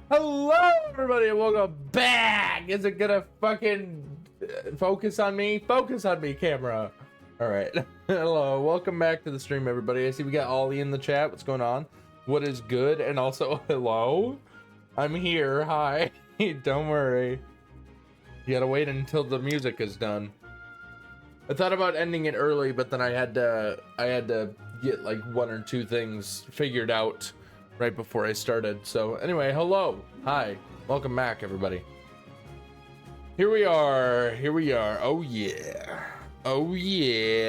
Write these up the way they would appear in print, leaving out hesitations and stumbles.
Hello, everybody, and welcome back. Is it gonna fucking focus on me? Focus on me, camera. All right. Hello, welcome back to the stream, everybody. I see we got Ollie in the chat. What's going on? What is good? And also, hello. I'm here. Hi. Don't worry. You gotta wait until the music is done. I thought about ending it early, but then I had to get like one or two things figured out right before I started. So anyway, hello, hi, welcome back, everybody. Here we are. Oh yeah,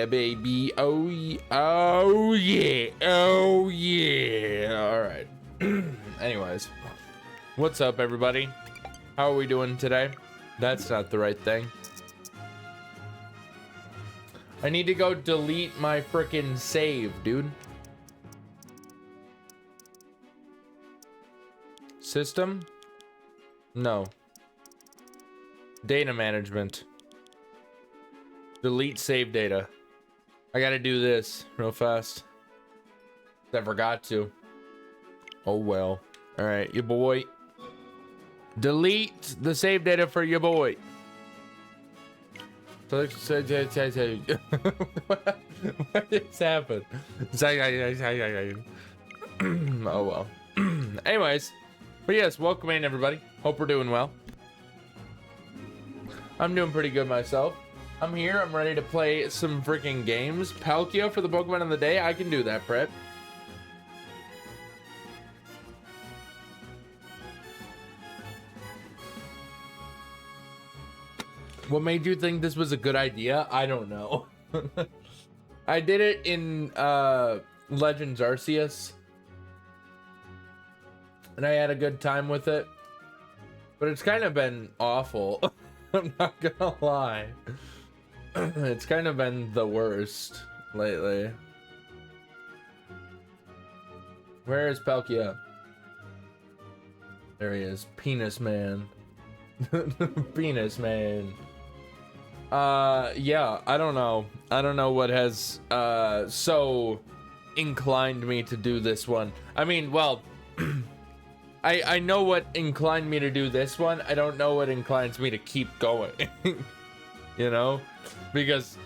baby. Oh yeah. All right. Anyways, what's up, everybody? How are we doing today? That's not the right thing. I need to go delete my frickin' save, dude. System? No. Data management. Delete save data. I gotta do this real fast. I forgot to. Oh well. Alright, your boy. Delete the save data for your boy. What just happened? Oh well. Anyways, but yes, welcome in, everybody. Hope we're doing well. I'm doing pretty good myself. I'm here. I'm ready to play some freaking games. Palkia for the Pokemon of the day. I can do that, Brett. What made you think this was a good idea? I don't know. I did it in Legends Arceus, and I had a good time with it, but it's kind of been awful. I'm not gonna lie. It's kind of been the worst lately. Where is Palkia? There he is. Penis man. Penis man. Yeah, I don't know what has so inclined me to do this one. I mean, well, I know what inclined me to do this one. I don't know what inclines me to keep going. You know, because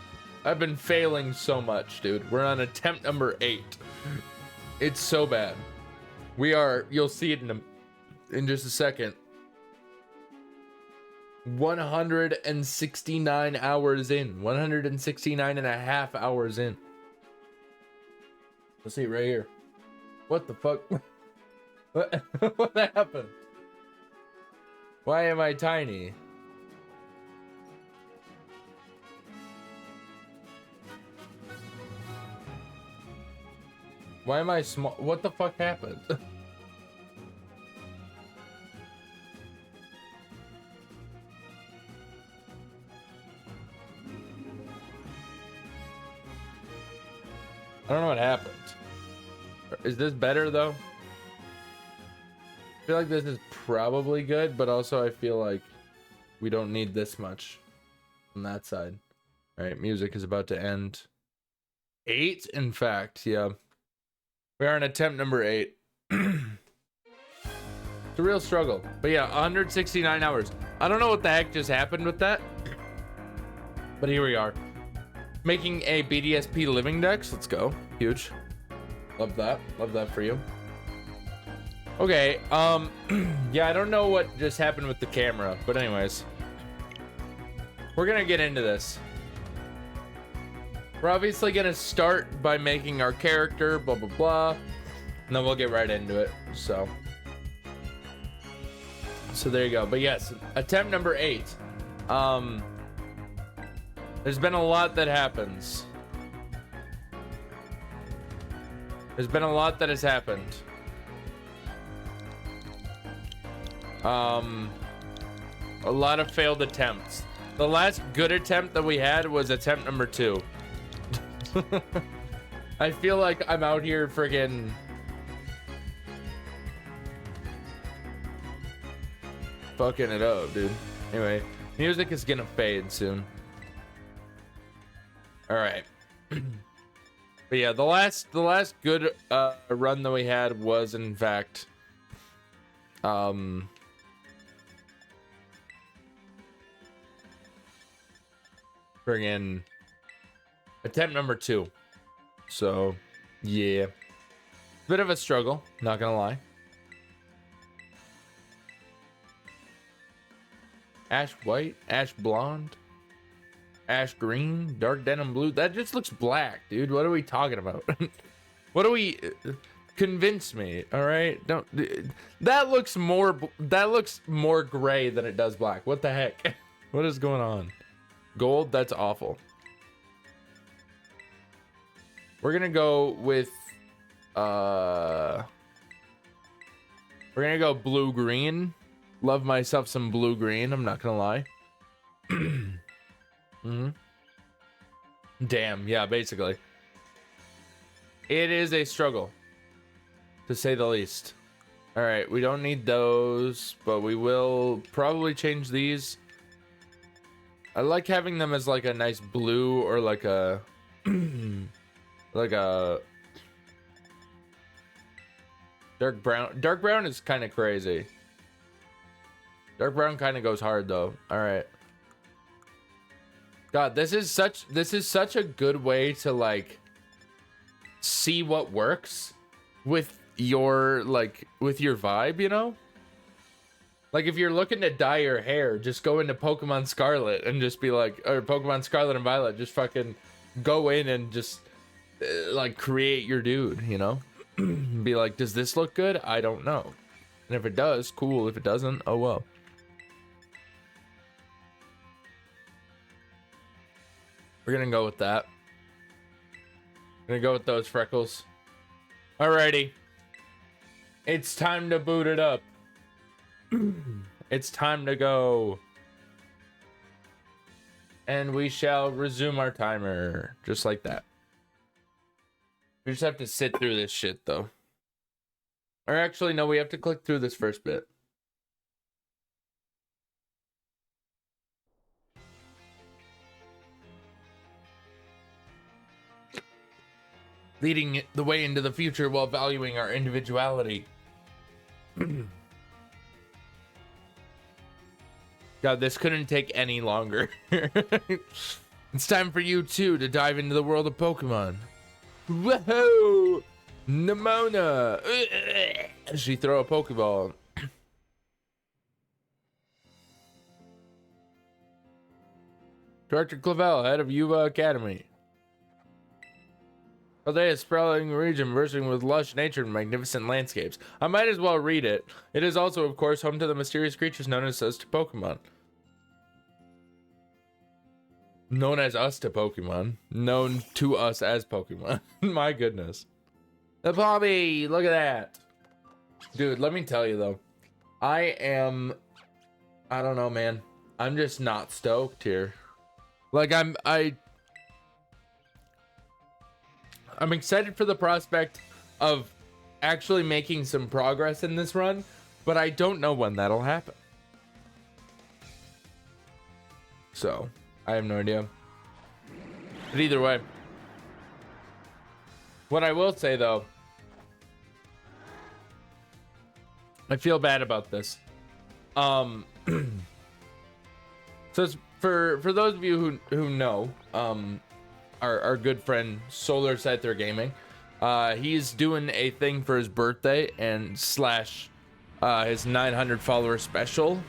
I've been failing so much, dude. We're on attempt number 8. It's so bad. We are, you'll see it in just a second. 169 hours in. 169 and a half hours in. Let's see right here. What the fuck? What happened? Why am I tiny? Why am I small? What the fuck happened? I don't know what happened. Is this better though? I feel like this is probably good, but also I feel like we don't need this much on that side. All right, music is about to end. 8, in fact, yeah. We are on attempt number 8. It's a real struggle. But yeah, 169 hours. I don't know what the heck just happened with that. But here we are. Making a BDSP living dex. Let's go. Huge. Love that. Love that for you. Okay. Yeah, I don't know what just happened with the camera, but anyways, we're gonna get into this. We're obviously gonna start by making our character, blah blah blah, and then we'll get right into it. So there you go. But yes, attempt number 8. There's been a lot that happens. There's been a lot that has happened. A lot of failed attempts. The last good attempt that we had was attempt number 2. I feel like I'm out here friggin' fucking it up, dude. Anyway, music is gonna fade soon. All right. But yeah, the last good run that we had was in fact Bring in attempt number 2. So, yeah. Bit of a struggle, not gonna lie. Ash white, ash blonde, ash green, dark denim blue. That just looks black, dude. What are we talking about? What do we... Convince me, all right? Don't... That looks more gray than it does black. What the heck? What is going on? Gold? That's awful. We're gonna go with... We're gonna go blue-green. Love myself some blue-green, I'm not gonna lie. Damn, yeah, basically. It is a struggle, to say the least. All right, we don't need those, but we will probably change these. I like having them as like a nice blue or like a like a dark brown. Dark brown is kind of crazy. Dark brown kind of goes hard though. All right. God, this is such a good way to like see what works with your vibe, you know? Like if you're looking to dye your hair, just go into Pokemon Scarlet and just be like, or Pokemon Scarlet and Violet, just fucking go in and just like create your dude, you know? Be like, does this look good? I don't know. And if it does, cool. If it doesn't, oh well. We're gonna go with that. Gonna go with those freckles. Alrighty. It's time to boot it up. It's time to go. And we shall resume our timer. Just like that. We just have to sit through this shit though. Or actually, no, we have to click through this first bit. Leading the way into the future while valuing our individuality. God, this couldn't take any longer. It's time for you too to dive into the world of Pokemon. Whoa! Nimona! She throw a Pokeball. Director Clavel, head of Yuba Academy. They a sprawling region bursting with lush nature and magnificent landscapes. I might as well read it. It is also, of course, home to the mysterious creatures known as us to Pokemon. Known as us to Pokemon. Known to us as Pokemon. My goodness. The Poppy! Look at that. Dude, let me tell you though. I don't know, man. I'm just not stoked here. Like, I'm excited for the prospect of actually making some progress in this run, but I don't know when that'll happen. So, I have no idea. But either way, what I will say though, I feel bad about this. So it's for those of you who know, our good friend Solar Scyther Gaming, he's doing a thing for his birthday and slash his 900 follower special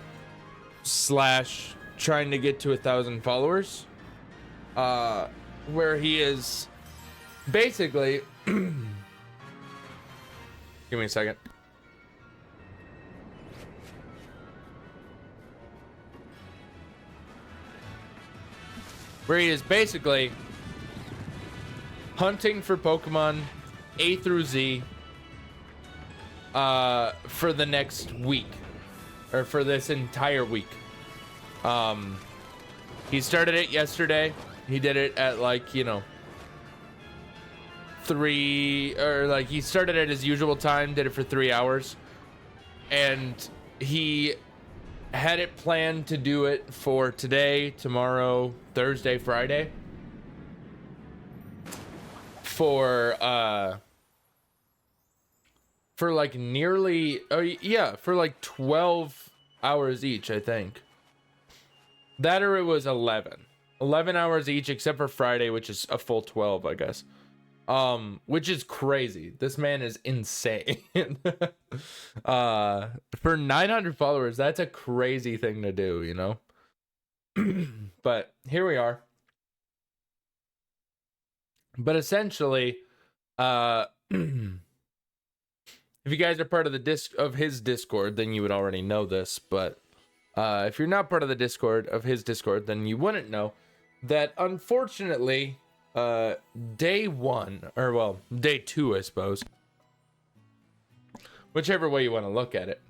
slash trying to get to 1,000 followers, where he is basically give me a second. Where he is basically hunting for Pokemon A through Z for the next week, or for this entire week. He started it yesterday. He did it at like, you know, 3, or like he started at his usual time, did it for 3 hours, and he had it planned to do it for today, tomorrow, Thursday, Friday, for for like nearly, oh yeah, for like 12 hours each, I think. That or it was 11. 11 hours each, except for Friday, which is a full 12, I guess. Which is crazy. This man is insane. For 900 followers, that's a crazy thing to do, you know? But here we are. But essentially, if you guys are part of his Discord, then you would already know this. But if you're not part of the Discord of his Discord, then you wouldn't know that unfortunately, day 1, or well, day 2, I suppose, whichever way you want to look at it.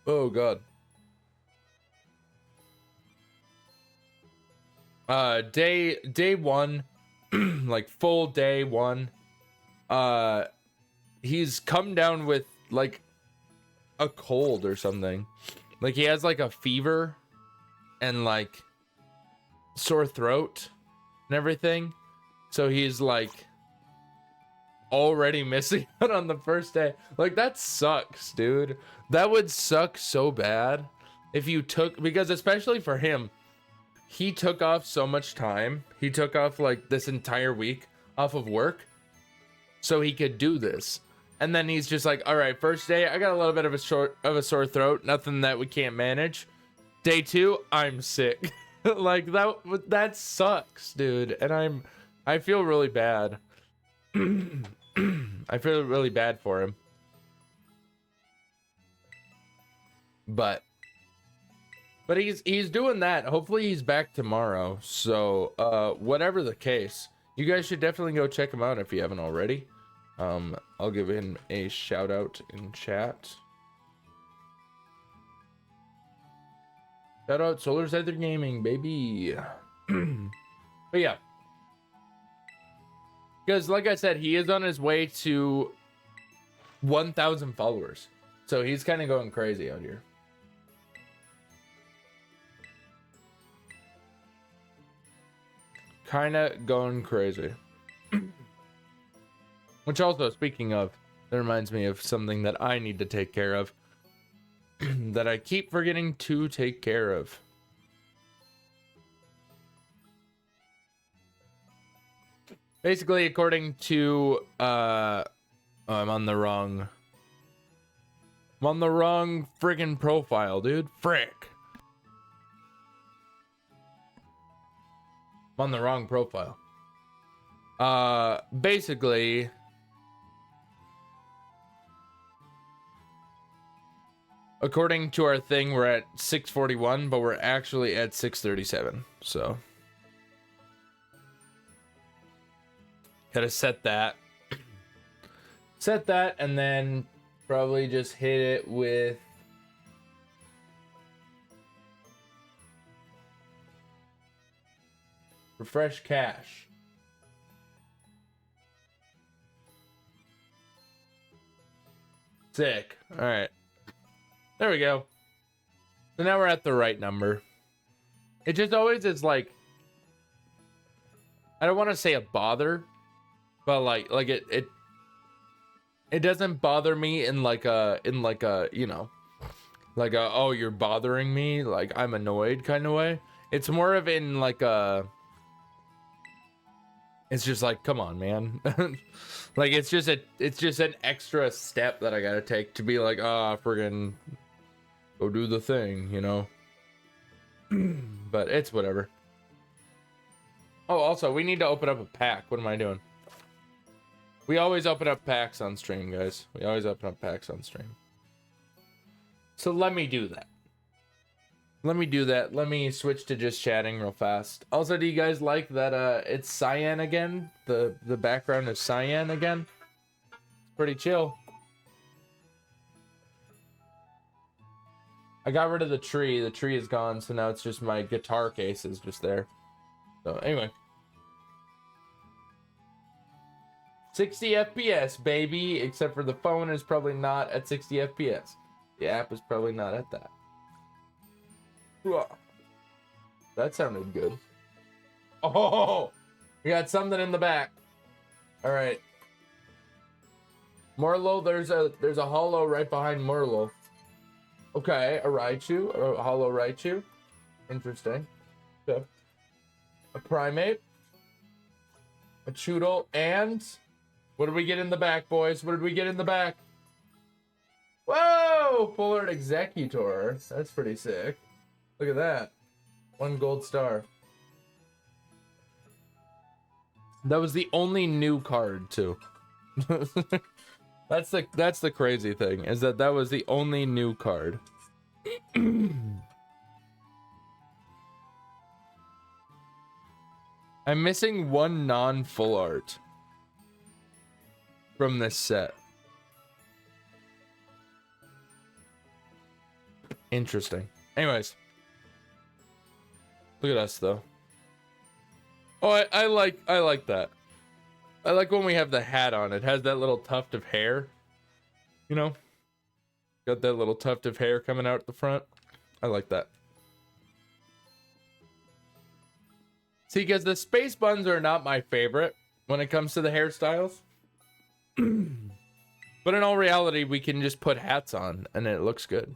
Oh God. Day 1, like full day 1, he's come down with like a cold or something. Like he has like a fever and like sore throat and everything. So he's like already missing out on the first day. Like that sucks, dude. That would suck so bad if you took, because especially for him, he took off so much time. He took off like this entire week off of work so he could do this. And then he's just like, all right, first day, I got a little bit of a sore throat, nothing that we can't manage. Day 2, I'm sick. Like that sucks, dude. And I feel really bad. I feel really bad for him. But he's doing that. Hopefully he's back tomorrow. So whatever the case, you guys should definitely go check him out if you haven't already. I'll give him a shout out in chat. Shout out Solar Scyther Gaming, baby. But yeah, because like I said, he is on his way to 1,000 followers, so he's kind of going crazy out here. Kind of going crazy. Which also, speaking of, that reminds me of something that I need to take care of. That I keep forgetting to take care of. Basically, according to, oh, I'm on the wrong friggin' profile, dude. Frick. I'm on the wrong profile. Basically, according to our thing, we're at 641, but we're actually at 637. So, gotta set that. Set that, and then probably just hit it with refresh cache. Sick. All right. There we go. So now we're at the right number. It just always is like, I don't want to say a bother, but like it doesn't bother me in like a, you know, like a, oh, you're bothering me, like I'm annoyed kind of way. It's more of in like a, it's just like, come on, man. Like it's just an extra step that I gotta take to be like, ah, friggin' go do the thing, you know. But it's whatever. Oh, also, we need to open up a pack. What am I doing? We always open up packs on stream, guys. We always open up packs on stream. So let me do that. Let me switch to just chatting real fast. Also, do you guys like that it's cyan again? The background is cyan again? It's pretty chill. I got rid of the tree. The tree is gone, so now it's just my guitar case is just there. So anyway. 60 FPS, baby. Except for the phone is probably not at 60 FPS. The app is probably not at that. That sounded good. Oh, we got something in the back. All right. Morlo, there's a hollow right behind Morlo. Okay, a Raichu, a hollow Raichu. Interesting. Okay. A Primate. A Choodle, and what did we get in the back, boys? What did we get in the back? Whoa! Full Art Executor. That's pretty sick. Look at that. 1 gold star. That was the only new card, too. That's the crazy thing, is that was the only new card. I'm missing 1 non-full art from this set. Interesting. Anyways. Look at us, though. Oh, I like that. I like when we have the hat on. It has that little tuft of hair. You know? Got that little tuft of hair coming out the front. I like that. See, because the space buns are not my favorite when it comes to the hairstyles. But in all reality, we can just put hats on and it looks good.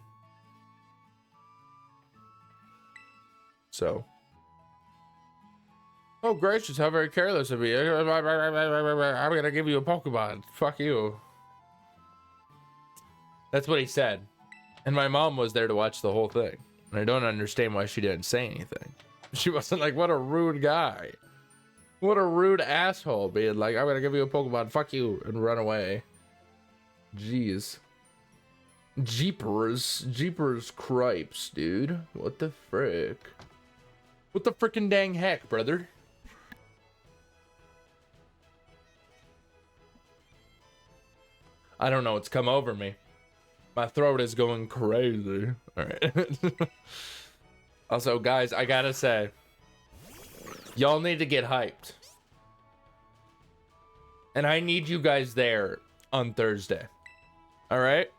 So. Oh, gracious, how very careless of me. I'm gonna give you a Pokemon. Fuck you. That's what he said. And my mom was there to watch the whole thing. And I don't understand why she didn't say anything. She wasn't like, what a rude guy. What a rude asshole being like, I'm gonna give you a Pokemon, fuck you, and run away. Jeez. Jeepers cripes, dude. What the frick? What the frickin' dang heck, brother? I don't know what's come over me. My throat is going crazy. All right. Also, guys, I gotta say, y'all need to get hyped. And I need you guys there on Thursday. All right?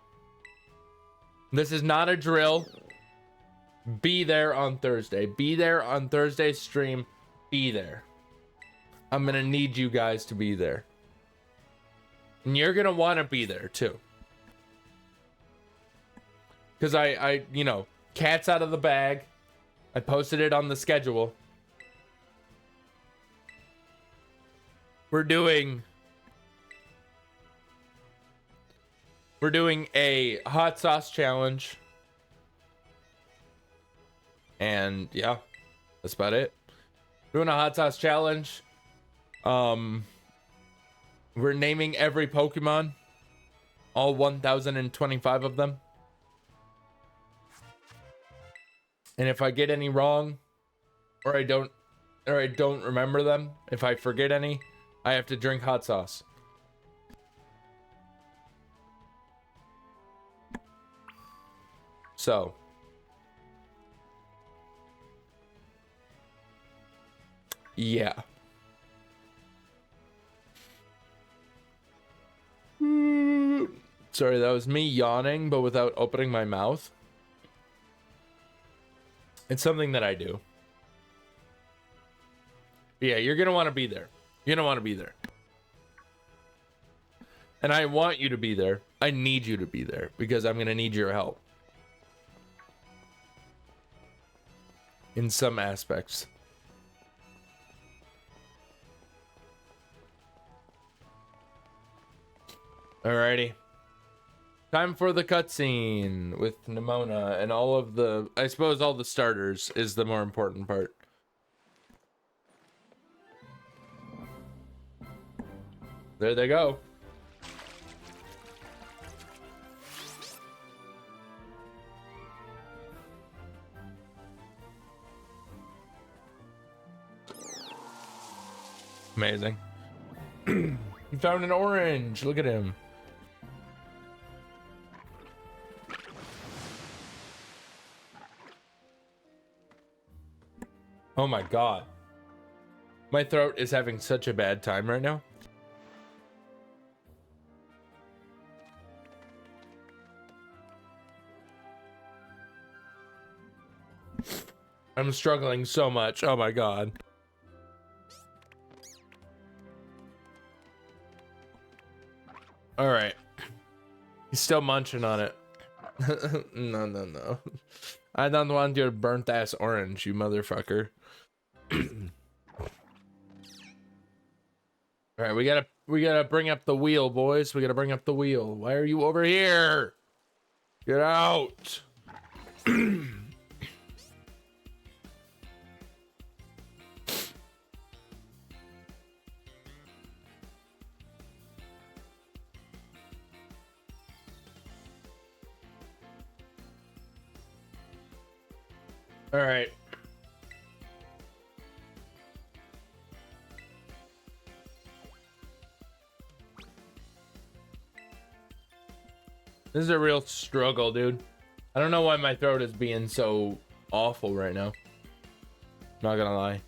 This is not a drill. Be there on Thursday. Be there on Thursday's stream. Be there. I'm gonna need you guys to be there. And you're gonna want to be there too. Because I, you know, cat's out of the bag. I posted it on the schedule. We're doing a hot sauce challenge. And yeah, that's about it. Doing a hot sauce challenge. We're naming every Pokemon. All 1,025 of them. And if I get any wrong, or I don't remember them, if I forget any, I have to drink hot sauce. So. Yeah. Sorry, that was me yawning, but without opening my mouth. It's something that I do. Yeah, you're gonna want to be there. You're gonna want to be there. And I want you to be there. I need you to be there because I'm gonna need your help. In some aspects. Alrighty. Time for the cutscene with Nimona and all of the... I suppose all the starters is the more important part. There they go. Amazing. He found an orange. Look at him. Oh my god. My throat is having such a bad time right now. I'm struggling so much. Oh my god. All right. He's still munching on it. No. I don't want your burnt ass orange, you motherfucker. All right, we gotta bring up the wheel, boys. We gotta bring up the wheel. Why are you over here? Get out. All right. This is a real struggle, dude. I don't know why my throat is being so awful right now. Not gonna lie.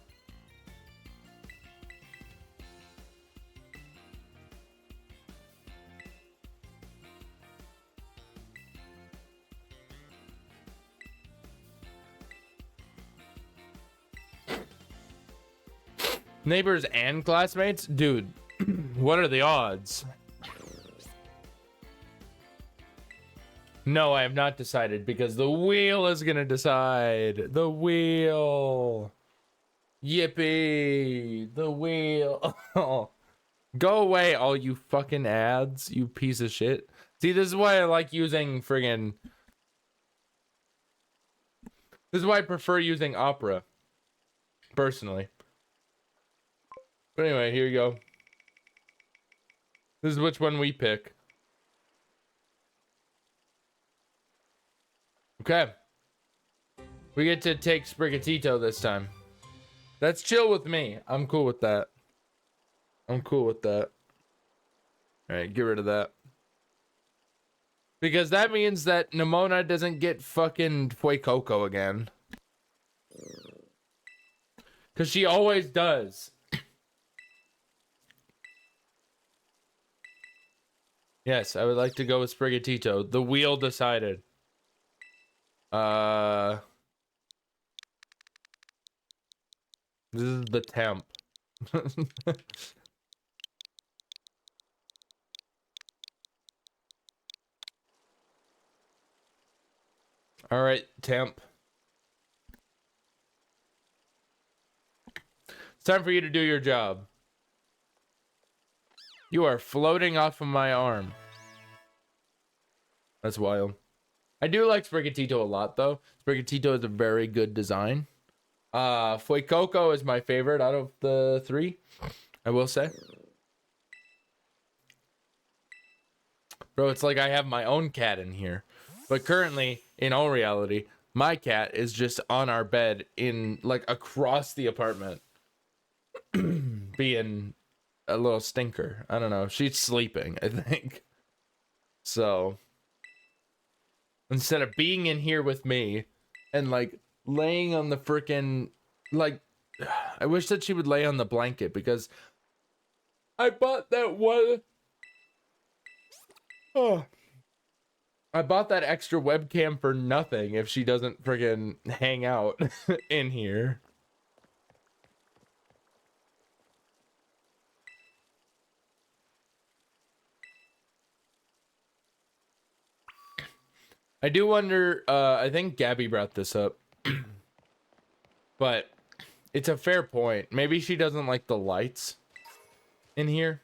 Neighbors and classmates? Dude, what are the odds? No, I have not decided because the wheel is gonna decide. The wheel. Yippee. The wheel. Go away, all you fucking ads, you piece of shit. See, this is why I like using friggin'... This is why I prefer using Opera. Personally. But anyway, here you go. This is which one we pick. Okay. We get to take Sprigatito this time. That's chill with me. I'm cool with that. I'm cool with that. Alright, get rid of that. Because that means that Nimona doesn't get fucking Fuecoco again. Because she always does. Yes, I would like to go with Sprigatito. The wheel decided. This is the temp. All right, temp. It's time for you to do your job. You are floating off of my arm. That's wild. I do like Sprigatito a lot, though. Sprigatito is a very good design. Fuecoco is my favorite out of the three, I will say. Bro, it's like I have my own cat in here. But currently, in all reality, my cat is just on our bed in, like, across the apartment. Being a little stinker. I don't know. She's sleeping, I think. So, instead of being in here with me and, like, laying on the frickin', like, I wish that she would lay on the blanket because I bought that one. Oh. I bought that extra webcam for nothing if she doesn't friggin' hang out in here. I do wonder, I think Gabby brought this up, but it's a fair point. Maybe she doesn't like the lights in here.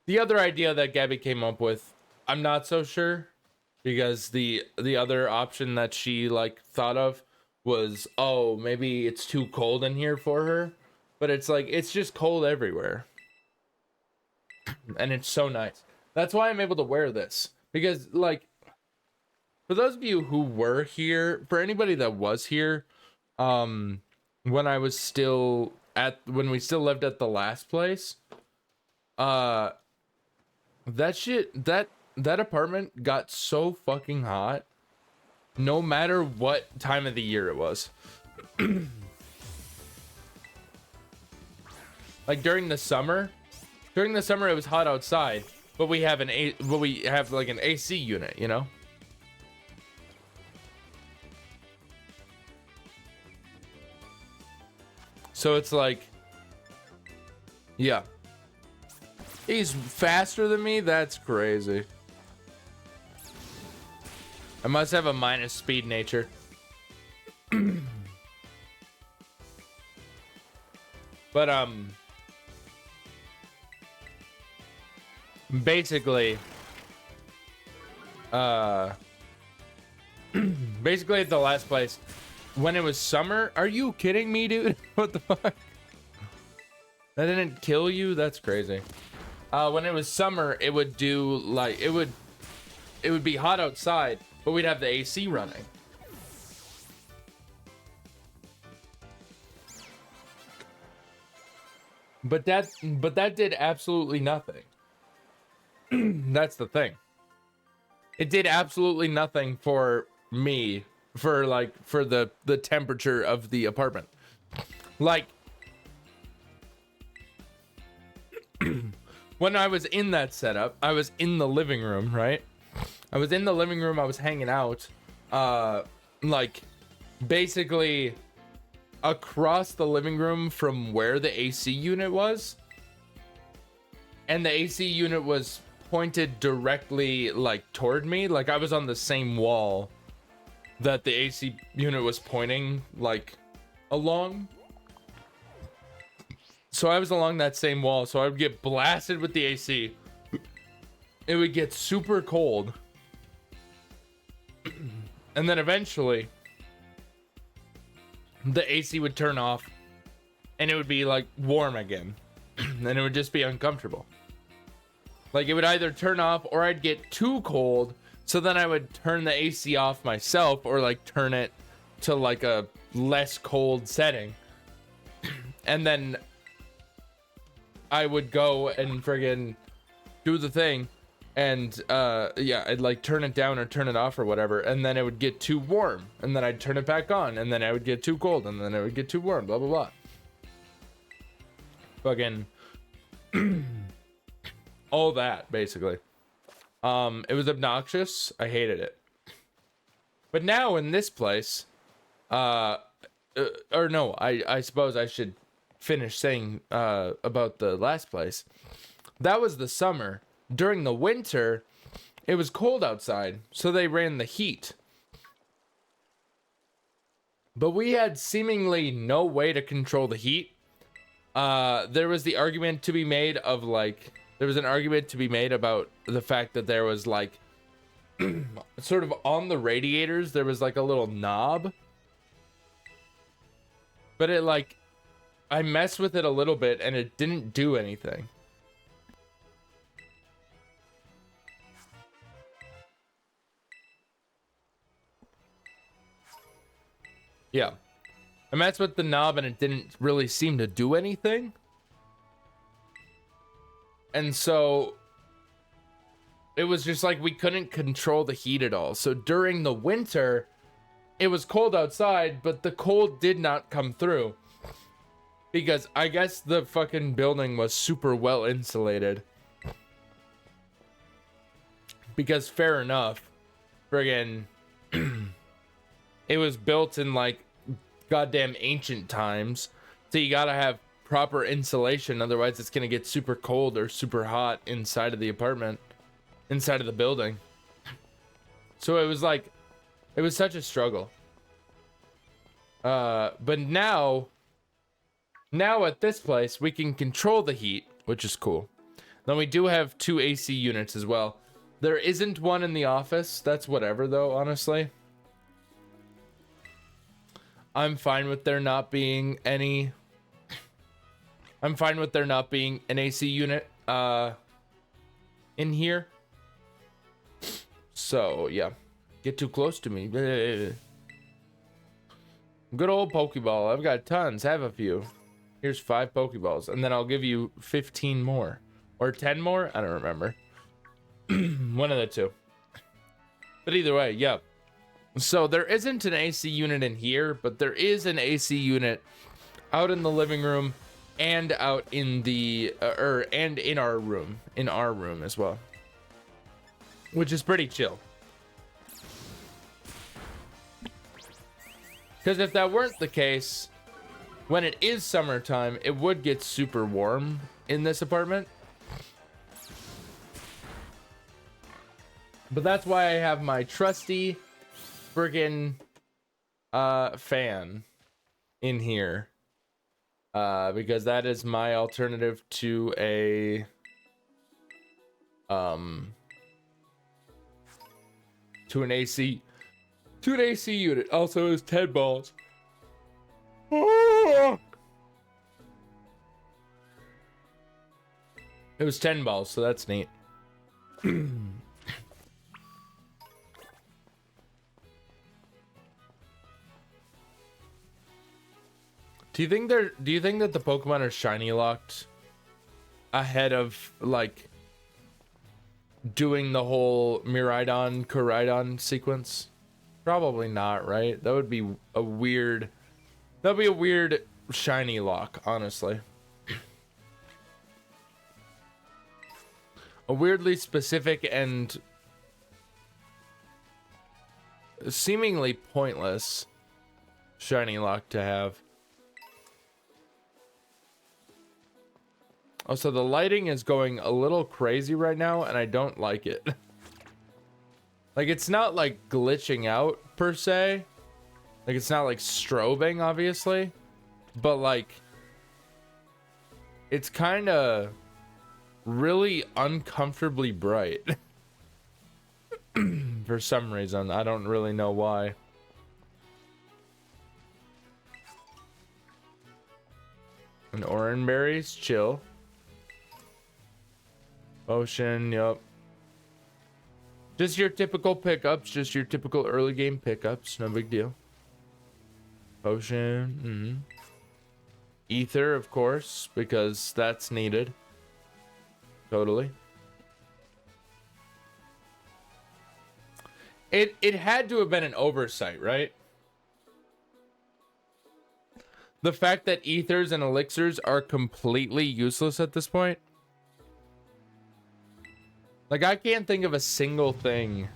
The other idea that Gabby came up with, I'm not so sure, because the other option that she like thought of was, oh, maybe it's too cold in here for her, but it's like it's just cold everywhere, and it's so nice. That's why I'm able to wear this, because like for those of you who were here, for anybody that was here, when I was still when we still lived at the last place, that apartment got so fucking hot no matter what time of the year it was. Like during the summer it was hot outside, but we have like an AC unit, you know? So it's like, yeah. He's faster than me? That's crazy. I must have a minus speed nature. But, basically, basically at the last place, when it was summer, are you kidding me, dude? What the fuck? That didn't kill you? That's crazy. When it was summer, it would do like, it would be hot outside, but we'd have the AC running. But that did absolutely nothing. That's the thing. It did absolutely nothing for me, for the temperature of the apartment. Like, when I was in that setup, I was in the living room, right? I was in the living room, I was hanging out, like, basically across the living room from where the AC unit was. And the AC unit was pointed directly, like, toward me. Like, I was on the same wall that the AC unit was pointing, like, along. So I was along that same wall, so I would get blasted with the AC. It would get super cold. And then eventually, the AC would turn off, and it would be, like, warm again. And it would just be uncomfortable. Like, it would either turn off, or I'd get too cold, so then I would turn the AC off myself, or, like, turn it to, like, a less cold setting. And then I would go and friggin' do the thing, and yeah, I'd like turn it down or turn it off or whatever, and then it would get too warm, and then I'd turn it back on, and then I would get too cold, and then it would get too warm, blah blah blah. Fucking all that basically. It was obnoxious. I hated it. But now in this place, or no, I suppose I should finish saying about the last place. That was the summer. During the winter, it was cold outside, so they ran the heat. But we had seemingly no way to control the heat. There was the argument to be made of like, there was an argument to be made about the fact that there was like, sort of on the radiators, there was like a little knob. But it like, I messed with it a little bit and it didn't do anything. Yeah. I messed with the knob and it didn't really seem to do anything. And so it was just like we couldn't control the heat at all. So during the winter, it was cold outside, but the cold did not come through. Because I guess the fucking building was super well insulated. Because fair enough, friggin' it was built in like goddamn ancient times. So you gotta have proper insulation, otherwise it's gonna get super cold or super hot inside of the apartment, inside of the building. So it was like, it was such a struggle. But now at this place, we can control the heat, which is cool. Then we do have 2 AC units as well. There isn't one in the office. That's whatever though, honestly. I'm fine with there not being any. I'm fine with there not being an AC unit in here. So yeah, get too close to me. Good old Pokeball. I've got tons. Have a few. Here's 5 Pokeballs, and then I'll give you 15 more or 10 more. I don't remember. One of the two. But either way, yeah. So there isn't an AC unit in here, but there is an AC unit out in the living room and out in the and in our room as well, which is pretty chill. Because if that weren't the case, when it is summertime, it would get super warm in this apartment. But that's why I have my trusty friggin' fan in here. Because that is my alternative to a to an AC unit. Also is 10 balls. It was 10 balls, so that's neat. Do you think that the Pokemon are shiny locked ahead of like doing the whole Miraidon Koraidon sequence? Probably not, right? That would be a weird shiny lock, honestly. A weirdly specific and seemingly pointless shiny lock to have. Also, the lighting is going a little crazy right now, and I don't like it. Like, it's not, like, glitching out, per se. Like, it's not, like, strobing, obviously. But, like, it's kind of really uncomfortably bright. For some reason. I don't really know why. And orange berries, chill. Ocean, yep. Just your typical pickups, just your typical early game pickups, no big deal. Potion, Ether, of course, because that's needed. Totally. It had to have been an oversight, right? The fact that ethers and elixirs are completely useless at this point. Like, I can't think of a single thing.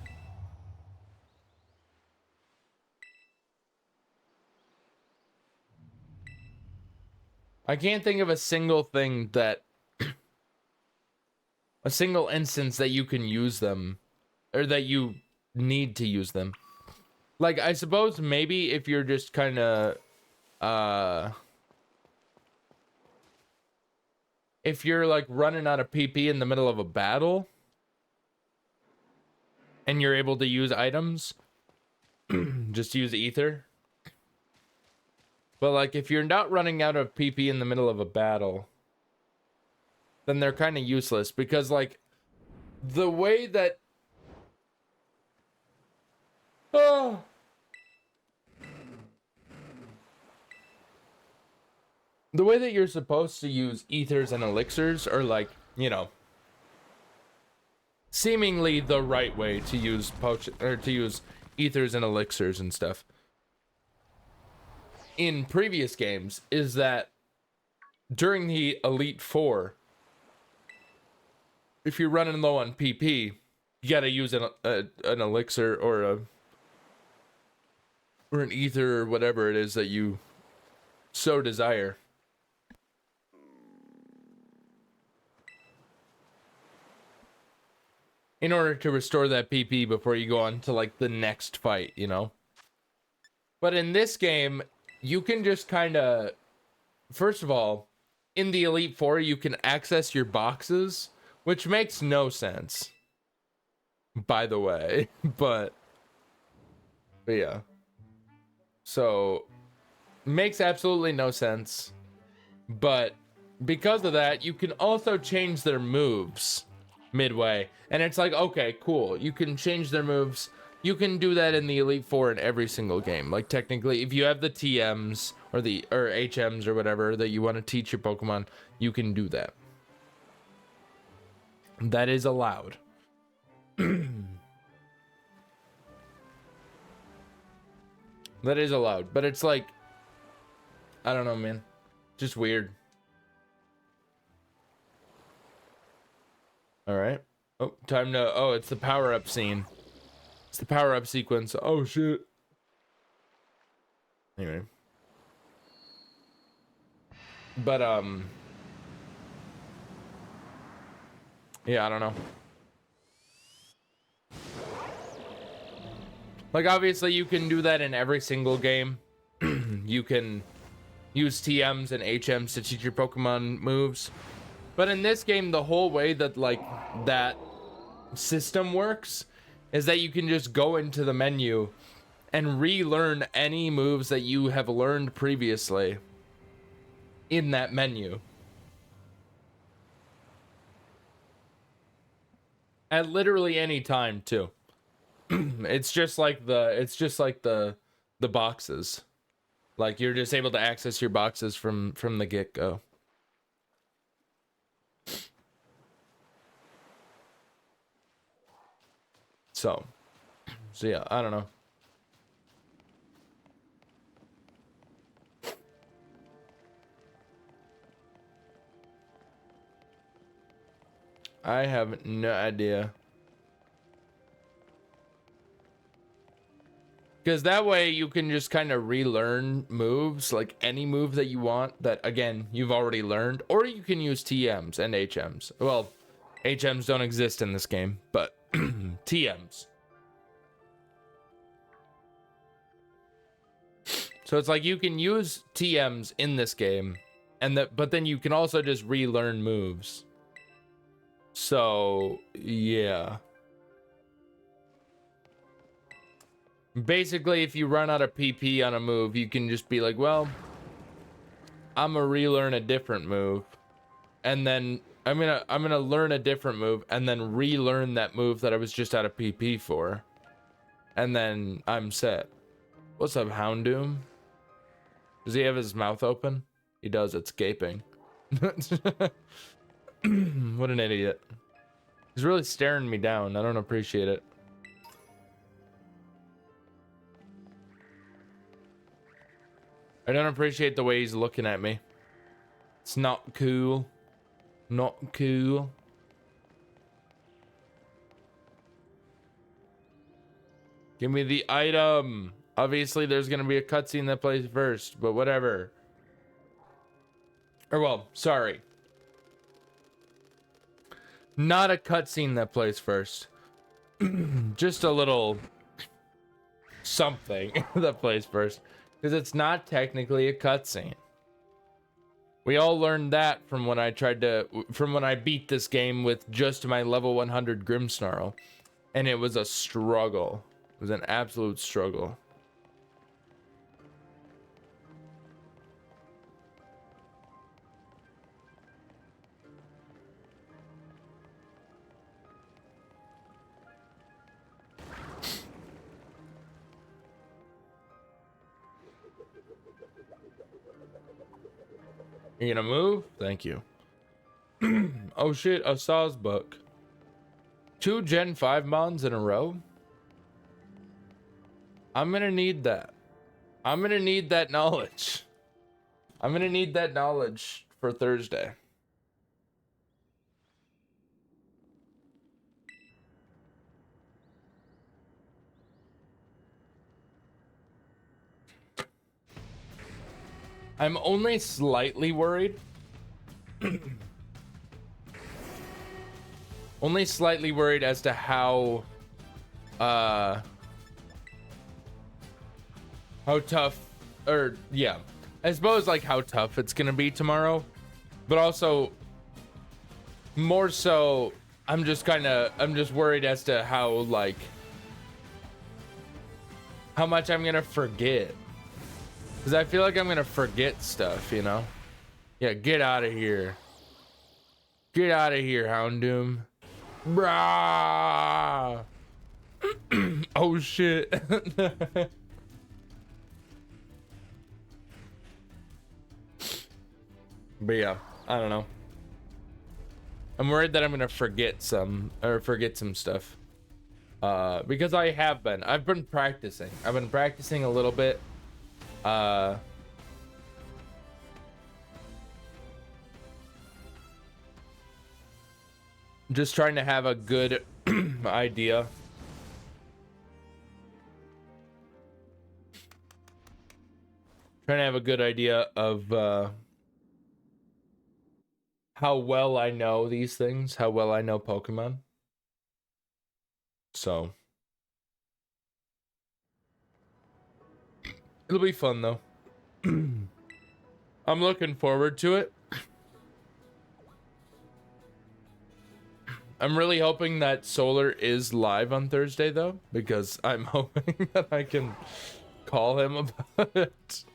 I can't think of a single thing that... a single instance that you can use them. Or that you need to use them. Like, I suppose maybe if you're just kind of... if you're, like, running out of PP in the middle of a battle... and you're able to use items, just use ether. But like, if you're not running out of PP in the middle of a battle, then they're kind of useless, because like, the way that the way that you're supposed to use ethers and elixirs are like, you know, seemingly the right way to use potion, or to use ethers and elixirs and stuff in previous games, is that during the Elite Four, if you're running low on PP, you gotta use an elixir or an ether or whatever it is that you so desire. In order to restore that PP before you go on to like the next fight, you know? But in this game, you can just kind of, first of all, in the Elite Four, you can access your boxes, which makes no sense, by the way. But yeah. So, makes absolutely no sense. But because of that, you can also change their moves midway. And it's like, okay, cool. You can change their moves. You can do that in the Elite Four in every single game. Like, technically, if you have the TMs or HMs or whatever that you want to teach your Pokemon, you can do that. That is allowed. That is allowed. But it's like, I don't know, man. Just weird. Alright. Oh, time to... Oh, it's the power-up scene. It's the power-up sequence. Oh, shit. Anyway. But, yeah, I don't know. Like, obviously, you can do that in every single game. You can use TMs and HMs to teach your Pokemon moves. But in this game, the whole way that, like, that system works is that you can just go into the menu and relearn any moves that you have learned previously in that menu. At literally any time, too. It's just like the boxes. Like, you're just able to access your boxes from the get-go. So yeah, I don't know. I have no idea. Because that way you can just kind of relearn moves, like any move that you want that, again, you've already learned. Or you can use TMs and HMs. Well, HMs don't exist in this game, but TMs. So it's like you can use TMs in this game, but then you can also just relearn moves. So, yeah. Basically, if you run out of PP on a move, you can just be like, well, I'm gonna relearn a different move. And then I'm gonna learn a different move and then relearn that move that I was just out of PP for. And then I'm set. What's up, Houndoom? Does he have his mouth open? He does, it's gaping. What an idiot. He's really staring me down. I don't appreciate it. I don't appreciate the way he's looking at me. It's not cool. Not cool. Give me the item. Obviously, there's gonna be a cutscene that plays first, but whatever. Or, well, sorry. Not a cutscene that plays first. Just a little something that plays first. Because it's not technically a cutscene. We all learned that from when I beat this game with just my level 100 Grimmsnarl. And it was a struggle. It was an absolute struggle. You gonna move? Thank you. Oh shit, a Sawsbuck. 2 Gen 5 mons in a row? I'm gonna need that. I'm gonna need that knowledge. I'm gonna need that knowledge for Thursday. I'm only slightly worried. Only slightly worried as to how tough, or yeah, I suppose like how tough it's gonna be tomorrow, but also more so I'm just worried as to how, like, how much I'm gonna forget, because I feel like I'm gonna forget stuff, you know. Yeah, get out of here. Get out of here, Houndoom. Brah. Oh shit. But yeah, I don't know. I'm worried that I'm gonna forget some stuff. Because I've been practicing. I've been practicing a little bit. Just trying to have a good idea. Trying to have a good idea of how well I know these things, how well I know Pokemon. So It'll be fun though. I'm looking forward to it. I'm really hoping that Solar is live on Thursday though, because I'm hoping that I can call him about it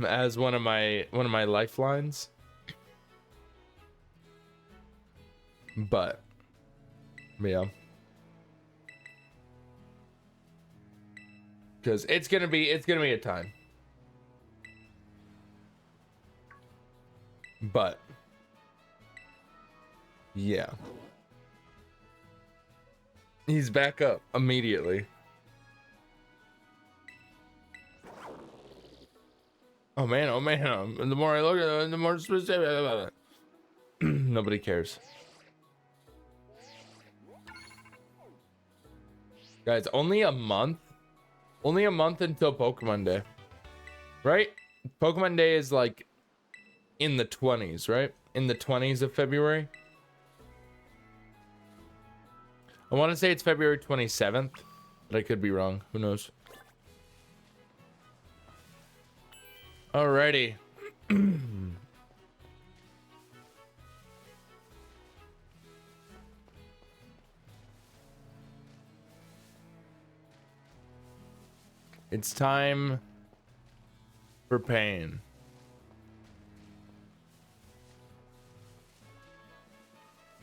as one of my lifelines. But yeah. Because it's gonna be a time. But yeah. He's back up immediately. Oh man, the more I look at it, the more specific. Nobody cares. Guys, only a month until Pokemon Day. Right? Pokemon Day is like in the 20s, right? In the 20s of February. I want to say it's February 27th, but I could be wrong. Who knows? Alrighty. It's time for pain.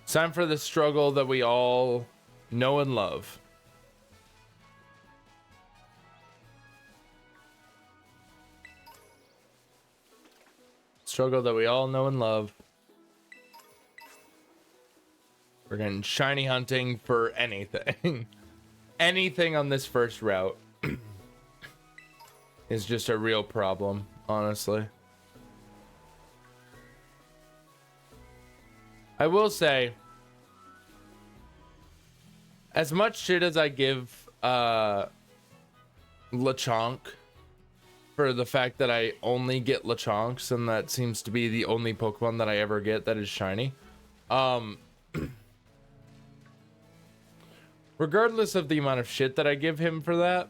It's time for the struggle that we all know and love. Struggle that we all know and love. We're going shiny hunting for anything. Anything on this first route is just a real problem, honestly. I will say, as much shit as I give Lechonk for the fact that I only get Lechonks, and that seems to be the only Pokemon that I ever get that is shiny. Regardless of the amount of shit that I give him for that,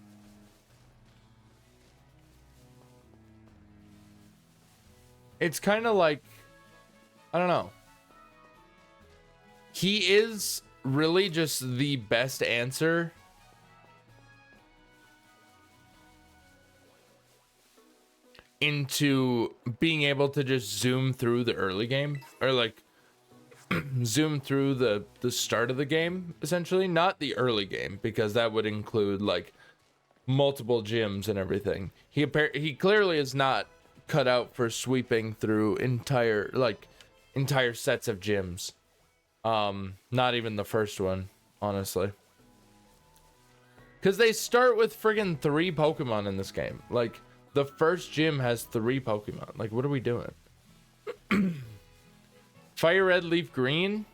it's kind of like, I don't know. He is really just the best answer into being able to just zoom through the early game, or like zoom through the start of the game, essentially. Not the early game, because that would include like multiple gyms and everything. He clearly is not cut out for sweeping through entire sets of gyms. Not even the first one, honestly. Because they start with friggin' 3 Pokemon in this game. Like, the first gym has 3 Pokemon. Like, what are we doing? Fire Red, Leaf Green?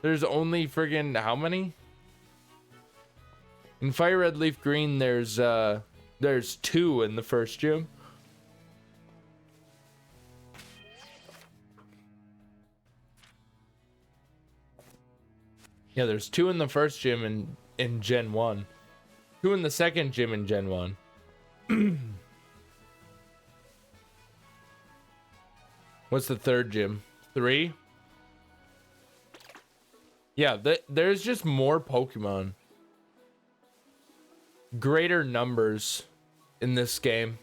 There's only friggin' how many? In Fire Red, Leaf Green, there's 2 in the first gym. Yeah, there's 2 in the first gym in Gen 1. 2 in the second gym in Gen 1. What's the third gym? 3? Yeah, there's just more Pokemon. Greater numbers in this game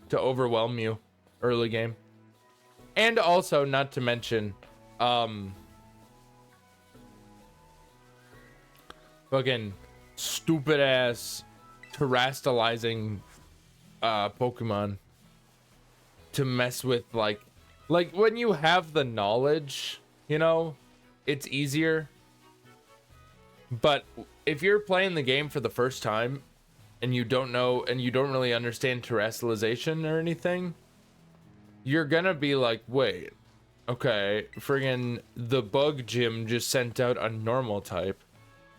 to overwhelm you early game. And also, not to mention, fucking stupid ass terastallizing Pokemon to mess with, like when you have the knowledge, you know, it's easier. But if you're playing the game for the first time and you don't know, and you don't really understand terastallization or anything, you're gonna be like, wait, okay, friggin' the bug gym just sent out a normal type.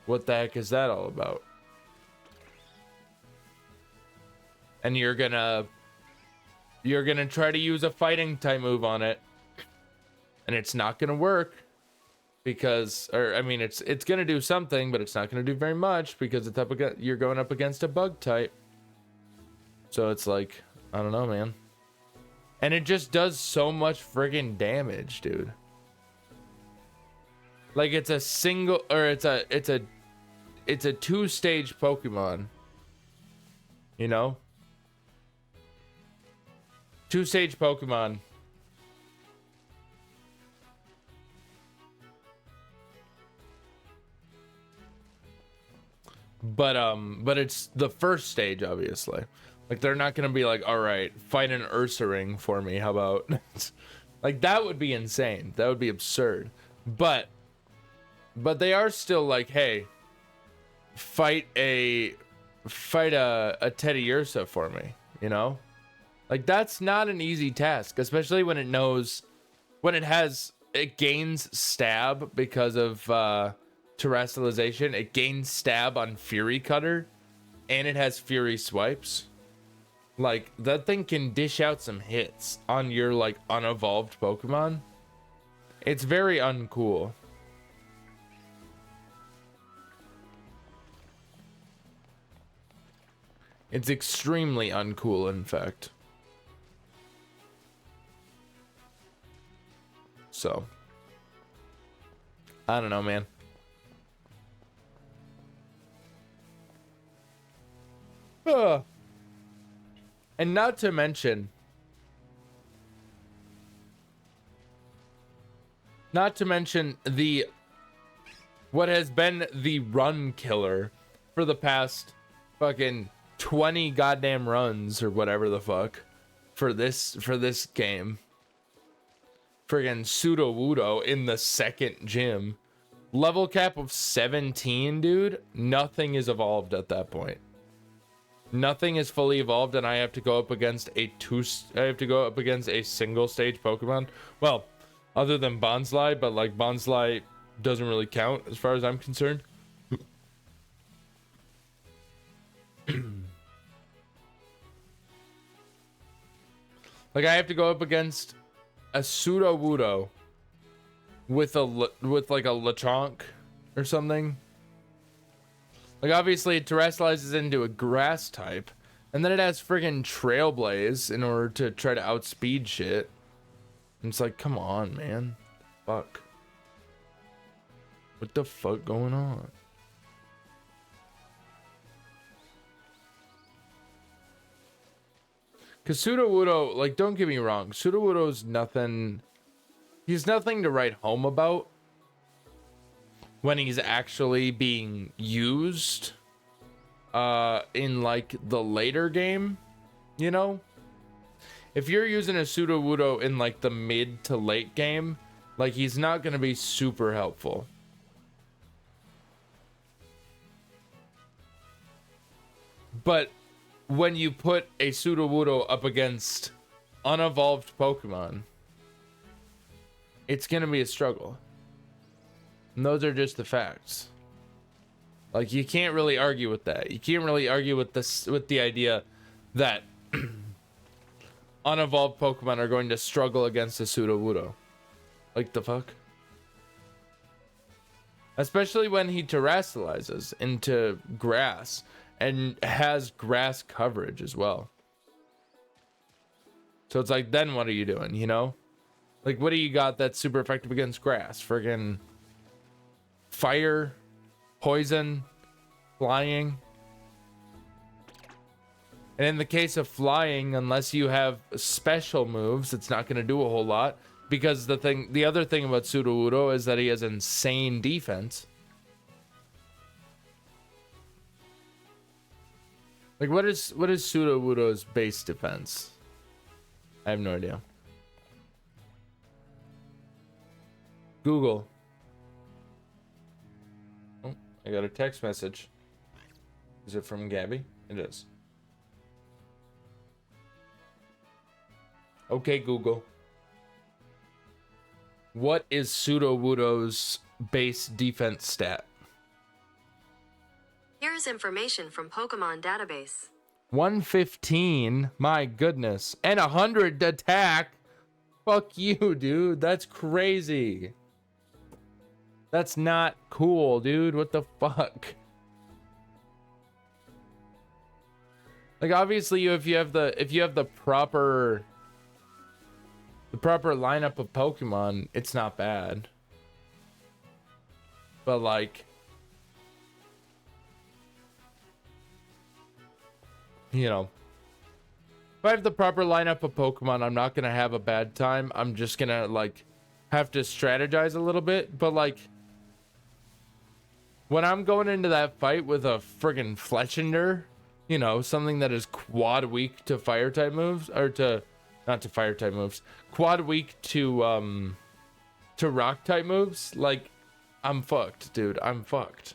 What the heck is that all about? And you're gonna try to use a fighting type move on it, and it's not gonna work because, or I mean, it's gonna do something, but it's not gonna do very much because it's you're going up against a bug type. So it's like, I don't know, man. And it just does so much friggin' damage, dude. Like it's a single, or it's a 2-stage Pokemon. You know? 2-stage Pokemon. But it's the first stage, obviously. Like they're not gonna be like, all right, fight an Ursaring for me. How about? Like that would be insane. That would be absurd. But they are still like, hey, fight a Teddy Ursa for me. You know, like that's not an easy task, especially when it gains stab because of terrestrialization. It gains stab on Fury Cutter, and it has Fury Swipes. Like that thing can dish out some hits on your like unevolved Pokemon. It's very uncool. It's extremely uncool, in fact. So I don't know, man. And not to mention the what has been the run killer for the past fucking 20 goddamn runs or whatever the fuck for this game. Friggin' Sudowoodo in the second gym. Level cap of 17, dude. Nothing is evolved at that point. Nothing is fully evolved, and I have to go up against a single stage Pokemon. Well, other than Bonsly, but like Bonsly doesn't really count as far as I'm concerned. Like I have to go up against a Sudowoodo with like a Lechonk or something. Like obviously it terrestrializes into a grass type, and then it has friggin' Trailblaze in order to try to outspeed shit. And it's like, come on, man. Fuck. What the fuck going on? Cause Sudowoodo, like, don't get me wrong, Sudowoodo's nothing. He's nothing to write home about when he's actually being used in like the later game, you know? If you're using a Sudowoodo in like the mid to late game, like he's not gonna be super helpful. But when you put a Sudowoodo up against unevolved Pokemon, it's gonna be a struggle. And those are just the facts. Like you can't really argue with that. You can't really argue with this, with the idea that unevolved Pokemon are going to struggle against a Sudowoodo. Like the fuck? Especially when he terrestrializes into grass and has grass coverage as well. So it's like, then what are you doing, you know? Like what do you got that's super effective against grass? Friggin' fire, poison, flying. And in the case of flying, unless you have special moves, it's not going to do a whole lot, because the other thing about Sudowoodo is that he has insane defense. Like what is Sudowoodo's base defense? I have no idea. Google. Oh, I got a text message. Is it from Gabby? It is. Okay, Google. What is Sudowoodo's base defense stat? Here's information from Pokemon Database. 115. My goodness. And 100 attack. Fuck you, dude. That's crazy. That's not cool, dude. What the fuck? Like obviously if you have the proper lineup of Pokemon, it's not bad. But like, you know, if I have the proper lineup of Pokemon, I'm not gonna have a bad time. I'm just gonna like have to strategize a little bit. But like, when I'm going into that fight with a friggin' Fletchinder, you know, something that is quad weak to fire type moves, or to not to fire type moves, quad weak to rock type moves, like I'm fucked, dude. I'm fucked.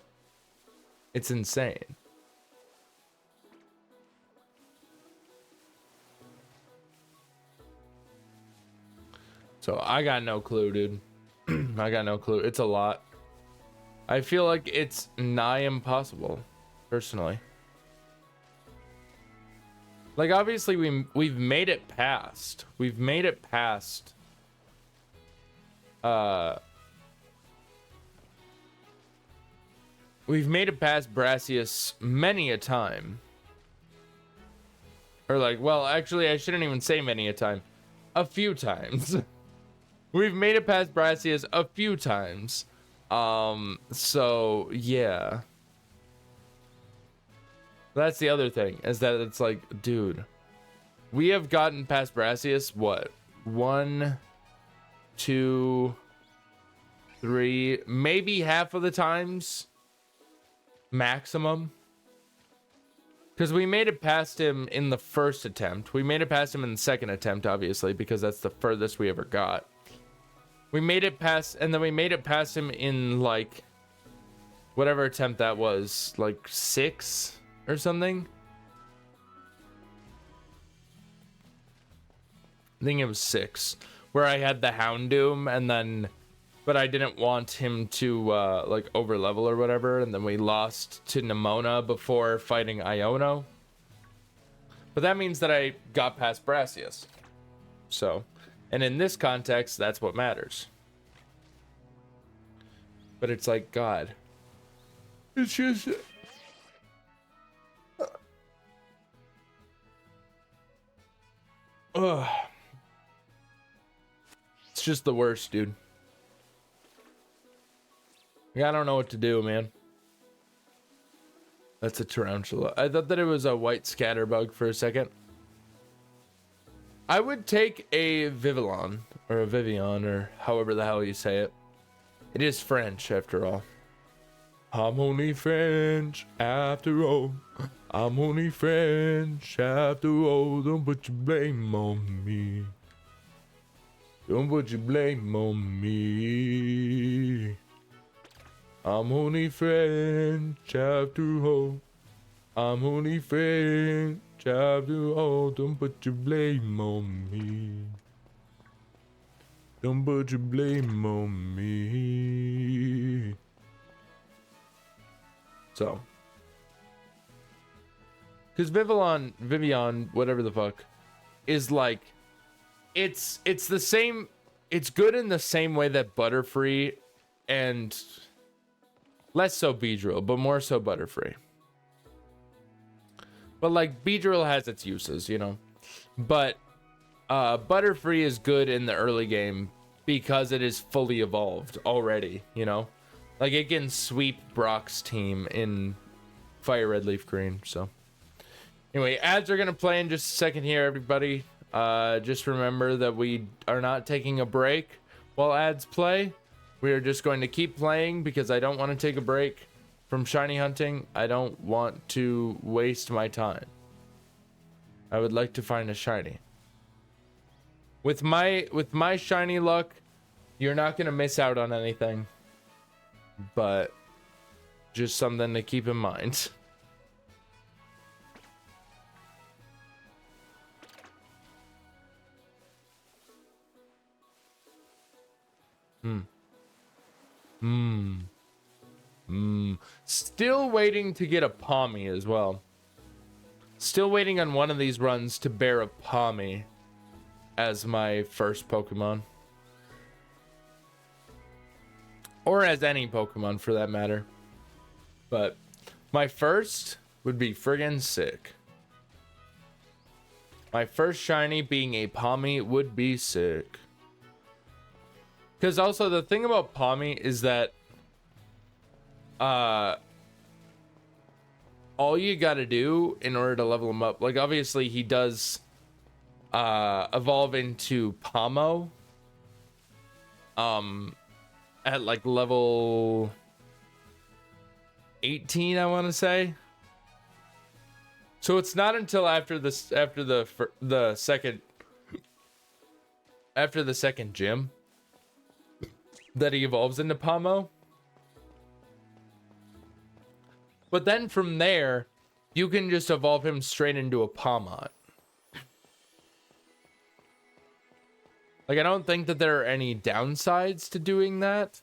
It's insane. So I got no clue, dude. I got no clue. It's a lot. I feel like it's nigh impossible, personally. Like obviously we've made it past. We've made it past. We've made it past Brassius many a time. Or like, well, actually, I shouldn't even say many a time. A few times. We've made it past Brassius a few times. So, yeah. That's the other thing, is that it's like, dude, we have gotten past Brassius, what? 1, 2, 3, maybe half of the times. Maximum. Because we made it past him in the first attempt. We made it past him in the second attempt, obviously, because that's the furthest we ever got. We made it past, and then we made it past him in, like, whatever attempt that was, like 6 or something. I think it was 6, where I had the Houndoom, and then, but I didn't want him to, like, overlevel or whatever, and then we lost to Nemona before fighting Iono. But that means that I got past Brassius. So, and in this context, that's what matters. But it's like, God. It's just... Ugh. It's just the worst, dude. I don't know what to do, man. That's a tarantula. I thought that it was a white scatterbug for a second. I would take a Vivillon, or a Vivian, or however the hell you say it. It is French, after all. I'm only French, after all. I'm only French, after all. Don't put your blame on me. Don't put your blame on me. I'm only French, after all. I'm only French, after all. Don't put your blame on me. Don't put your blame on me. So, because Vivian, whatever the fuck, is like, it's the same. It's good in the same way that Butterfree, and less so Beedrill, but more so Butterfree. But like Beedrill has its uses, you know. But Butterfree is good in the early game because it is fully evolved already, you know. Like it can sweep Brock's team in Fire Red Leaf Green. So anyway, ads are gonna play in just a second here, everybody. Just remember that we are not taking a break while ads play. We are just going to keep playing because I don't want to take a break from shiny hunting. I don't want to waste my time. I would like to find a shiny. With my shiny luck, you're not going to miss out on anything. But just something to keep in mind. Still waiting to get a Palmy as well. Still waiting on one of these runs to bear a Palmy as my first Pokemon. Or as any Pokemon for that matter. But my first would be friggin' sick. My first shiny being a Pommy would be sick. Because also the thing about Pommy is that all you gotta do in order to level him up, like obviously he does evolve into Pomo at like level 18, I want to say. So it's not until after the second gym that he evolves into Pomo. But then from there, you can just evolve him straight into a Pomot. Like, I don't think that there are any downsides to doing that.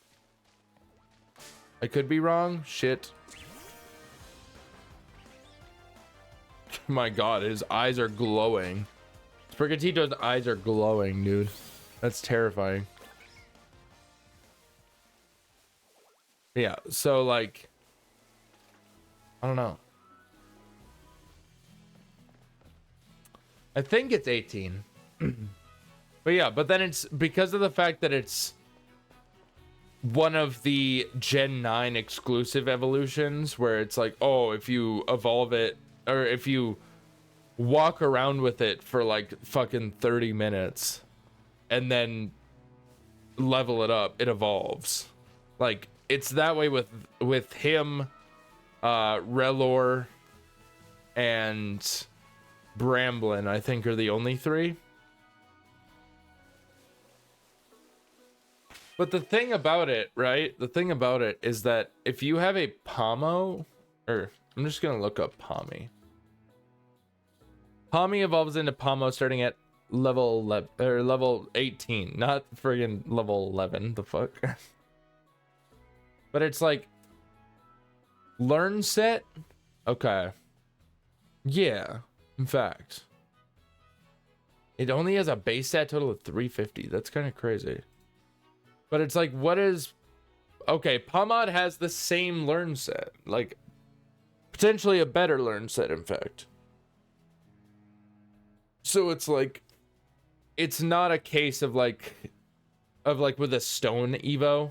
I could be wrong. Shit. My god, his eyes are glowing. Sprigatito's eyes are glowing, dude. That's terrifying. Yeah, so like, I don't know. I think it's 18. But yeah, but then it's because of the fact that it's one of the Gen 9 exclusive evolutions where it's like, oh, if you evolve it, or if you walk around with it for like fucking 30 minutes and then level it up, it evolves. Like, it's that way with him, Relor, and Bramblin, I think, are the only three. But the thing about it, right? The thing about it is that if you have a Pomo, or I'm just gonna look up Pommy. Pommy evolves into Pomo starting at level 11 or level 18, not friggin' level 11. The fuck? But it's like learn set. Okay. Yeah. In fact, it only has a base stat total of 350. That's kind of crazy. But it's like, what is... Okay, Pomod has the same learn set. Like, potentially a better learn set, in fact. So it's like... It's not a case of like with a stone Evo,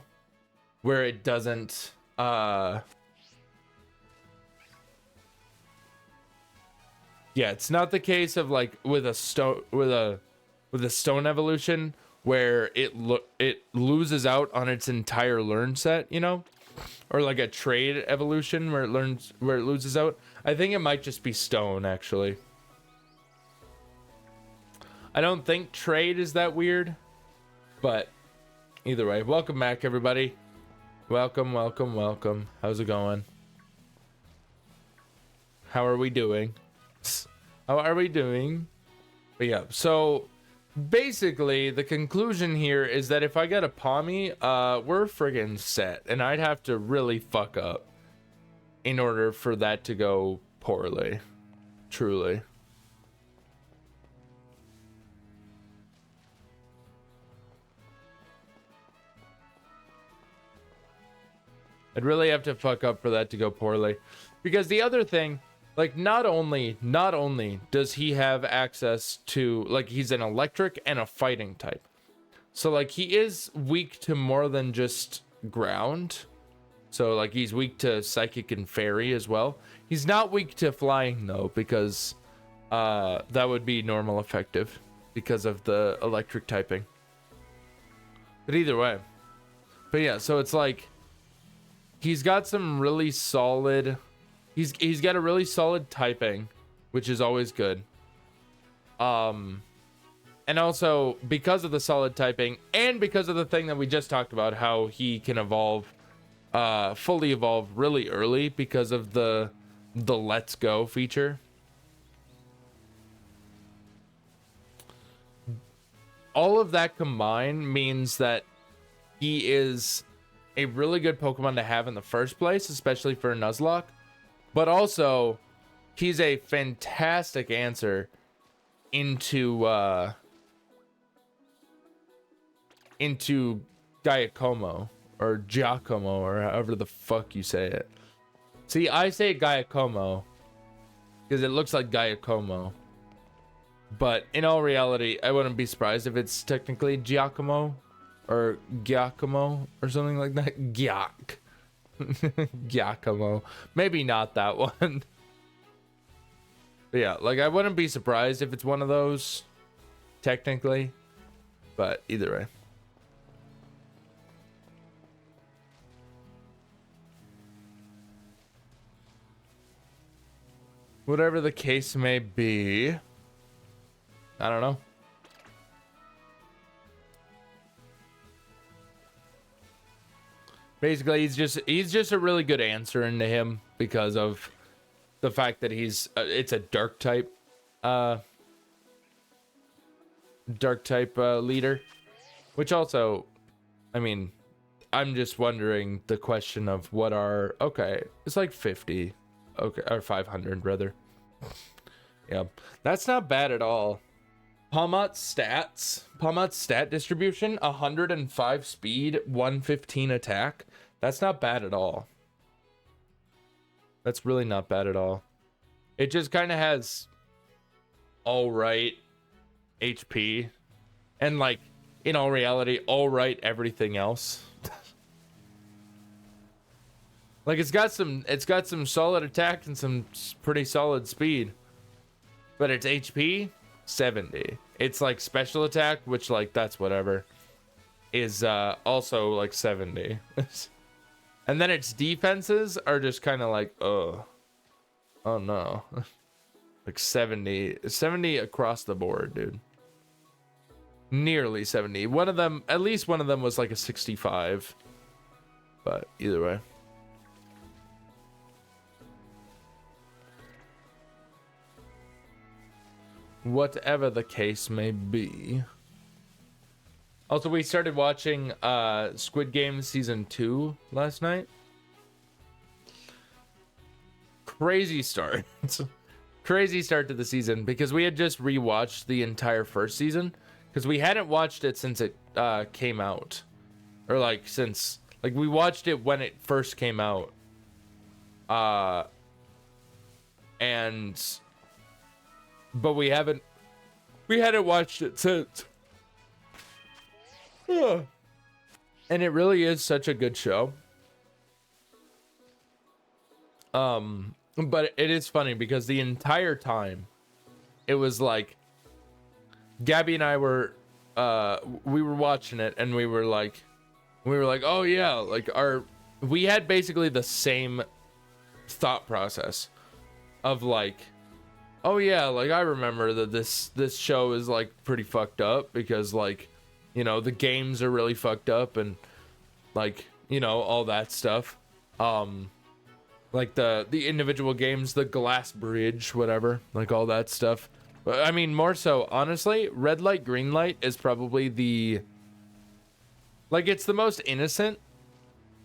where it doesn't... Yeah, it's not the case of like with a stone evolution where it loses out on its entire learn set, you know, or like a trade evolution where it loses out. I think it might just be stone, actually. I don't think trade is that weird, but either way, welcome back, everybody. Welcome. How's it going? How are we doing? How are we doing? But yeah, so basically the conclusion here is that if I get a Pommy, we're friggin' set, and I'd have to really fuck up in order for that to go poorly. Truly. I'd really have to fuck up for that to go poorly. Because the other thing, like, not only does he have access to, like, he's an electric and a fighting type. So, like, he is weak to more than just ground. So, like, he's weak to psychic and fairy as well. He's not weak to flying, though, because that would be normal effective because of the electric typing. But either way. But yeah, so it's like, he's got some really solid... He's got a really solid typing, which is always good. And also, because of the solid typing, and because of the thing that we just talked about, how he can evolve, fully evolve really early because of the Let's Go feature. All of that combined means that he is a really good Pokemon to have in the first place, especially for a Nuzlocke. But also, he's a fantastic answer into Giacomo, or Giacomo, or however the fuck you say it. See, I say Giacomo because it looks like Giacomo. But in all reality, I wouldn't be surprised if it's technically Giacomo or Giacomo or something like that. Giacomo. Maybe not that one. But yeah, like I wouldn't be surprised if it's one of those technically. But either way. Whatever the case may be, I don't know. Basically, he's just a really good answer into him because of the fact that it's a dark type leader, which also, I mean, I'm just wondering the question of what are, okay, it's like 50, okay, or 500 rather. Yeah, that's not bad at all. Palmot's stat distribution, 105 speed, 115 attack. That's not bad at all. That's really not bad at all. It just kind of has all right HP and, like, in all reality, all right everything else. Like it's got some solid attack and some pretty solid speed. But its HP 70. It's like special attack, which like that's whatever, is also like 70. And then its defenses are just kind of like, oh no. Like 70 across the board, dude. Nearly 70. One of them, at least one of them was like a 65. But either way. Whatever the case may be. Also, we started watching Squid Game season 2 last night. Crazy start. Crazy start to the season because we had just rewatched the entire first season because we hadn't watched it since it came out, or like since like we watched it when it first came out, but we hadn't watched it since. And it really is such a good show. But it is funny because the entire time it was like Gabby and I were we were watching it and we were like, oh yeah, like we had basically the same thought process of like, oh yeah, like I remember that this show is like pretty fucked up because like, you know, the games are really fucked up and like, you know, all that stuff. Like the individual games, the glass bridge, whatever, like all that stuff. I mean, more so, honestly, red light, green light is probably like it's the most innocent,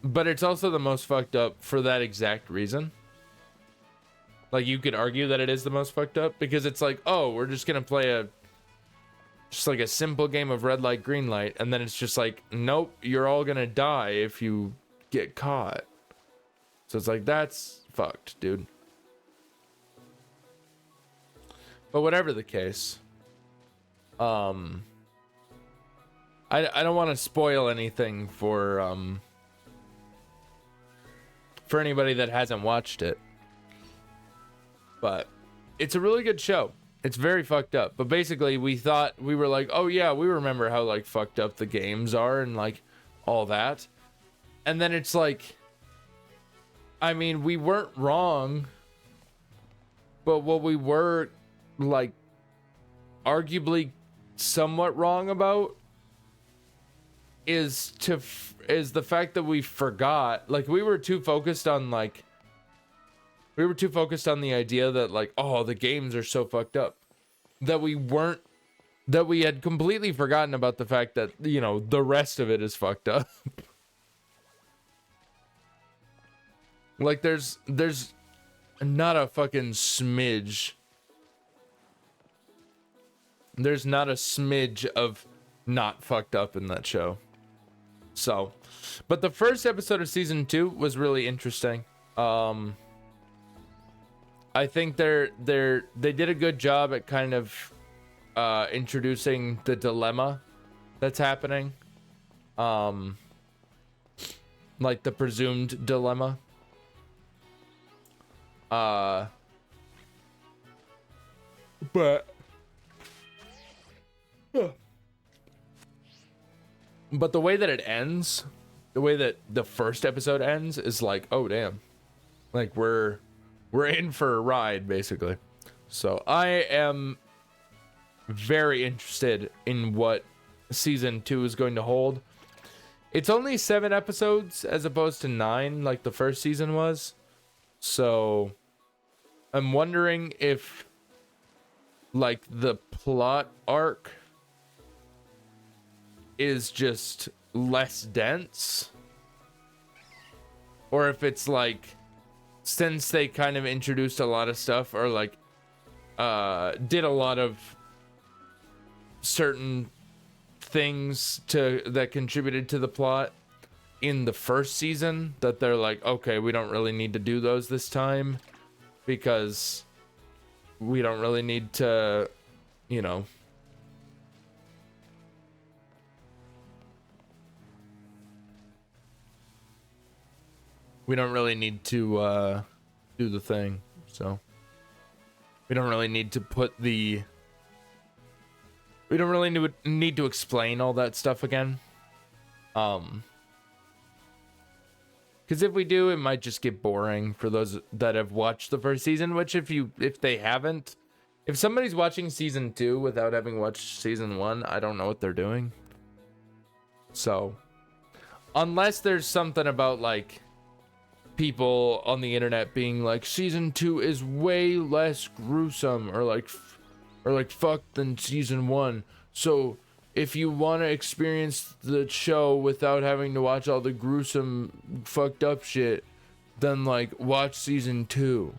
but it's also the most fucked up for that exact reason. Like you could argue that it is the most fucked up because it's like, oh, we're just gonna play just like a simple game of red light, green light, and then it's just like, nope, you're all gonna die if you get caught. So it's like, that's fucked, dude. But whatever the case, I don't want to spoil anything for anybody that hasn't watched it. But it's a really good show. It's very fucked up. But basically we were like, oh yeah, we remember how like fucked up the games are and like all that. And then it's like, I mean, we weren't wrong, but what we were like arguably somewhat wrong about is the fact that we forgot, like we were too focused on the idea that like, oh, the games are so fucked up that we had completely forgotten about the fact that, you know, the rest of it is fucked up. Like there's not a fucking smidge. There's not a smidge of not fucked up in that show. So, but the first episode of season 2 was really interesting. I think they did a good job at kind of introducing the dilemma that's happening. Like the presumed dilemma. But the way that it ends, the way that the first episode ends is like, oh damn. Like we're in for a ride basically. So I am very interested in what season 2 is going to hold. It's only 7 episodes as opposed to 9 like the first season was. So I'm wondering if like the plot arc is just less dense, or if it's like, since they kind of introduced a lot of stuff, or like did a lot of certain things that contributed to the plot in the first season, that they're like, okay, we don't really need to do those this time because we don't really need to, you know, we don't really need to do the thing. So we don't really need to we don't really need to explain all that stuff again. Because if we do, it might just get boring for those that have watched the first season, which if they haven't, if somebody's watching season 2 without having watched season 1, I don't know what they're doing. So unless there's something about like people on the internet being like, season 2 is way less gruesome or like fuck than season 1, so if you want to experience the show without having to watch all the gruesome fucked up shit, then like watch season 2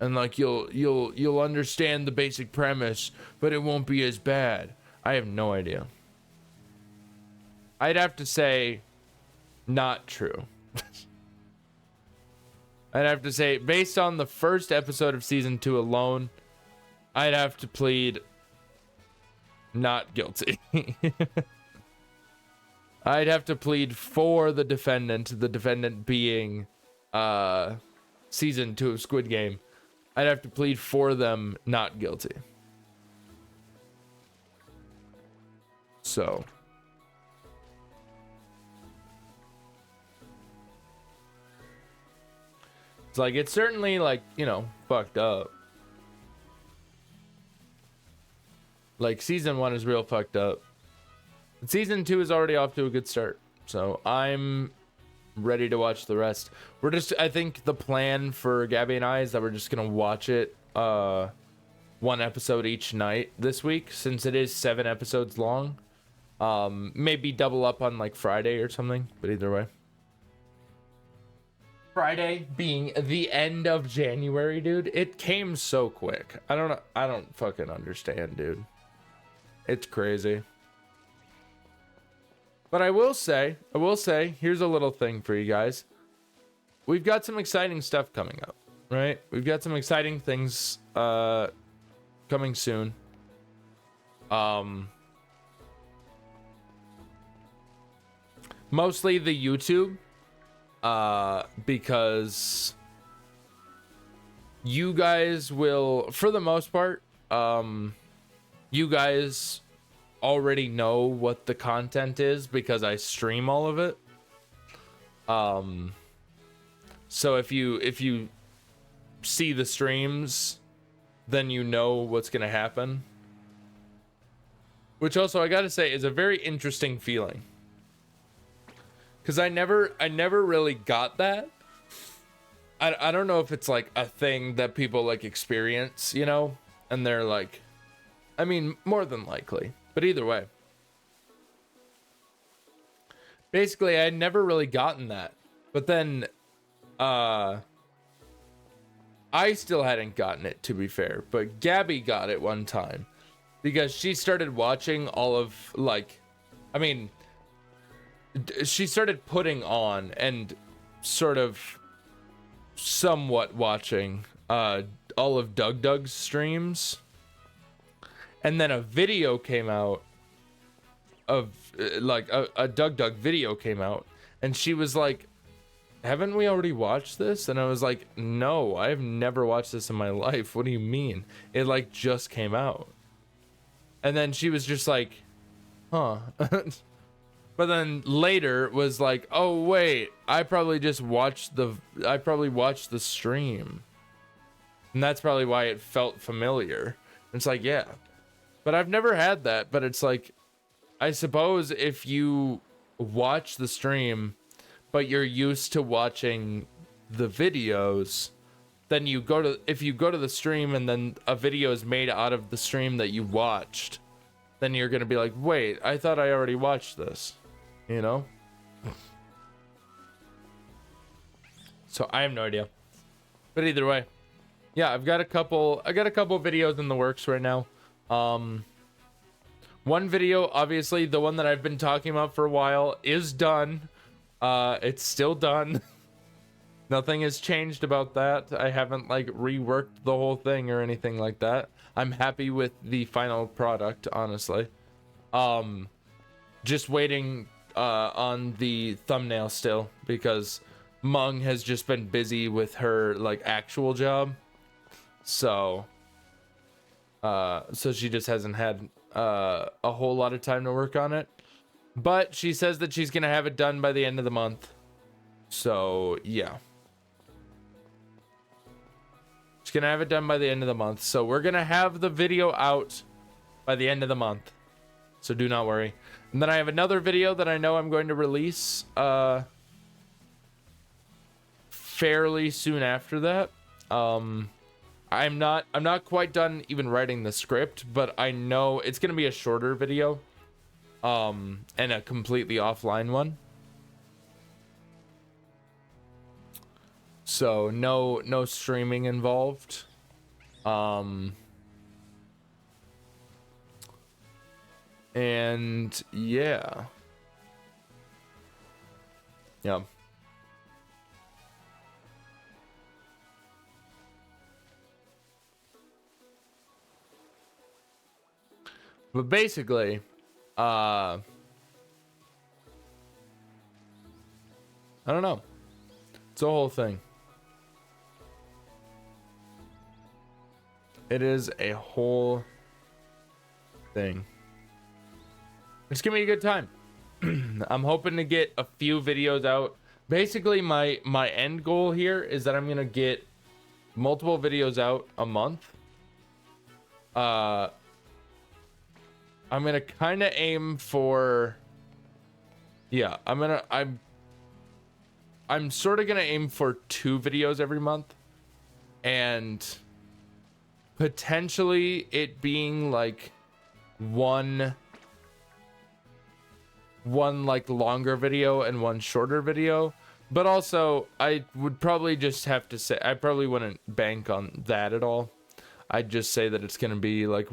and like you'll understand the basic premise, but it won't be as bad. I have no idea. I'd have to say not true. I'd have to say, based on the first episode of season 2 alone, I'd have to plead not guilty. I'd have to plead for the defendant being season 2 of Squid Game. I'd have to plead for them not guilty. So it's like, it's certainly like, you know, fucked up. Like season 1 is real fucked up. Season 2 is already off to a good start. So I'm ready to watch the rest. I think the plan for Gabby and I is that we're just gonna watch it 1 episode each night this week, since it is 7 episodes long. Maybe double up on like Friday or something, but either way. Friday being the end of January, dude. It came so quick. I don't fucking understand, dude. It's crazy. But I will say, here's a little thing for you guys. We've got some exciting stuff coming up, right? We've got some exciting things coming soon. Mostly the YouTube, because you guys will, for the most part, you guys already know what the content is because I stream all of it. So if you see the streams, then you know what's gonna happen. Which also, I gotta say, is a very interesting feeling. Cause I never really got that. I don't know if it's like a thing that people like experience, you know, and they're like, I mean, more than likely, but either way. Basically, I had never really gotten that, but then, I still hadn't gotten it, to be fair, but Gabby got it one time because she started watching all of like, I mean, she started putting on and sort of somewhat watching all of Doug's streams. And then a video came out of like a Doug Doug video came out, and she was like, haven't we already watched this? And I was like, no, I've never watched this in my life. What do you mean? It like just came out. And then she was just like, huh. But then later was like, oh wait, I probably watched the stream. And that's probably why it felt familiar. It's like, yeah. But I've never had that, but it's like, I suppose if you watch the stream, but you're used to watching the videos, then if you go to the stream and then a video is made out of the stream that you watched, then you're gonna be like, wait, I thought I already watched this, you know? So I have no idea. But either way, yeah, I got a couple videos in the works right now. One video, obviously, the one that I've been talking about for a while, is done. It's still done. Nothing has changed about that. I haven't like reworked the whole thing or anything like that. I'm happy with the final product, honestly. Just waiting on the thumbnail still, because Mung has just been busy with her like actual job. So she just hasn't had a whole lot of time to work on it. But she says that she's gonna have it done by the end of the month. So yeah. She's gonna have it done by the end of the month. So we're gonna have the video out by the end of the month. So do not worry. And then I have another video that I know I'm going to release fairly soon after that. I'm not quite done even writing the script, but I know it's gonna be a shorter video. And a completely offline one. So no streaming involved. And yeah. Yeah. But basically, I don't know. It's a whole thing. It is a whole thing. It's gonna be a good time. I'm hoping to get a few videos out. Basically, my end goal here is that I'm gonna get multiple videos out a month. I'm gonna kind of aim for, yeah, I'm sort of gonna aim for 2 videos every month, and potentially it being like one like longer video and one shorter video. But also I would probably just have to say, I probably wouldn't bank on that at all. I'd just say that it's gonna be like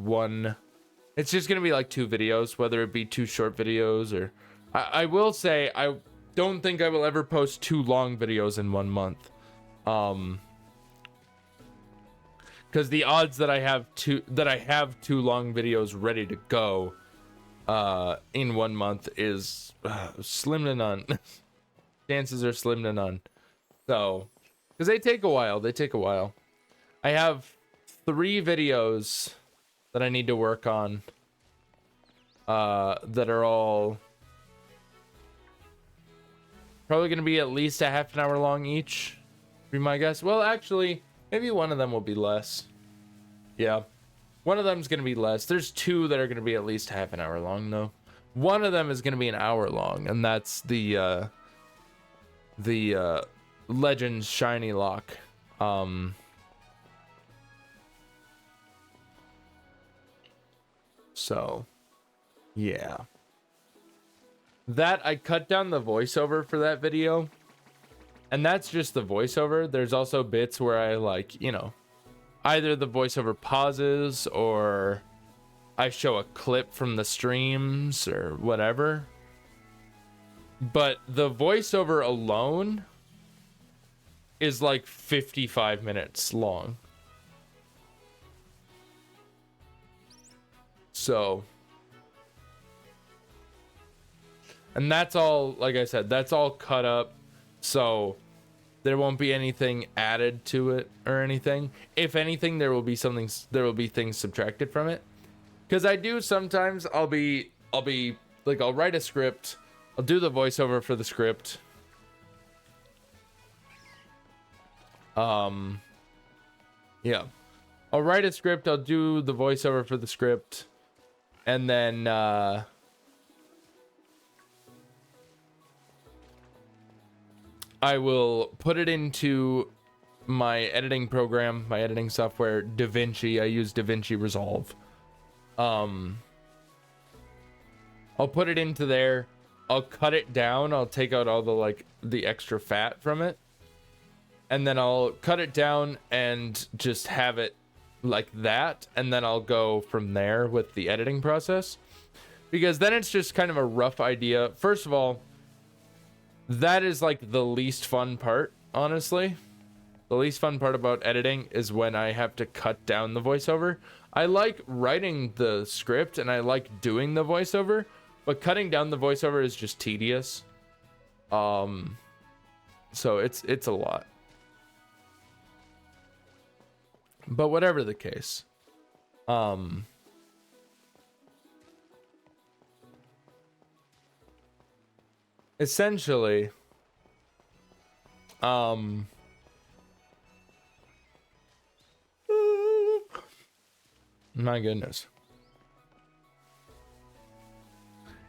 it's just gonna be like 2 videos, whether it be 2 short videos or I will say I don't think I will ever post 2 long videos in 1 month. Because the odds that I have 2 long videos ready to go in 1 month is slim to none. Chances are slim to none. So, because they take a while. I have 3 videos that I need to work on that are all probably going to be at least a half an hour long each, be my guess. Well, actually, maybe one of them will be less. Yeah, one of them's going to be less. There's 2 that are going to be at least half an hour long, though. One of them is going to be an hour long, and that's the Legends Shinylocke. So, yeah. That, I cut down the voiceover for that video. And that's just the voiceover. There's also bits where I like, you know, either the voiceover pauses or I show a clip from the streams or whatever. But the voiceover alone is like 55 minutes long. So, and that's all, like I said, that's all cut up. So there won't be anything added to it or anything. If anything, there will be things subtracted from it. Cause I do sometimes I'll be like, I'll write a script. I'll do the voiceover for the script. Yeah. I'll write a script, I'll do the voiceover for the script, and then I will put it into my editing program, my editing software, DaVinci. I use DaVinci Resolve. I'll put it into there. I'll cut it down. I'll take out all the extra fat from it. And then I'll cut it down and just have it like that, and then I'll go from there with the editing process, because then it's just kind of a rough idea. First of all, that is like the least fun part, honestly. The least fun part about editing is when I have to cut down the voiceover. I like writing the script and I like doing the voiceover, but cutting down the voiceover is just tedious. So it's a lot. But whatever the case, essentially, my goodness.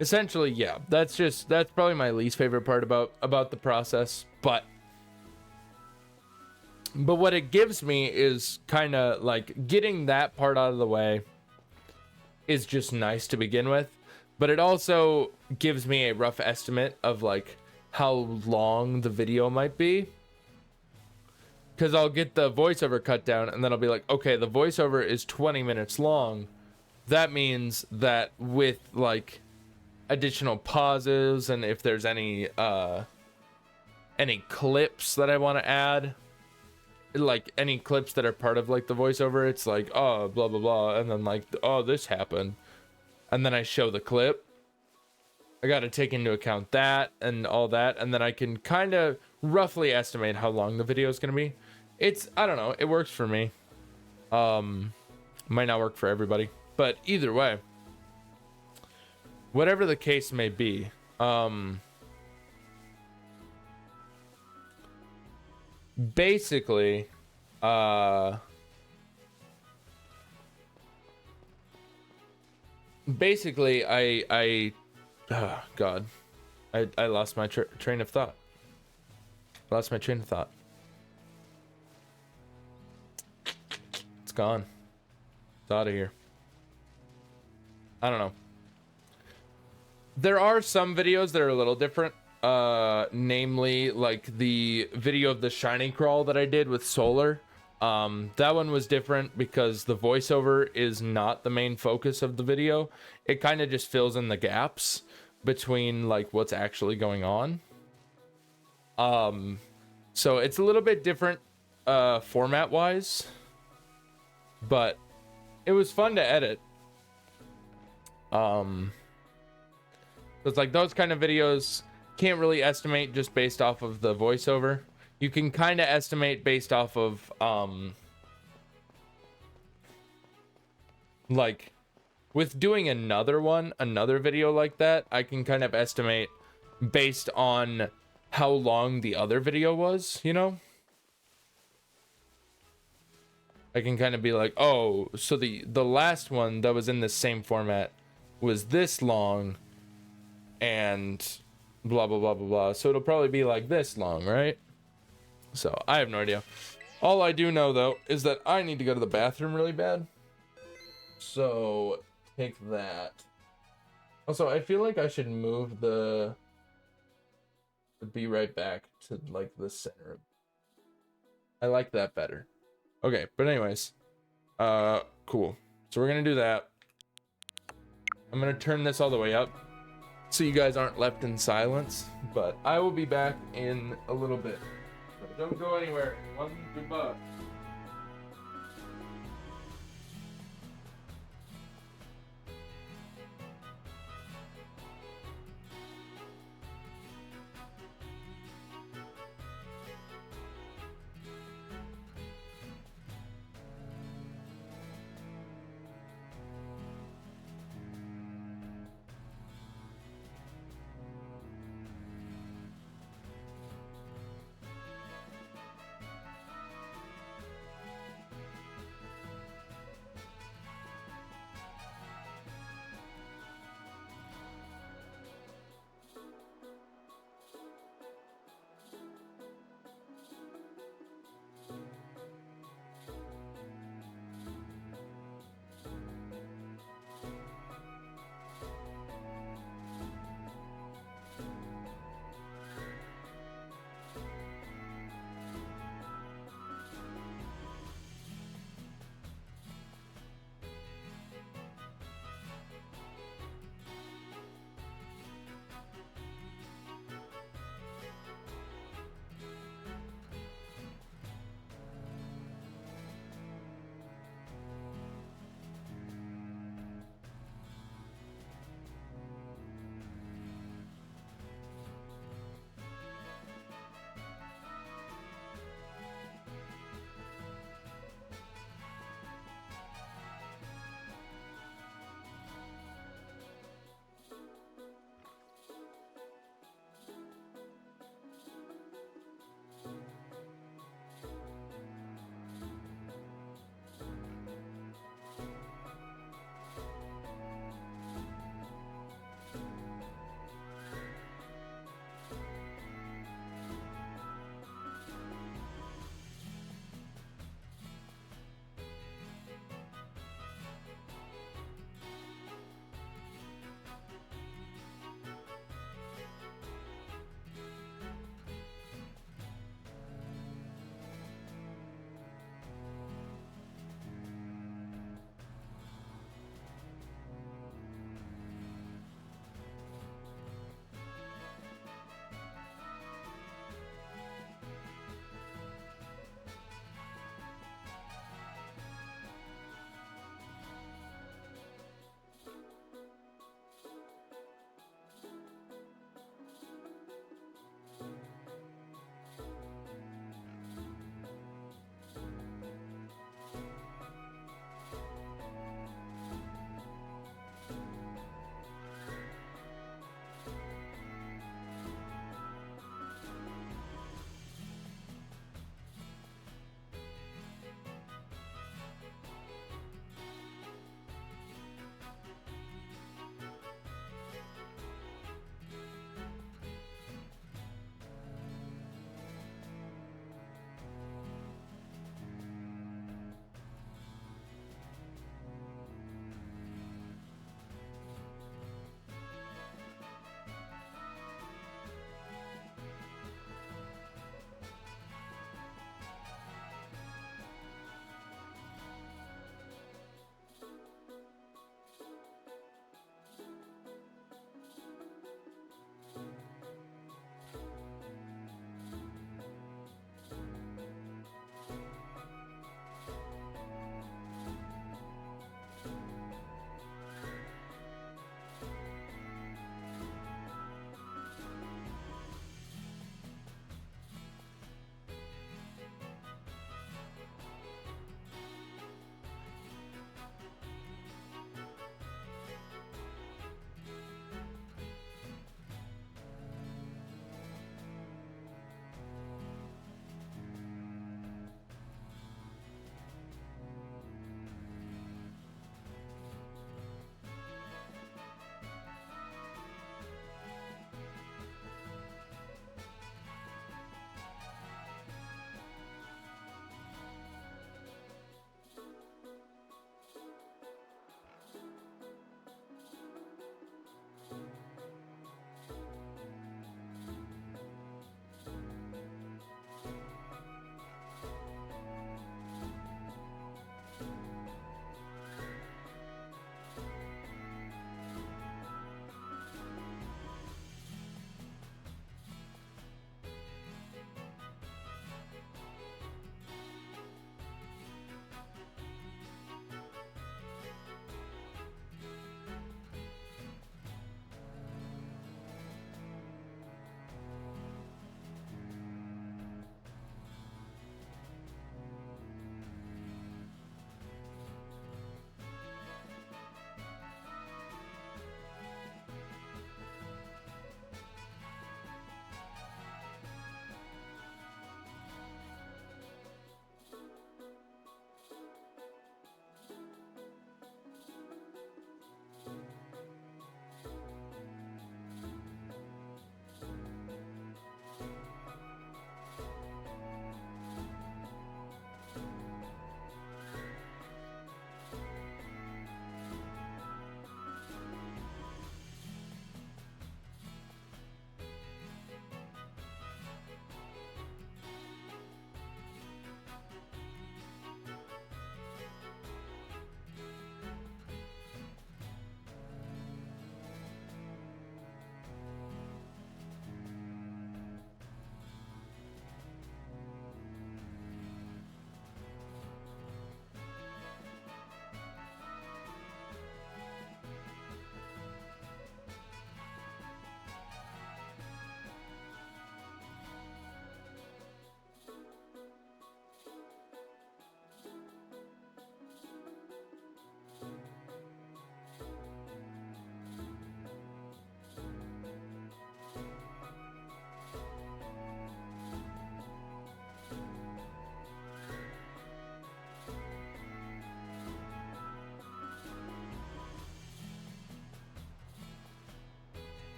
Essentially, yeah, that's probably my least favorite part about the process, but what it gives me is kind of like getting that part out of the way is just nice to begin with, but it also gives me a rough estimate of like how long the video might be, because I'll get the voiceover cut down and then I'll be like, okay, the voiceover is 20 minutes long. That means that with like additional pauses, and if there's any clips that I want to add, like any clips that are part of like the voiceover, it's like, oh, blah blah blah, and then like, oh, this happened, and then I show the clip. I got to take into account that and all that, and then I can kind of roughly estimate how long the video is going to be. I don't know, it works for me. Might not work for everybody, but either way, whatever the case may be, basically, oh God, I lost my train of thought. It's gone. It's out of here. I don't know. There are some videos that are a little different. Namely like the video of the shiny crawl that I did with Solar. That one was different because the voiceover is not the main focus of the video. It kind of just fills in the gaps between like what's actually going on. So it's a little bit different format wise, but it was fun to edit. It's like those kind of videos can't really estimate just based off of the voiceover. You can kind of estimate based off of like with doing another video like that, I can kind of estimate based on how long the other video was, you know? I can kind of be like, oh, so the last one that was in the same format was this long and blah blah blah blah blah, so it'll probably be like this long, right? So I have no idea. All I do know though is that I need to go to the bathroom really bad, so take that. Also, I feel like I should move the be right back to like the center. I like that better. Okay, but anyways, cool, so we're gonna do that. I'm gonna turn this all the way up so you guys aren't left in silence, but I will be back in a little bit. So don't go anywhere. Goodbye.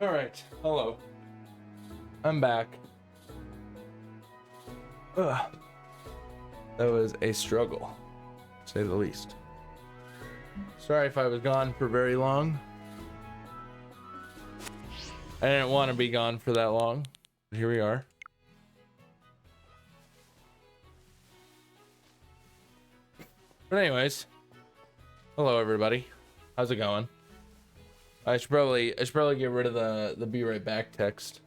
All right. Hello. I'm back. Ugh. That was a struggle, to say the least. Sorry if I was gone for very long. I didn't want to be gone for that long. But here we are. But anyways, hello everybody. How's it going? I should probably get rid of the be right back text.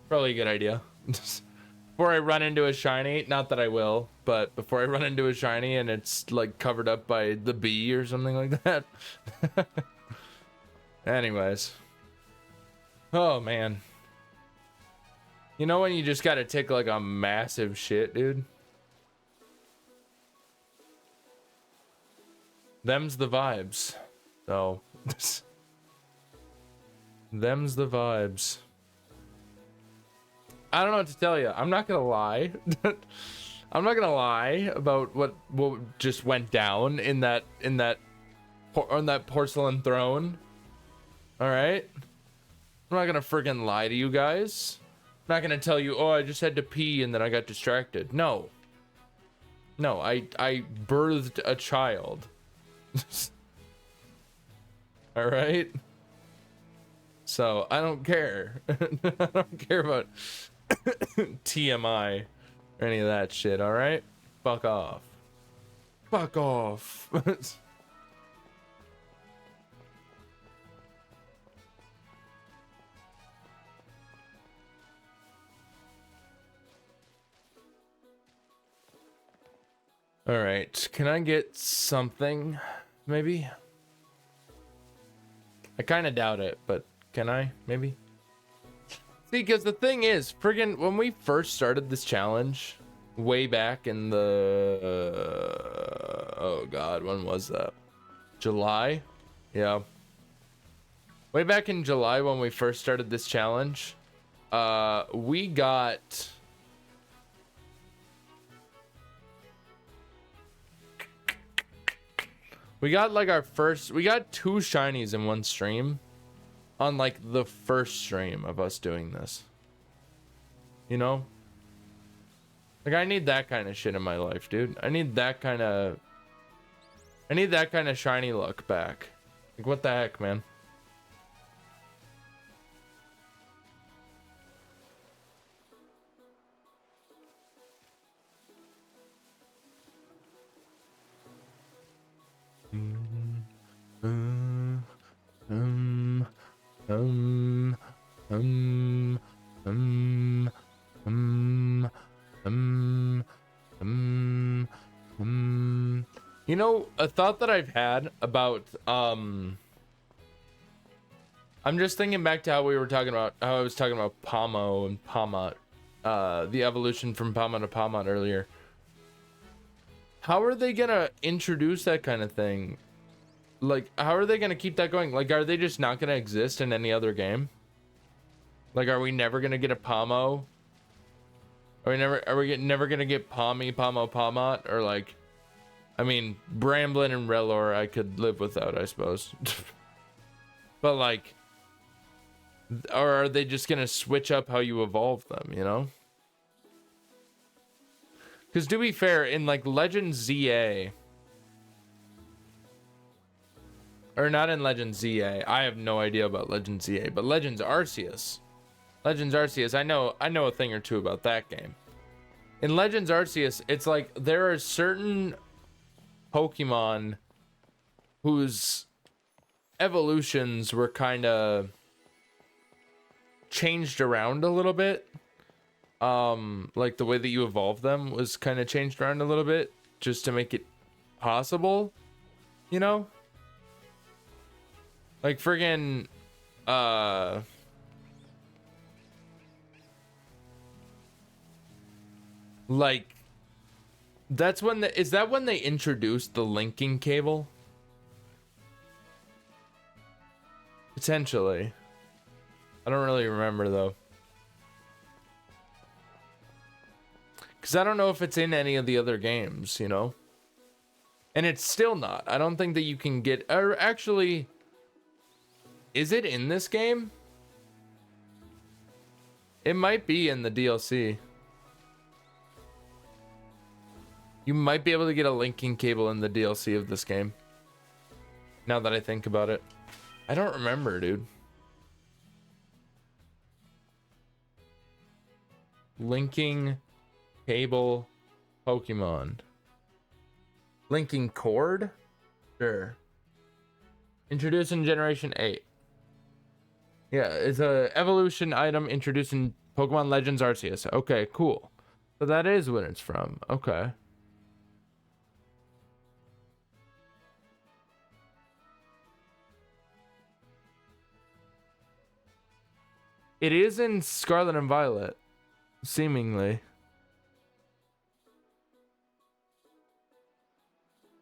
Probably a good idea. Before I run into a shiny, not that I will, but before I run into a shiny and it's like covered up by the bee or something like that. Anyways. Oh man. You know when you just gotta take like a massive shit, dude? Them's the vibes. So, them's the vibes. I don't know what to tell you. I'm not gonna lie. I'm not gonna lie about what just went down on that porcelain throne. All right. I'm not gonna friggin' lie to you guys. I'm not gonna tell you, oh, I just had to pee and then I got distracted. No. No, I birthed a child. All right. So I don't care. I don't care about TMI or any of that shit. All right. Fuck off. Fuck off. All right. Can I get something? Maybe. I kind of doubt it, but can I? Maybe. See, because the thing is, friggin' when we first started this challenge, way back in the oh god, when was that? July? Yeah. Way back in July when we first started this challenge, we got like we got 2 shinies in one stream on like the first stream of us doing this. You know? Like I need that kind of shit in my life, dude. I need that kind of shiny luck back. Like what the heck, man? You know, a thought that I've had about I'm just thinking back to how I was talking about Pomo and Pomot, the evolution from Pomo to Pomot earlier. How are they gonna introduce that kind of thing? Like, how are they gonna keep that going? Like, are they just not gonna exist in any other game? Like, are we never gonna get a Pomo? Are we never gonna get Pommy, Pomo, Pomot? Or like, I mean, Bramblin and Relor I could live without, I suppose. But like, or are they just gonna switch up how you evolve them, you know? Because to be fair, in like Legends ZA, or not in Legends ZA, I have no idea about Legends ZA, but Legends Arceus, I know a thing or two about that game. In Legends Arceus, it's like there are certain Pokemon whose evolutions were kind of changed around a little bit. Like the way that you evolve them was kind of changed around a little bit just to make it possible, you know? Like friggin' like that's when is that when they introduced the linking cable? Potentially. I don't really remember though. Because I don't know if it's in any of the other games, you know? And it's still not. I don't think that you can get... Or actually... Is it in this game? It might be in the DLC. You might be able to get a linking cable in the DLC of this game. Now that I think about it. I don't remember, dude. Linking cable Pokemon. Linking cord? Sure. Introduced in Generation 8. Yeah, it's a evolution item introduced in Pokemon Legends Arceus. Okay, cool. So that is when it's from. Okay. It is in Scarlet and Violet, seemingly.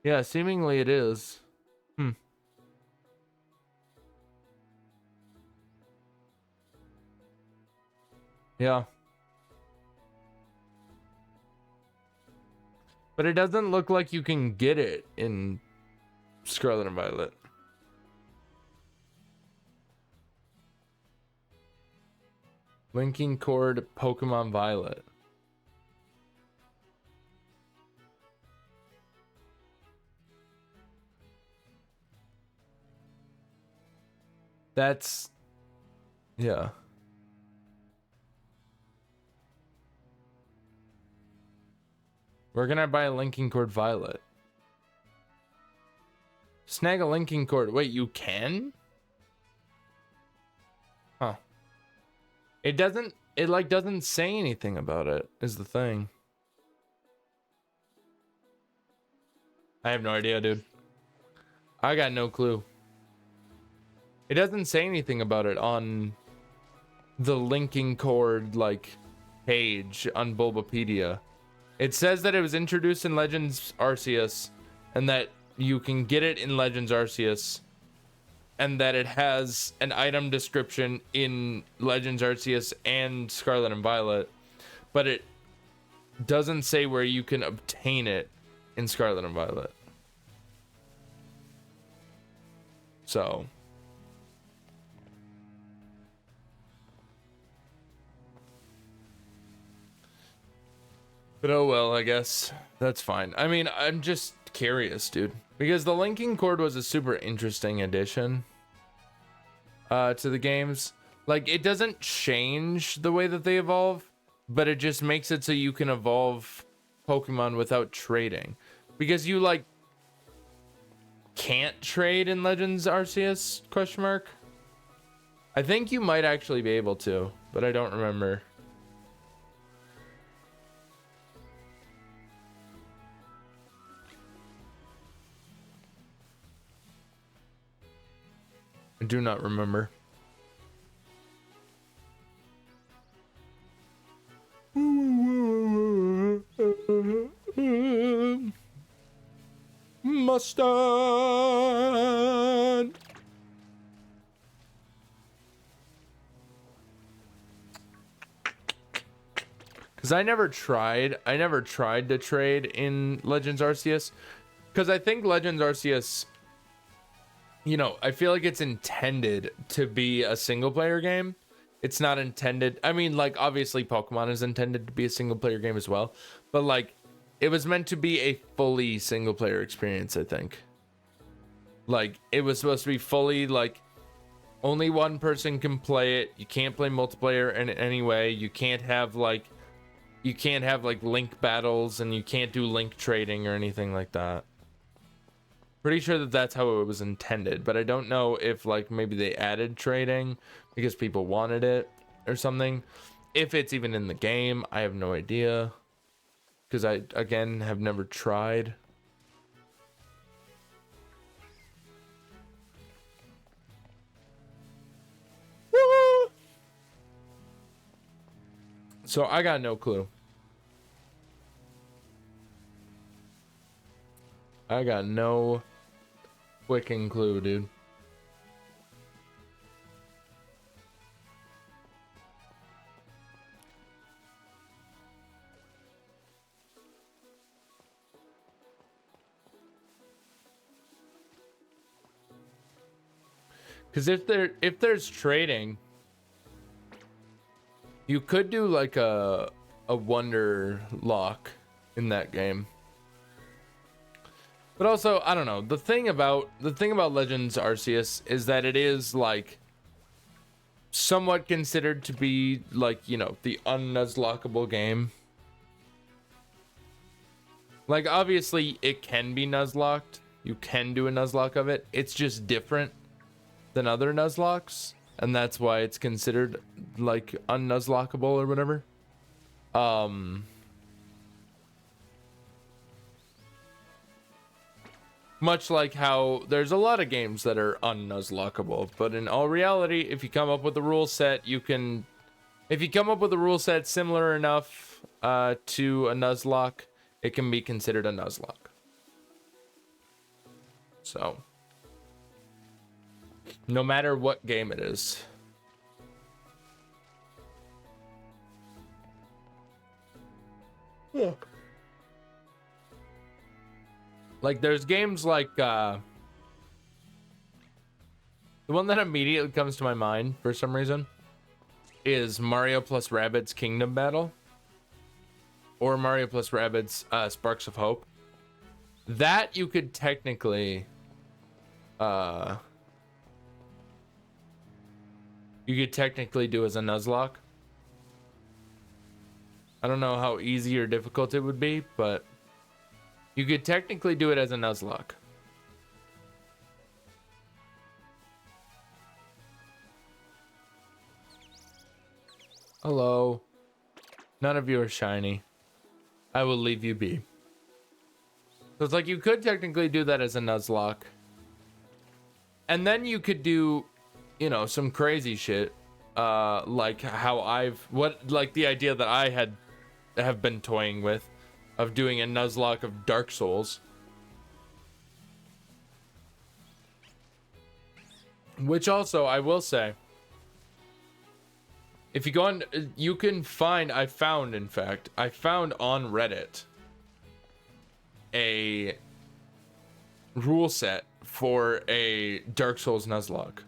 Yeah, seemingly it is. Yeah. But it doesn't look like you can get it in Scarlet and Violet. Linking cord Pokemon Violet. That's... yeah. Where can I buy a linking cord Violet? Snag a linking cord. Wait, you can? Huh. It doesn't, it like doesn't say anything about it, is the thing. I have no idea, dude. I got no clue. It doesn't say anything about it on the linking cord like page on Bulbapedia. It says that it was introduced in Legends Arceus and that you can get it in Legends Arceus and that it has an item description in Legends Arceus and Scarlet and Violet, but it doesn't say where you can obtain it in Scarlet and Violet. So but oh well, I guess that's fine. I mean, I'm just curious, dude, because the linking cord was a super interesting addition to the games. Like, it doesn't change the way that they evolve, but it just makes it so you can evolve Pokemon without trading, because you like can't trade in Legends Arceus ? I think you might actually be able to, but I don't remember. I do not remember. Mustard. Because I never tried to trade in Legends Arceus, because I think Legends Arceus, you know, I feel like it's intended to be a single player game. It's not intended, I mean, like, obviously Pokemon is intended to be a single player game as well, but like, it was meant to be a fully single player experience, I think. Like, it was supposed to be fully, like, only one person can play it. You can't play multiplayer in any way. You can't have like link battles, and you can't do link trading or anything like that. Pretty sure that that's how it was intended, but I don't know if like maybe they added trading because people wanted it or something. If it's even in the game, I have no idea, because I again have never tried. Woo! So I got no clue. I got no freaking clue, dude. Because if there's trading, You could do like a wonder lock in that game. But also, I don't know. The thing about Legends Arceus is that it is like somewhat considered to be like, you know, the unnuzlockable game. Like obviously it can be nuzlocked. You can do a nuzlock of it. It's just different than other nuzlocks, and that's why it's considered like unnuzlockable or whatever. Much like how there's a lot of games that are unnuzlockable, but in all reality, if you come up with a rule set, you can. If you come up with a rule set similar enough to a nuzlock, it can be considered a nuzlock. So, no matter what game it is. Yeah. Like there's games like the one that immediately comes to my mind for some reason is Mario plus Rabbids Kingdom Battle, or Mario plus Rabbids Sparks of Hope. That you could technically do as a nuzlock. I don't know how easy or difficult it would be, but you could technically do it as a nuzlock. Hello. None of you are shiny. I will leave you be. So it's like you could technically do that as a nuzlock. And then you could do, you know, some crazy shit. Like how like the idea that I have been toying with of doing a nuzlock of Dark Souls. Which also, I will say, if you go on, you can find, I found on Reddit a rule set for a Dark Souls nuzlocke.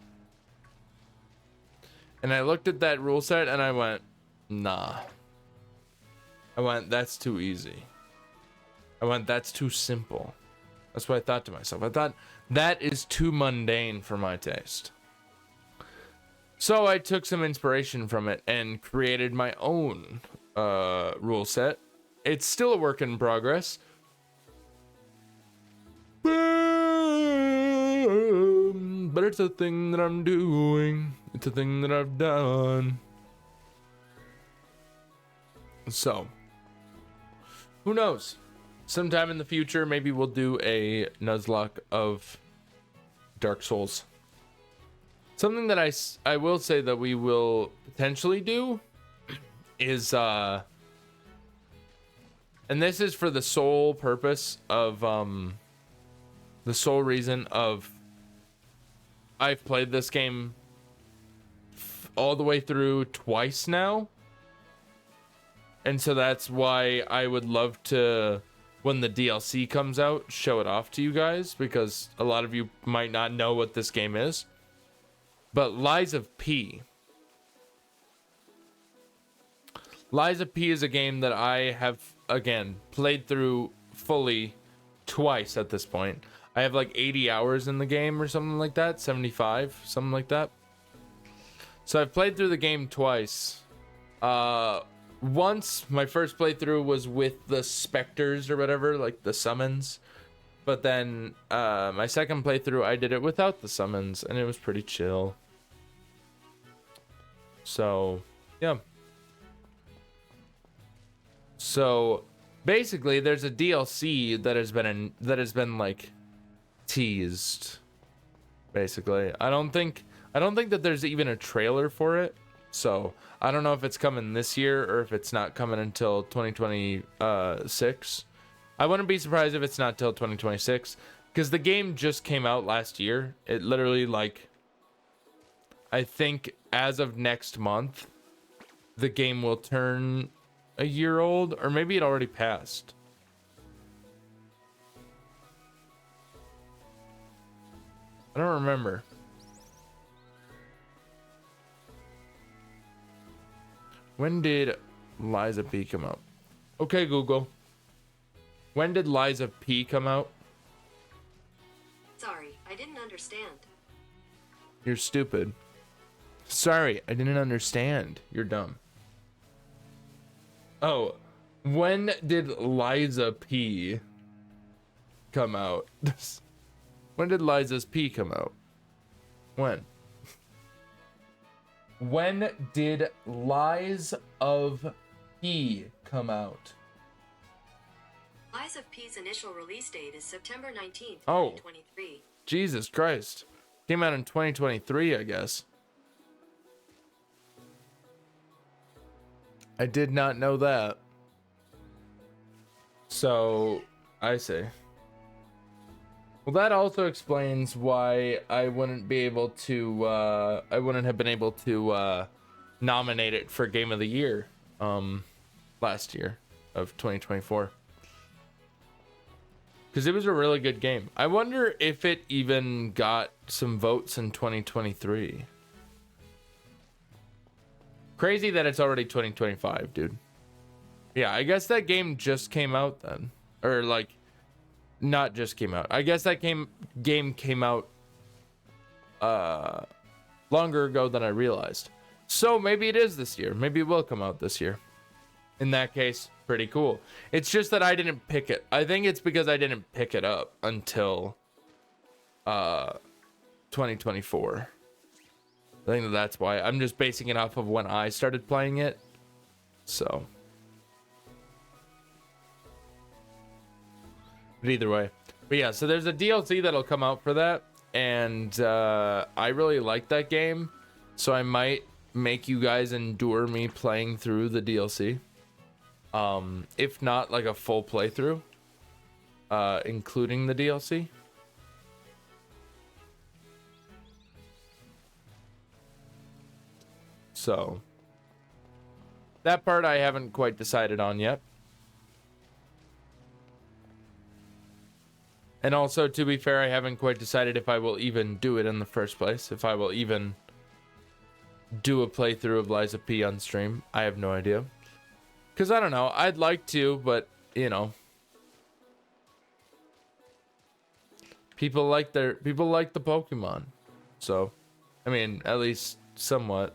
And I looked at that rule set and I went, nah. I went, that's too easy. I went, that's too simple. That's what I thought to myself. I thought, that is too mundane for my taste. So I took some inspiration from it and created my own rule set. It's still a work in progress. But it's a thing that I'm doing. It's a thing that I've done. So, who knows? Sometime in the future, maybe we'll do a nuzlocke of Dark Souls. Something that I will say that we will potentially do is, and this is for the sole purpose of, the sole reason of, I've played this game all the way through twice now. And so that's why I would love to, when the DLC comes out, show it off to you guys, because a lot of you might not know what this game is. But Lies of P. Lies of P is a game that I have, again, played through fully twice at this point. I have like 80 hours in the game or something like that, 75, something like that. So I've played through the game twice. Once, my first playthrough was with the specters or whatever, like the summons. But then my second playthrough, I did it without the summons, and it was pretty chill. So, yeah. So, basically, there's a DLC that has been like teased. Basically, I don't think that there's even a trailer for it. So, I don't know if it's coming this year or if it's not coming until 2026. I wouldn't be surprised if it's not till 2026, because the game just came out last year. It literally, like, I think as of next month, the game will turn a year old, or maybe it already passed. I don't remember. When did Liza P come out? Okay, Google. When did Liza P come out? Sorry, I didn't understand. You're stupid. Sorry, I didn't understand. You're dumb. Oh, when did Liza P come out? When did Liza's P come out? When? When did Lies of P come out? Lies of P's initial release date is September 19th, Oh. 2023. Jesus Christ. Came out in 2023, I guess. I did not know that. So, I see. Well, that also explains why I wouldn't be able to, I wouldn't have been able to, nominate it for Game of the Year, last year of 2024. Because it was a really good game. I wonder if it even got some votes in 2023. Crazy that it's already 2025, dude. Yeah, I guess that game just came out then. Or, like, not just came out. I guess that game came out longer ago than I realized. So maybe it is this year. Maybe it will come out this year. In that case, pretty cool. It's just that I didn't pick it. I think it's because I didn't pick it up until 2024. I think that's why. I'm just basing it off of when I started playing it. So. But either way. But yeah, so there's a DLC that'll come out for that. And I really like that game. So I might make you guys endure me playing through the DLC. If not like a full playthrough, including the DLC. So that part I haven't quite decided on yet. And also, to be fair, I haven't quite decided if I will even do it in the first place. If I will even do a playthrough of Liza P on stream. I have no idea. Because I don't know. I'd like to, but, you know. People like the Pokemon. So, I mean, at least somewhat.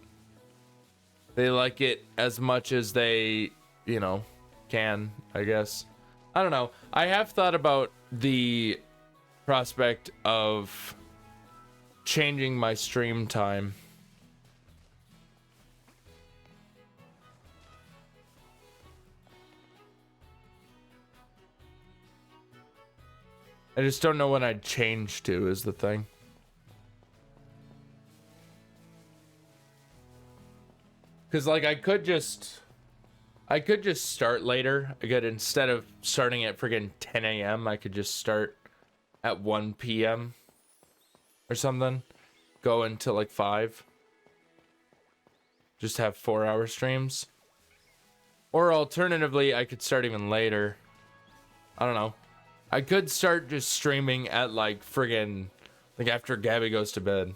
They like it as much as they, you know, can, I guess. I don't know. I have thought about the prospect of changing my stream time. I just don't know when I'd change to is the thing. Cause like I could just start later. I could, instead of starting at friggin' 10 a.m., I could just start at 1 p.m. or something. Go until like 5. Just have 4-hour streams. Or alternatively, I could start even later. I don't know. I could start just streaming at like friggin' like after Gabby goes to bed.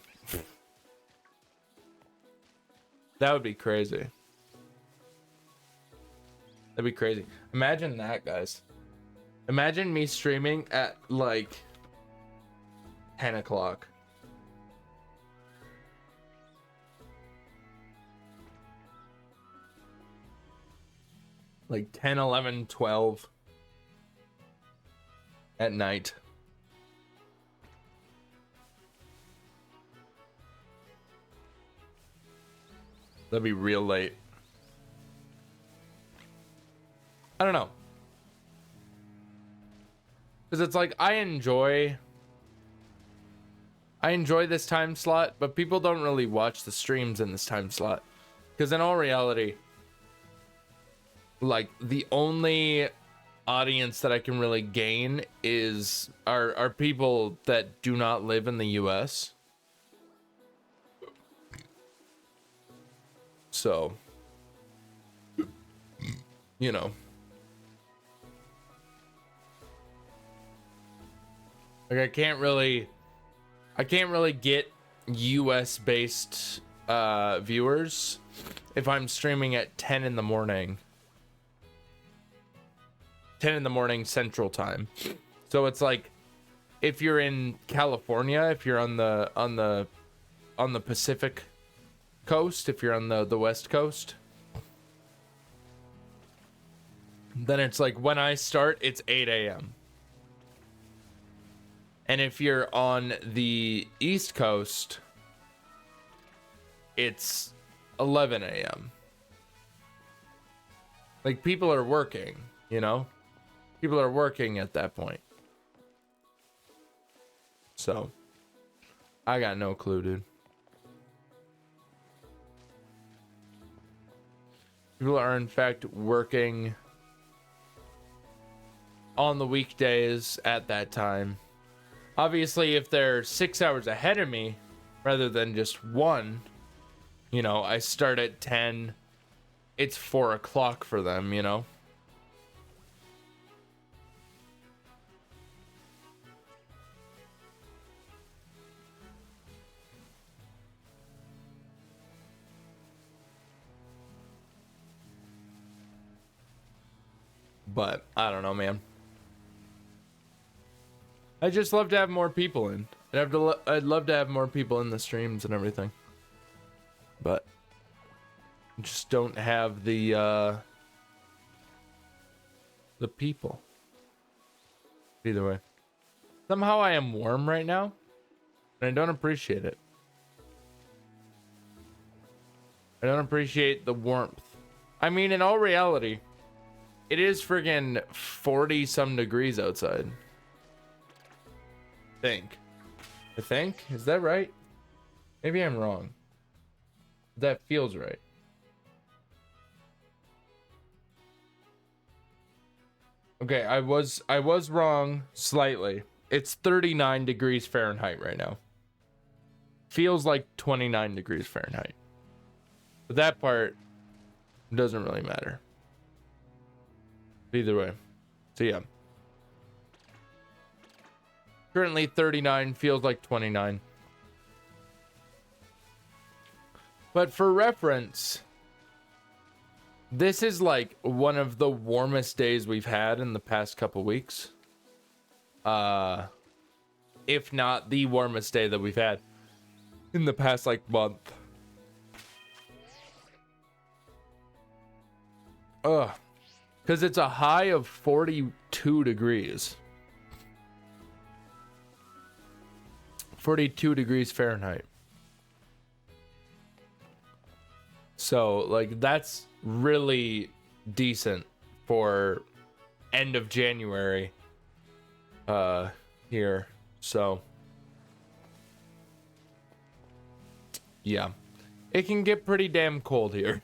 That would be crazy. That'd be crazy. Imagine that, guys. Imagine me streaming at like 10 o'clock. Like 10, 11, 12 at night. That'd be real late. I don't know. Because it's like, I enjoy this time slot, but people don't really watch the streams in this time slot. Because in all reality, like, the only audience that I can really gain are people that do not live in the US. So, you know. Like I can't really get US based viewers if I'm streaming at 10 in the morning. 10 in the morning Central Time. So it's like if you're in California, if you're on the Pacific coast, if you're on the West Coast, then it's like when I start, it's 8 a.m. And if you're on the East Coast, it's 11 a.m. Like, people are working, you know? People are working at that point. So, I got no clue, dude. People are, in fact, working on the weekdays at that time. Obviously, if they're 6 hours ahead of me, rather than just one, you know, I start at 10, it's 4 o'clock for them, you know? But, I don't know, man. I just love to have more people in. I'd love to have more people in the streams and everything. But just don't have the people. Either way. Somehow I am warm right now, and I don't appreciate it. I don't appreciate the warmth. I mean, in all reality, it is friggin' 40 some degrees outside. I think? Is that right? Maybe I'm wrong. That feels right. Okay, I was wrong slightly. It's 39 degrees Fahrenheit right now. Feels like 29 degrees Fahrenheit. But that part doesn't really matter. Either way. So yeah. Currently 39, feels like 29. But for reference, this is like one of the warmest days we've had in the past couple weeks. If not the warmest day that we've had in the past like month. Ugh. Because it's a high of 42 degrees. 42 degrees Fahrenheit. So, like, that's really decent for end of January here. So, yeah. It can get pretty damn cold here.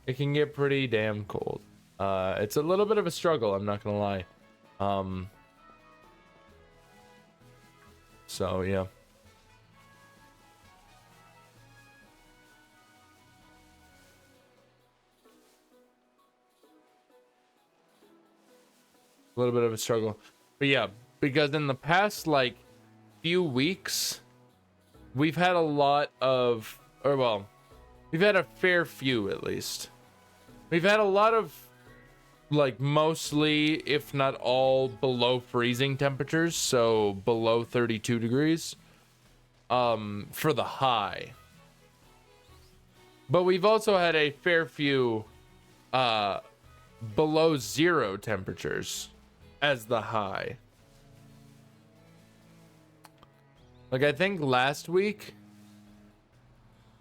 It can get pretty damn cold. It's a little bit of a struggle, I'm not gonna lie. So, yeah. A little bit of a struggle. But yeah, because in the past, like, few weeks, we've had a lot of, or well, we've had a fair few at least. We've had a lot of, like, mostly, if not all, below freezing temperatures, so below 32 degrees, for the high. But we've also had a fair few, below zero temperatures as the high. Like, I think last week,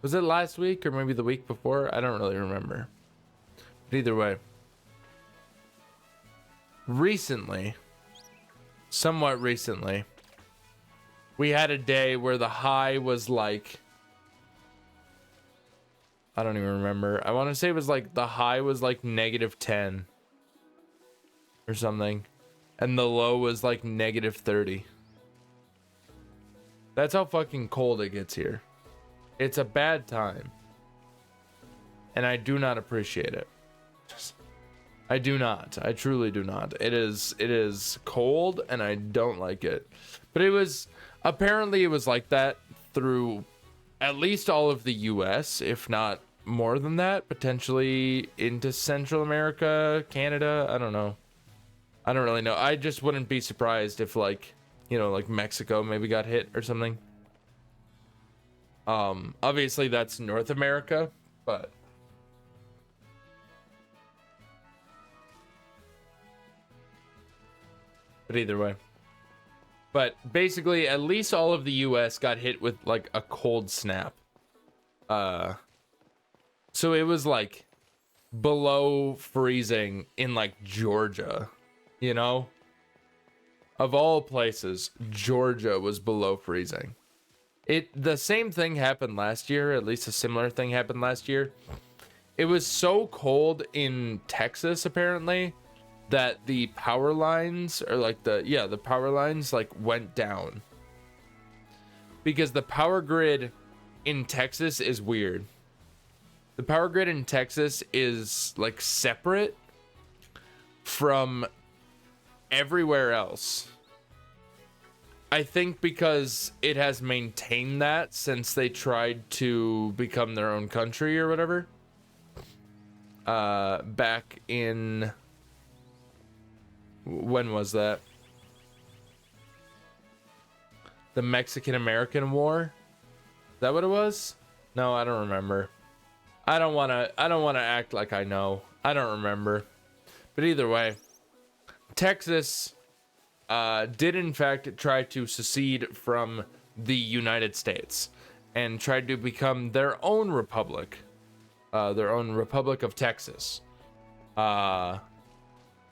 was it last week or maybe the week before? I don't really remember. But either way, recently, somewhat recently, we had a day where the high was like, I don't even remember. I want to say it was like, the high was like -10 or something. And the low was like -30. That's how fucking cold it gets here. It's a bad time. And I do not appreciate it. I do not. I truly do not. It is cold and I don't like it. But it was, apparently it was like that through at least all of the US, if not more than that, potentially into Central America, Canada. I don't know. I don't really know. I just wouldn't be surprised if, like, you know, like Mexico maybe got hit or something. Obviously that's North America, but either way. But basically, at least all of the US got hit with like a cold snap. So it was like below freezing in like Georgia, you know? Of all places, Georgia was below freezing. The same thing happened last year, at least a similar thing happened last year. It was so cold in Texas apparently that the power lines, or like the power lines like went down. Because the power grid in Texas is weird. The power grid in Texas is like separate from everywhere else. I think because it has maintained that since they tried to become their own country or whatever. Back in... When was that? The Mexican-American War? Is that what it was? No, I don't remember. I don't want to act like I know. I don't remember. But either way, Texas did in fact try to secede from the United States and tried to become their own republic. Their own Republic of Texas.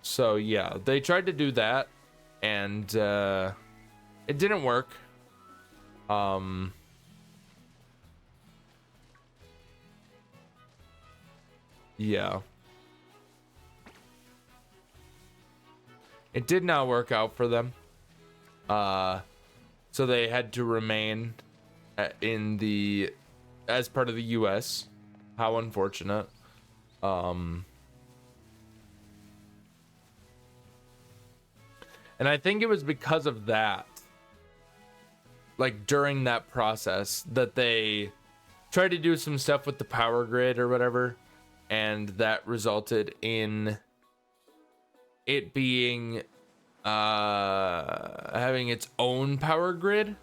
So yeah, they tried to do that and it didn't work. Yeah. It did not work out for them. So they had to remain as part of the US. How unfortunate. And I think it was because of that, like during that process, that they tried to do some stuff with the power grid or whatever, and that resulted in it being having its own power grid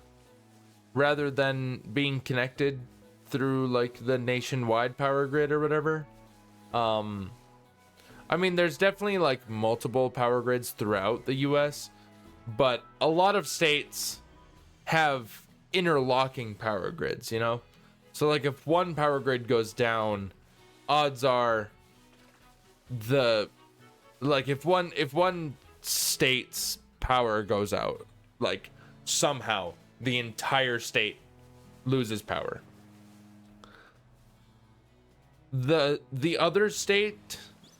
rather than being connected through like the nationwide power grid or whatever. I mean, there's definitely like multiple power grids throughout the US, but a lot of states have interlocking power grids, you know? So like if one power grid goes down, odds are if one state's power goes out, like somehow the entire state loses power. The other state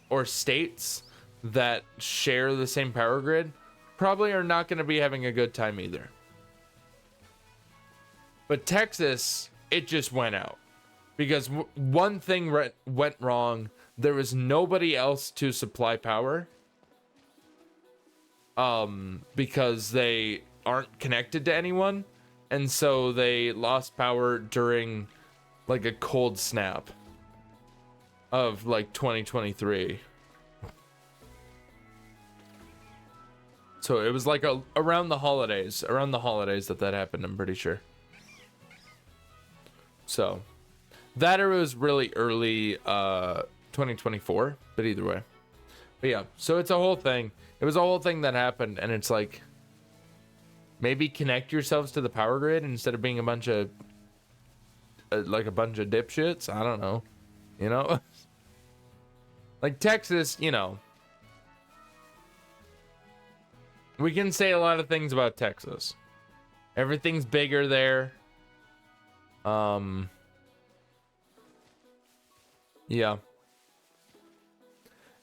or states that share the same power grid probably are not going to be having a good time either. But Texas, it just went out because one thing went wrong. There was nobody else to supply power because they aren't connected to anyone, and so they lost power during like a cold snap of like 2023. So it was like around the holidays that happened, I'm pretty sure. So that era was really early 2024, but either way. But yeah, so it's a whole thing. It was a whole thing that happened, and it's like, maybe connect yourselves to the power grid instead of being a bunch of dipshits. I don't know, you know. Like Texas, you know, we can say a lot of things about Texas. Everything's bigger there. Yeah.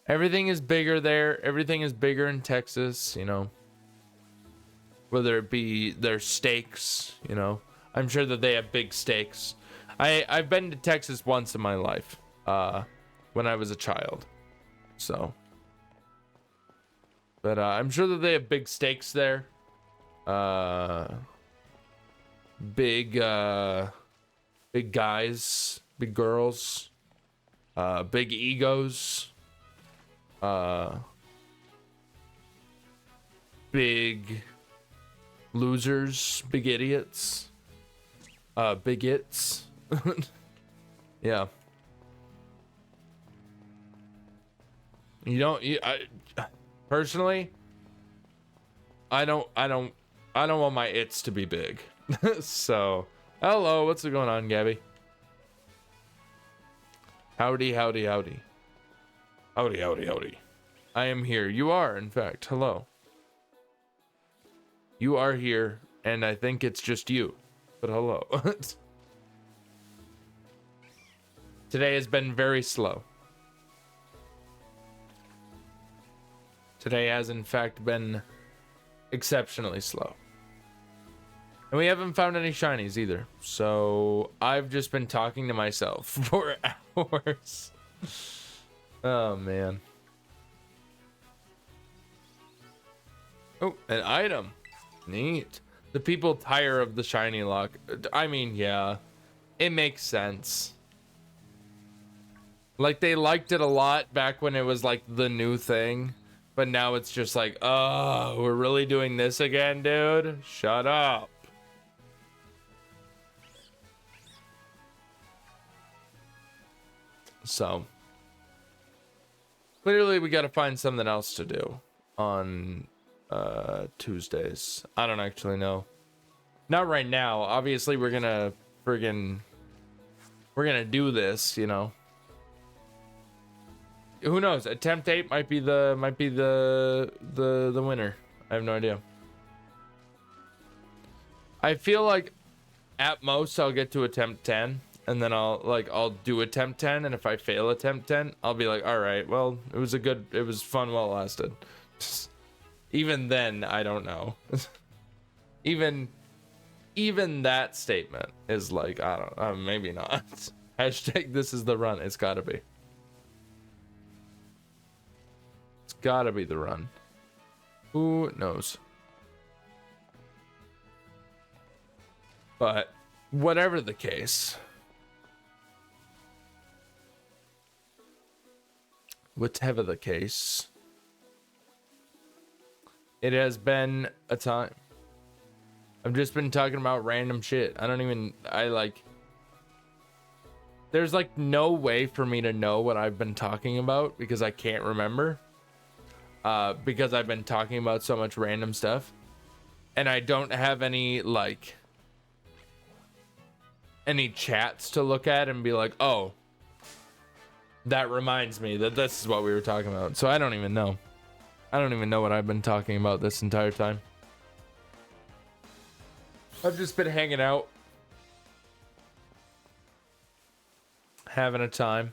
Everything is bigger there. Everything is bigger in Texas, you know. Whether it be their steaks, you know. I'm sure that they have big steaks. I've been to Texas once in my life, when I was a child. So. But I'm sure that they have big steaks there. Big big guys, big girls, big egos, big losers, big idiots, bigots. Yeah. Personally, I don't want my its to be big. So, hello, what's going on, Gabby? Howdy, howdy, howdy. Howdy, howdy, howdy. I am here. You are, in fact. Hello. You are here, and I think it's just you. But hello. Today has been very slow. Today has, in fact, been exceptionally slow. And we haven't found any shinies either. So I've just been talking to myself for hours. Oh, man. Oh, an item. Neat. The people tire of the Shinylocke. I mean, yeah. It makes sense. Like, they liked it a lot back when it was, like, the new thing. But now it's just like, oh, we're really doing this again, dude? Shut up. So, clearly we gotta find something else to do on Tuesdays. I don't actually know. Not right now. Obviously, we're gonna do this, you know. Who knows? Attempt 8 might be the winner. I have no idea. I feel like at most I'll get to attempt 10 and then I'll do attempt 10, and if I fail attempt 10, I'll be like, all right, well, it was fun while it lasted. Even then, I don't know. even that statement is like, I don't know, maybe not. Hashtag this is the run. It's gotta be. It's gotta be the run. Who knows? But whatever the case, it has been a time. I've just been talking about random shit. There's like no way for me to know what I've been talking about because I can't remember. Because I've been talking about so much random stuff. And I don't have any chats to look at and be like, oh, that reminds me that this is what we were talking about. So I don't even know. I don't even know what I've been talking about this entire time. I've just been hanging out, having a time.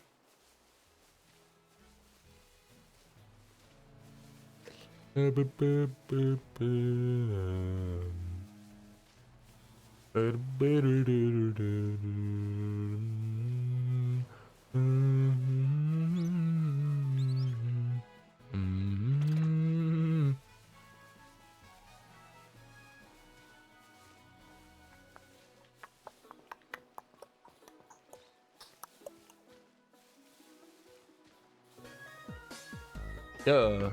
Yeah.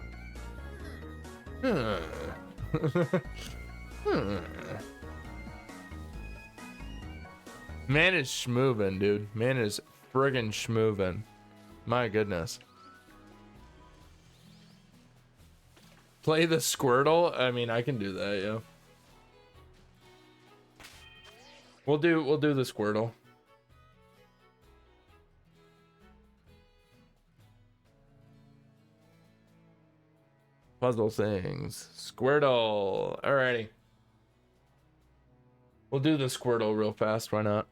Man is schmoovin', dude. Man is friggin' schmoovin'. My goodness. Play the Squirtle? I mean, I can do that, yeah. We'll do the Squirtle. Puzzle things. Squirtle. Alrighty. We'll do the Squirtle real fast. Why not?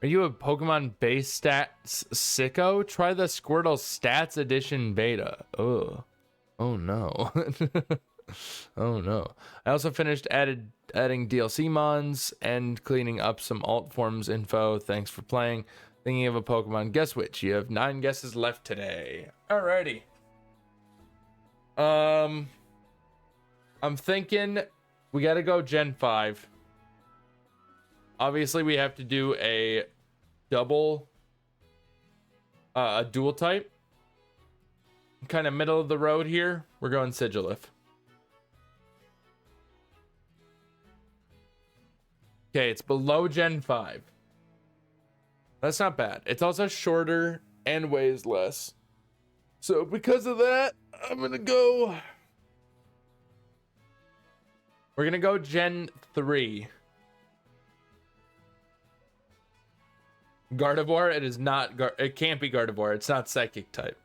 Are you a Pokemon base stats sicko? Try the Squirtle Stats Edition beta. Oh no. Oh no. I also finished adding DLC mons and cleaning up some alt forms info. Thanks for playing. Thinking of a Pokemon. Guess which? You have 9 guesses left today. Alrighty. I'm thinking we got to go Gen 5. Obviously, we have to do a dual type. Kind of middle of the road here. We're going Sigilif. Okay, it's below Gen 5. That's not bad. It's also shorter and weighs less. So because of that, I'm going to go... We're going to go Gen 3. Gardevoir, it is not... it can't be Gardevoir. It's not Psychic type.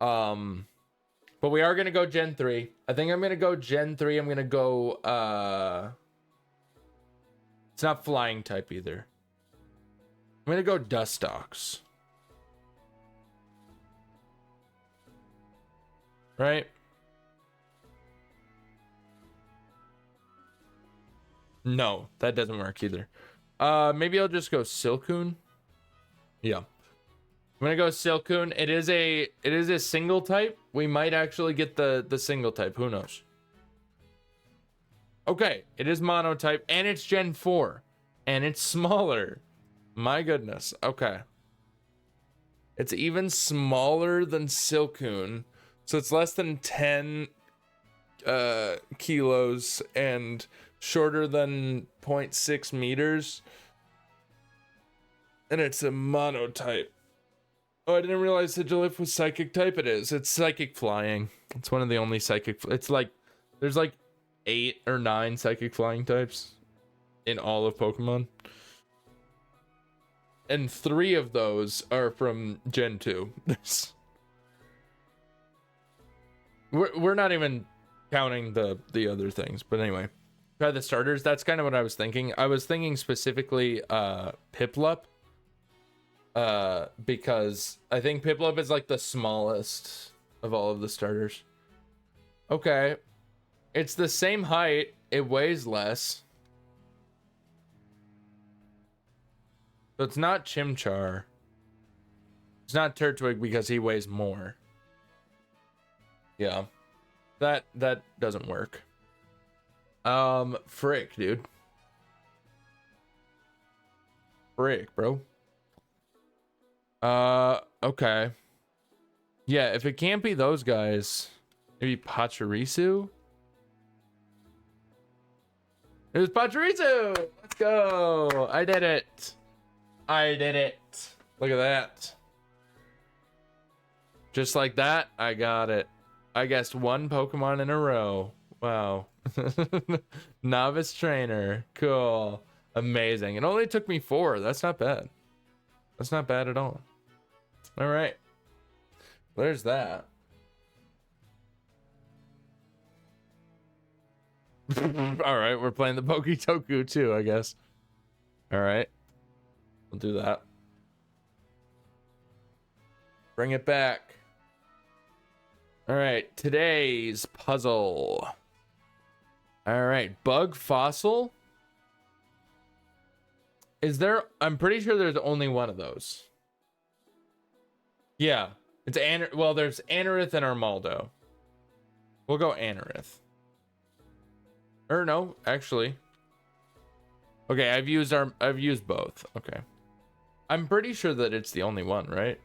But we are going to go Gen 3. I think I'm going to go Gen 3. I'm going to go... It's not Flying type either. I'm going to go Dustox. Right? No, that doesn't work either. Maybe I'll just go Silcoon. Yeah. I'm gonna go Silcoon. It is a single type. We might actually get the single type. Who knows? Okay, it is mono type, and it's Gen 4. And it's smaller. My goodness. Okay. It's even smaller than Silcoon. So it's less than 10 kilos and shorter than 0.6 meters. And it's a mono type. Oh, I didn't realize Sigilif was Psychic type. It is. It's Psychic Flying. It's one of the only Psychic... It's like... There's like 8 or 9 Psychic Flying types in all of Pokemon. And 3 of those are from Gen 2. We're not even counting the other things. But anyway. Try the starters. That's kind of what I was thinking. I was thinking specifically Piplup. Because I think Piplup is like the smallest of all of the starters. Okay. It's the same height. It weighs less. So it's not Chimchar. It's not Turtwig because he weighs more. Yeah. That doesn't work. Frick, dude. Frick, bro. Okay. Yeah, if it can't be those guys, maybe Pachirisu? It was Pachirisu! Let's go! I did it! I did it! Look at that. Just like that, I got it. I guessed 1 Pokemon in a row. Wow. Novice trainer. Cool. Amazing. It only took me 4. That's not bad. That's not bad at all. All right. There's that. All right. We're playing the Poketoku too, I guess. All right. We'll do that. Bring it back. All right. Today's puzzle. All right. Bug fossil. Is there... I'm pretty sure there's only one of those. Yeah. It's well, there's Anorith and Armaldo. We'll go Anorith. Or no, actually. Okay, I've used both. Okay. I'm pretty sure that it's the only one, right?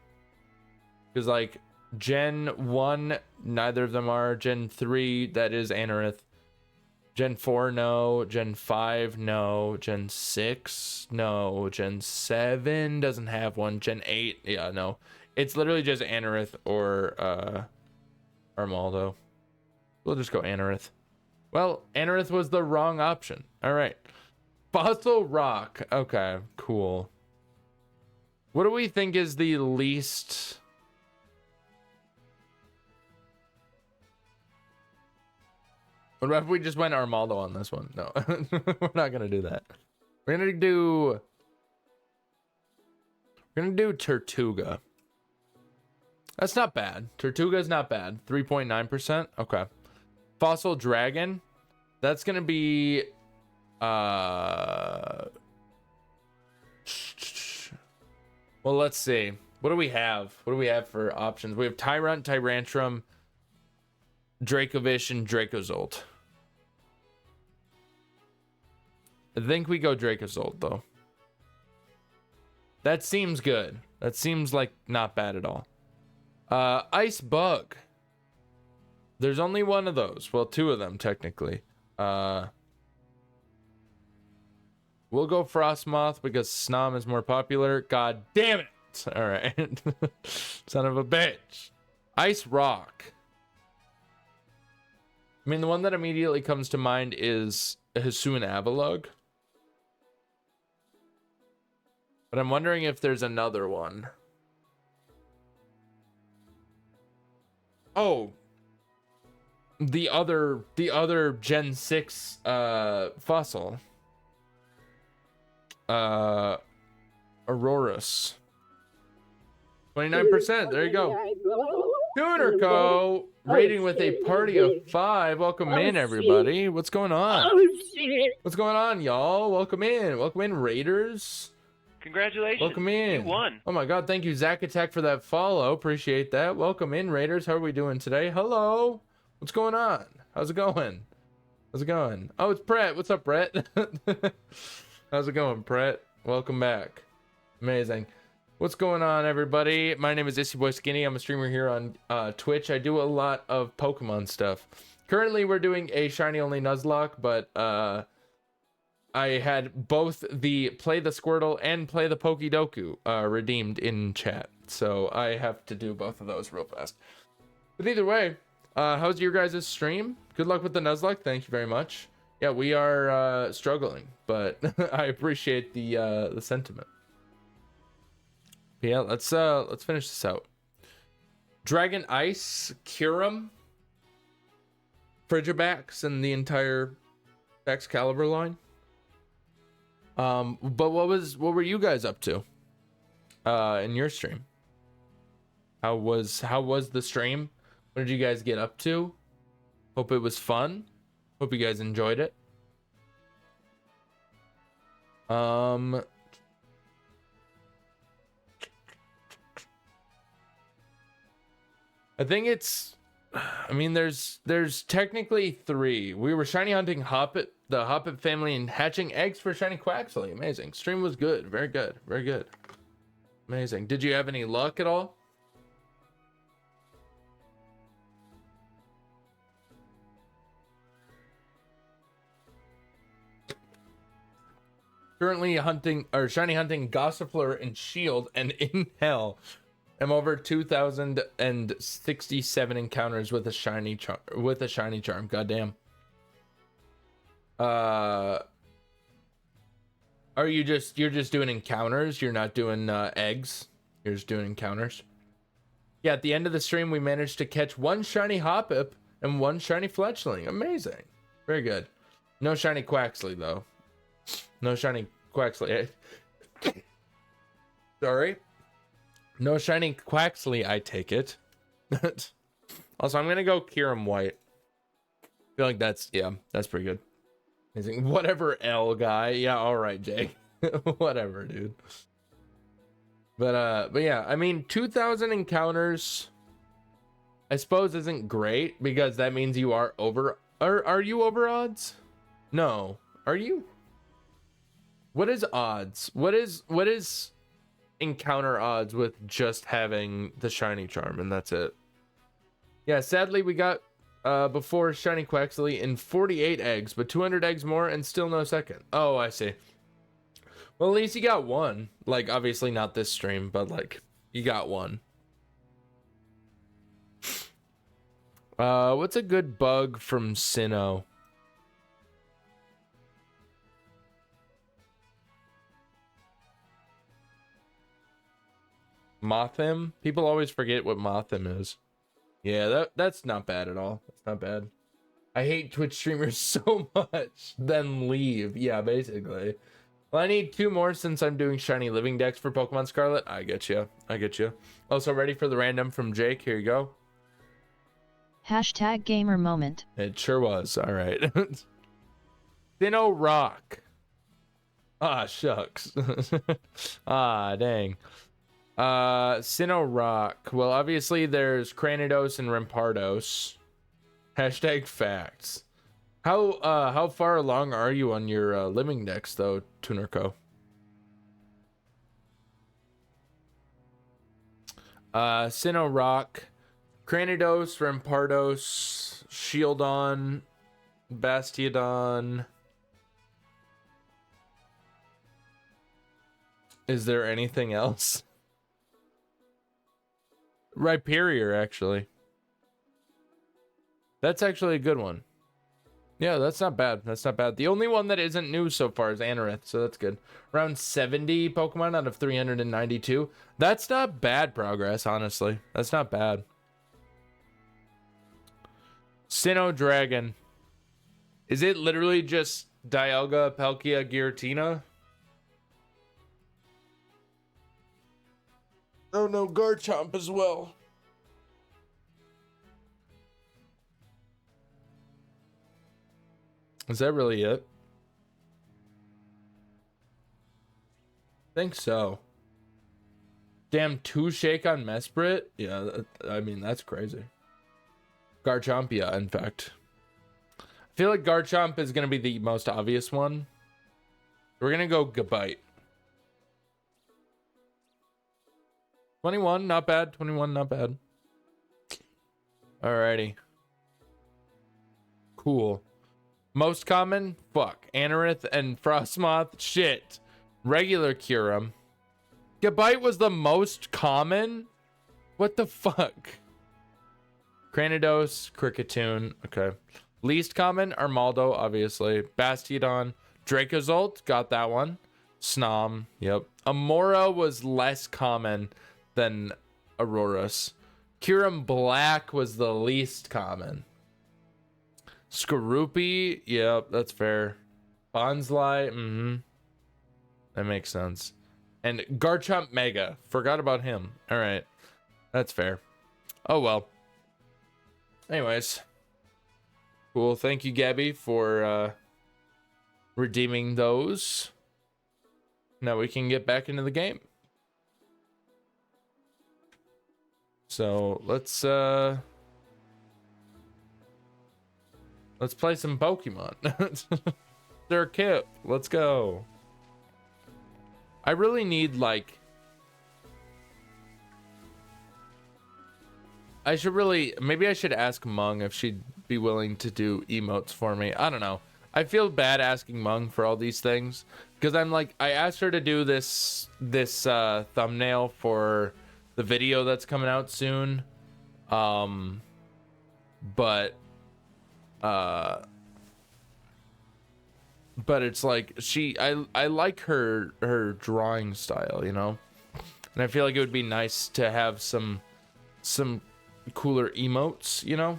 Because like Gen 1, neither of them are. Gen 3, that is Anorith. Gen 4, no. Gen 5, no. Gen 6, no. Gen 7 doesn't have one. Gen 8, yeah, no. It's literally just Anorith or Armaldo. We'll just go Anorith. Well, Anorith was the wrong option. All right. Fossil rock. Okay, cool. What do we think is the least... What about if we just went Armaldo on this one? No, we're not gonna do that. We're gonna do Tortuga. That's not bad. Tortuga's not bad. 3.9%. Okay. Fossil dragon. That's gonna be well, let's see. What do we have? What do we have for options? We have Tyrunt, Tyrantrum, Dracovish, and Dracozolt. I think we go Dracozolt, though. That seems good. That seems like not bad at all. Ice Bug. There's only one of those. Well, two of them, technically. We'll go Frostmoth because Snom is more popular. God damn it. All right. Son of a bitch. Ice Rock. I mean, the one that immediately comes to mind is Hisuian Avalugg. But I'm wondering if there's another one. Oh. The other Gen 6 fossil. Aurorus. 29%. There you go. Tunerco rating with a party of 5. Welcome in, everybody. What's going on? What's going on, y'all? Welcome in. Welcome in, Raiders. Congratulations. Welcome in. You won. Oh my god, thank you, Zach Attack, for that follow. Appreciate that. Welcome in, Raiders. How are we doing today? Hello. What's going on? How's it going? How's it going? Oh, it's Brett. What's up, Brett? How's it going, Brett? Welcome back. Amazing. What's going on, everybody? My name is Issy Boy Skinny. I'm a streamer here on Twitch. I do a lot of Pokemon stuff. Currently, we're doing a shiny only Nuzlocke, but I had both the Play the Squirtle and Play the Pokedoku redeemed in chat, so I have to do both of those real fast. But either way, how's your guys' stream? Good luck with the Nuzlocke. Thank you very much. Yeah, we are struggling, but I appreciate the sentiment. Yeah, let's finish this out. Dragon Ice, Kyurem, Frigibax, and the entire Excalibur line. But what were you guys up to in your stream? How was the stream? What did you guys get up to? Hope it was fun. Hope you guys enjoyed it. I think it's, I mean, there's technically 3. We were shiny hunting Hoppet, the Hoppet family, and hatching eggs for shiny Quaxley. Amazing. Stream was good. Very good. Very good. Amazing. Did you have any luck at all? Currently hunting, or shiny hunting Gossifleur and Shield, and in hell, I'm over 2,067 encounters with a shiny charm. Goddamn. Are you're just doing encounters? You're not doing eggs. You're just doing encounters. Yeah, at the end of the stream, we managed to catch 1 shiny Hoppip and 1 shiny Fletchling. Amazing. Very good. No shiny Quaxley though. No shiny Quaxley. Sorry. No shiny Quaxley, I take it. Also, I'm gonna go Kyurem White. I feel like that's pretty good. Amazing. Whatever, L guy. Yeah, alright, Jake. Whatever, dude. But yeah, I mean, 2,000 encounters, I suppose, isn't great, because that means you are over. Are you over odds? No. Are you? What is odds? What is encounter odds with just having the shiny charm, and that's it? Yeah, sadly we got before shiny Quaxley in 48 eggs, but 200 eggs more and still no second. Oh, I see. Well, at least you got 1. Like, obviously not this stream, but like you got 1. What's a good bug from Sinnoh? Mothim? People always forget what Mothim is. Yeah, that's not bad at all. That's not bad. I hate Twitch streamers so much. Then leave. Yeah, basically. Well, I need 2 more since I'm doing shiny living decks for Pokemon Scarlet. I get you. I get you. Also, ready for the random from Jake? Here you go. Hashtag gamer moment. It sure was. All right. Shinylocke. Ah, shucks. Ah, dang. Shinylocke. Well, obviously there's Cranidos and Rampardos. Hashtag facts. How far along are you on your living decks though, Tunerco? Shinylocke, Cranidos, Rampardos, Shieldon, Bastiodon. Is there anything else? Rhyperior, actually. That's actually a good one. Yeah, that's not bad. That's not bad. The only one that isn't new so far is Anorith, so that's good. Around 70 Pokemon out of 392. That's not bad progress, honestly. That's not bad. Sinnoh Dragon. Is it literally just Dialga, Palkia, Giratina? Oh no, Garchomp as well. Is that really it? Think so. Damn, 2 shake on Mesprit? Yeah, I mean, that's crazy. Garchomp, yeah, in fact. I feel like Garchomp is going to be the most obvious one. We're going to go Gabite. 21, not bad. 21, not bad. Alrighty. Cool. Most common? Fuck. Anorith and Frostmoth? Shit. Regular Kyurem. Gabite was the most common? What the fuck? Cranidos, Kricketune. Okay. Least common? Armaldo, obviously. Bastiodon. Dracozolt. Got that one. Snom. Yep. Amora was less common than Aurorus. Kyurem Black was the least common. Skorupi, yep, that's fair. Bonsly, that makes sense. And Garchomp Mega, forgot about him. All right, that's fair. Oh well. Anyways, cool. Thank you, Gabby, for redeeming those. Now we can get back into the game. So let's play some Pokemon. They're Kip. Let's go. I really need, like... Maybe I should ask Mung if she'd be willing to do emotes for me. I don't know. I feel bad asking Mung for all these things. Because I'm like, I asked her to do this thumbnail for the video that's coming out soon. But it's like I like her drawing style, you know, and I feel like it would be nice to have some cooler emotes, you know.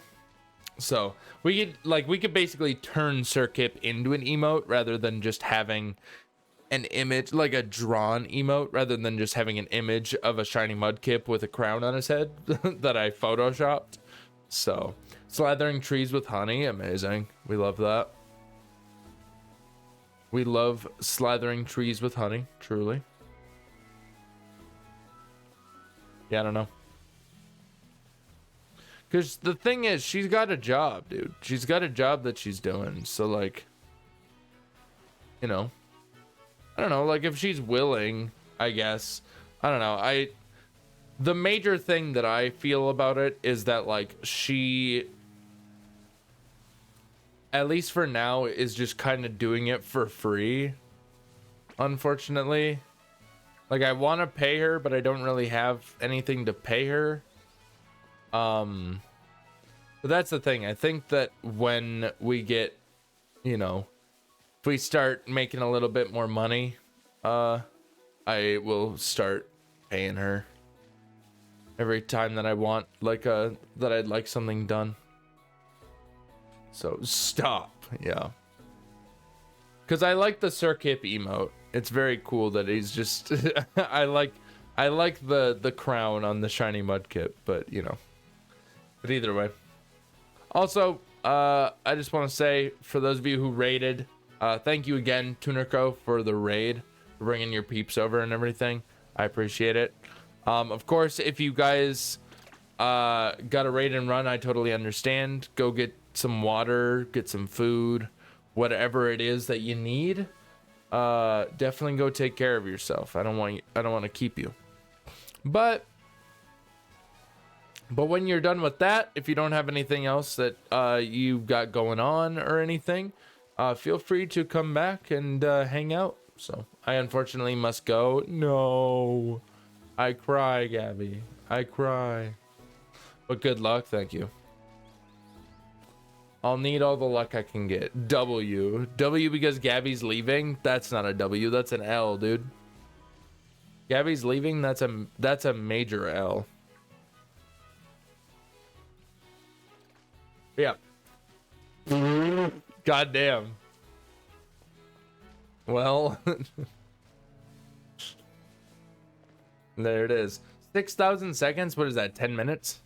So we could basically turn Sir Kip into an emote rather than just having an image, like a drawn emote, rather than just having an image of a shiny Mudkip with a crown on his head that I photoshopped. So slathering trees with honey, amazing. We love that. We love slathering trees with honey, truly. Yeah, I don't know. Because the thing is, she's got a job, dude. She's got a job that she's doing. So, like, you know, I don't know. Like, if she's willing, I guess. I don't know. The major thing that I feel about it is that, like, she, at least for now, is just kind of doing it for free, unfortunately. Like, I want to pay her, but I don't really have anything to pay her. But that's the thing. I think that when we get, you know, if we start making a little bit more money, I will start paying her every time that I want, like, that I'd like something done. So stop. Yeah. Because I like the Sir Kip emote. It's very cool that he's just I like the crown on the shiny Mudkip, but you know. But either way. Also, I just want to say, for those of you who raided, thank you again, Tunerco, for the raid, for bringing your peeps over and everything. I appreciate it. Of course, if you guys got a raid and run, I totally understand. Go get some water, get some food, whatever it is that you need. Definitely go take care of yourself. I don't want to keep you. But when you're done with that, if you don't have anything else that you've got going on or anything, feel free to come back and hang out. So I unfortunately must go. No, I cry, Gabby. I cry. But good luck. Thank you. I'll need all the luck I can get. W because Gabby's leaving. That's not a W. That's an L, dude. Gabby's leaving. That's a major L. Yeah. Goddamn. Well, there it is. 6,000 seconds. What is that? 10 minutes?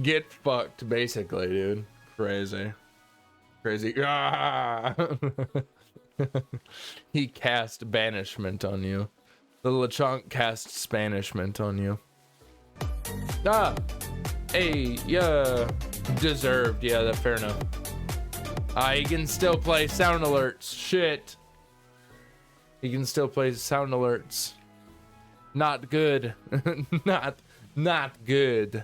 Get fucked, basically, dude. Crazy. Ah! He cast banishment on you. The LeChonk casts banishment on you. Ah! Hey, yeah. Deserved. Yeah, that's fair enough. He can still play sound alerts. Shit. He can still play sound alerts. Not good. Not good.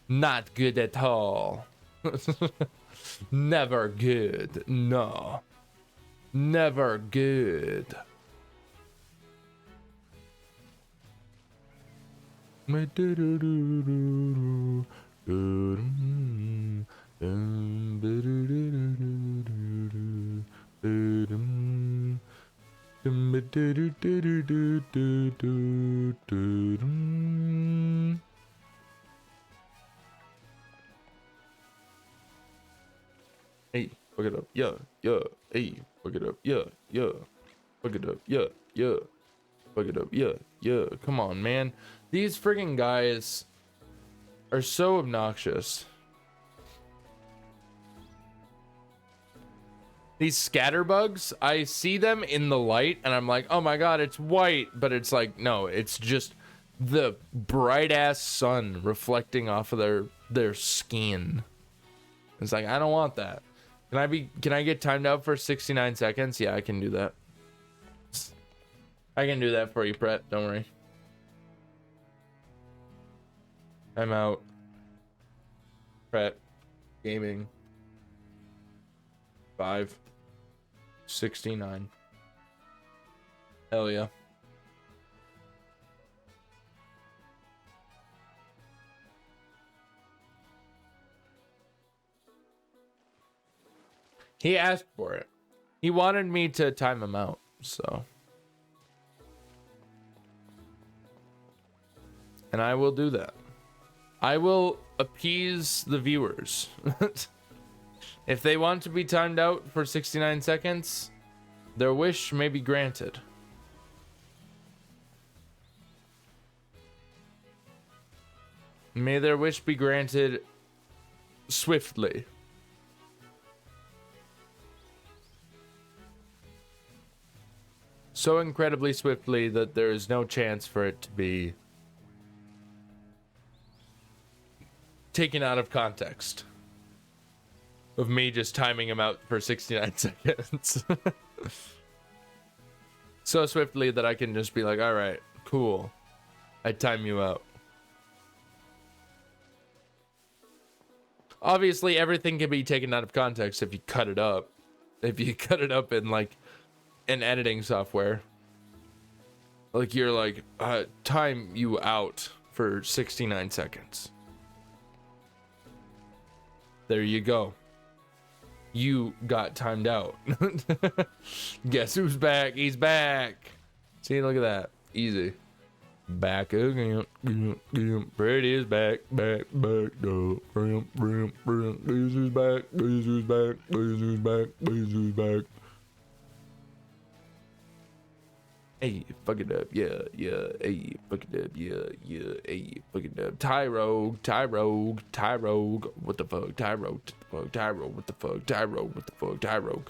Not good at all. Never good. No. Never good. Hey, fuck it up, yeah, yeah. Hey, fuck it up, yeah, yeah. Fuck it up, yeah, yeah. Fuck it up, yeah, yeah. Come on, man. These friggin' guys are so obnoxious. These scatterbugs, I see them in the light and I'm like, oh my god, it's white. But it's like, no, it's just the bright ass sun reflecting off of their skin. It's like, I don't want that. Can I get timed out for 69 seconds? Yeah, I can do that. I can do that for you, Pret. Don't worry. I'm out. Pret. Gaming. 5:69. Hell yeah. He asked for it. He wanted me to time him out, so. And I will do that. I will appease the viewers. If they want to be timed out for 69 seconds, their wish may be granted. May their wish be granted swiftly. So incredibly swiftly that there is no chance for it to be taken out of context. Of me just timing him out for 69 seconds. So swiftly that I can just be like, all right, cool. I time you out. Obviously, everything can be taken out of context if you cut it up. If you cut it up in like an editing software. Like you're like, time you out for 69 seconds. There you go. You got timed out. Guess who's back? He's back. See, look at that. Easy. Back again. Brady is back. Back. No. Guess who's back? Guess who's back? Guess who's back? Guess who's back? Hey, fuck it up, yeah. Hey, fuck it up, yeah. Hey, fuck it up. Tyrogue. What the fuck? Tyrogue. What the fuck? Tyrogue. What the fuck? Tyrogue.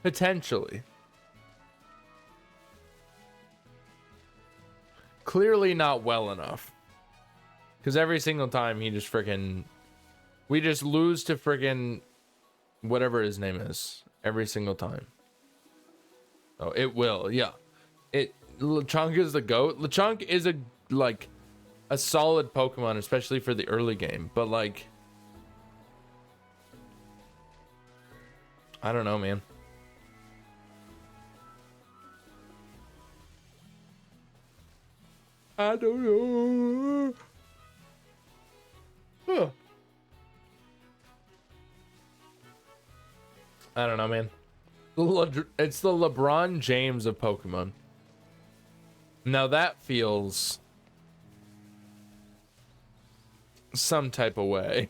Potentially. Clearly not well enough. Because every single time he just freaking... We just lose to freaking... whatever his name is. Every single time. Oh, it will. Yeah. Lechonk is the GOAT. Lechonk is a, like, a solid Pokemon, especially for the early game. But, like... I don't know, man. I don't know. Huh. I don't know, man. It's the LeBron James of Pokemon. Now that feels some type of way.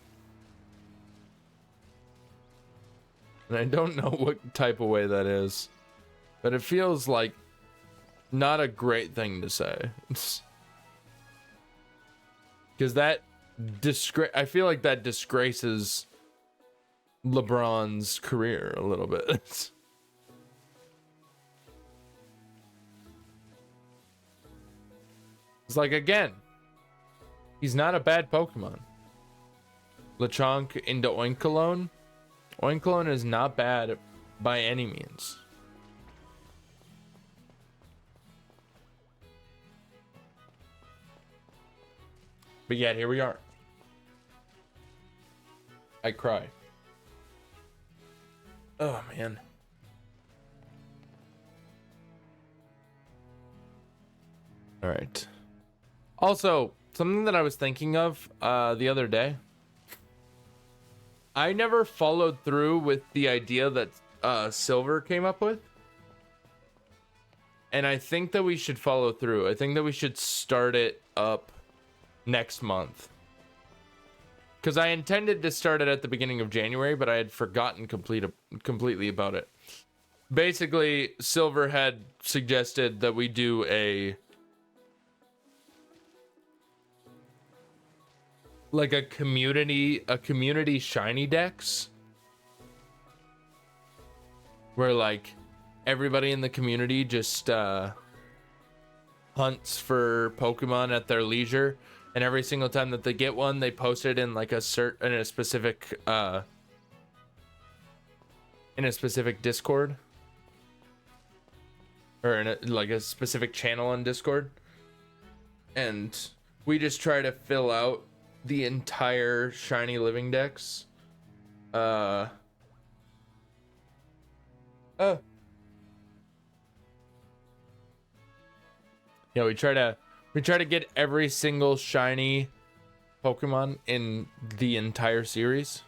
And I don't know what type of way that is. But it feels like not a great thing to say. Because that I feel like that disgraces LeBron's career a little bit. It's like, again, he's not a bad Pokemon. Lechonk into Oinkologne. Oinkologne is not bad by any means. But yet, here we are. I cry. Oh, man. All right. Also, something that I was thinking of the other day. I never followed through with the idea that Silver came up with. And I think that we should follow through. I think that we should start it up next month. Because I intended to start it at the beginning of January, but I had forgotten completely about it. Basically, Silver had suggested that we do a community shiny dex. Where like everybody in the community just hunts for Pokemon at their leisure. And every single time that they get one, they post it in like a specific Discord, or in like a specific channel on Discord, and we just try to fill out the entire shiny living dex. Yeah, we try to get every single shiny Pokemon in the entire series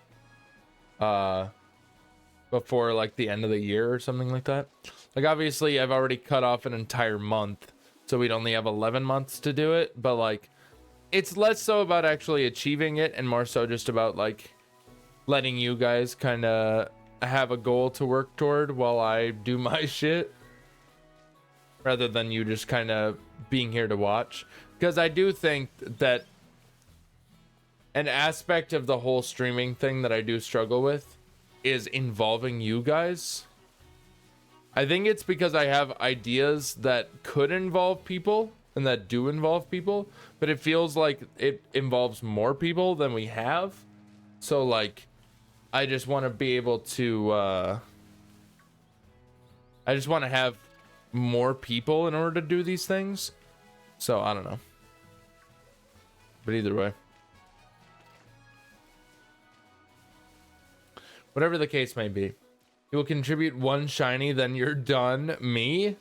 before like the end of the year or something like that. Like, obviously I've already cut off an entire month, so we'd only have 11 months to do it, but like it's less so about actually achieving it and more so just about like letting you guys kind of have a goal to work toward while I do my shit, rather than you just kind of being here to watch. Because I do think that an aspect of the whole streaming thing that I do struggle with is involving you guys. I think it's because I have ideas that could involve people and that do involve people, but it feels like it involves more people than we have. So like, I just want to be able to, I just want to have more people in order to do these things. So I don't know. But either way, whatever the case may be, you will contribute one shiny, then you're done. Me?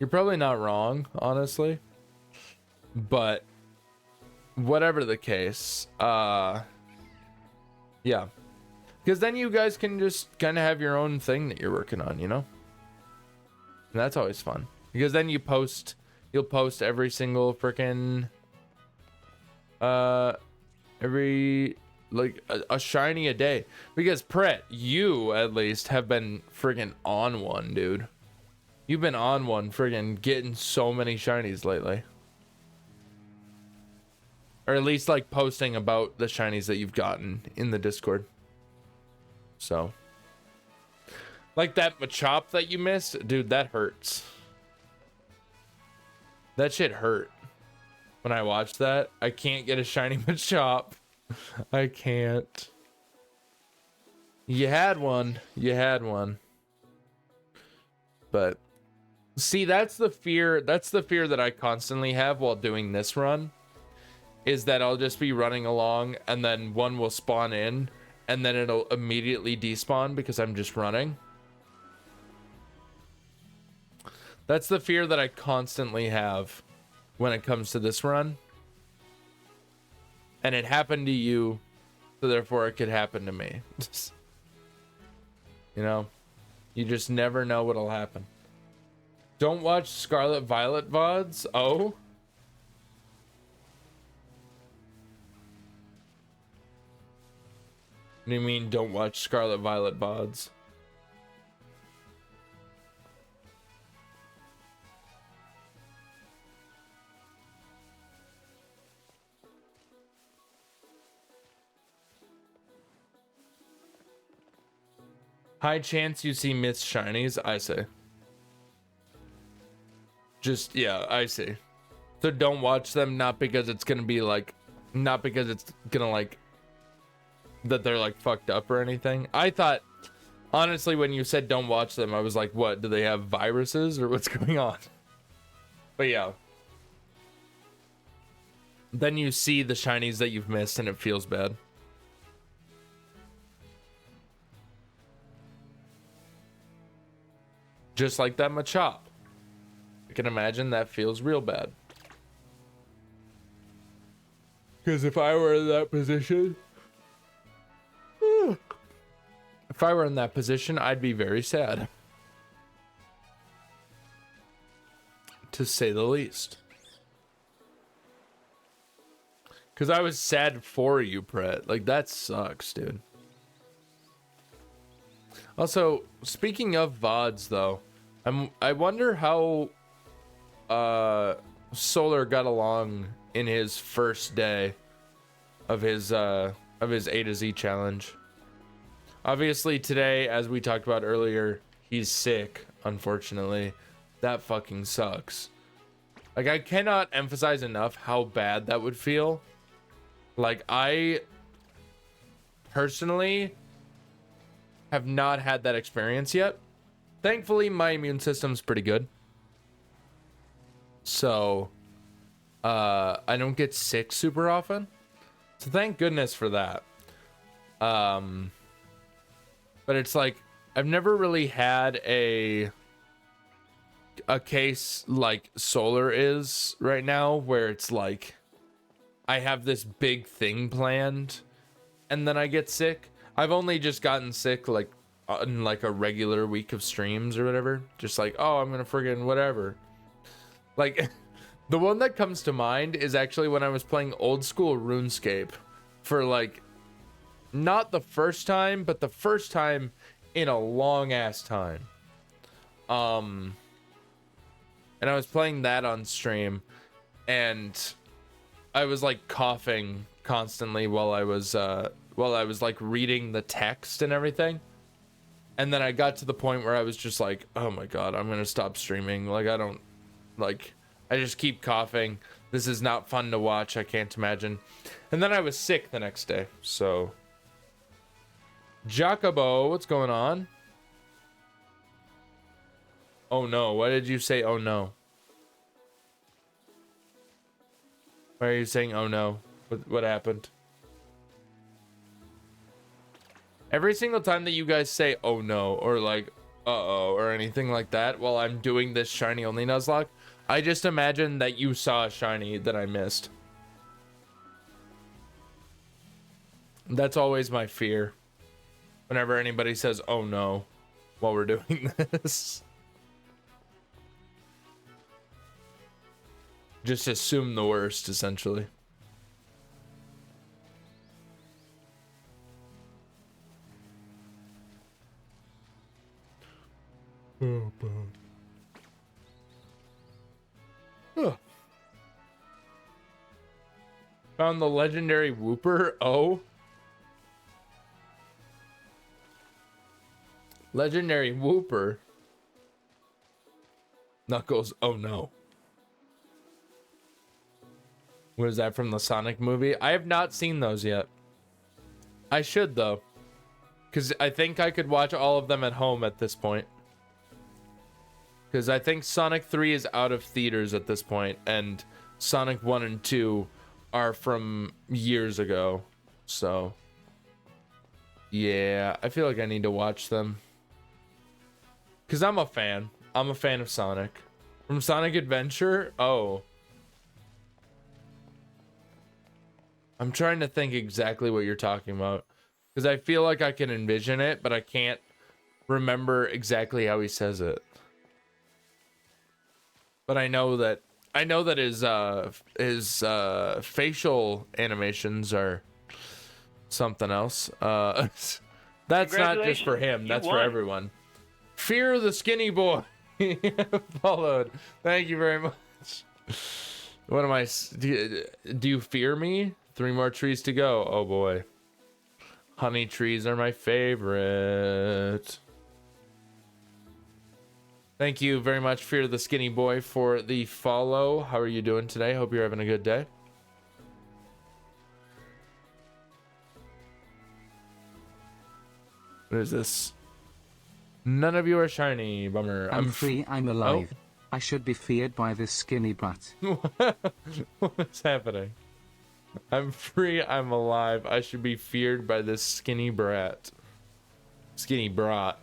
You're probably not wrong, honestly. But whatever the case, yeah. Because then you guys can just kind of have your own thing that you're working on, you know? And that's always fun. Because then you'll post every single freaking, every, like, a shiny a day. Because, Pret, you, at least, have been freaking on one, dude. You've been on one, freaking getting so many shinies lately. Or at least, like, posting about the shinies that you've gotten in the Discord. So, Like that Machop that you missed, dude, that hurts. That shit hurt. When I watched that, I can't get a shiny Machop. I can't. You had one. You had one. But see, that's the fear. That's the fear that I constantly have while doing this run. Is that I'll just be running along and then one will spawn in and then it'll immediately despawn because I'm just running. That's the fear that I constantly have when it comes to this run. And it happened to you, so therefore it could happen to me. You know? You just never know what'll happen. Don't watch Scarlet Violet VODs? Oh? What do you mean, don't watch Scarlet Violet VODs? High chance you see missed shinies, I say. Just, yeah, I see. So don't watch them, not because it's gonna be like, not because it's gonna like, that they're like fucked up or anything. I thought, honestly, when you said don't watch them, I was like, what, do they have viruses or what's going on? But yeah. Then you see the shinies that you've missed and it feels bad. Just like that Machop. I can imagine that feels real bad. Because if I were in that position... If I were in that position, I'd be very sad. To say the least. Because I was sad for you, Brett. Like, that sucks, dude. Also, speaking of VODs, though, I wonder how Solar got along in his first day of his A to Z challenge. Obviously, today, as we talked about earlier, he's sick, unfortunately. That fucking sucks. Like, I cannot emphasize enough how bad that would feel. Like, I personally have not had that experience yet. Thankfully, my immune system's pretty good. So, I don't get sick super often. So thank goodness for that. But it's like, I've never really had a case like Solar is right now, where it's like, I have this big thing planned, and then I get sick. I've only just gotten sick like on like a regular week of streams or whatever. Just like, oh, I'm gonna friggin' whatever. Like, the one that comes to mind is actually when I was playing old school RuneScape for like, not the first time, but the first time in a long ass time. And I was playing that on stream, and I was like coughing constantly while I was like reading the text and everything. And then I got to the point where I was just like, oh my god, I'm gonna stop streaming. Like, I don't, like, I just keep coughing. This is not fun to watch, I can't imagine. And then I was sick the next day, so. Jacobo, what's going on? Oh no, why did you say oh no? Why are you saying oh no? What happened? Every single time that you guys say oh no, or like uh-oh, or anything like that while I'm doing this shiny only Nuzlocke, I just imagine that you saw a shiny that I missed. That's always my fear whenever anybody says oh no while we're doing this. Just assume the worst, essentially. Oh, huh. Found the legendary Whooper. Oh. Legendary Whooper. Knuckles. Oh no. What is that from the Sonic movie? I have not seen those yet. I should though. Because I think I could watch all of them at home at this point. Because I think Sonic 3 is out of theaters at this point, and Sonic 1 and 2 are from years ago. So, yeah, I feel like I need to watch them. Because I'm a fan. I'm a fan of Sonic. From Sonic Adventure? Oh. I'm trying to think exactly what you're talking about. Because I feel like I can envision it, but I can't remember exactly how he says it. But I know that his facial animations are something else. That's not just for him, that's for everyone. Fear the skinny boy followed. Thank you very much. What am I? Do you fear me? 3 more trees to go. Oh boy. Honey trees are my favorite. Thank you very much, Fear the Skinny Boy, for the follow. How are you doing today? Hope you're having a good day. What is this? None of you are shiny. Bummer. I'm free. I'm alive. Oh. I should be feared by this skinny brat. What's happening? I'm free. I'm alive. I should be feared by this skinny brat. Skinny brat.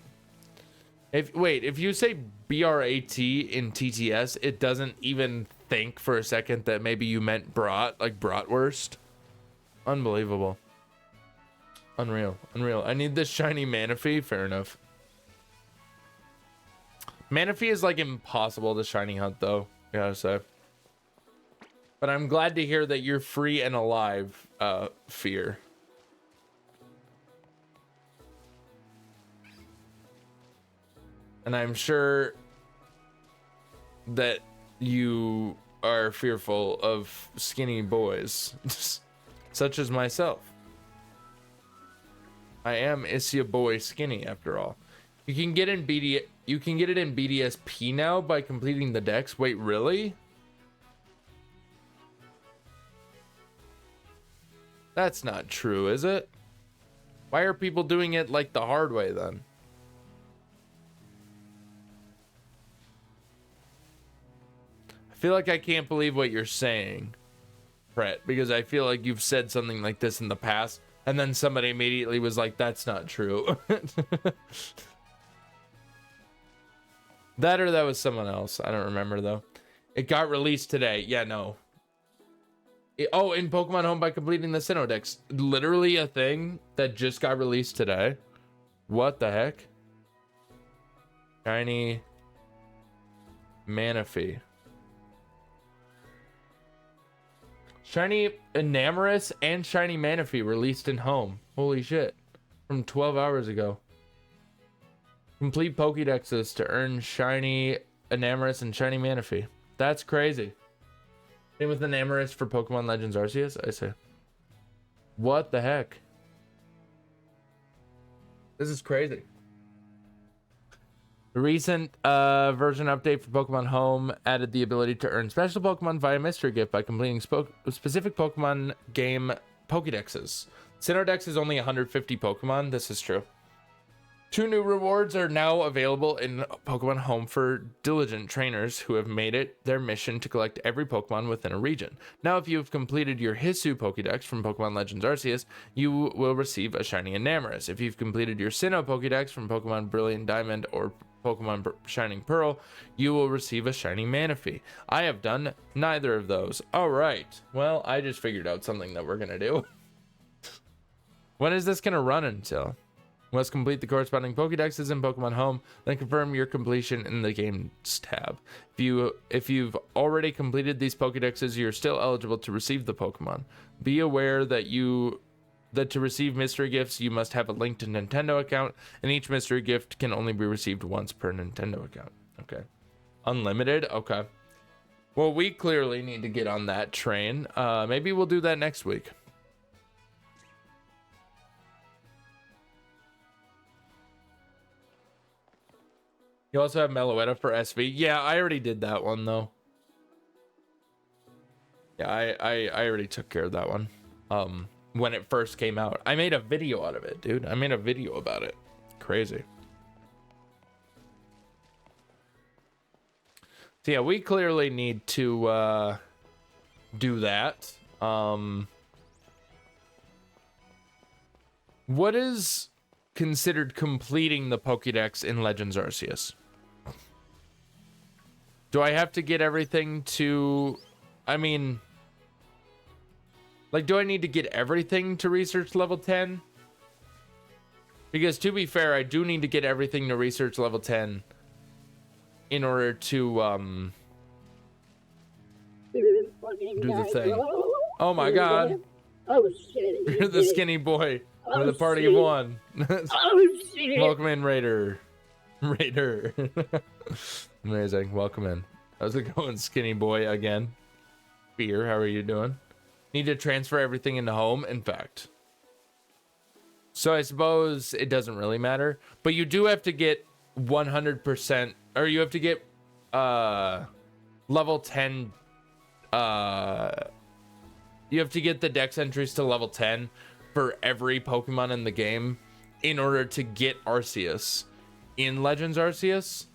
If you say BRAT in TTS, it doesn't even think for a second that maybe you meant brat, like bratwurst. Unbelievable. Unreal. I need this shiny Manaphy. Fair enough. Manaphy is like impossible to shiny hunt though, I gotta say. But I'm glad to hear that you're free and alive, Fear. And I'm sure that you are fearful of skinny boys, such as myself. I am Isia Boy Skinny after all. You can get it in BDSP now by completing the decks. Wait, really? That's not true, is it? Why are people doing it like the hard way then? I feel like I can't believe what you're saying, Brett, because I feel like you've said something like this in the past, and then somebody immediately was like, that's not true. That or that was someone else. I don't remember, though. It got released today. Yeah, no. Oh, in Pokemon Home by completing the Sinnoh decks. Literally a thing that just got released today. What the heck? Shiny Manaphy. Shiny Enamorus and Shiny Manaphy released in Home. Holy shit. From 12 hours ago. Complete Pokédexes to earn Shiny Enamorus and Shiny Manaphy. That's crazy. Same with Enamorus for Pokemon Legends Arceus, I say. What the heck? This is crazy. The recent version update for Pokemon Home added the ability to earn special Pokemon via mystery gift by completing specific Pokemon game Pokédexes. Sinnoh Dex is only 150 Pokemon. This is true. 2 new rewards are now available in Pokemon Home for diligent trainers who have made it their mission to collect every Pokemon within a region. Now, if you have completed your Hisui Pokédex from Pokemon Legends Arceus, you will receive a Shiny Enamorus. If you've completed your Sinnoh Pokédex from Pokemon Brilliant Diamond or Pokemon Shining Pearl, you will receive a Shiny Manaphy. I have done neither of those. All right. Well, I just figured out something that we're going to do. When is this going to run until? Must complete the corresponding Pokédexes in Pokemon Home, then confirm your completion in the Games tab. If you've already completed these Pokédexes, you're still eligible to receive the Pokemon. Be aware that to receive mystery gifts, you must have a linked Nintendo account, and each mystery gift can only be received once per Nintendo account. Okay. Unlimited? Okay. Well, we clearly need to get on that train. Maybe we'll do that next week. You also have Meloetta for SV. Yeah, I already did that one though. Yeah, I already took care of that one. When it first came out. I made a video out of it, dude. I made a video about it. Crazy. So yeah, we clearly need to do that. What is considered completing the Pokédex in Legends Arceus? Do I have to get everything to... I mean... Like, do I need to get everything to research level 10? Because to be fair, I do need to get everything to research level 10 in order to, do the thing. Oh my god. You're the skinny boy with the party of one. Welcome in, Raider. Raider. Amazing. Welcome in. How's it going, skinny boy again? Fear, how are you doing? Need to transfer everything into home, in fact. So I suppose it doesn't really matter, but you do have to get 100%, or you have to get level 10, you have to get the dex entries to level 10 for every Pokemon in the game in order to get Arceus in Legends Arceus.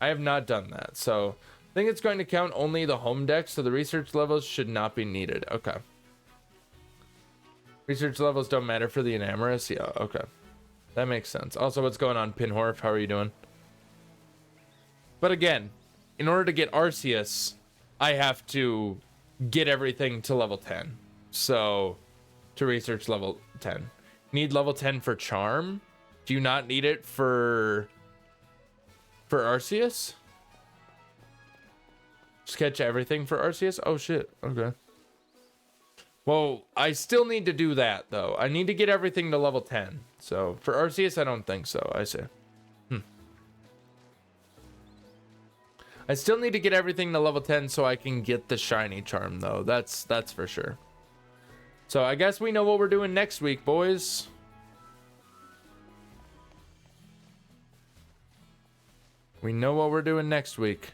I have not done that, so I think it's going to count only the home dex, so the research levels should not be needed. Okay. Research levels don't matter for the Enamorous? Yeah, okay. That makes sense. Also, what's going on, Pinhorf? How are you doing? But again, in order to get Arceus, I have to get everything to level 10. So, to research level 10. Need level 10 for Charm? Do you not need it for Arceus? Just catch everything for Arceus? Oh shit, okay. Well, I still need to do that, though. I need to get everything to level 10. So, for Arceus, I don't think so, I see. I still need to get everything to level 10 so I can get the shiny charm, though. That's for sure. So, I guess we know what we're doing next week, boys. We know what we're doing next week.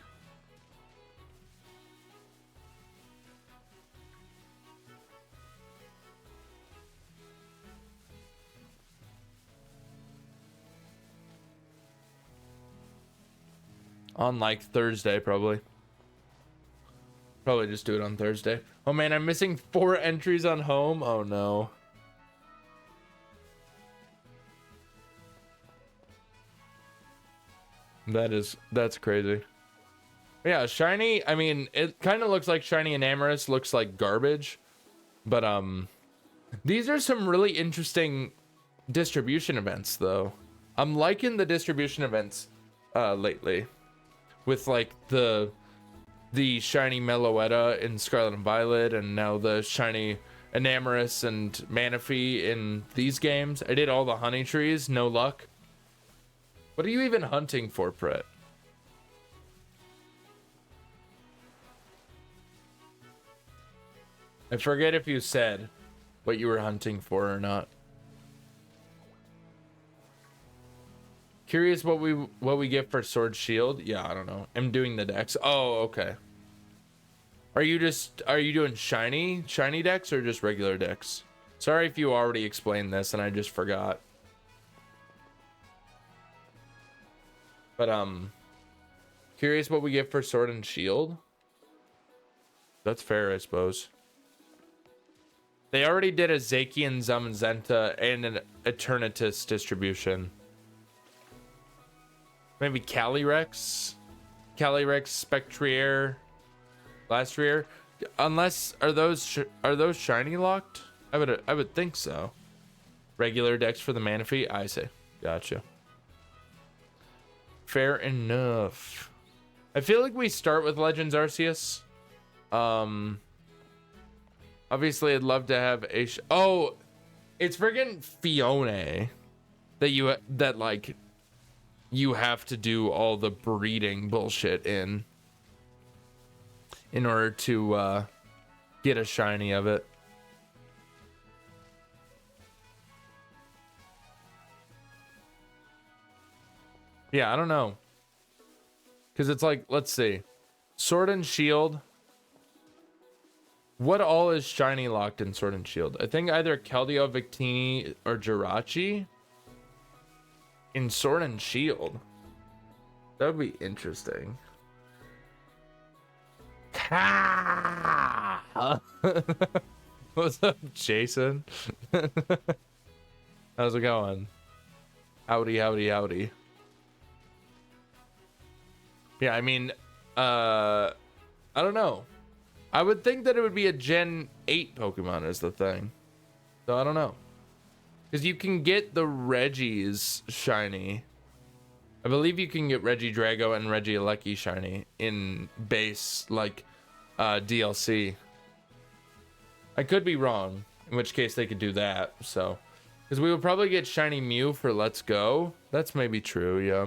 On like Thursday, probably. Probably just do it on Thursday. Oh man, I'm missing 4 entries on home. Oh no. That's crazy. Yeah, shiny, I mean, it kind of looks like shiny Enamorous looks like garbage. But these are some really interesting distribution events though. I'm liking the distribution events lately. With like the shiny Meloetta in Scarlet and Violet, and now the shiny Enamorous and Manaphy in these games. I did all the honey trees, no luck. What are you even hunting for, Pret? I forget if you said what you were hunting for or not. Curious what we get for Sword Shield? Yeah, I don't know. I'm doing the decks. Oh, okay. Are you doing shiny decks or just regular decks? Sorry if you already explained this and I just forgot. But curious what we get for Sword and Shield? That's fair, I suppose. They already did a Zacian Zamazenta and an Eternatus distribution. Maybe Calyrex, Spectrier, Blastrier. Unless are those shiny locked? I would think so. Regular decks for the Manaphy. I see. Gotcha. Fair enough. I feel like we start with Legends Arceus. Obviously, I'd love to have a. Oh, it's friggin' Fiona that like. You have to do all the breeding bullshit in order to get a shiny of it. Yeah, I don't know. Because it's like, let's see. Sword and Shield. What all is shiny locked in Sword and Shield? I think either Keldeo, Victini, or Jirachi. In Sword and Shield. That would be interesting. What's up, Jason? How's it going? Howdy, howdy, howdy. Yeah, I mean, I don't know. I would think that it would be a Gen 8 Pokemon is the thing. So I don't know. Because you can get the Reggies shiny. I believe you can get Regidrago and Regieleki shiny in base, like, DLC. I could be wrong, in which case they could do that, so. Because we would probably get shiny Mew for Let's Go. That's maybe true, yeah.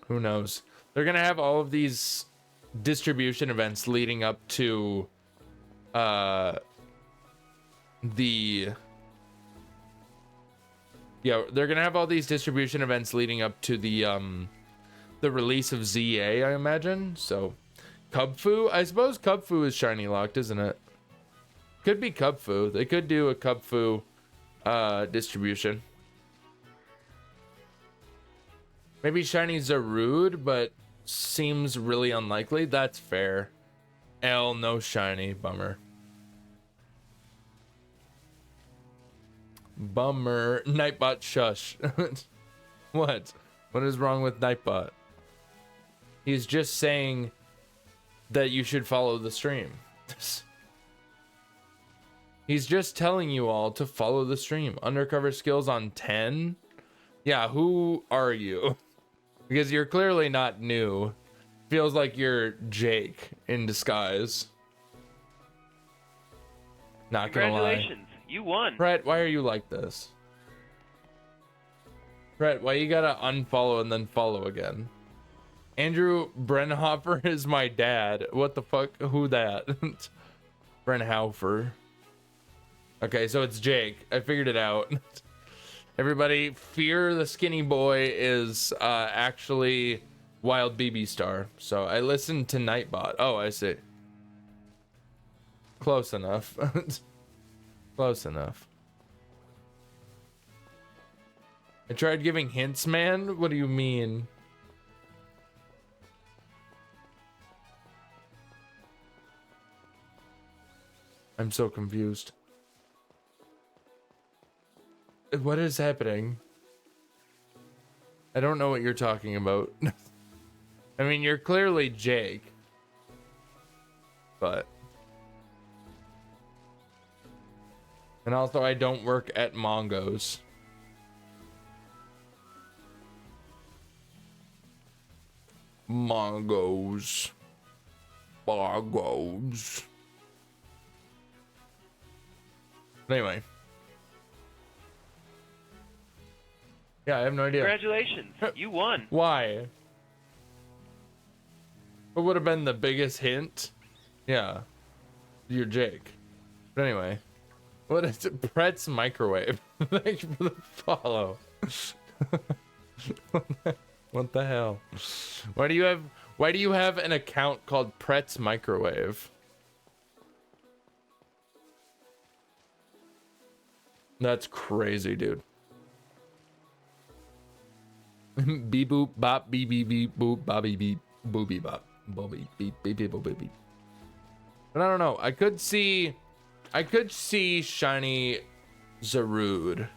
Who knows? They're gonna have all of these distribution events leading up to they're gonna have all these distribution events leading up to the release of ZA, I imagine. So Cubfu, I suppose Cubfu is shiny locked, isn't it? Could be Cubfu. They could do a Cubfu distribution. Maybe shiny Zarude, but seems really unlikely. That's fair. L, no shiny. Bummer. Bummer. Nightbot shush. What? What is wrong with Nightbot? He's just saying that you should follow the stream. He's just telling you all to follow the stream. Undercover skills on 10? Yeah, who are you? Because you're clearly not new. Feels like you're Jake in disguise. Not gonna lie. Congratulations, you won. Brett, why are you like this? Brett, why you gotta unfollow and then follow again? Andrew Brenhofer is my dad. What the fuck? Who that? Brenhofer. Okay, so it's Jake. I figured it out. Everybody, Fear the Skinny Boy is actually Wild BB Star. So I listened to Nightbot. Oh, I see. Close enough. Close enough. I tried giving hints, man. What do you mean? I'm so confused. What is happening? I don't know what you're talking about. I mean, you're clearly Jake. But. And also, I don't work at Mongo's. Mongo's. Bongos. Anyway. Yeah, I have no idea. Congratulations, you won. Why? What would have been the biggest hint? Yeah. You're Jake. But anyway. What is it? Pret's Microwave. Thank you for the follow. What the hell? Why do you have an account called Pret's Microwave? That's crazy, dude. Beep boop bop beep beep beep boop bobby beep boopy bop bobby beep beep beep boop beep. But I don't know. I could see shiny Zarude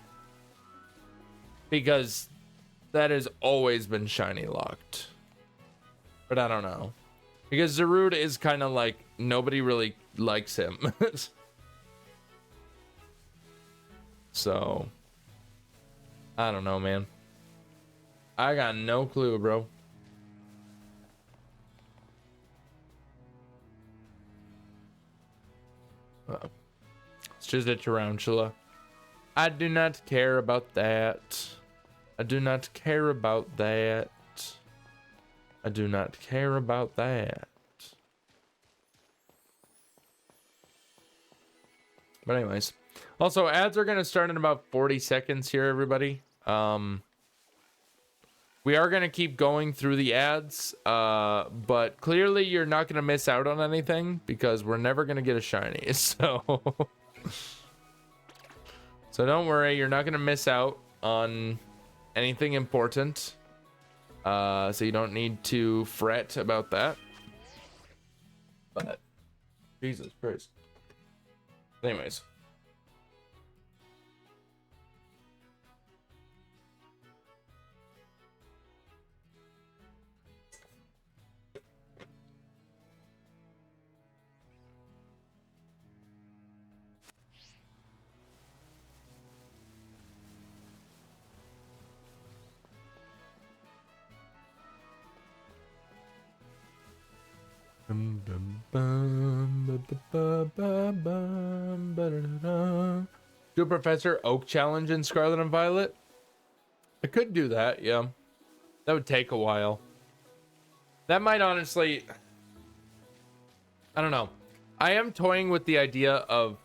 because that has always been shiny locked. But I don't know. Because Zarude is kind of like nobody really likes him. So I don't know, man. I got no clue, bro. Uh-oh. It's just a tarantula. I do not care about that. I do not care about that. I do not care about that. But anyways. Also, ads are going to start in about 40 seconds here, everybody. we are going to keep going through the ads, but clearly you're not going to miss out on anything because we're never going to get a shiny. So so don't worry, you're not going to miss out on anything important. So you don't need to fret about that. But Jesus Christ. Anyways. Do a Professor Oak challenge in Scarlet and Violet? I could do that, yeah. That would take a while. That might honestly... I don't know. I am toying with the idea of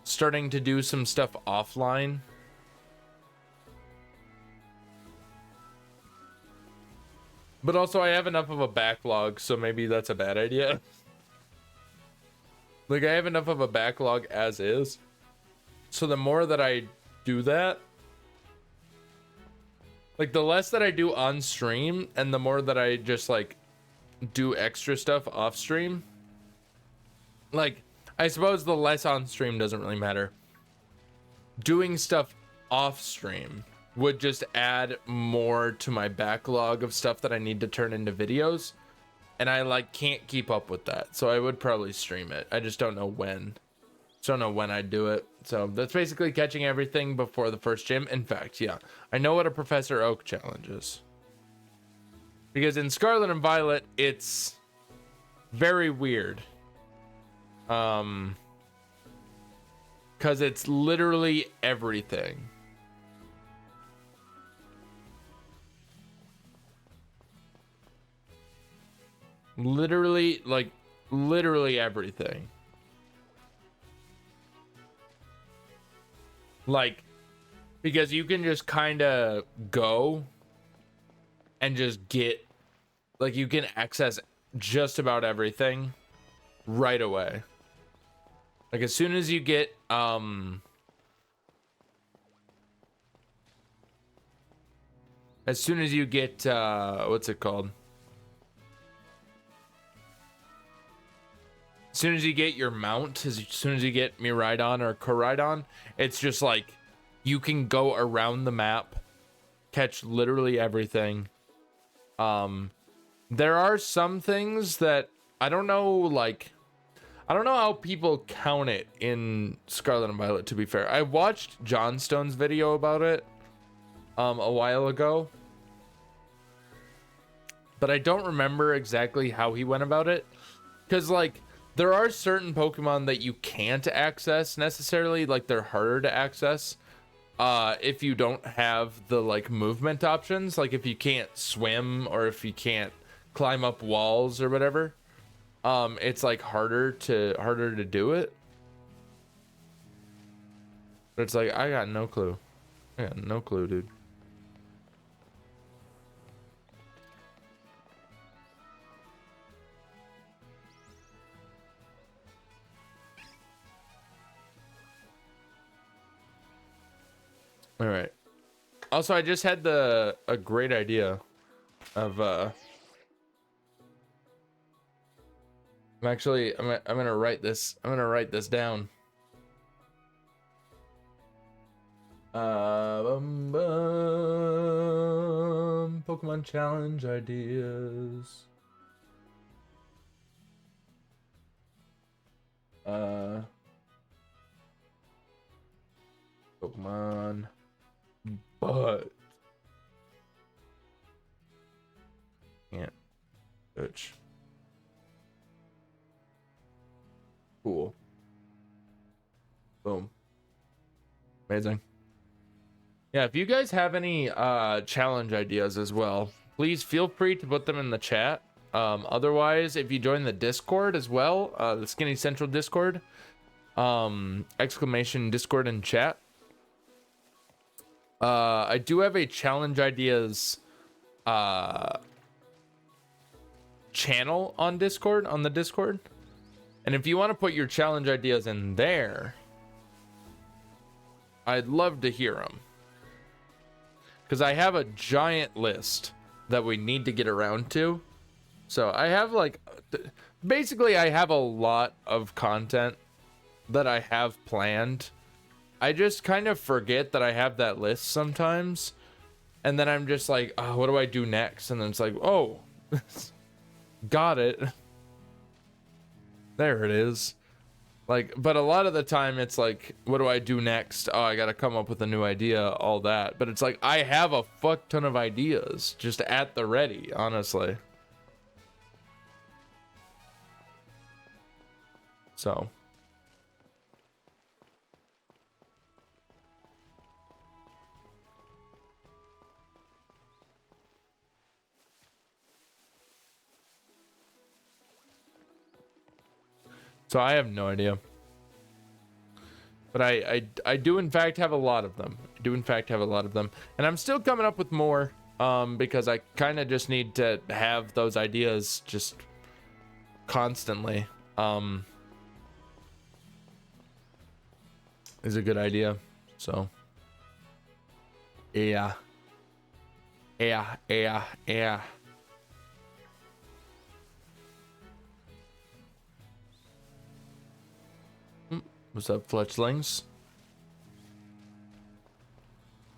starting to do some stuff offline. But also I have enough of a backlog, so maybe that's a bad idea. Like, I have enough of a backlog as is. So the more that I do that, like, the less that I do on stream, and the more that I just, like, do extra stuff off stream. Like, I suppose the less on stream doesn't really matter. Doing stuff off stream would just add more to my backlog of stuff that I need to turn into videos, and I like can't keep up with that, so I would probably stream it. I just don't know when. Just don't know when I'd do it. So that's basically catching everything before the first gym. In fact, yeah, I know what a Professor Oak challenge is, because in Scarlet and Violet it's very weird, because it's literally everything. Literally, like, literally everything. Like, because you can just kind of go and just get, like, you can access just about everything right away. Like, as soon as you get, what's it called? As soon as you get your mount, as soon as you get Miraidon or Koraidon, it's just like you can go around the map, catch literally everything. There are some things that I don't know, like, I don't know how people count it in Scarlet and Violet, to be fair. I watched Johnstone's video about it a while ago, but I don't remember exactly how he went about it, because, like, there are certain Pokemon that you can't access necessarily, like, they're harder to access if you don't have the, like, movement options, like if you can't swim or if you can't climb up walls or whatever. It's like harder to do it. But it's like, I got no clue, dude. All right. Also, I just had a great idea of I'm gonna write this. I'm gonna write this down. Pokemon challenge ideas. Pokemon. But can't touch. Cool. Boom. Amazing. Yeah, if you guys have any challenge ideas as well, please feel free to put them in the chat. Otherwise, if you join the Discord as well, the Skinny Central Discord, exclamation Discord in chat, I do have a challenge ideas channel on Discord, on the Discord. And if you want to put your challenge ideas in there, I'd love to hear them. Because I have a giant list that we need to get around to. So I have like, basically I have a lot of content that I have planned. I just kind of forget that I have that list sometimes. And then I'm just like, oh, what do I do next? And then it's like, oh, got it. There it is. Like, but a lot of the time it's like, what do I do next? Oh, I gotta come up with a new idea, all that. But it's like, I have a fuck ton of ideas just at the ready, honestly. So. So I have no idea. But I do in fact have a lot of them. I do in fact have a lot of them. And I'm still coming up with more because I kind of just need to have those ideas just constantly. Is a good idea. So yeah. What's up, fletchlings?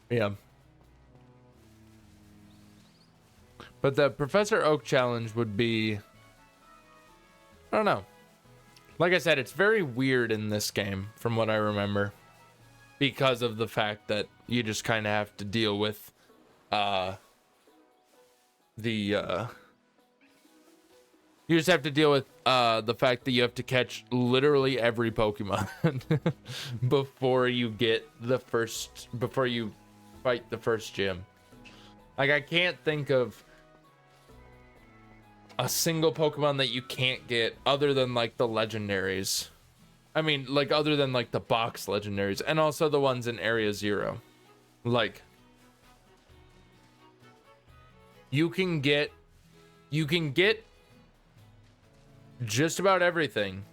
Yeah. But the Professor Oak challenge would be, I don't know. Like I said, it's very weird in this game from what I remember. Because of the fact that you just kind of have to deal with you just have to deal with the fact that you have to catch literally every Pokemon before you get the first, before you fight the first gym. Like, I can't think of a single Pokemon that you can't get other than like the legendaries. I mean, like, other than like the box legendaries and also the ones in Area Zero. Like, you can get just about everything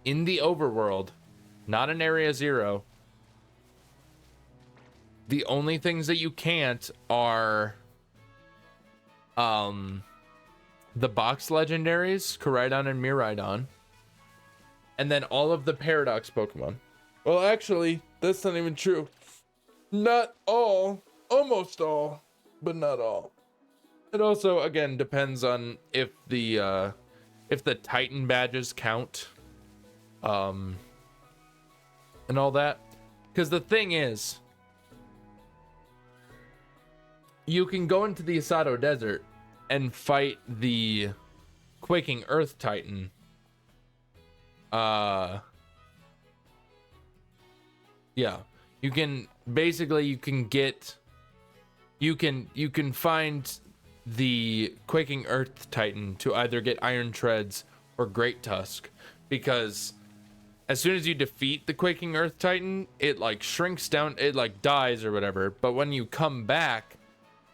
in the overworld, not in Area Zero. The only things that you can't are the box legendaries, Koraidon and Miraidon, and then all of the Paradox Pokemon. Well, actually, that's not even true. Not all, almost all, but not all. It also, again, depends on if the Titan badges count, and all that. Because the thing is, you can go into the Asado Desert and fight the Quaking Earth Titan. Yeah, you can basically you can find the Quaking Earth Titan to either get Iron Treads or Great Tusk, because as soon as you defeat the Quaking Earth Titan, it like shrinks down, it like dies or whatever, but when you come back,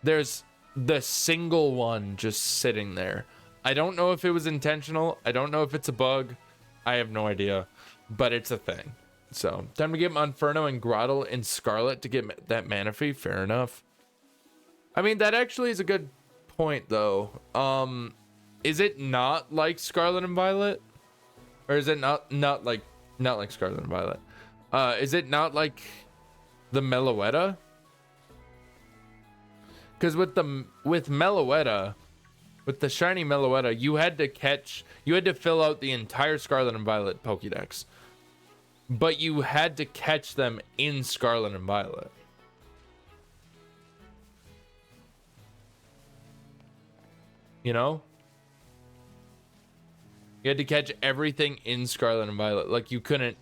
there's the single one just sitting there. I don't know if it was intentional, I don't know if it's a bug, I have no idea, but it's a thing. So, time to get Monferno and Grottle in Scarlet to get that Manaphy, fair enough. I mean, that actually is a good point though. Is it not like Scarlet and Violet, or is it not like Scarlet and Violet? Is it not like the Meloetta? Because with Meloetta, with the shiny Meloetta, you had to fill out the entire Scarlet and Violet Pokédex, but you had to catch them in Scarlet and Violet. You know? You had to catch everything in Scarlet and Violet. Like, you couldn't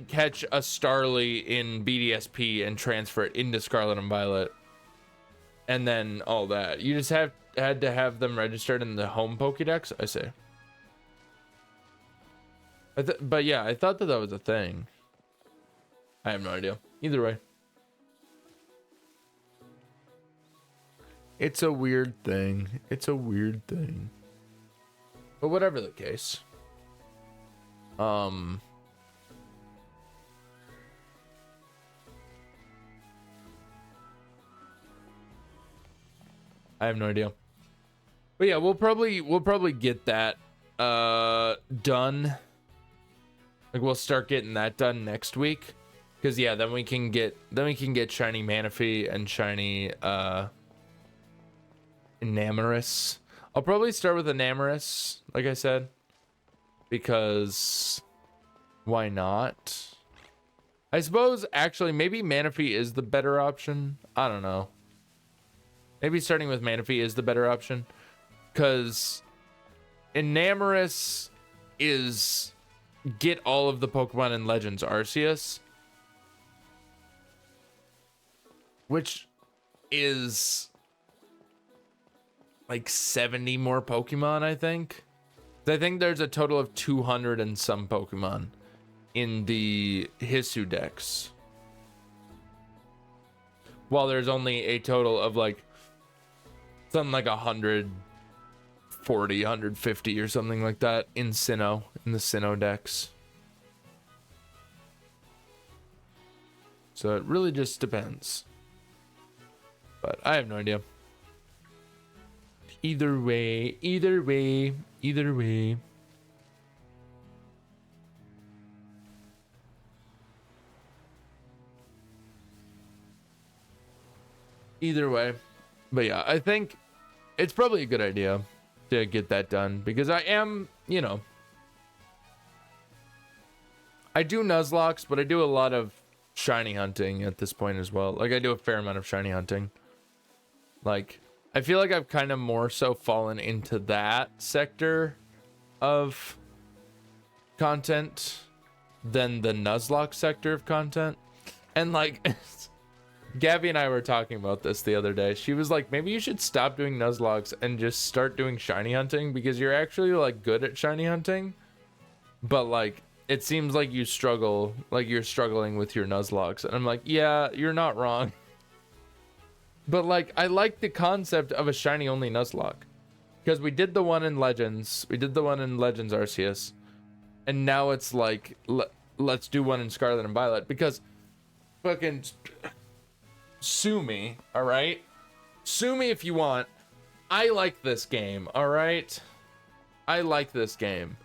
catch a Starly in BDSP and transfer it into Scarlet and Violet. And then all that. You just had to have them registered in the home Pokédex, I say. But yeah, I thought that was a thing. I have no idea. Either way. It's a weird thing. It's a weird thing. But whatever the case. I have no idea. But yeah, we'll probably get that done. Like we'll start getting that done next week. Cause yeah, then we can get shiny Manaphy and shiny Enamorous. I'll probably start with Enamorous, like I said. Because why not? I suppose actually maybe Manaphy is the better option. I don't know. Maybe starting with Manaphy is the better option. Because Enamorous is get all of the Pokemon in Legends Arceus. Which is like 70 more Pokemon, I think. I think there's a total of 200 and some Pokemon in the Hisu Dex. While there's only a total of like something like 140, 150 or something like that in the Sinnoh Dex. So it really just depends. But I have no idea. Either way. Either way. But yeah, I think it's probably a good idea to get that done because I am, you know, I do Nuzlocks, but I do a lot of shiny hunting at this point as well. Like I do a fair amount of shiny hunting. Like I feel like I've kind of more so fallen into that sector of content than the Nuzlocke sector of content. And like Gabby and I were talking about this the other day. She was like, maybe you should stop doing Nuzlocks and just start doing shiny hunting because you're actually like good at shiny hunting. But like it seems like you struggle, like you're struggling with your Nuzlocke. And I'm like, yeah, you're not wrong. But like, I like the concept of a shiny only Nuzlocke. Because we did the one in Legends. We did the one in Legends Arceus. And now it's like, let's do one in Scarlet and Violet. Because fucking sue me, alright? Sue me if you want. I like this game, alright? I like this game.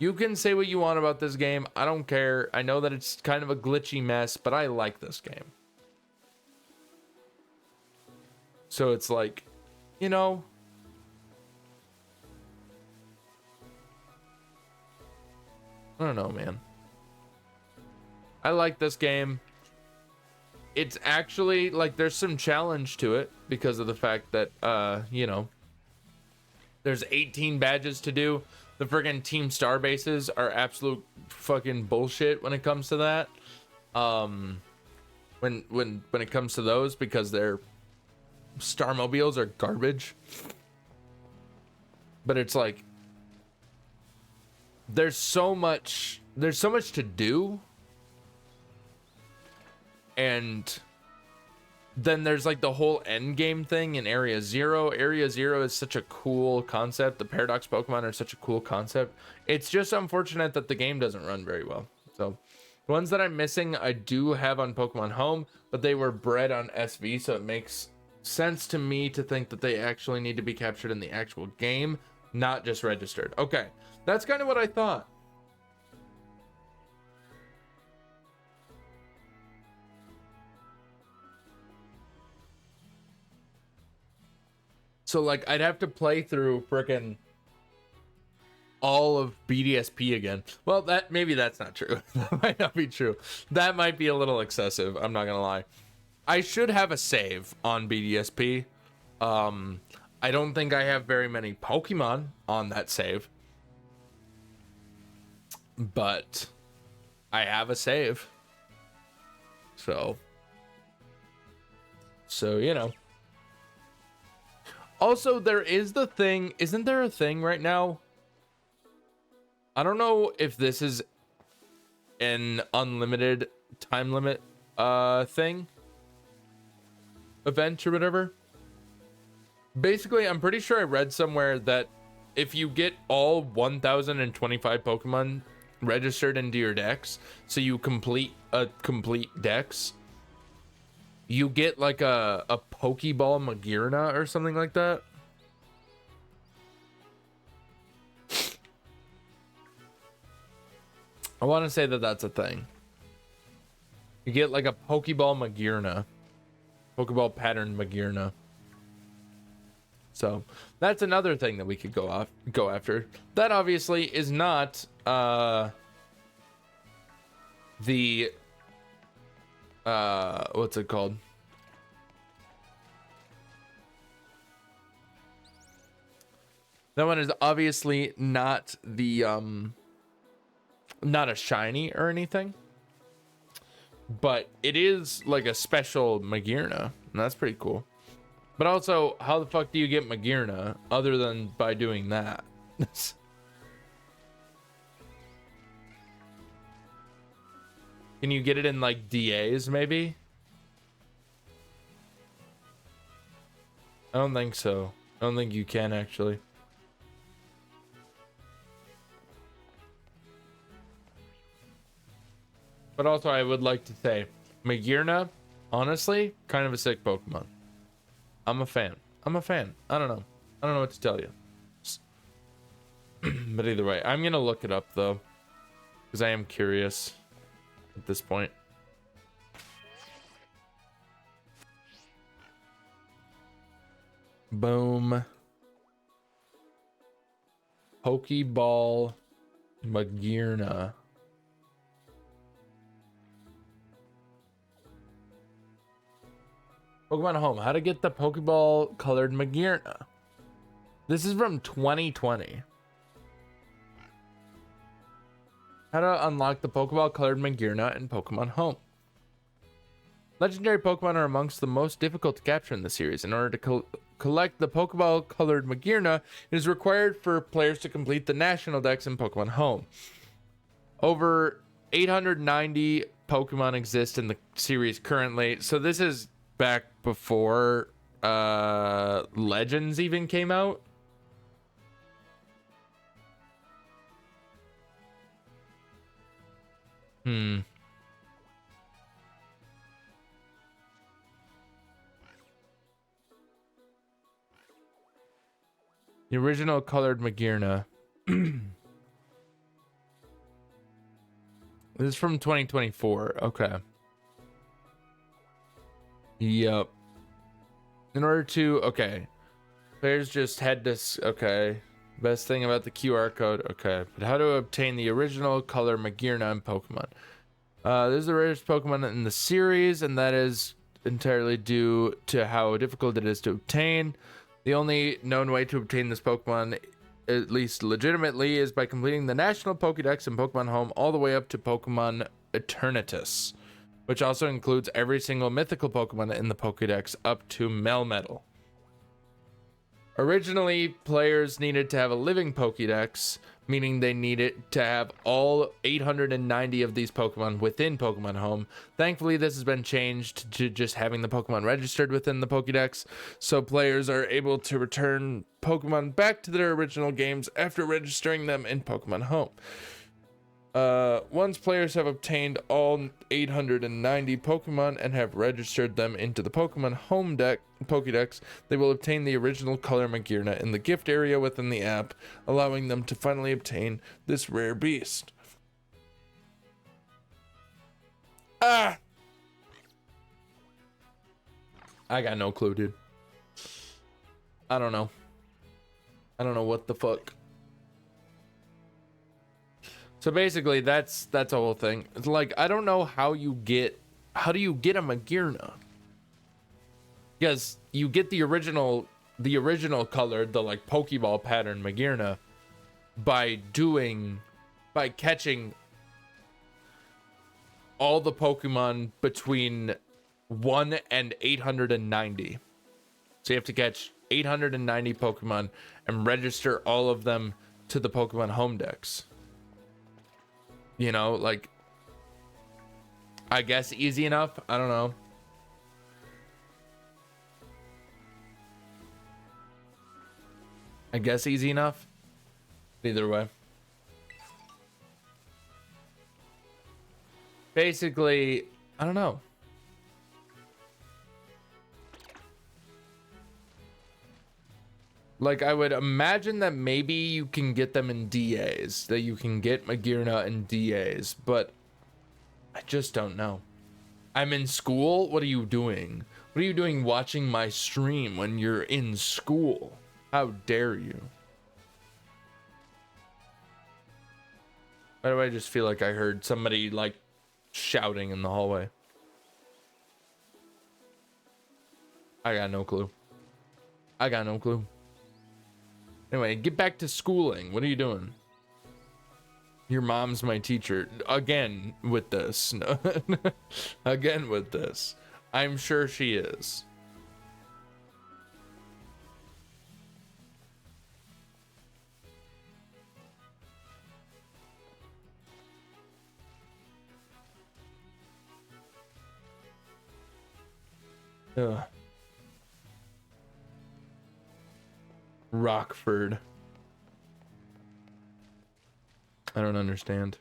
You can say what you want about this game. I don't care. I know that it's kind of a glitchy mess, but I like this game. So it's like, you know, I don't know, man. I like this game. It's actually like there's some challenge to it because of the fact that, you know, there's 18 badges to do. The friggin' Team Star bases are absolute fucking bullshit when it comes to that. When it comes to those because they're Starmobiles are garbage. But it's like there's so much to do. And then there's like the whole end game thing in Area Zero. Area Zero is such a cool concept. The Paradox Pokemon are such a cool concept. It's just unfortunate that the game doesn't run very well. So the ones that I'm missing, I do have on Pokemon Home, but they were bred on SV, so it makes sense to me to think that they actually need to be captured in the actual game, not just registered. Okay, that's kind of what I thought. So like I'd have to play through frickin' all of BDSP again. Well, maybe that's not true. That might not be true. That might be a little excessive. I'm not gonna lie. I should have a save on BDSP. I don't think I have very many Pokemon on that save. But I have a save. So you know. Also, there is the thing. Isn't there a thing right now? I don't know if this is an unlimited time limit thing. Event or whatever. Basically, I'm pretty sure I read somewhere that if you get all 1025 Pokemon registered into your dex, so you complete a complete dex, you get like a Pokeball Magearna or something like that. I want to say that that's a thing. You get like a Pokeball Magearna. Pokeball pattern Magearna. So that's another thing that we could go after. That obviously is not the what's it called? That one is obviously not the not a shiny or anything, but it is like a special Magearna, and that's pretty cool. But also, how the fuck do you get Magearna other than by doing that? Can you get it in like DAs maybe? I don't think so. I don't think you can actually. But also, I would like to say, Magearna, honestly, kind of a sick Pokemon. I'm a fan. I'm a fan. I don't know. I don't know what to tell you. But either way, I'm going to look it up, though. Because I am curious at this point. Boom. Pokeball Magearna. Pokemon Home. How to get the Pokeball colored Magearna. This is from 2020. How to unlock the Pokeball colored Magearna in Pokemon Home. Legendary Pokemon are amongst the most difficult to capture in the series. In order to collect the Pokeball colored Magearna, it is required for players to complete the National Dex in Pokemon Home. Over 890 Pokemon exist in the series currently. So this is back before Legends even came out. The original colored Magearna. This is from 2024. Okay. Yep. In order to, okay. Players just had this, okay. Best thing about the QR code, okay. But how to obtain the original color Magearna in Pokemon. This is the rarest Pokemon in the series, and that is entirely due to how difficult it is to obtain. The only known way to obtain this Pokemon, at least legitimately, is by completing the National Pokédex in Pokemon Home all the way up to Pokemon Eternatus, which also includes every single mythical Pokemon in the Pokédex up to Melmetal. Originally, players needed to have a living Pokédex, meaning they needed to have all 890 of these Pokemon within Pokemon Home. Thankfully, this has been changed to just having the Pokemon registered within the Pokédex, so players are able to return Pokemon back to their original games after registering them in Pokemon Home. Once players have obtained all 890 Pokemon and have registered them into the Pokemon Home Pokédex, they will obtain the original color Magearna in the gift area within the app, allowing them to finally obtain this rare beast. I got no clue, dude. I don't know. I don't know what the fuck. So basically, that's the whole thing. It's like, I don't know how do you get a Magearna? Because you get the original color, the like Pokeball pattern Magearna, by catching all the Pokemon between 1 and 890. So you have to catch 890 Pokemon and register all of them to the Pokemon Home Dex. You know, like, I guess easy enough. I don't know. I guess easy enough. Either way. Basically, I don't know. Like, I would imagine that maybe you can get them in DAs, that you can get Magirna in DAs, but I just don't know. I'm in school? What are you doing? What are you doing watching my stream when you're in school? How dare you? Why do I just feel like I heard somebody, like, shouting in the hallway? I got no clue. I got no clue. Anyway, get back to schooling. What are you doing? Your mom's my teacher. Again with this. No. Again with this. I'm sure she is. Ugh. Rockford. I don't understand.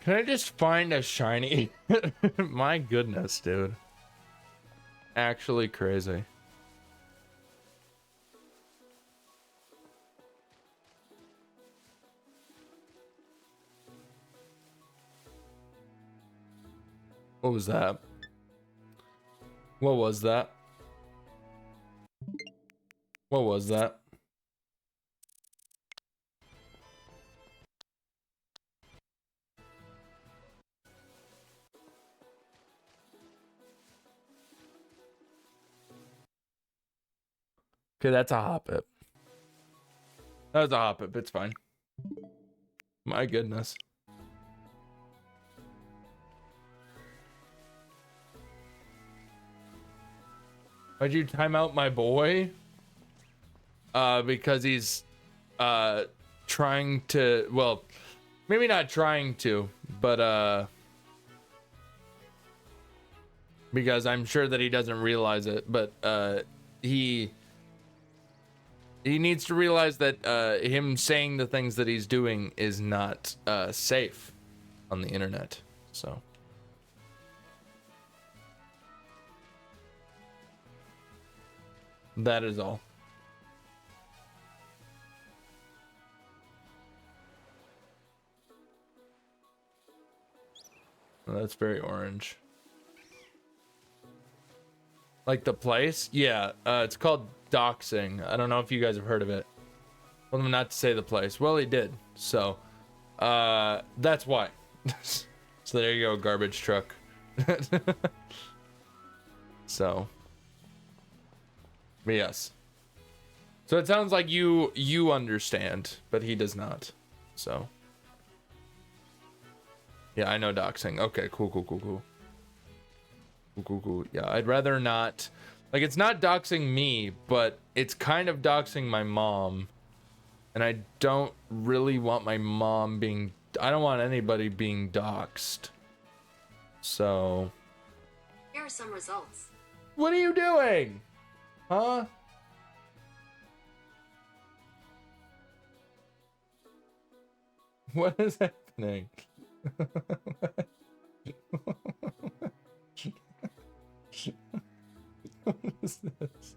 Can I just find a shiny? My goodness, dude. Actually crazy. What was that? What was that? What was that? Okay, that's a hoppip. That was a hoppip. It's fine. My goodness. Why'd you time out my boy? Because he's trying to, well, maybe not trying to, but because I'm sure that he doesn't realize it, but he needs to realize that him saying the things that he's doing is not safe on the internet. So that is all. Well, that's very orange. Like the place? Yeah, it's called doxing. I don't know if you guys have heard of it. Told him not to say the place. Well, he did. So, that's why. So there you go, garbage truck. So, but yes. So it sounds like you understand, but he does not. So, yeah, I know doxing. Okay, cool. Cool. Yeah, I'd rather not. Like, it's not doxing me, but it's kind of doxing my mom. And I don't really want my mom being... I don't want anybody being doxed. So... Here are some results. What are you doing? Huh? What is happening? What is this?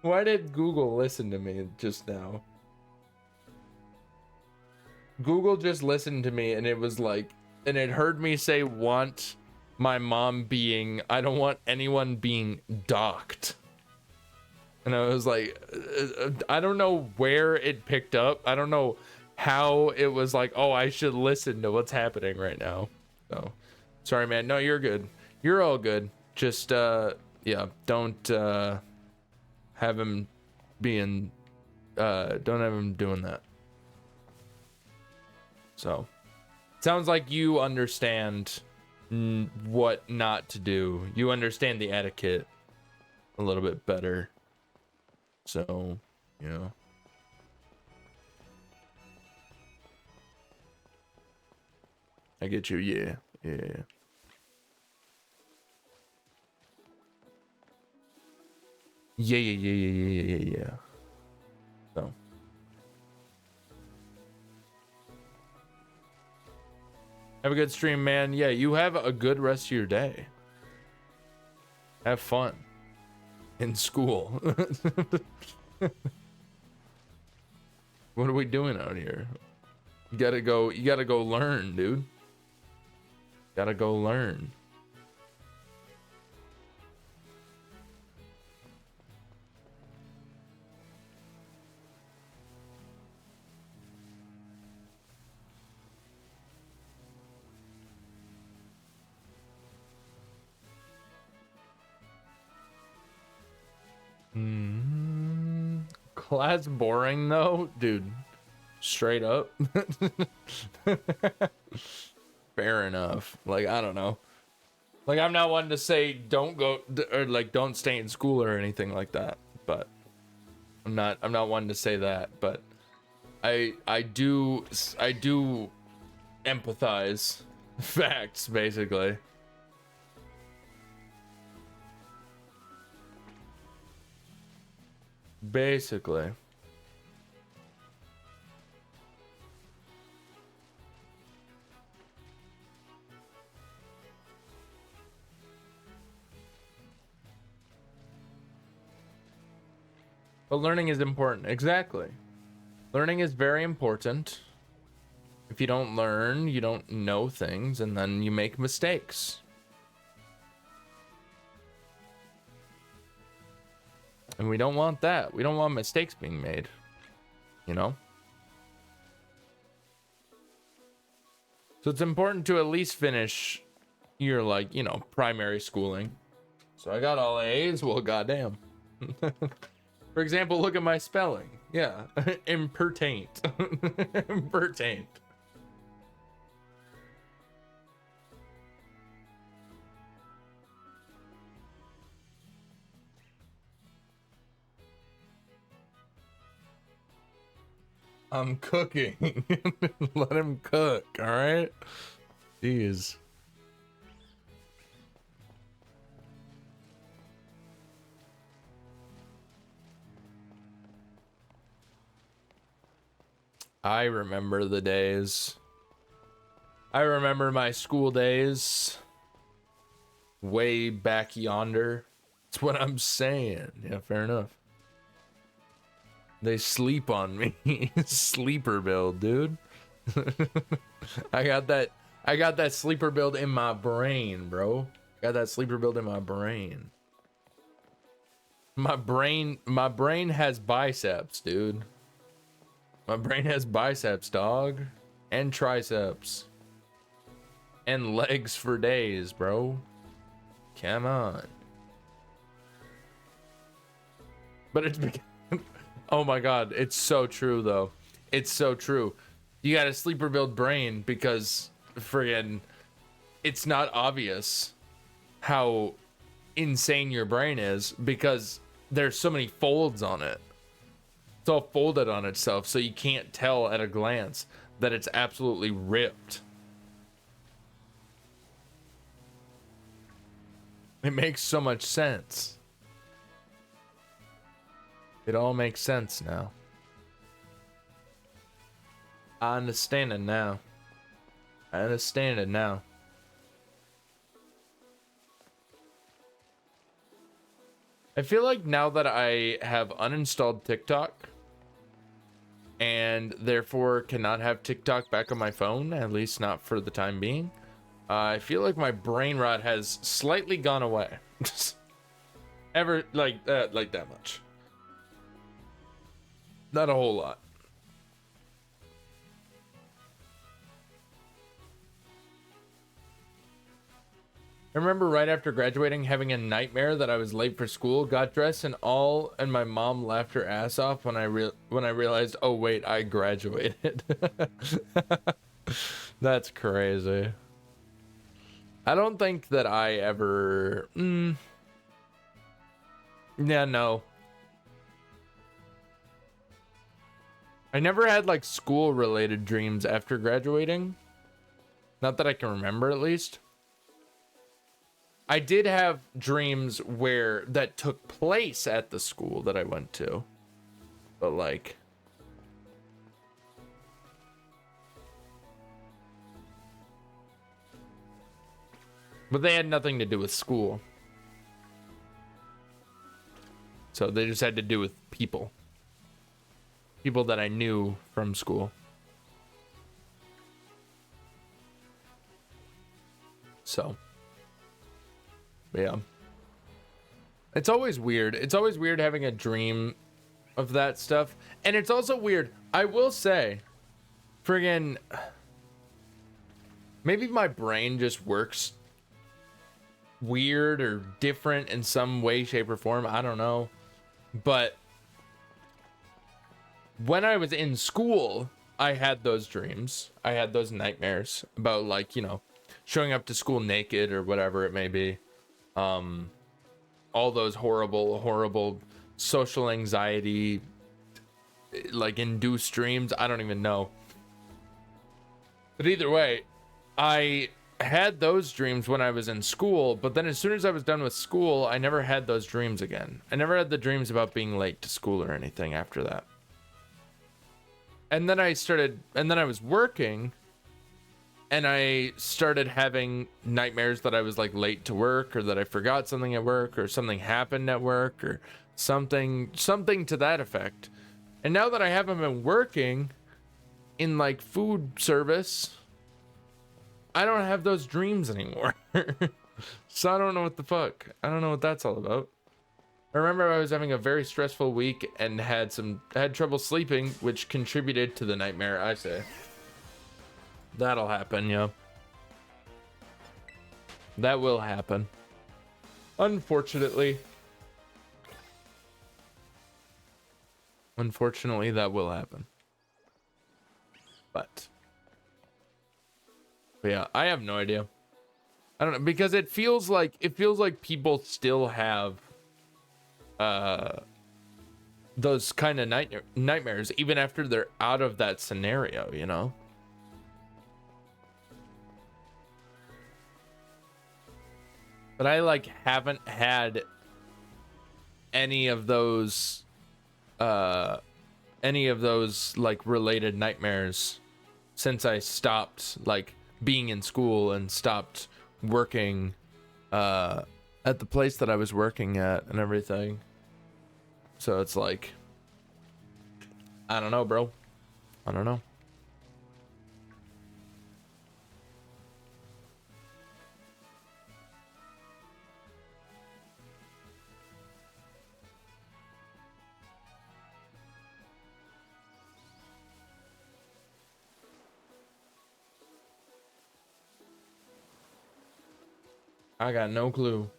Why did Google listen to me just now? Google just listened to me and it was like, and it heard me say want my mom being, I don't want anyone being docked. And I was like, I don't know where it picked up. I don't know how it was like, oh, I should listen to what's happening right now. So, sorry, man. No, you're good. You're all good. Just, yeah, don't have him being don't have him doing that. So sounds like you understand what not to do. You understand the etiquette a little bit better. So, you know. I get you, yeah. Yeah. Yeah. So. Have a good stream, man. Yeah, you have a good rest of your day. Have fun. In school. What are we doing out here? You gotta go learn, dude. Gotta go learn. Class boring though, dude. Straight up. Fair enough. Like, I don't know. Like, I'm not one to say don't go or like don't stay in school or anything like that. But I'm not one to say that. But I do empathize. Facts, basically. Basically. But learning is important. Exactly. Learning is very important. If you don't learn, you don't know things, and then you make mistakes. And we don't want that. We don't want mistakes being made. You know? So it's important to at least finish your, like, you know, primary schooling. So I got all A's. Well, goddamn. For example, look at my spelling. Yeah. Impertaint. Impertaint. I'm cooking. Let him cook, all right? Jeez. I remember the days. I remember my school days. Way back yonder. That's what I'm saying. Yeah, fair enough. They sleep on me. Sleeper build, dude. I got that sleeper build in my brain, bro. Got that sleeper build in my brain. My brain has biceps, dude. My brain has biceps, dog. And triceps. And legs for days, bro. Come on. But it's oh my god, it's so true though. It's so true. You got a sleeper build brain because friggin' it's not obvious how insane your brain is because there's so many folds on it. It's all folded on itself, so you can't tell at a glance that it's absolutely ripped. It makes so much sense. It all makes sense now. I understand it now. I understand it now. I feel like now that I have uninstalled TikTok and therefore cannot have TikTok back on my phone, at least not for the time being, I feel like my brain rot has slightly gone away. Ever like that much. Not a whole lot. I remember right after graduating having a nightmare that I was late for school, got dressed and my mom laughed her ass off when I realized, oh wait, I graduated. That's crazy. I don't think that I ever yeah, no. I never had like school related dreams after graduating. Not that I can remember, at least. I did have dreams that took place at the school that I went to. But like, but they had nothing to do with school. So they just had to do with people. People that I knew from school. So, yeah. It's always weird. It's always weird having a dream of that stuff. And it's also weird. I will say, friggin', maybe my brain just works weird or different in some way, shape, or form. I don't know. But when I was in school, I had those dreams. I had those nightmares about, like, you know, showing up to school naked or whatever it may be. All those horrible social anxiety, like, induced dreams. I don't even know. But either way, I had those dreams when I was in school, but then as soon as I was done with school, I never had those dreams again. I never had the dreams about being late to school or anything after that. And then I was working, and I started having nightmares that I was like late to work, or that I forgot something at work, or something happened at work, or something to that effect. And now that I haven't been working in like food service, I don't have those dreams anymore. So I don't know what the fuck. I don't know what that's all about. I remember I was having a very stressful week and had trouble sleeping, which contributed to the nightmare, I say. That'll happen, yeah. That will happen. Unfortunately. Unfortunately, that will happen. But yeah, I have no idea. I don't know, because it feels like people still have those kind of nightmares even after they're out of that scenario, you know? But I like haven't had any of those like related nightmares since I stopped like being in school and stopped working at the place that I was working at and everything. So it's like, I don't know, bro. I don't know. I got no clue.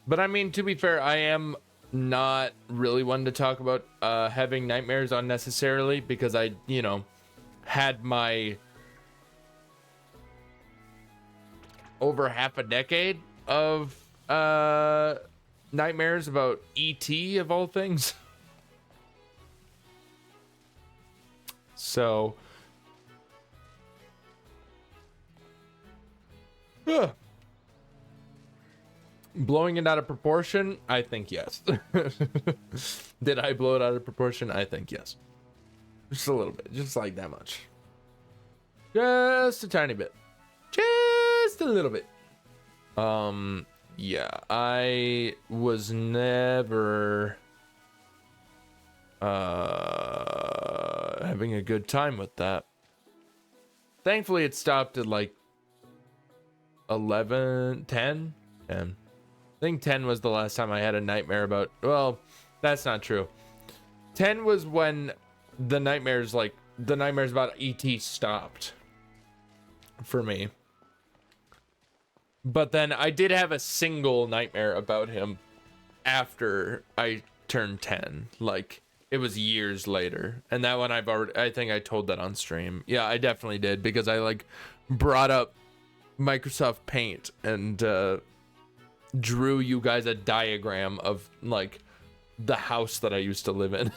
But I mean, to be fair, I am not really one to talk about having nightmares unnecessarily, because I, you know, had my over half a decade of nightmares about ET of all things. So blowing it out of proportion, I think yes. Did I blow it out of proportion? I think yes. Just a little bit, just like that much. Just a tiny bit. Just a little bit. Yeah, I was never having a good time with that. Thankfully it stopped at like 10. I think 10 was the last time I had a nightmare about, well, that's not true. 10 was when the nightmares about ET stopped for me. But then I did have a single nightmare about him after I turned 10. Like, it was years later. And that one I think I told that on stream. Yeah, I definitely did, because I like brought up Microsoft Paint and drew you guys a diagram of like the house that I used to live in.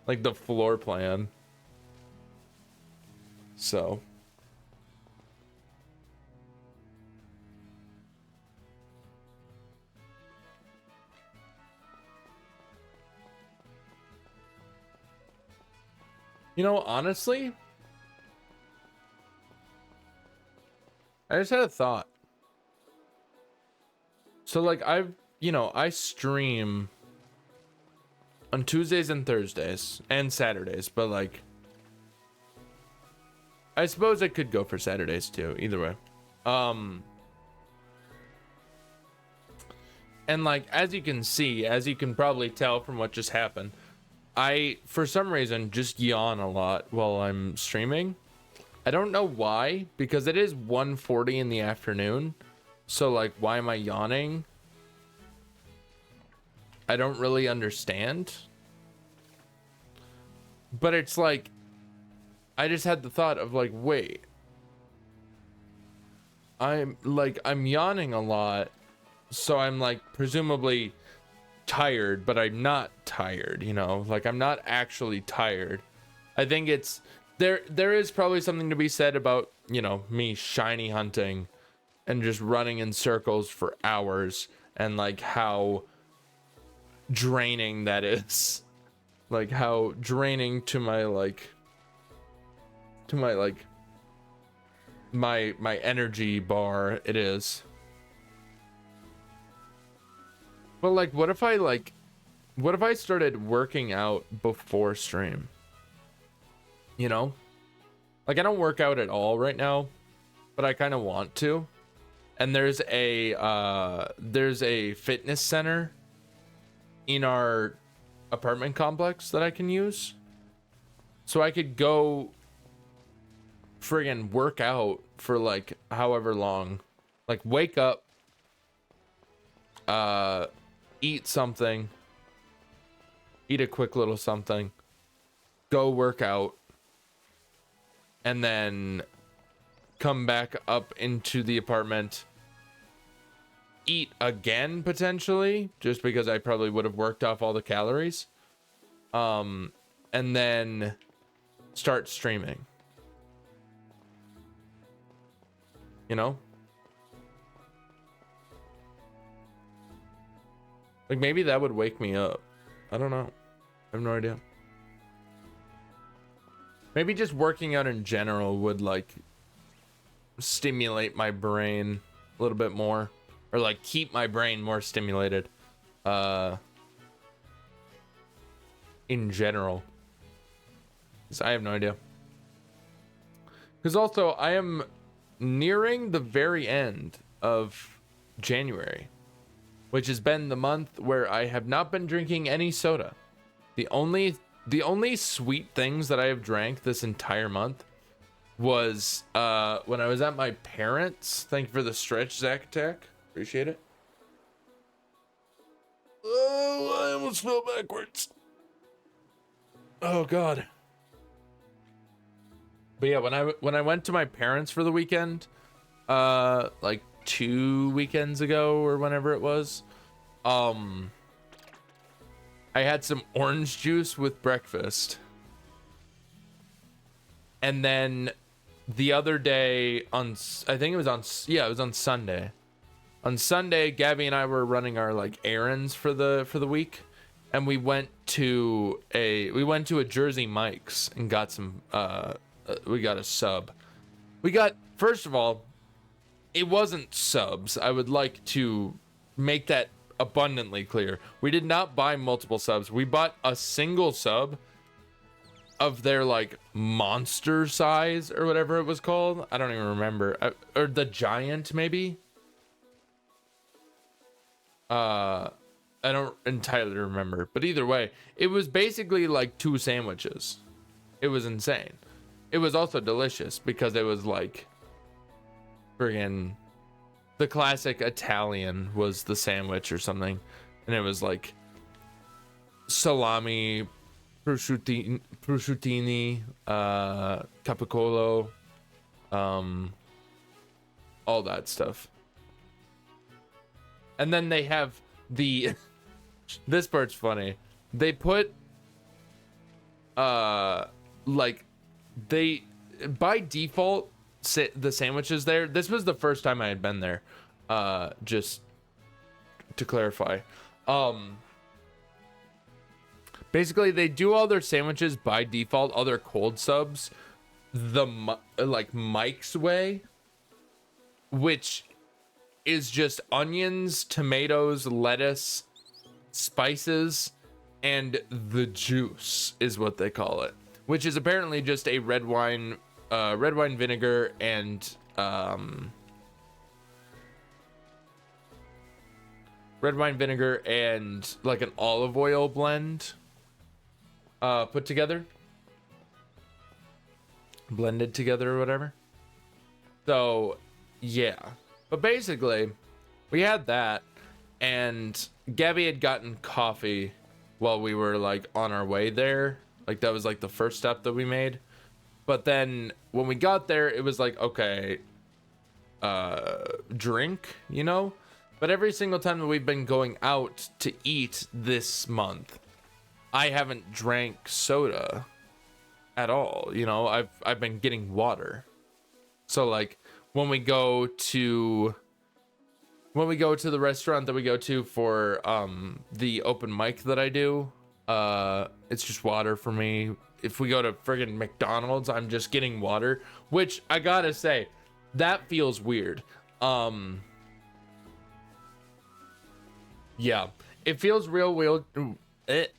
Like the floor plan. So honestly, I just had a thought. So like I stream on Tuesdays and Thursdays and Saturdays, but like I suppose I could go for Saturdays too, either way. And like as you can probably tell from what just happened, I for some reason just yawn a lot while I'm streaming. I don't know why, because it is 1:40 in the afternoon. So like, why am I yawning? I don't really understand. But it's like, I just had the thought of like, wait, I'm yawning a lot. So I'm like presumably tired, but I'm not tired, like I'm not actually tired. I think it's, there is probably something to be said about, me shiny hunting and just running in circles for hours and like how draining that is. Like how draining to my my energy bar it is. But like what if I started working out before stream? Like I don't work out at all right now, but I kind of want to. And there's a fitness center in our apartment complex that I can use. So I could go friggin' work out for like however long. Like wake up, eat something, eat a quick little something, go work out, and then come back up into the apartment, eat again potentially, just because I probably would have worked off all the calories, and then start streaming. Like maybe that would wake me up. I don't know. I have no idea. Maybe just working out in general would like stimulate my brain a little bit more, or like keep my brain more stimulated in general. I have no idea. Because also I am nearing the very end of January, which has been the month where I have not been drinking any soda. The only sweet things that I have drank this entire month was when I was at my parents'. Thank you for the stretch, Zach Attack. Appreciate it. Oh, I almost fell backwards. Oh God. But yeah, when I went to my parents for the weekend, like 2 weekends ago or whenever it was, I had some orange juice with breakfast. And then the other day on Sunday. On Sunday, Gabby and I were running our like errands for the week, and we went to a Jersey Mike's and got some we got a sub. First of all, it wasn't subs. I would like to make that abundantly clear. We did not buy multiple subs. We bought a single sub of their like monster size or whatever it was called. I don't even remember. Or the giant maybe. I don't entirely remember, but either way, it was basically like 2 sandwiches. It was insane. It was also delicious because it was like friggin' the classic Italian was the sandwich or something, and it was like salami, prosciutini, capicola, all that stuff. And then they have the this part's funny. They put like they by default the sandwiches there. This was the first time I had been there. Just to clarify. Basically they do all their sandwiches by default, all their cold subs like Mike's way, which is just onions, tomatoes, lettuce, spices, and the juice is what they call it, which is apparently just a red wine vinegar and like an olive oil blend put together, blended together or whatever. So yeah, but basically we had that, and Gabby had gotten coffee while we were like on our way there. Like that was like the first step that we made. But then when we got there, it was like, okay, drink, you know? But every single time that we've been going out to eat this month, I haven't drank soda at all. You know, I've been getting water. So like when we go to the restaurant that we go to for the open mic that I do, it's just water for me. If we go to friggin' McDonald's, I'm just getting water, which I gotta say, that feels weird. Yeah, it feels real weird. It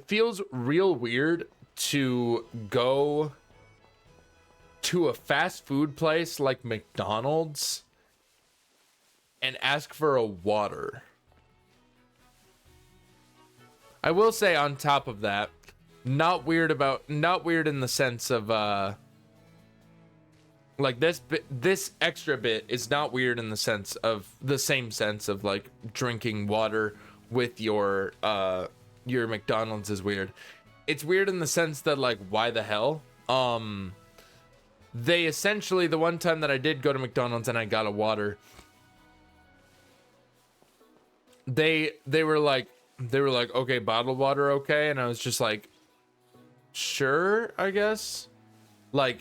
feels real weird to go to a fast food place like McDonald's and ask for a water. I will say on top of that, not weird in the sense of like this extra bit is not weird in the sense of the same sense of like drinking water with your McDonald's is weird. It's weird in the sense that like, why the hell? They essentially, the one time that I did go to McDonald's and I got a water, they were like, okay, bottled water, okay? And I was just like, sure, I guess. Like,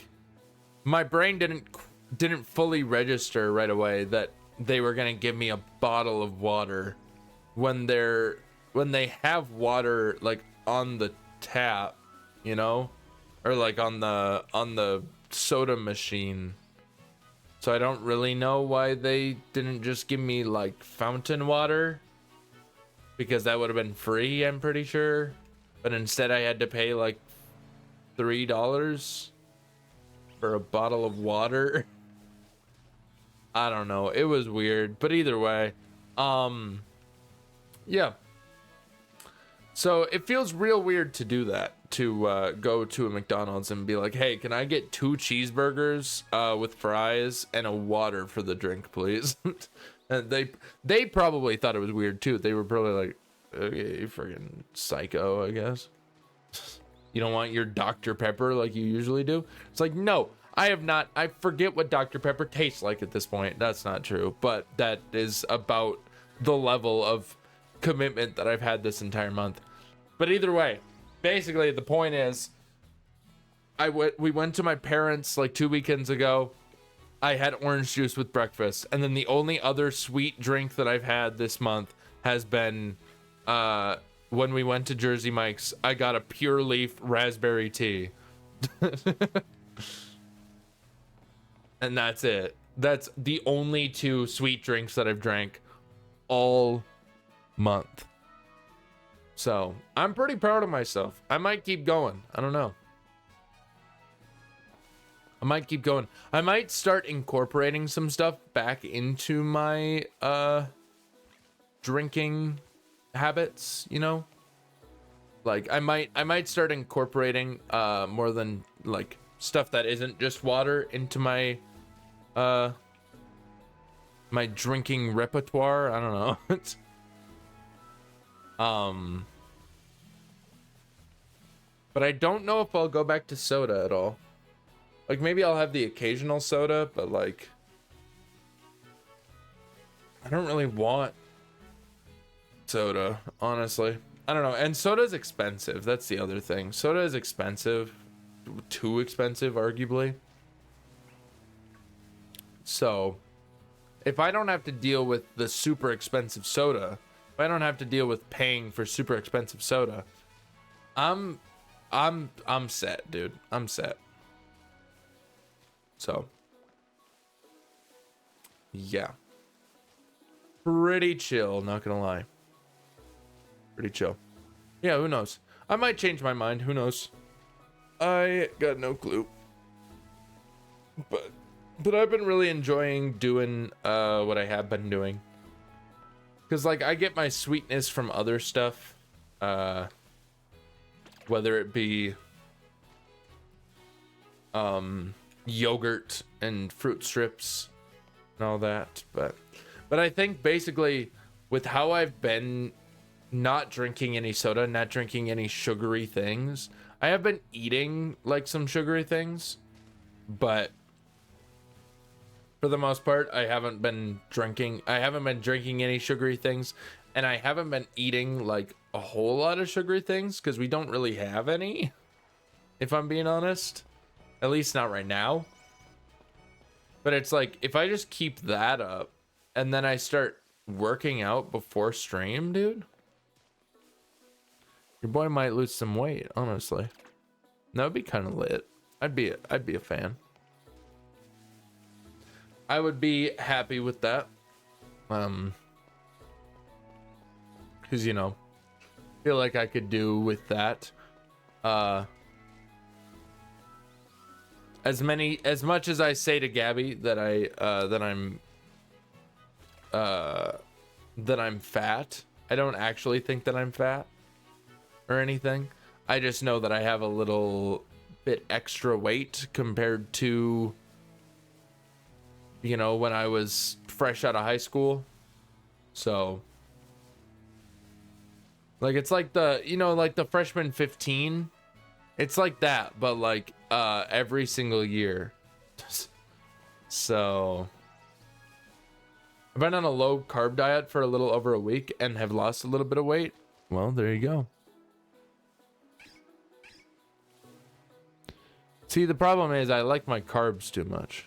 my brain didn't fully register right away that they were gonna give me a bottle of water when they have water like on the tap, you know, or like on the soda machine. So I don't really know why they didn't just give me like fountain water, because that would have been free, I'm pretty sure. But instead I had to pay like $3 for a bottle of water. I don't know, it was weird, but either way, yeah. So it feels real weird to do that, to go to a McDonald's and be like, hey, can I get 2 cheeseburgers with fries and a water for the drink, please? And they probably thought it was weird too. They were probably like, okay, you freaking psycho, I guess. You don't want your Dr. Pepper like you usually do? It's like, no, I have not. I forget what Dr. Pepper tastes like at this point. That's not true, but that is about the level of commitment that I've had this entire month. But either way, basically the point is, we went to my parents like 2 weekends ago. I had orange juice with breakfast, and then the only other sweet drink that I've had this month has been when we went to Jersey Mike's. I got a Pure Leaf raspberry tea. And that's it. That's the only 2 sweet drinks that I've drank all month. So I'm pretty proud of myself. I might keep going. I don't know. I might keep going. I might start incorporating some stuff back into my drinking habits, you know? Like I might start incorporating more than like stuff that isn't just water into my my drinking repertoire. I don't know. But I don't know if I'll go back to soda at all. Like, maybe I'll have the occasional soda, but like, I don't really want soda, honestly. I don't know. And soda's expensive. That's the other thing. Soda is expensive. Too expensive, arguably. So, if I don't have to deal with the super expensive soda, if I don't have to deal with paying for super expensive soda, I'm set, dude. I'm set. So, yeah. Pretty chill, not gonna lie. Pretty chill. Yeah, who knows? I might change my mind, who knows? I got no clue. But I've been really enjoying doing what I have been doing. Cause like I get my sweetness from other stuff. Whether it be yogurt and fruit strips and all that. But I think basically with how I've been not drinking any soda, not drinking any sugary things, I have been eating like some sugary things, but for the most part, I haven't been drinking any sugary things, and I haven't been eating like a whole lot of sugary things because we don't really have any, if I'm being honest. At least not right now. But it's like, if I just keep that up and then I start working out before stream, dude, your boy might lose some weight, honestly. That would be kind of lit. I'd be a fan. I would be happy with that. Cause you know, feel like I could do with that. As much as I say to Gabby that I'm fat, I don't actually think that I'm fat or anything. I just know that I have a little bit extra weight compared to, you know, when I was fresh out of high school. So like, it's like the, you know, like the freshman 15. It's like that, but like every single year. So I've been on a low carb diet for a little over a week and have lost a little bit of weight. Well, there you go. See, the problem is I like my carbs too much.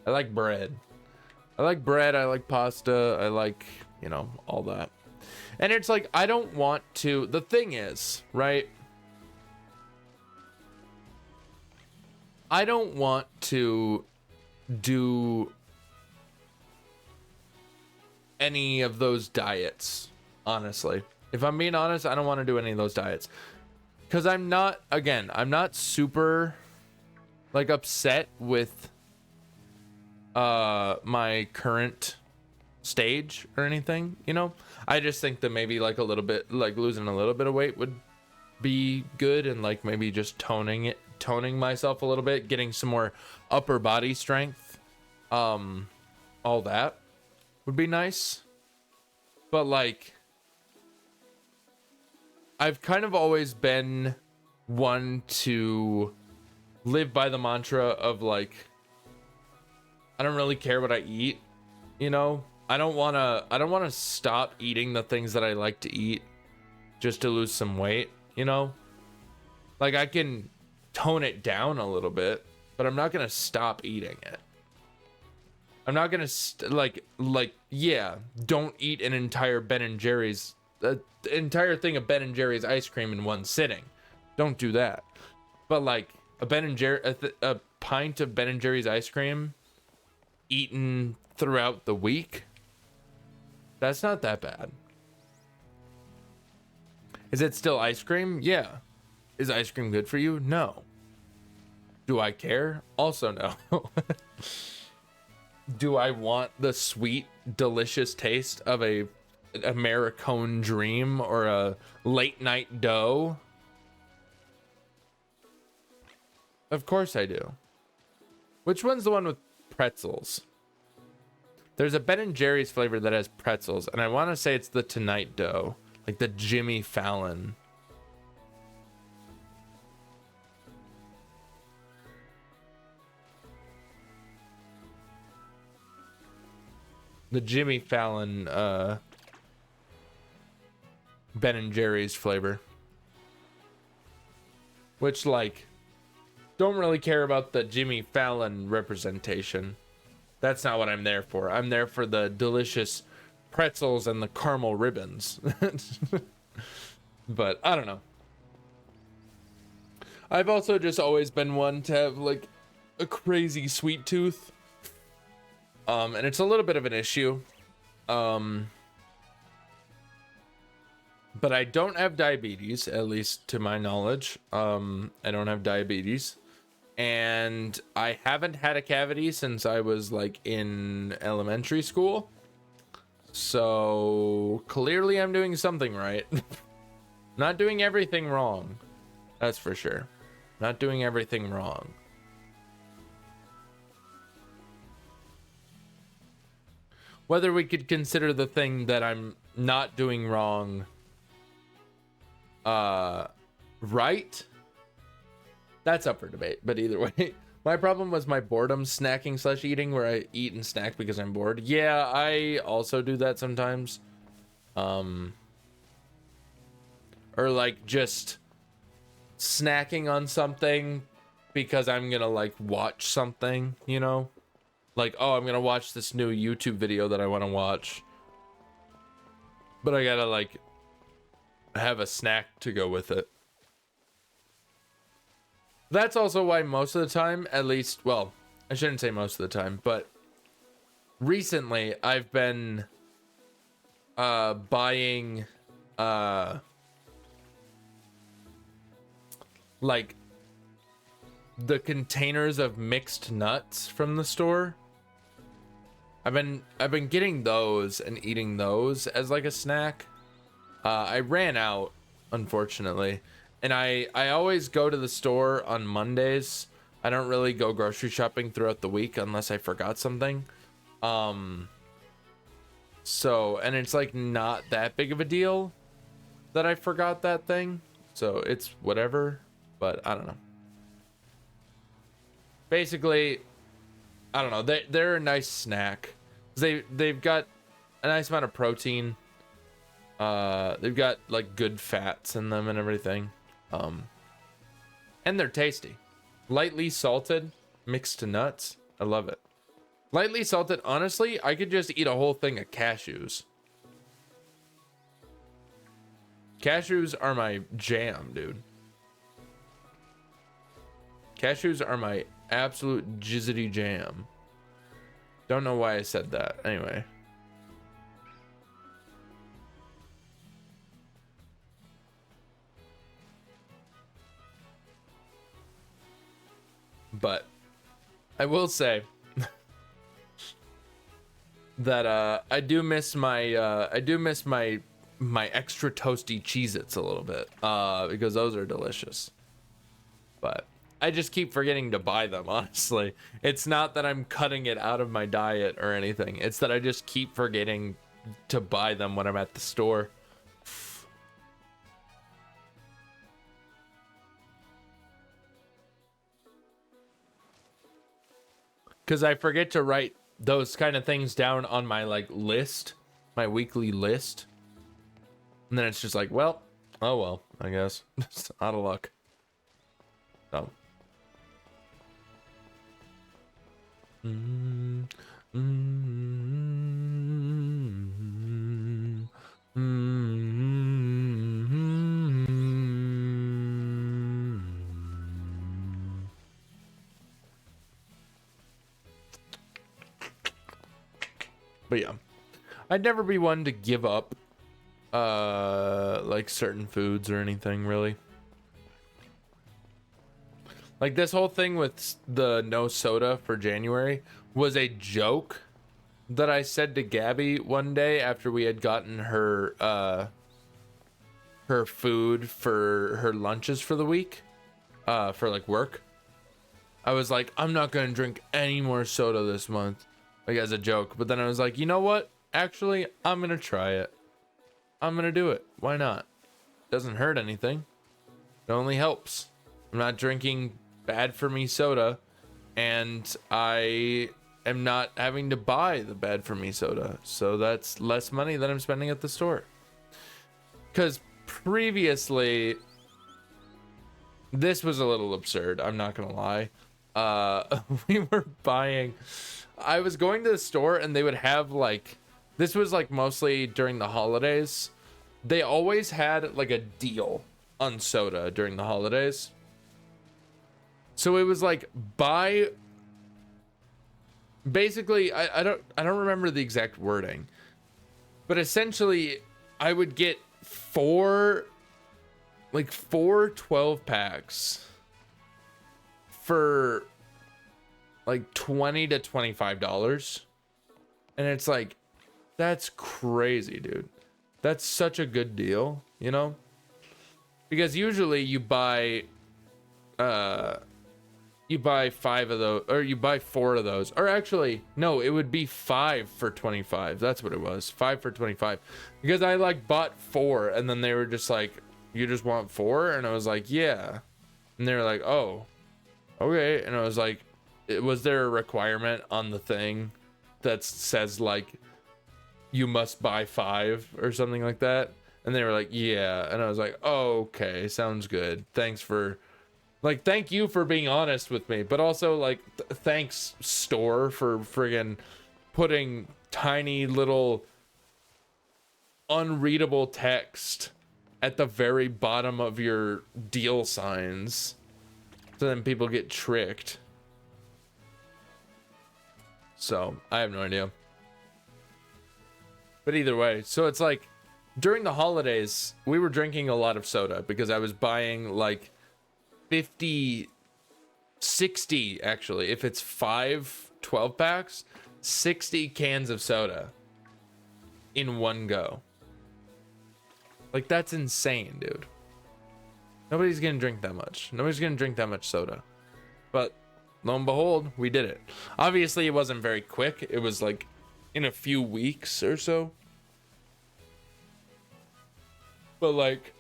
I like bread. I like pasta. I like, you know, all that. And it's like, I don't want to, the thing is, right? I don't want to do any of those diets, honestly. If I'm being honest, I don't want to do any of those diets. Because I'm not super, like, upset with my current stage or anything, you know? I just think that maybe, like, a little bit, like, losing a little bit of weight would be good, and, like, maybe just toning myself a little bit, getting some more upper body strength, all that would be nice. But like, I've kind of always been one to live by the mantra of like, I don't really care what I eat, you know? I don't want to stop eating the things that I like to eat just to lose some weight, you know? Like, I can tone it down a little bit, but I'm not gonna stop eating it. I'm not gonna yeah, don't eat an entire Ben and Jerry's, the entire thing of Ben and Jerry's ice cream in one sitting. Don't do that. But like a pint of Ben and Jerry's ice cream eaten throughout the week, that's not that bad. Is it still ice cream? Yeah. Is ice cream good for you? No. Do I care? Also no. Do I want the sweet, delicious taste of a Americone Dream or a late night dough? Of course I do. Which one's the one with pretzels? There's a Ben & Jerry's flavor that has pretzels, and I want to say it's the Tonight Dough, like the Jimmy Fallon. The Jimmy Fallon Ben & Jerry's flavor. Which, like, don't really care about the Jimmy Fallon representation. That's not what I'm there for. I'm there for the delicious pretzels and the caramel ribbons. But I don't know. I've also just always been one to have like a crazy sweet tooth. And it's a little bit of an issue. But I don't have diabetes, at least to my knowledge. I don't have diabetes. And I haven't had a cavity since I was like in elementary school. So clearly I'm doing something right. Not doing everything wrong. That's for sure. Not doing everything wrong. Whether we could consider the thing that I'm not doing wrong right, that's up for debate. But either way, my problem was my boredom snacking / eating, where I eat and snack because I'm bored. Yeah, I also do that sometimes. Or like just snacking on something because I'm gonna like watch something, you know? Like, oh, I'm gonna watch this new YouTube video that I want to watch, but I gotta like have a snack to go with it. That's also why most of the time, at least, well, I shouldn't say most of the time, but recently I've been buying like the containers of mixed nuts from the store. I've been getting those and eating those as like a snack. I ran out, unfortunately, and I always go to the store on Mondays. I don't really go grocery shopping throughout the week unless I forgot something. So, and it's like not that big of a deal that I forgot that thing. So it's whatever, but I don't know. Basically, I don't know. They're a nice snack. They've got a nice amount of protein. They've got like good fats in them and everything. And they're tasty. Lightly salted, mixed to nuts. I love it. Lightly salted, honestly, I could just eat a whole thing of cashews. Cashews are my jam, dude. Cashews are my absolute jizzity jam. Don't know why I said that. Anyway. But I will say that I do miss my extra toasty Cheez-Its a little bit, because those are delicious. But I just keep forgetting to buy them, honestly. It's not that I'm cutting it out of my diet or anything. It's that I just keep forgetting to buy them when I'm at the store. Because I forget to write those kind of things down on my like list, my weekly list. And then it's just like, well, oh well, I guess. It's out of luck. So. But yeah, I'd never be one to give up like certain foods or anything, really. Like this whole thing with the no soda for January was a joke that I said to Gabby one day after we had gotten her food for her lunches for the week, for like work. I was like, I'm not gonna drink any more soda this month. like as a joke. But then I was like, you know what? Actually, I'm gonna try it. I'm gonna do it. Why not? Doesn't hurt anything. It only helps. I'm not drinking bad for me soda, and I am not having to buy the bad for me soda. So that's less money that I'm spending at the store. Because previously, this was a little absurd. I'm not gonna lie. We were buying. I was going to the store and they would have like. This was like mostly during the holidays. They always had like a deal on soda during the holidays. So it was like buy. Basically, I don't remember the exact wording, but essentially, I would get four 12 packs for like $20 to $25, and it's like, that's crazy, dude. That's such a good deal, you know? Because usually you buy 5 of those, or you buy 4 of those, or actually, no, it would be 5 for 25. That's what it was, 5 for 25. Because I like bought 4, and then they were just like, you just want 4? And I was like, yeah. And they were like, oh, okay. And I was like, was there a requirement on the thing that says like, you must buy 5 or something like that? And they were like, yeah. And I was like, oh, okay, sounds good. Thanks for, like, thank you for being honest with me. But also, like, thanks, store, for friggin' putting tiny little unreadable text at the very bottom of your deal signs. So then people get tricked. So, I have no idea. But either way, so it's like, during the holidays, we were drinking a lot of soda because I was buying like 50, 60 actually. If it's 5 12 packs, 60 cans of soda in one go. Like, that's insane, dude. Nobody's gonna drink that much. Nobody's gonna drink that much soda. But lo and behold, we did it. Obviously, it wasn't very quick. It was like in a few weeks or so. But like,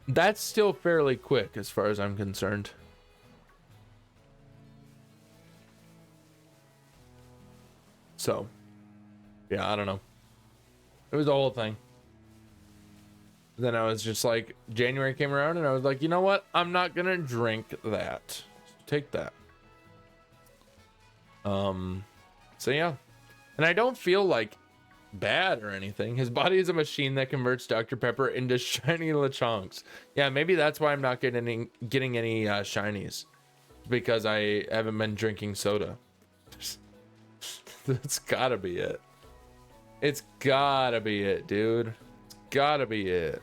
that's still fairly quick as far as I'm concerned. So, yeah, I don't know. It was the whole thing. Then I was just like, January came around and I was like, you know what? I'm not gonna drink that. Take that. So yeah. And I don't feel like bad or anything. His body is a machine that converts Dr. Pepper into Shinylocke. Yeah, maybe that's why I'm not getting any shinies. Because I haven't been drinking soda. That's gotta be it. It's gotta be it, dude. It's gotta be it.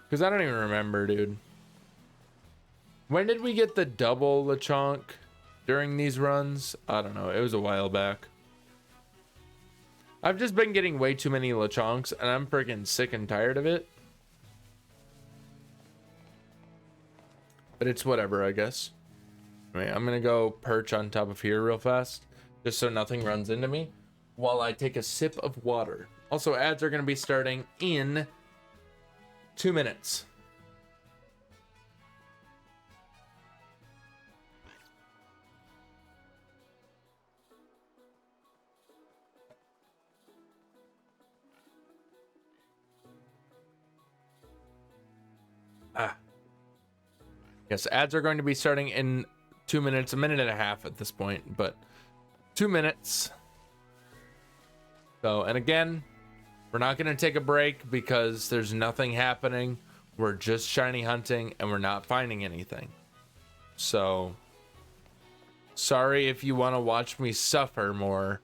Because I don't even remember, dude. When did we get the double Lechonk during these runs? I don't know. It was a while back. I've just been getting way too many Lechonks, and I'm freaking sick and tired of it. But it's whatever, I guess. Wait, I'm gonna go perch on top of here real fast, just so nothing runs into me, while I take a sip of water. Also, ads are gonna be starting in 2 minutes. Yes, ads are going to be starting in 2 minutes, a minute and a half at this point, but 2 minutes. So, and again, we're not going to take a break because there's nothing happening. We're just shiny hunting and we're not finding anything. So, sorry if you want to watch me suffer more.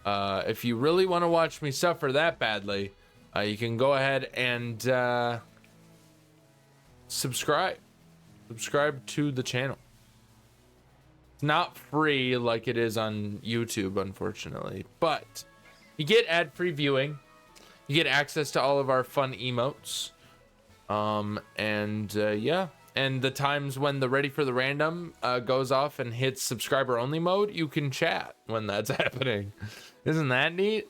If you really want to watch me suffer that badly, you can go ahead and subscribe. Subscribe to the channel. It's not free like it is on YouTube, unfortunately, but you get ad-free viewing. You get access to all of our fun emotes. Yeah, And the times when the ready for the random goes off and hits subscriber only mode, you can chat when that's happening. Isn't that neat?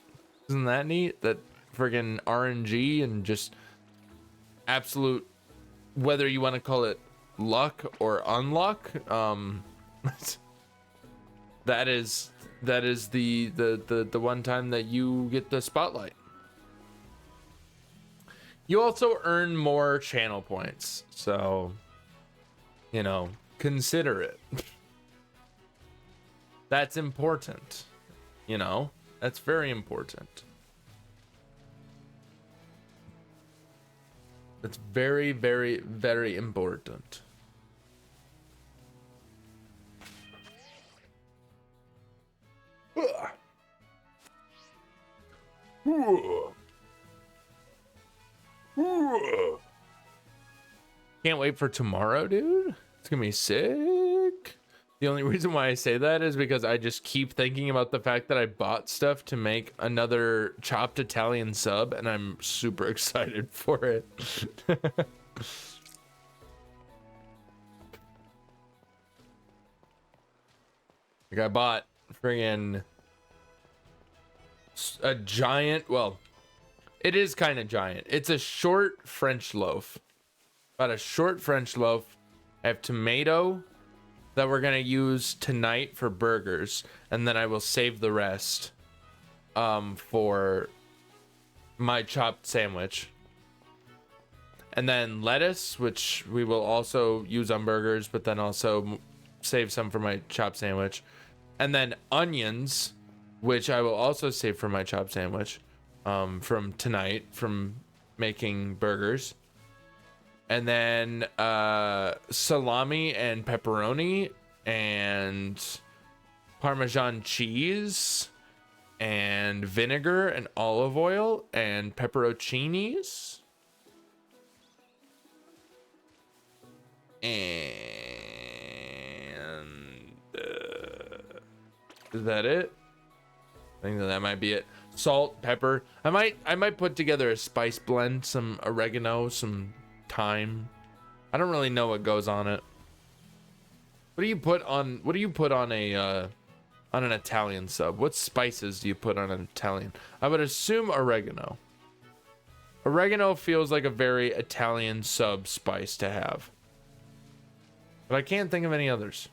Isn't that neat? That friggin' RNG and just absolute, whether you want to call it luck or unluck, that is the one time that you get the spotlight. You also earn more channel points, so you know, consider it. That's important, you know. That's very important. It's very, very, very important. Can't wait for tomorrow, dude. It's gonna be sick. The only reason why I say that is because I just keep thinking about the fact that I bought stuff to make another chopped Italian sub, and I'm super excited for it. Like, I bought friggin' a giant, well, it is kind of giant. It's a short French loaf. About a short French loaf. I have tomato that we're gonna use tonight for burgers, and then I will save the rest for my chopped sandwich. And then lettuce, which we will also use on burgers, but then also save some for my chopped sandwich. And then onions, which I will also save for my chopped sandwich from tonight, from making burgers. And then salami and pepperoni and Parmesan cheese and vinegar and olive oil and pepperoncinis. And is that it? I think that might be it. Salt, pepper. I might put together a spice blend, some oregano, some thyme. I don't really know what goes on it. What do you put on a on an Italian sub? What spices do you put on an Italian? I would assume oregano. Oregano feels like a very Italian sub spice to have. But I can't think of any others.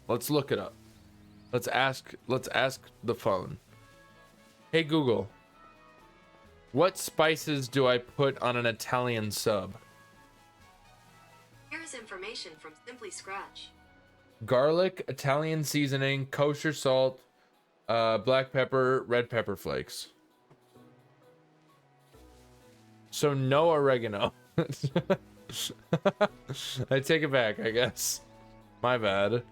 Let's look it up. Let's ask the phone. Hey Google, what spices do I put on an Italian sub? Here's information from Simply Scratch. Garlic, Italian seasoning, kosher salt, black pepper, red pepper flakes. So no oregano. I take it back, I guess. My bad.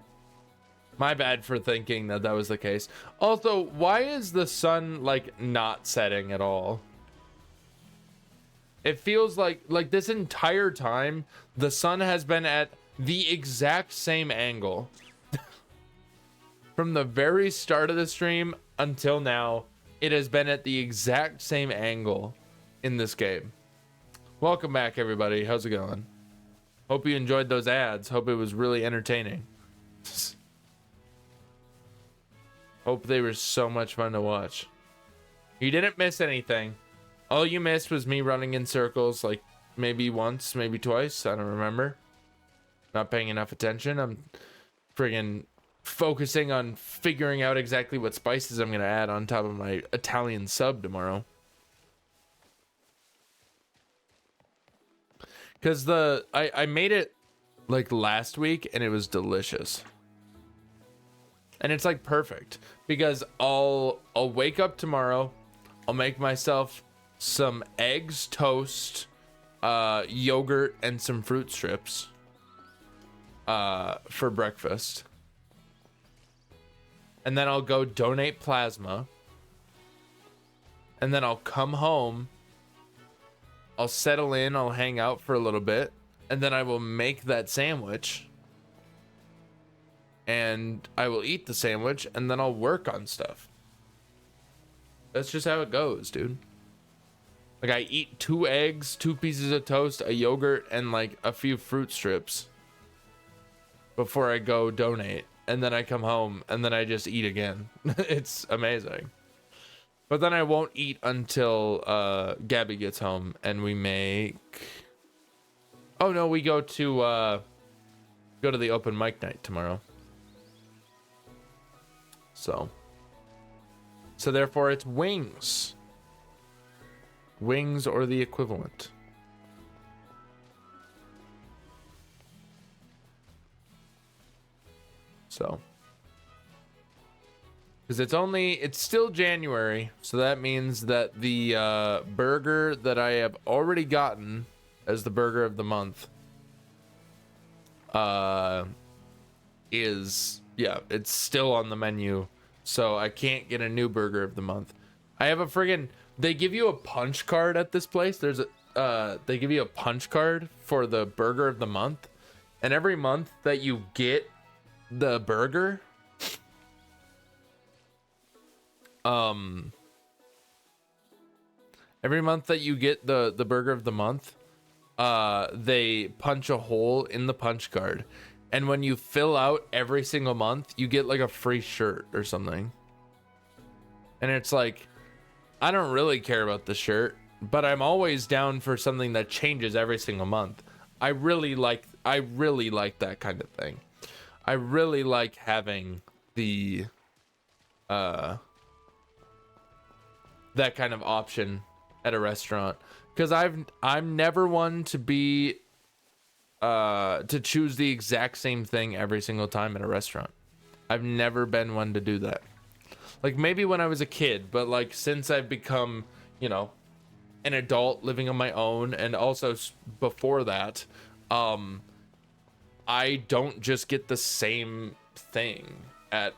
My bad for thinking that was the case. Also, why is the sun like not setting at all? It feels like this entire time the sun has been at the exact same angle. From the very start of the stream until now, it has been at the exact same angle in this game. Welcome back, everybody. How's it going? Hope you enjoyed those ads. Hope it was really entertaining. Hope they were so much fun to watch. You didn't miss anything. All you missed was me running in circles like maybe once, maybe twice. I don't remember. Not paying enough attention. I'm friggin' focusing on figuring out exactly what spices I'm gonna add on top of my Italian sub tomorrow. Because I made it like last week and it was delicious. And it's like perfect because I'll wake up tomorrow, I'll make myself some eggs, toast, yogurt, and some fruit strips for breakfast. And then I'll go donate plasma. And then I'll come home. I'll settle in, I'll hang out for a little bit, and then I will make that sandwich. And I will eat the sandwich, and then I'll work on stuff. That's just how it goes, dude. Like, I eat 2 eggs, 2 pieces of toast, a yogurt, and like a few fruit strips before I go donate. And then I come home and then I just eat again. It's amazing. But then I won't eat until Gabby gets home and we make... Oh no, we go to the open mic night tomorrow. So therefore it's wings. Wings or the equivalent. So, because it's still January, so that means that the burger that I have already gotten as the burger of the month it's still on the menu, so I can't get a new burger of the month. I have a friggin' they give you a punch card at this place. They give you a punch card for the burger of the month, and every month that you get the burger, every month that you get the burger of the month, they punch a hole in the punch card, and when you fill out every single month, you get like a free shirt or something. And it's like, I don't really care about the shirt, but I'm always down for something that changes every single month. I really like that kind of thing. I really like having the that kind of option at a restaurant, because I'm never one to be to choose the exact same thing every single time at a restaurant. I've never been one to do that. Like, maybe when I was a kid, but like since I've become, you know, an adult living on my own, and also before that, I don't just get the same thing at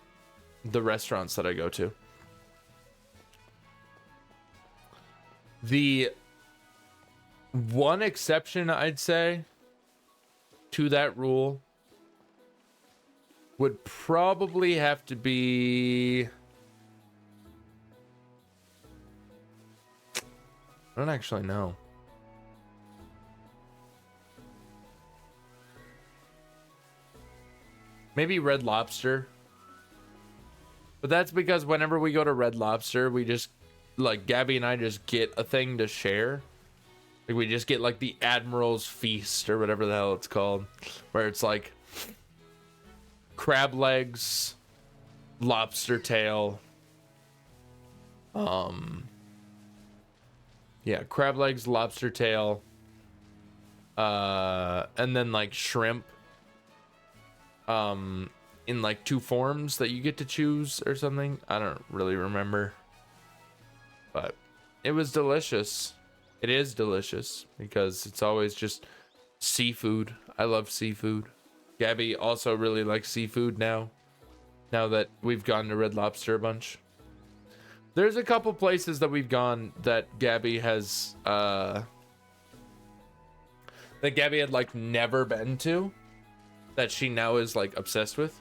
the restaurants that I go to. The one exception, I'd say, to that rule would probably have to be... I don't actually know. Maybe Red Lobster. But that's because whenever we go to Red Lobster, we just, like, Gabby and I just get a thing to share. Like, we just get, like, the Admiral's Feast or whatever the hell it's called. Where it's, like, crab legs, lobster tail. Yeah, crab legs, lobster tail. And then, like, shrimp. In like 2 forms that you get to choose or something. I don't really remember, but it was delicious. It is delicious because it's always just seafood. I love seafood. Gabby also really likes seafood now that we've gone to Red Lobster a bunch. There's a couple places that we've gone that Gabby has that Gabby had like never been to, that she now is like obsessed with.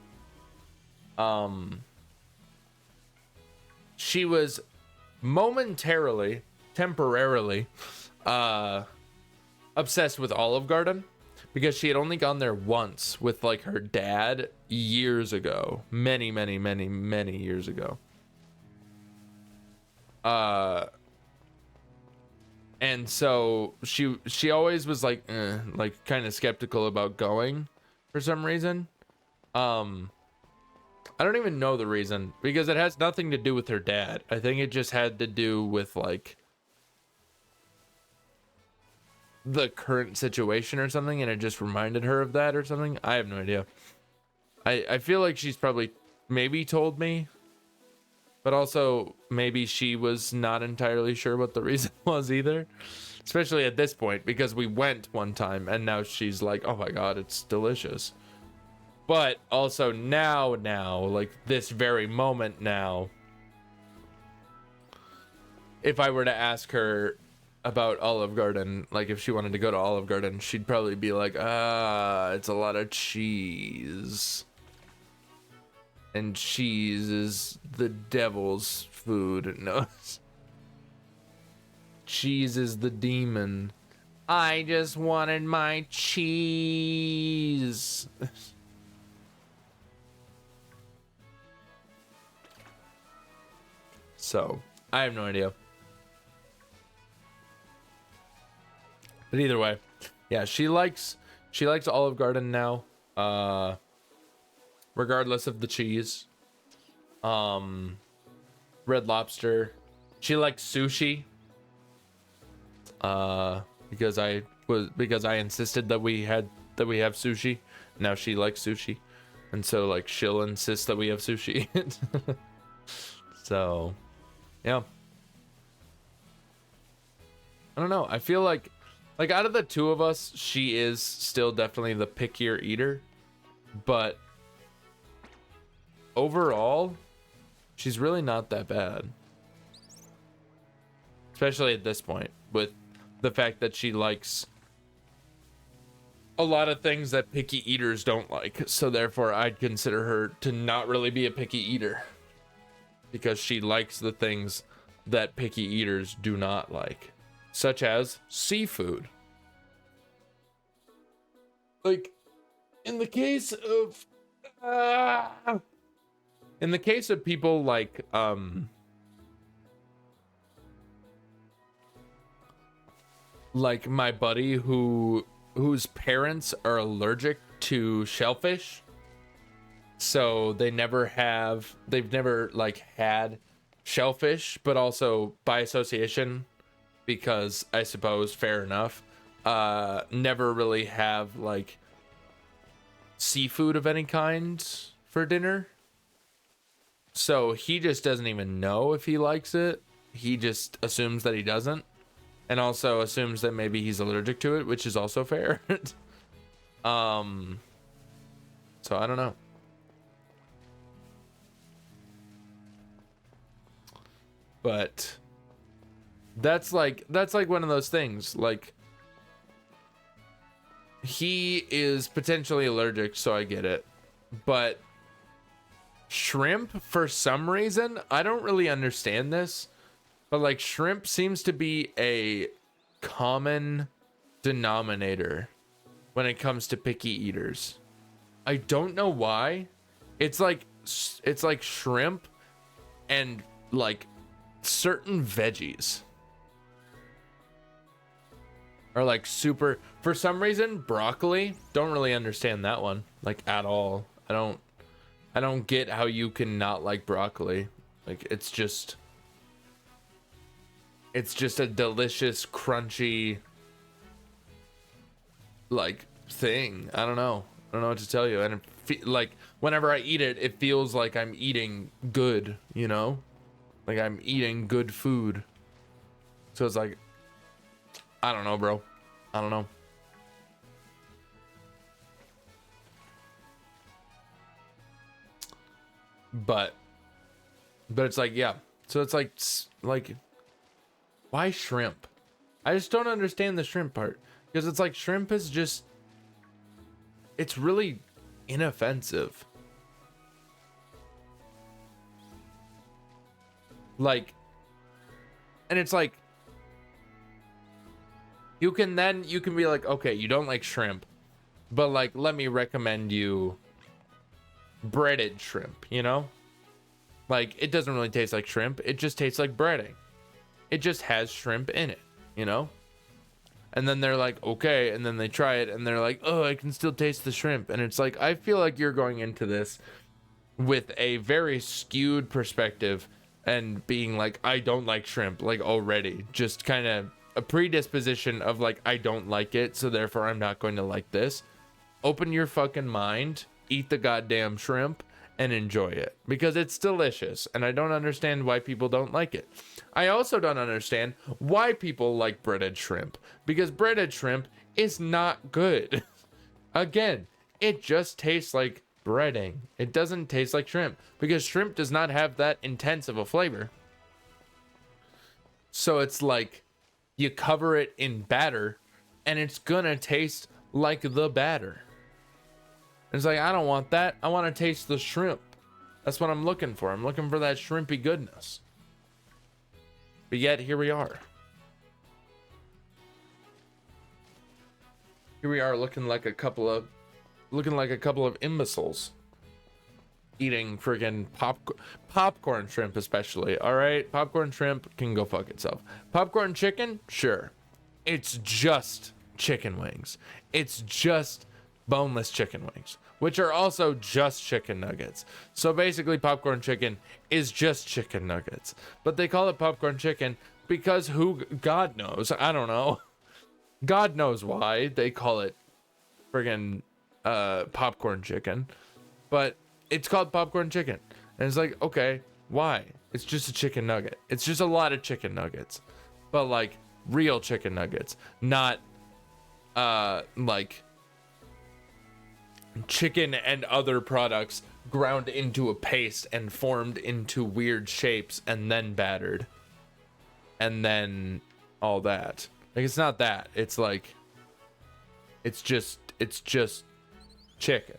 She was temporarily obsessed with Olive Garden because she had only gone there once with like her dad years ago, many years ago. And so she always was like kind of skeptical about going for some reason. I don't even know the reason, because it has nothing to do with her dad. I think it just had to do with like the current situation or something, and it just reminded her of that or something. I have no idea. I feel like she's probably maybe told me, but also maybe she was not entirely sure what the reason was either, especially at this point, because we went one time and now she's like, oh my god, it's delicious. But also now, like this very moment now, if I were to ask her about Olive Garden, like if she wanted to go to Olive Garden, she'd probably be like, it's a lot of cheese. And cheese is the devil's food. No. cheese is the demon. I just wanted my cheese. So, I have no idea. But either way, yeah, she likes Olive Garden now. Regardless of the cheese. Red Lobster. She likes sushi. Because I insisted that we have sushi. Now she likes sushi. And so like she'll insist that we have sushi. So, yeah. I don't know. I feel like out of the two of us, she is still definitely the pickier eater, but overall, she's really not that bad. Especially at this point, with the fact that she likes a lot of things that picky eaters don't like. So therefore, I'd consider her to not really be a picky eater, because she likes the things that picky eaters do not like, such as seafood. Like, in the case of people like my buddy whose parents are allergic to shellfish, so they've never like had shellfish, but also by association, because I suppose fair enough, never really have like seafood of any kind for dinner. So he just doesn't even know if he likes it. He just assumes that he doesn't, and also assumes that maybe he's allergic to it, which is also fair. So I don't know. But that's like one of those things. Like, he is potentially allergic, so I get it. But shrimp, for some reason, I don't really understand this, but like shrimp seems to be a common denominator when it comes to picky eaters. I don't know why. It's like shrimp and like certain veggies are like super, for some reason. Broccoli, don't really understand that one like at all. I don't get how you can not like broccoli. Like, it's just a delicious, crunchy like thing. I don't know what to tell you. And like whenever I eat it, it feels like I'm eating good, you know? Like I'm eating good food. So it's like, I don't know, bro. I don't know. But it's like, yeah. So it's like why shrimp? I just don't understand the shrimp part, because it's like shrimp is just, it's really inoffensive. Like, and it's like, you can be like, okay, you don't like shrimp, but like, let me recommend you breaded shrimp, you know? Like, it doesn't really taste like shrimp, it just tastes like breading. It just has shrimp in it, you know? And then they're like, okay, and then they try it and they're like, oh, I can still taste the shrimp. And it's like, I feel like you're going into this with a very skewed perspective and being like, I don't like shrimp, like already. Just kind of a predisposition of like, I don't like it, so therefore I'm not going to like this. Open your fucking mind, eat the goddamn shrimp, and enjoy it, because it's delicious. And I don't understand why people don't like it. I also don't understand why people like breaded shrimp, because breaded shrimp is not good. Again, it just tastes like breading. It doesn't taste like shrimp, because shrimp does not have that intense of a flavor. So it's like you cover it in batter and it's gonna taste like the batter. It's like, I don't want that. I want to taste the shrimp. That's what I'm looking for. I'm looking for that shrimpy goodness. But yet, here we are. Here we are looking like a couple of imbeciles eating friggin' popcorn shrimp, especially. All right, popcorn shrimp can go fuck itself. Popcorn chicken, sure. It's just chicken wings. It's just boneless chicken wings, which are also just chicken nuggets. So basically, popcorn chicken is just chicken nuggets. But they call it popcorn chicken because God knows. I don't know. God knows why they call it friggin' popcorn chicken. But it's called popcorn chicken. And it's like, okay, why? It's just a chicken nugget. It's just a lot of chicken nuggets. But like real chicken nuggets, not like chicken and other products ground into a paste and formed into weird shapes and then battered. And then all that. Like, it's not that. It's like it's just chicken.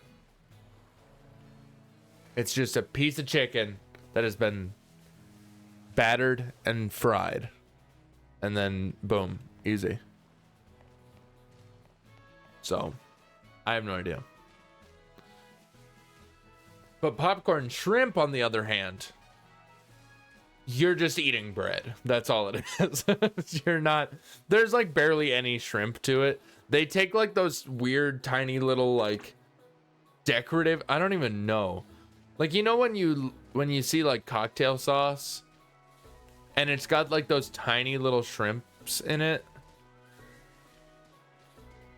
It's just a piece of chicken that has been battered and fried. And then, boom, easy. So, I have no idea. But popcorn shrimp, on the other hand, you're just eating bread. That's all it is. You're not... There's, like, barely any shrimp to it. They take, like, those weird, tiny little, like, decorative... I don't even know. Like, you know when you see like cocktail sauce and it's got like those tiny little shrimps in it?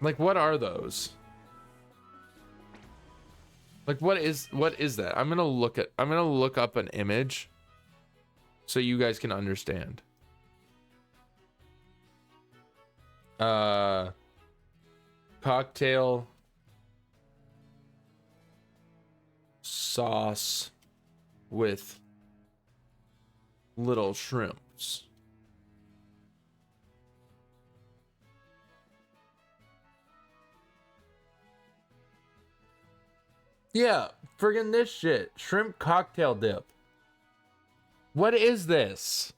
Like, what are those? Like, what is that? I'm going to look up an image so you guys can understand. Cocktail sauce with little shrimps. Yeah, friggin' this shit. Shrimp cocktail dip. What is this?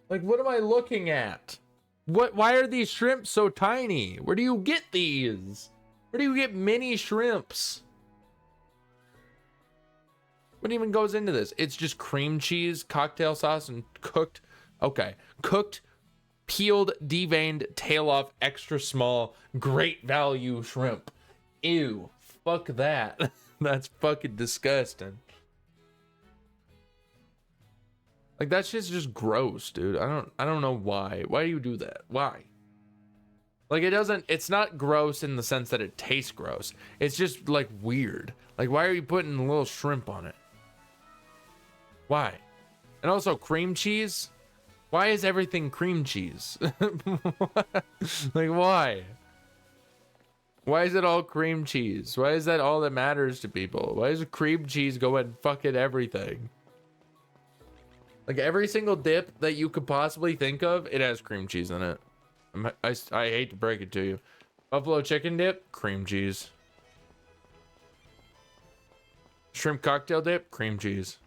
Like, what am I looking at? Why are these shrimps so tiny? Where do you get these? Where do you get mini shrimps? What even goes into this? It's just cream cheese, cocktail sauce, and cooked. Okay. Cooked, peeled, deveined, tail off, extra small, great value shrimp. Ew. Fuck that. That's fucking disgusting. Like, that shit's just gross, dude. I don't know why. Why do you do that? Why? Like, it's not gross in the sense that it tastes gross. It's just, like, weird. Like, why are you putting a little shrimp on it? Why? And also, cream cheese? Why is everything cream cheese? Like, why? Why is it all cream cheese? Why is that all that matters to people? Why does cream cheese go in fucking everything? Like, every single dip that you could possibly think of, it has cream cheese in it. I hate to break it to you. Buffalo chicken dip, cream cheese. Shrimp cocktail dip, cream cheese.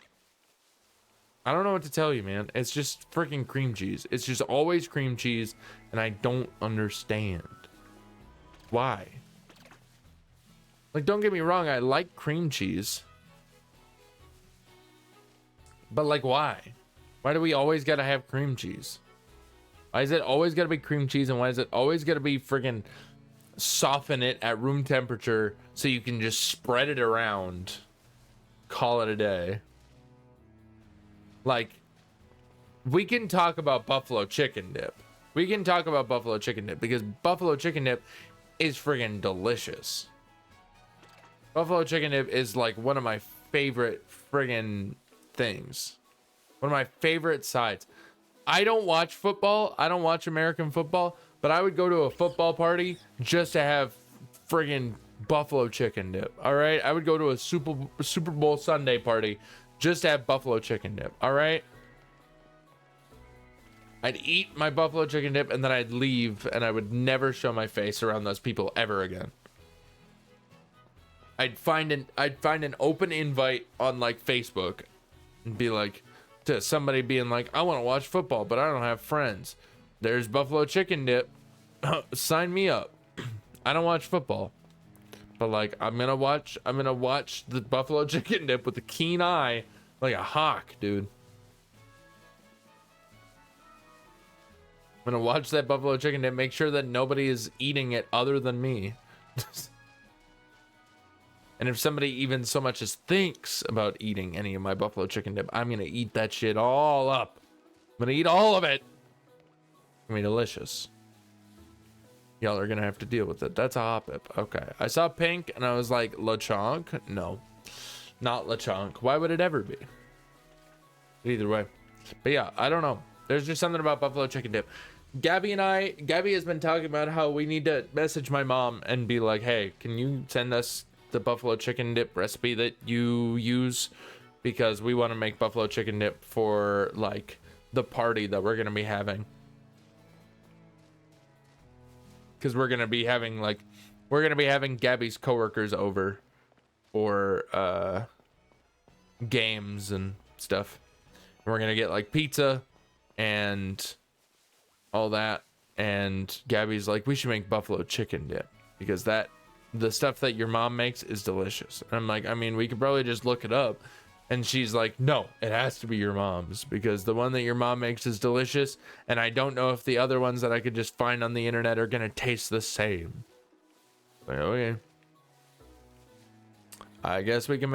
I don't know what to tell you, man. It's just freaking cream cheese. It's just always cream cheese, and I don't understand why. Like, don't get me wrong, I like cream cheese. But, like, why? Why do we always gotta have cream cheese? Why is it always gotta be cream cheese, and why is it always gotta be friggin' soften it at room temperature so you can just spread it around, call it a day? Like, we can talk about buffalo chicken dip. We can talk about buffalo chicken dip because buffalo chicken dip is friggin' delicious. Buffalo chicken dip is like one of my favorite friggin' things. One of my favorite sides. I don't watch football. I don't watch American football, but I would go to a football party just to have friggin' buffalo chicken dip. All right. I would go to a Super Bowl Sunday party just to have buffalo chicken dip. All right. I'd eat my buffalo chicken dip and then I'd leave and I would never show my face around those people ever again. I'd find an open invite on like Facebook and be like, to somebody being like, I want to watch football, but I don't have friends. There's buffalo chicken dip. Sign me up. I don't watch football, but like I'm gonna watch the buffalo chicken dip with a keen eye, like a hawk, dude. I'm gonna watch that buffalo chicken dip, make sure that nobody is eating it other than me. And if somebody even so much as thinks about eating any of my buffalo chicken dip, I'm gonna eat that shit all up. I'm gonna eat all of it. I mean, delicious. Y'all are gonna have to deal with it. That's a hot pip. Okay. I saw pink and I was like, Lechonk? No, not Lechonk. Why would it ever be? Either way. But yeah, I don't know. There's just something about buffalo chicken dip. Gabby has been talking about how we need to message my mom and be like, hey, can you send us the buffalo chicken dip recipe that you use? Because we want to make buffalo chicken dip for like the party that we're going to be having. Because we're going to be having Gabby's coworkers over for games and stuff. And we're going to get like pizza and all that. And Gabby's like, we should make buffalo chicken dip because the stuff that your mom makes is delicious. And I'm like, I mean, we could probably just look it up. And she's like, no, it has to be your mom's because the one that your mom makes is delicious. And I don't know if the other ones that I could just find on the internet are going to taste the same. Like, okay. I guess we can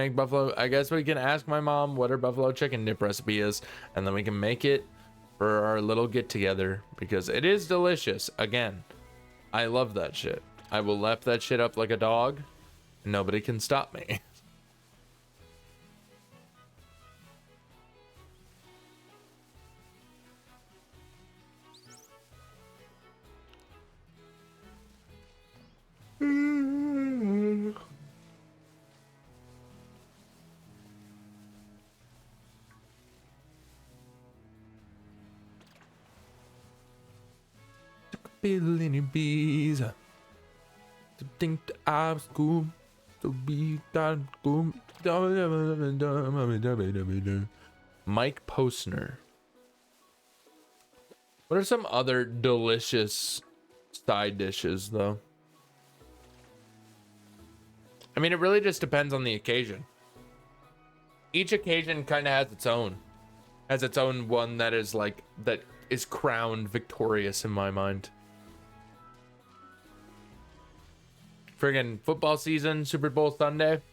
ask my mom what her buffalo chicken dip recipe is. And then we can make it for our little get together because it is delicious. Again, I love that shit. I will lap that shit up like a dog. And nobody can stop me. Billy bees to think that I was cool to be that cool. Mike Postner. What are some other delicious side dishes though? I mean, it really just depends on the occasion. Each occasion kind of has its own one that is like, that is crowned victorious in my mind. Friggin' football season, Super Bowl Sunday.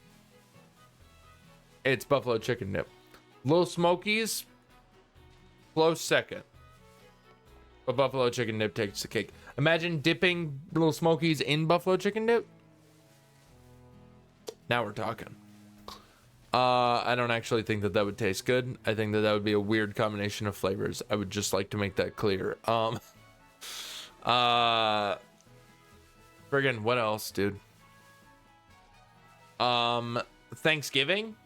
It's buffalo chicken dip. Little Smokies, close second. But buffalo chicken dip takes the cake. Imagine dipping Little Smokies in buffalo chicken dip. Now we're talking. I don't actually think that would taste good. I think that would be a weird combination of flavors. I would just like to make that clear. Friggin' what else, dude? Thanksgiving?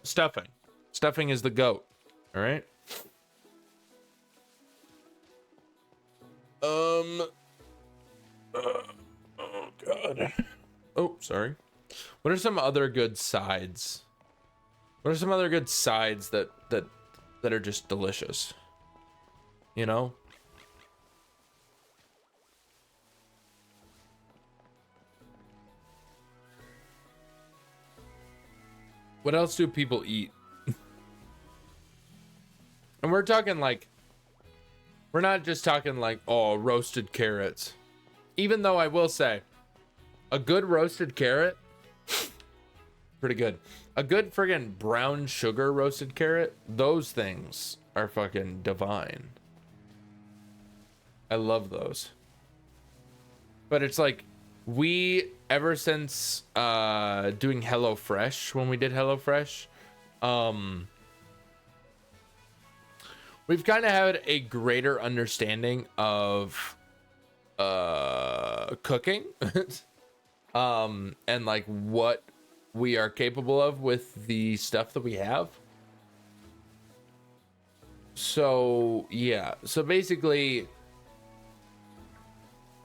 Stuffing. Stuffing is the GOAT. All right. Oh God. Oh, sorry. What are some other good sides? What are some other good sides that are just delicious? You know? What else do people eat? And we're talking like, we're not just talking like, oh, roasted carrots. Even though I will say, a good roasted carrot, pretty good. A good friggin' brown sugar roasted carrot, those things are fucking divine. I love those. But it's like, ever since doing HelloFresh, when we did HelloFresh, we've kind of had a greater understanding of cooking and like what we are capable of with the stuff that we have. So yeah, so basically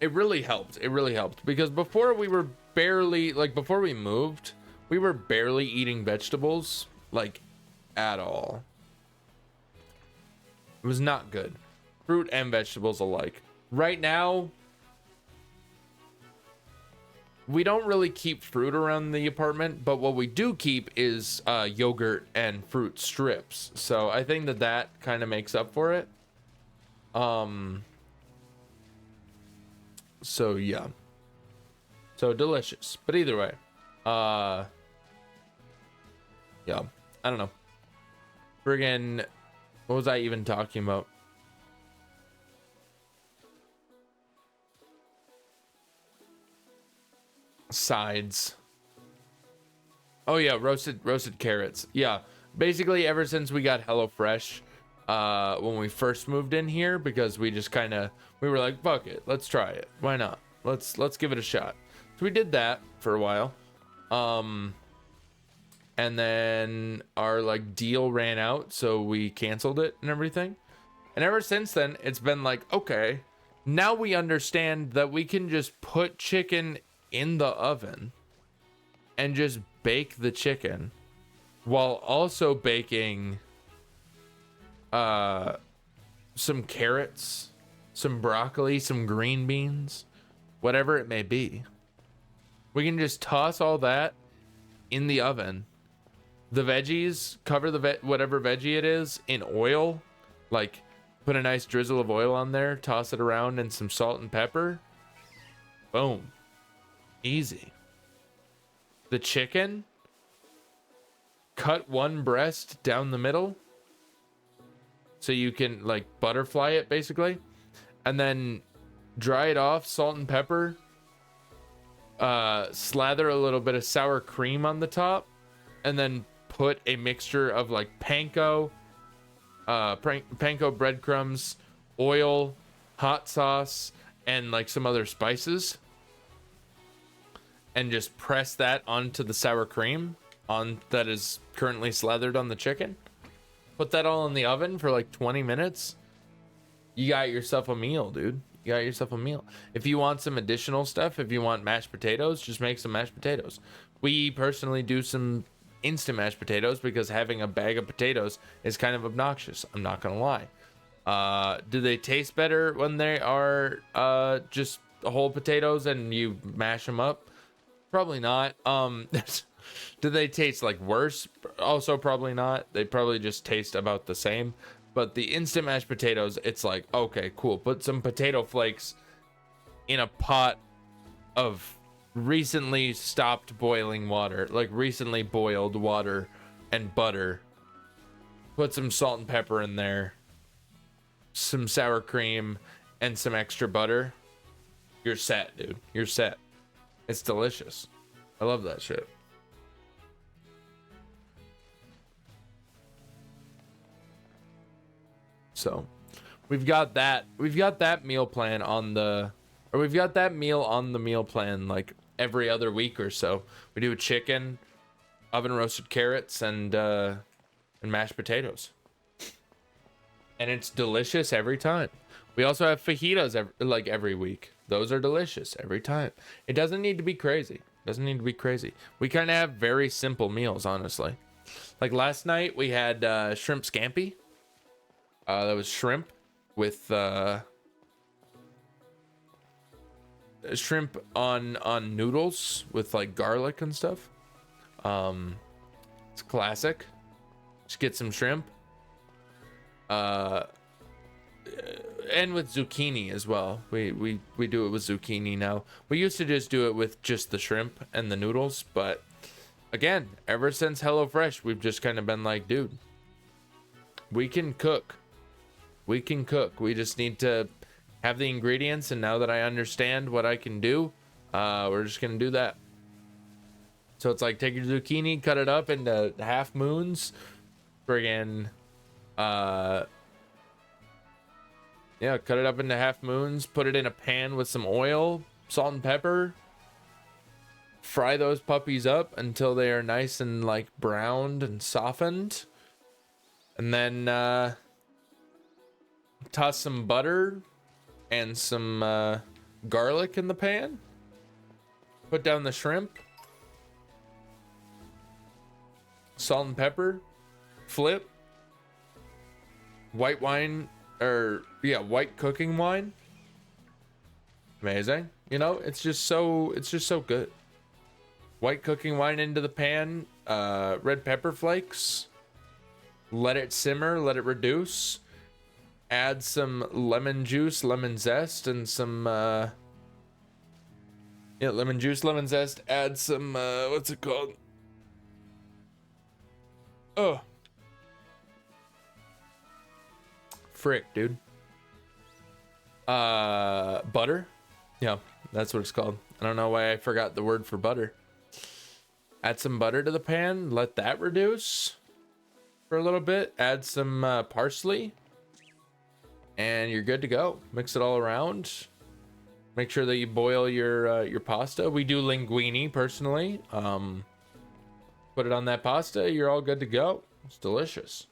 it really helped. It really helped because before we were barely, like before we moved, we were barely eating vegetables like at all. It was not good. Fruit and vegetables alike. Right now, we don't really keep fruit around the apartment, but what we do keep is yogurt and fruit strips. So I think that kind of makes up for it. So yeah. So delicious. But either way, yeah, I don't know. Friggin', what was I even talking about? Sides. Oh yeah, roasted carrots. Yeah, basically ever since we got HelloFresh, when we first moved in here, because we just kind of, we were like, fuck it, let's try it, why not, let's give it a shot. So we did that for a while, and then our like deal ran out, so we canceled it and everything. And ever since then, it's been like, okay, now we understand that we can just put chicken in the oven and just bake the chicken while also baking some carrots, some broccoli, some green beans, whatever it may be. We can just toss all that in the oven. The veggies, cover the whatever veggie it is in oil, like put a nice drizzle of oil on there, toss it around, and some salt and pepper. Boom. Easy. The chicken, cut one breast down the middle so you can like butterfly it basically, and then dry it off, salt and pepper, slather a little bit of sour cream on the top, and then put a mixture of like panko breadcrumbs, oil, hot sauce, and like some other spices, and just press that onto the sour cream that is currently slathered on the chicken. Put that all in the oven for like 20 minutes. You got yourself a meal, dude. You got yourself a meal. If you want some additional stuff, if you want mashed potatoes, just make some mashed potatoes. We personally do some instant mashed potatoes because having a bag of potatoes is kind of obnoxious. I'm not gonna lie. Do they taste better when they are just whole potatoes and you mash them up? Probably not. Do they taste like worse? Also probably not. They probably just taste about the same. But the instant mashed potatoes, it's like, okay, cool. Put some potato flakes in a pot of recently stopped boiling water, like recently boiled water and butter. Put some salt and pepper in there, some sour cream, and some extra butter. You're set, dude. You're set. It's delicious. I love that shit. So we've got that meal plan on the, or we've got that meal on the meal plan like every other week or so. We do a chicken, oven roasted carrots, and mashed potatoes, and it's delicious every time. We also have fajitas every week. Those are delicious every time. It doesn't need to be crazy. We kind of have very simple meals, honestly. Like last night we had shrimp scampi. That was shrimp with shrimp on noodles with like garlic and stuff. It's classic. Just get some shrimp. And with zucchini as well. We do it with zucchini now. We used to just do it with just the shrimp and the noodles, but again, ever since HelloFresh, we've just kind of been like, dude, we can cook. We just need to have the ingredients, and now that I understand what I can do, we're just gonna do that. So it's like, take your zucchini, cut it up into half moons, friggin' yeah, cut it up into half moons, put it in a pan with some oil, salt and pepper, fry those puppies up until they are nice and like browned and softened, and then toss some butter and some garlic in the pan, put down the shrimp, salt and pepper, flip, white wine, or yeah, white cooking wine. Amazing. You know, it's just so good. White cooking wine into the pan, red pepper flakes. Let it simmer, let it reduce. Add some lemon juice, lemon zest, and some lemon juice, lemon zest. Add some what's it called? Oh. Frick, dude. Butter. Yeah, that's what it's called. I don't know why I forgot the word for butter. Add some butter to the pan. Let that reduce for a little bit. Add some parsley. And you're good to go. Mix it all around. Make sure that you boil your pasta. We do linguine personally. Put it on that pasta. You're all good to go. It's delicious.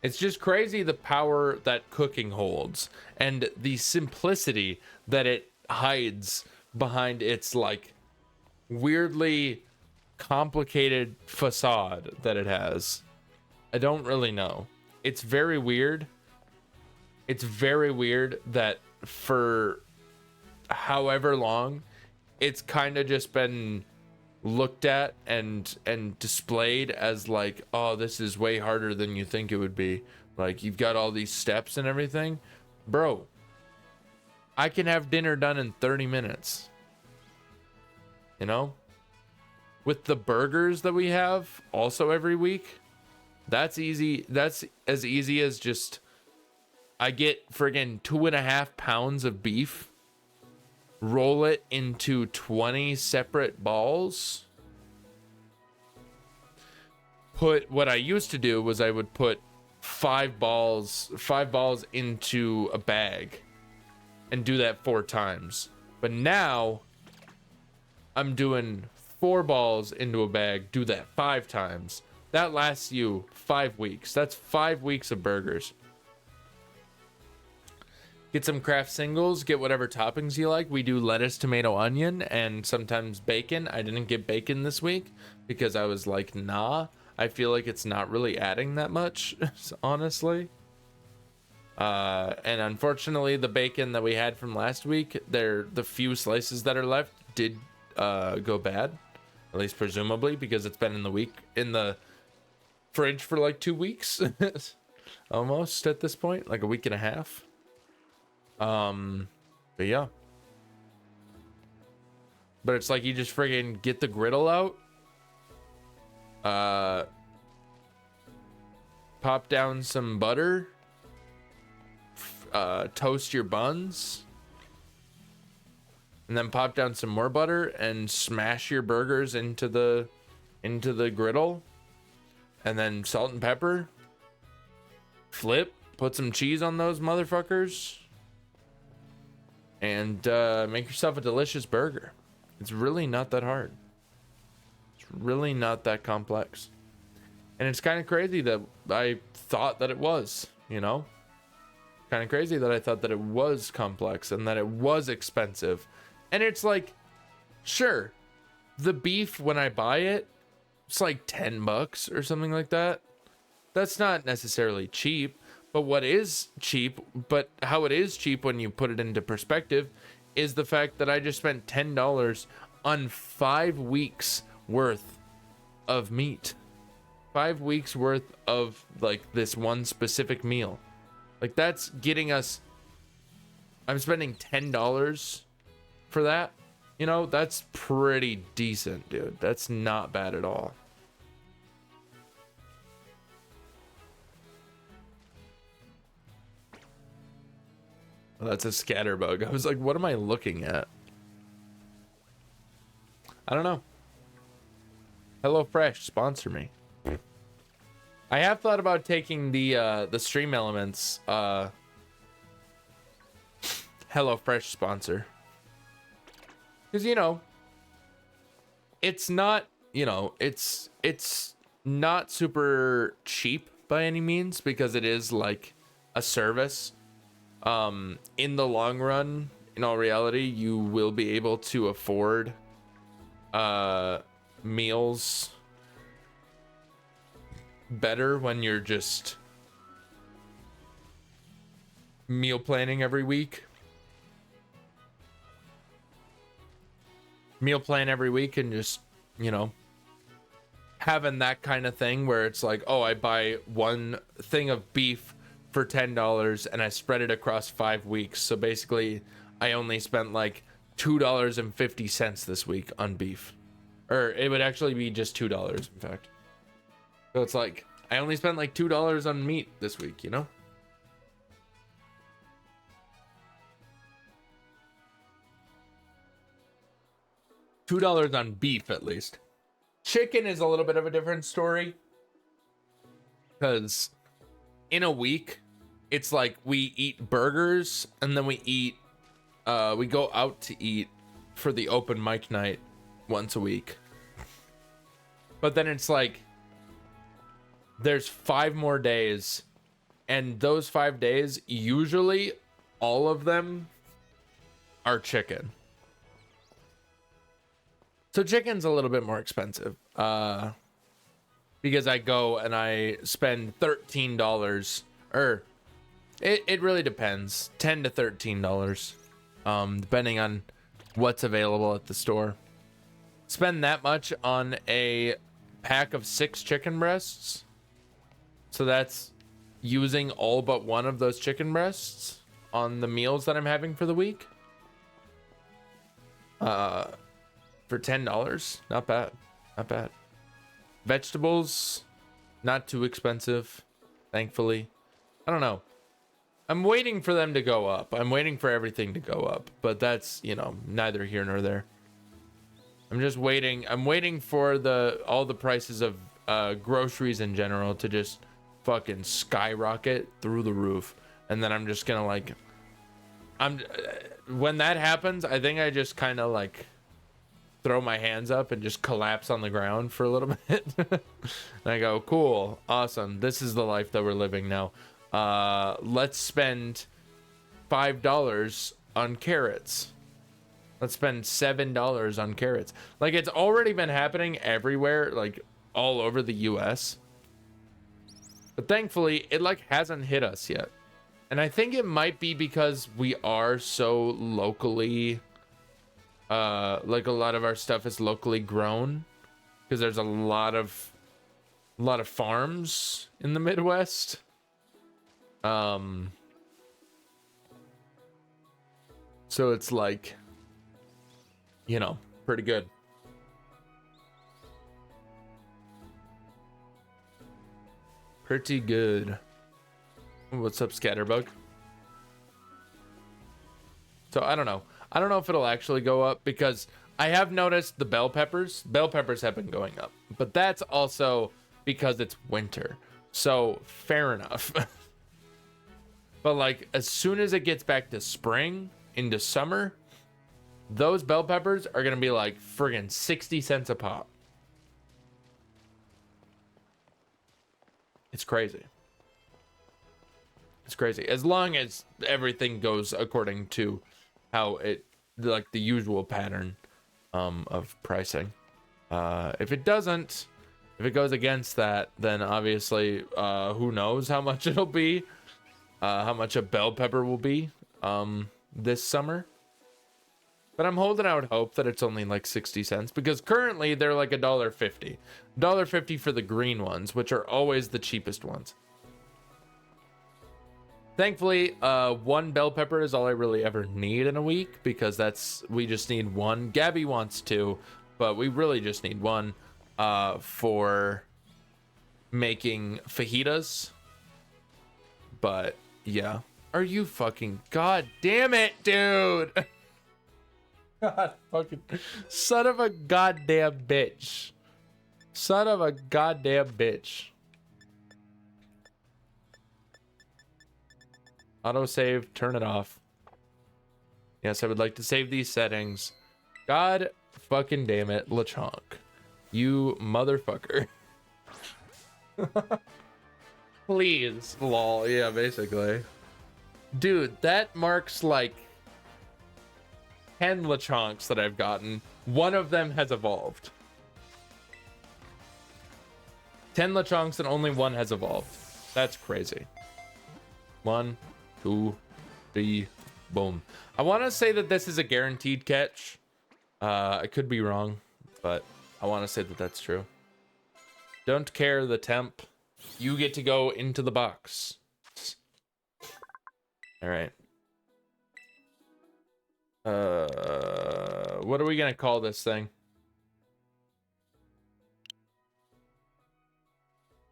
It's just crazy the power that cooking holds and the simplicity that it hides behind its like weirdly complicated facade that it has. I don't really know. It's very weird. It's very weird that for however long it's kind of just been looked at and displayed as like, oh, this is way harder than you think it would be. Like, you've got all these steps and everything. Bro, I can have dinner done in 30 minutes. You know? With the burgers that we have also every week, that's easy. That's as easy as just, I get friggin' 2.5 pounds of beef, roll it into 20 separate balls. What I used to do was I would put 5 balls into a bag and do that 4 times. But now I'm doing 4 balls into a bag, do that 5 times. That lasts you 5 weeks. That's 5 weeks of burgers. Get some Kraft singles, get whatever toppings you like. We do lettuce, tomato, onion, and sometimes bacon. I didn't get bacon this week because I was like, nah. I feel like it's not really adding that much, honestly. And unfortunately, the bacon that we had from last week, the few slices that are left did go bad. At least presumably, because it's been in the fridge for like 2 weeks. Almost at this point, like a week and a half. But yeah. But it's like you just friggin' get the griddle out. Pop down some butter. Toast your buns. And then pop down some more butter and smash your burgers into the griddle. And then salt and pepper. Flip. Put some cheese on those motherfuckers. And make yourself a delicious burger. It's really not that hard. It's really not that complex. And it's kind of crazy that I thought that it was, you know? Kind of crazy that I thought that it was complex and that it was expensive. And it's like, sure, the beef when I buy it, it's like $10 or something like that. That's not necessarily cheap. But what is cheap, but how it is cheap when you put it into perspective, is the fact that I just spent $10 on 5 weeks worth of meat. 5 weeks worth of like this one specific meal. Like that's getting us, I'm spending $10 for that. You know, that's pretty decent, dude. That's not bad at all. Oh, that's a scatterbug. I was like, what am I looking at? I don't know. HelloFresh, sponsor me. I have thought about taking the stream elements HelloFresh sponsor. Because, you know, it's not, you know, it's not super cheap by any means because it is like a service. In the long run, in all reality, you will be able to afford meals better when you're just meal planning every week. Meal plan every week and just, you know, having that kind of thing where it's like, oh, I buy one thing of beef for $10 and I spread it across 5 weeks. So basically, I only spent like $2.50 this week on beef. Or it would actually be just $2, in fact. So it's like, I only spent like $2 on meat this week, you know? $2 on beef, at least. Chicken is a little bit of a different story. Because in a week, it's like we eat burgers and then we go out to eat for the open mic night once a week. But then it's like there's 5 more days, and those 5 days, usually all of them are chicken. So chicken's a little bit more expensive because I go and I spend $13, or it really depends, $10 to $13, depending on what's available at the store. Spend that much on a pack of 6 chicken breasts. So that's using all but one of those chicken breasts on the meals that I'm having for the week. For $10, not bad, not bad. Vegetables, not too expensive, thankfully. I don't know. I'm waiting for them to go up. I'm waiting for everything to go up, but that's, you know, neither here nor there. I'm just waiting. I'm waiting for all the prices of groceries in general to just fucking skyrocket through the roof, and then I'm just gonna like, when that happens, I think I just kind of like throw my hands up and just collapse on the ground for a little bit. And I go, cool, awesome, this is the life that we're living now. Let's spend $5 on carrots. Let's spend $7 on carrots. Like, it's already been happening everywhere, like all over the US, but thankfully it like hasn't hit us yet. And I think it might be because we are so locally, like a lot of our stuff is locally grown, because there's a lot of farms in the Midwest. So it's like, you know, pretty good. Pretty good. What's up, Scatterbug? So I don't know. I don't know if it'll actually go up, because I have noticed the bell peppers have been going up, but that's also because it's winter. So fair enough. But like, as soon as it gets back to spring into summer, those bell peppers are going to be like friggin' 60 cents a pop. It's crazy. It's crazy. As long as everything goes according to how it, like the usual pattern of pricing. If it doesn't, if it goes against that, then obviously who knows how much it'll be, how much a bell pepper will be this summer. But I'm holding out hope that it's only like 60 cents, because currently they're like $1.50. $1.50 for the green ones, which are always the cheapest ones. Thankfully, one bell pepper is all I really ever need in a week, because we just need one. Gabby wants 2, but we really just need one for making fajitas. But yeah. Are you fucking, god damn it, dude. God fucking son of a goddamn bitch. Son of a goddamn bitch. Autosave, turn it off. Yes, I would like to save these settings. God fucking damn it, LeChonk. You motherfucker. Please, lol. Yeah, basically. Dude, that marks like 10 LeChonks that I've gotten. One of them has evolved. 10 Lechonks and only one has evolved. That's crazy. 1, 2, 3, boom. I want to say that this is a guaranteed catch. I could be wrong, but I want to say that that's true. Don't care the temp. You get to go into the box. All right. What are we gonna call this thing?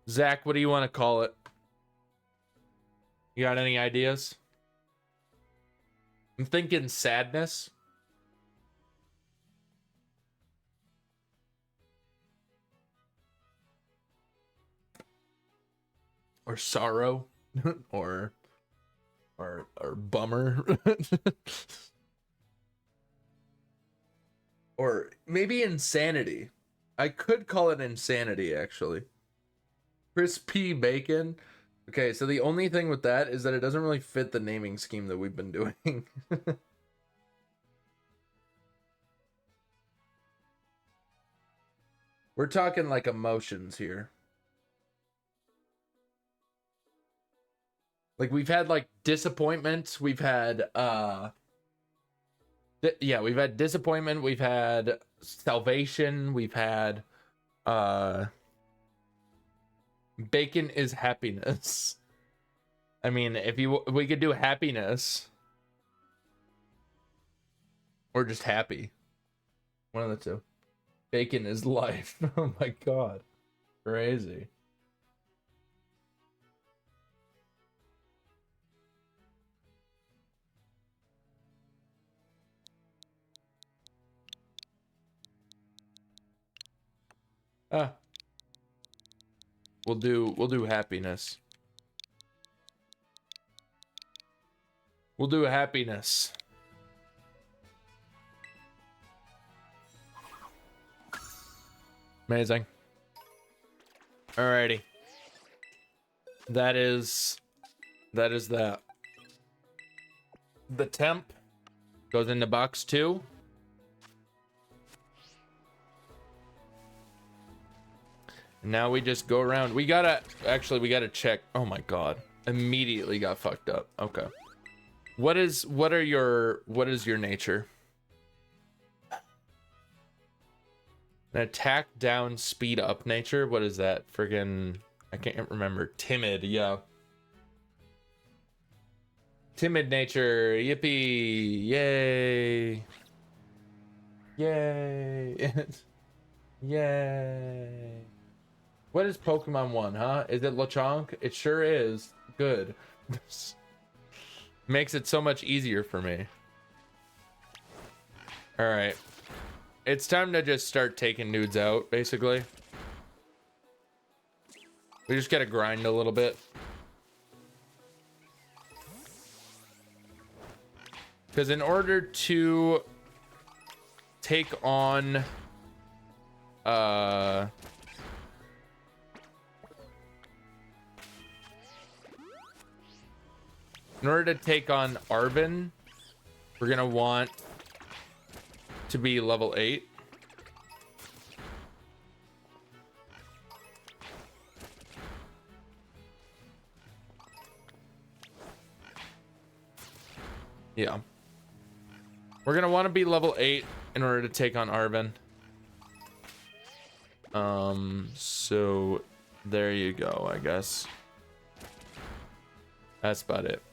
Zach, what do you want to call it? You got any ideas? I'm thinking sadness. Or sorrow. or bummer. Or maybe insanity. I could call it insanity, actually. Crispy bacon. Okay, so the only thing with that is that it doesn't really fit the naming scheme that we've been doing. We're talking like emotions here. Like we've had like disappointment, we've had we've had disappointment, we've had salvation, we've had bacon is happiness. I mean, we could do happiness or just happy. One of the two. Bacon is life. Oh my god. Crazy. We'll do happiness. We'll do happiness. Amazing. Alrighty. That is that. The temp goes into box 2. Now we just go around. We gotta check. Oh my god. Immediately got fucked up. Okay. What is your nature? An attack down, speed up nature? What is that? Friggin' I can't remember. Timid, yeah. Timid nature. Yippee. Yay. Yay. Yay. What is Pokemon 1, huh? Is it Lechonk? It sure is. Good. Makes it so much easier for me. Alright. It's time to just start taking dudes out, basically. We just gotta grind a little bit. Because in order to take on... in order to take on Arvin, we're gonna want to be level 8. Yeah. We're gonna want to be level 8 in order to take on Arvin. So there you go, I guess. That's about it.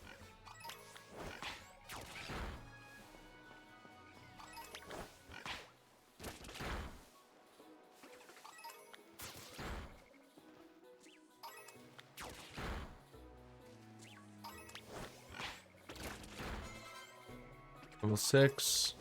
Level 6.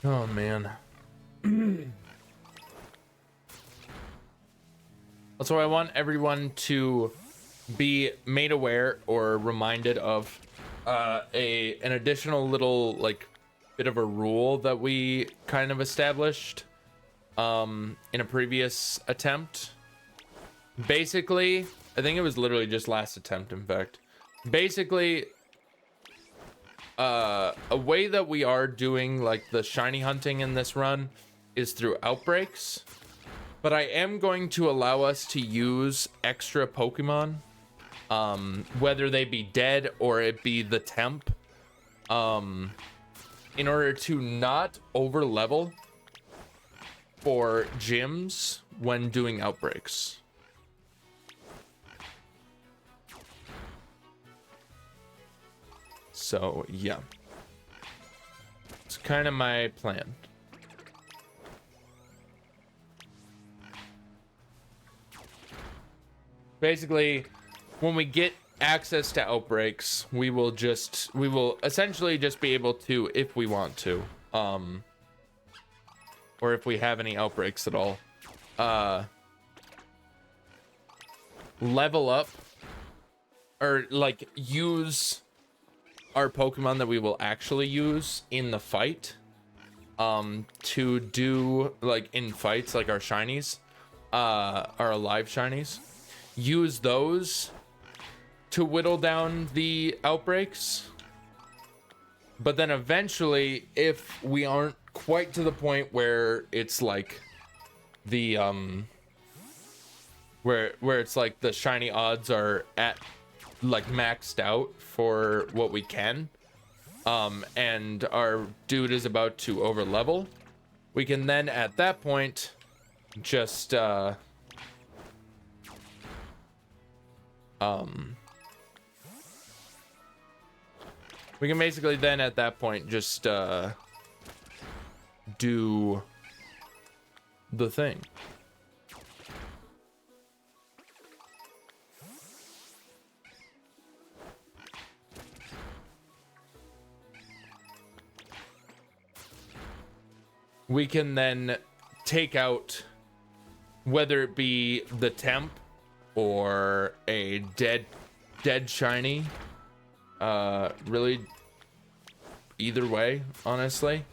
Oh man. Also, I want everyone to be made aware or reminded of an additional little like bit of a rule that we kind of established in a previous attempt. Basically, I think it was literally just last attempt, in fact. Basically, a way that we are doing like the shiny hunting in this run is through outbreaks, but I am going to allow us to use extra Pokemon, whether they be dead or it be the temp, in order to not over level for gyms when doing outbreaks. So yeah, it's kind of my plan. Basically, when we get access to outbreaks, we will essentially just be able to, if we want to, or if we have any outbreaks at all, level up or like use our Pokemon that we will actually use in the fight, to do like in fights, like our shinies, our alive shinies, use those to whittle down the outbreaks. But then eventually, if we aren't quite to the point where it's like the where it's like the shiny odds are at like maxed out for what we can, and our dude is about to over level, we can then at that point just we can basically then at that point just do the thing. We can then take out, whether it be the temp or a dead shiny, really either way, honestly,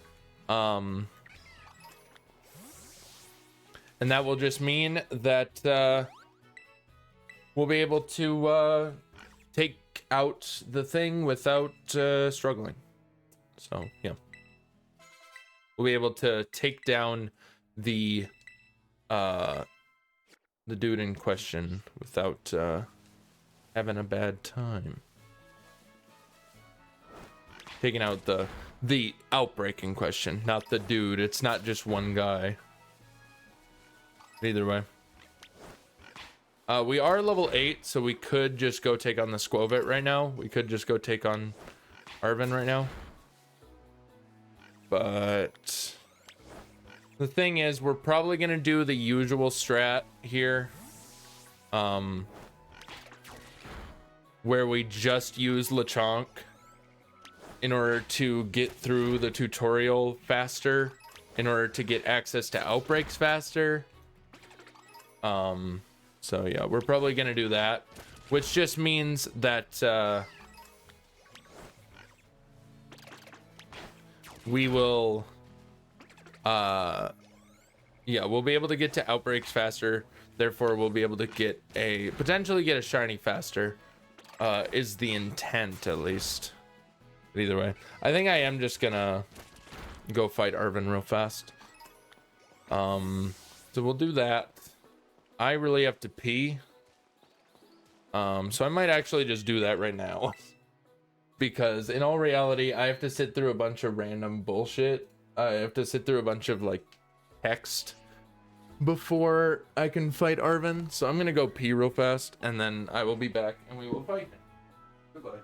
and that will just mean that we'll be able to take out the thing without struggling. So yeah, we'll be able to take down the dude in question without having a bad time. Taking out the outbreak in question, not the dude. It's not just one guy. Either way. We are level 8, so we could just go take on the Squovit right now. We could just go take on Arven right now. But the thing is, we're probably gonna do the usual strat here, where we just use Lechonk in order to get through the tutorial faster, in order to get access to outbreaks faster. So yeah, we're probably gonna do that, which just means that we will yeah, we'll be able to get to outbreaks faster, therefore we'll be able to get potentially get a shiny faster, is the intent, at least. But either way, I think I am just gonna go fight Arven real fast. So we'll do that. I really have to pee, so I might actually just do that right now. Because in all reality, I have to sit through a bunch of random bullshit. I have to sit through a bunch of like text before I can fight Arven. So I'm gonna go pee real fast, and then I will be back and we will fight him. Goodbye.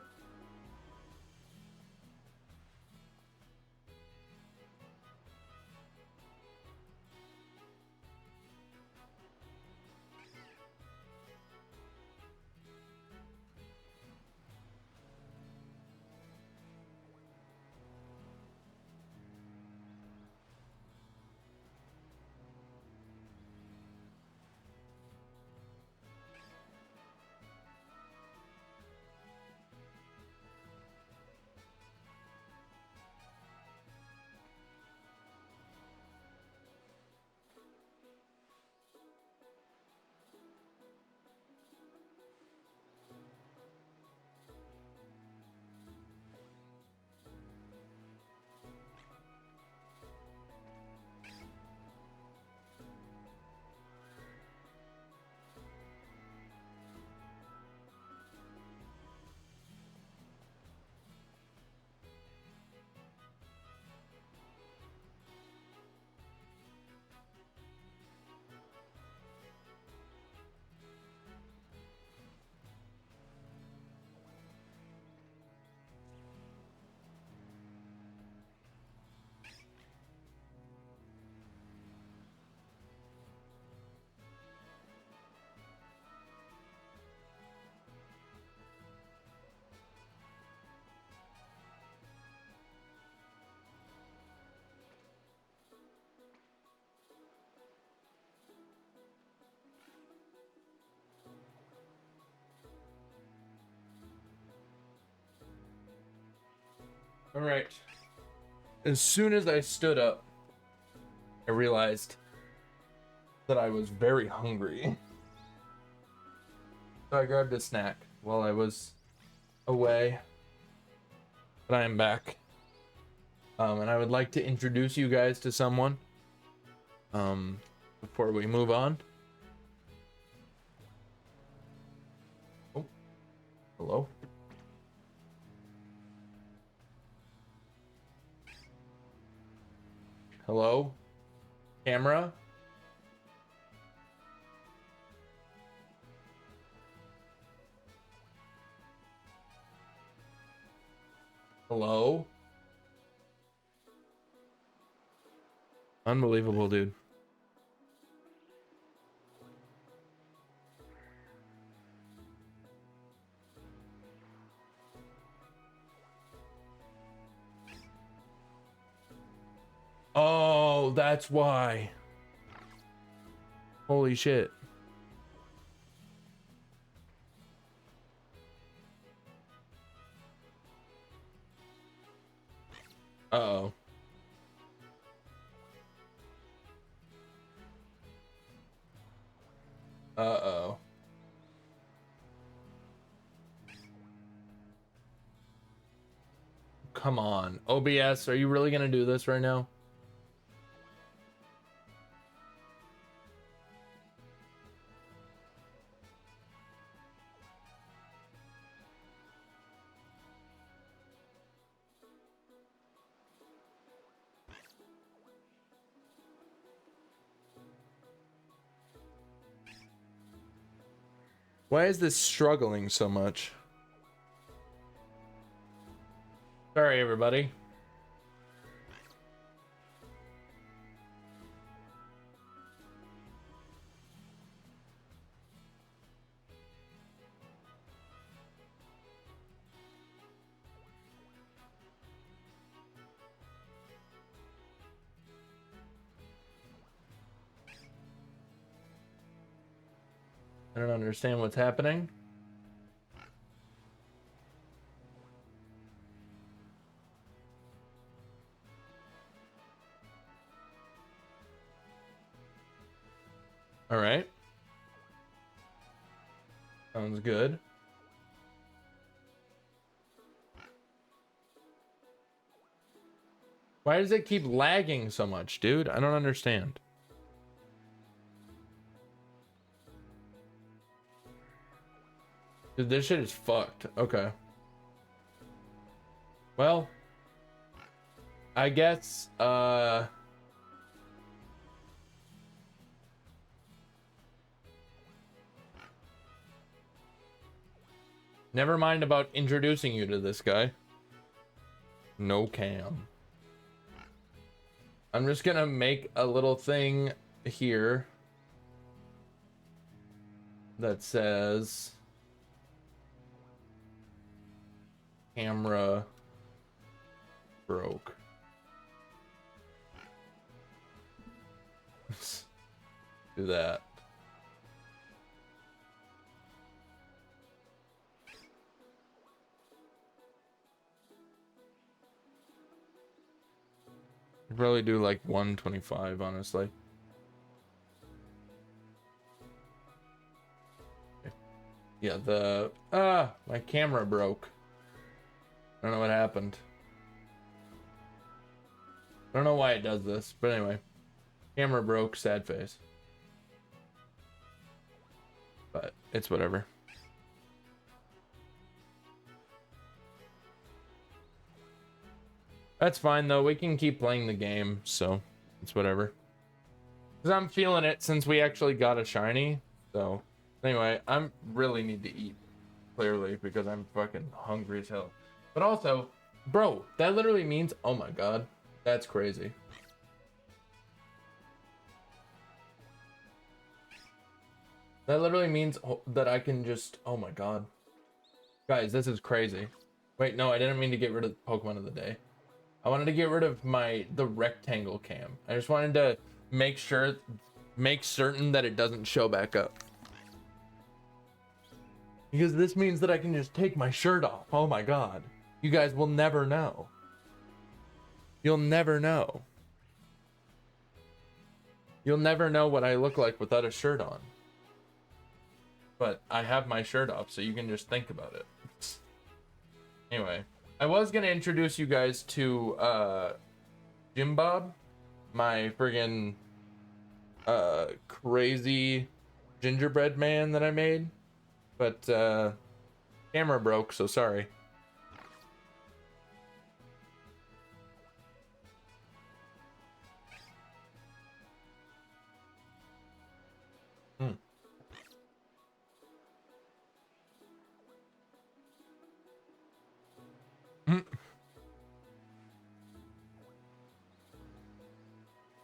All right. As soon as I stood up, I realized that I was very hungry. So I grabbed a snack while I was away. But I am back. And I would like to introduce you guys to someone. Before we move on. Oh, hello. Hello? Camera? Hello? Unbelievable, dude. Oh, that's why. Holy shit. Uh-oh. Uh-oh. Come on. OBS, are you really gonna do this right now? Why is this struggling so much? Sorry, everybody. I don't understand what's happening. All right. Sounds good. Why does it keep lagging so much, dude? I don't understand. Dude, this shit is fucked. Okay. Well, I guess, never mind about introducing you to this guy. No cam. I'm just gonna make a little thing here that says camera broke. Do that. I'd probably do like 125, honestly. Yeah, my camera broke. I don't know what happened. I don't know why it does this, but anyway. Camera broke, sad face. But it's whatever. That's fine though, we can keep playing the game, so it's whatever. Because I'm feeling it since we actually got a shiny, so. Anyway, I really need to eat, clearly, because I'm fucking hungry as hell. But also, bro, that literally means, oh my god, that's crazy. That literally means that I can just, oh my god. Guys, this is crazy. Wait, no, I didn't mean to get rid of Pokemon of the day. I wanted to get rid of the rectangle cam. I just wanted to make certain that it doesn't show back up. Because this means that I can just take my shirt off. Oh my god. You guys will never know. You'll never know. You'll never know what I look like without a shirt on. But I have my shirt off, so you can just think about it. Anyway, I was gonna introduce you guys to Jim Bob, my friggin' crazy gingerbread man that I made, but camera broke, so sorry.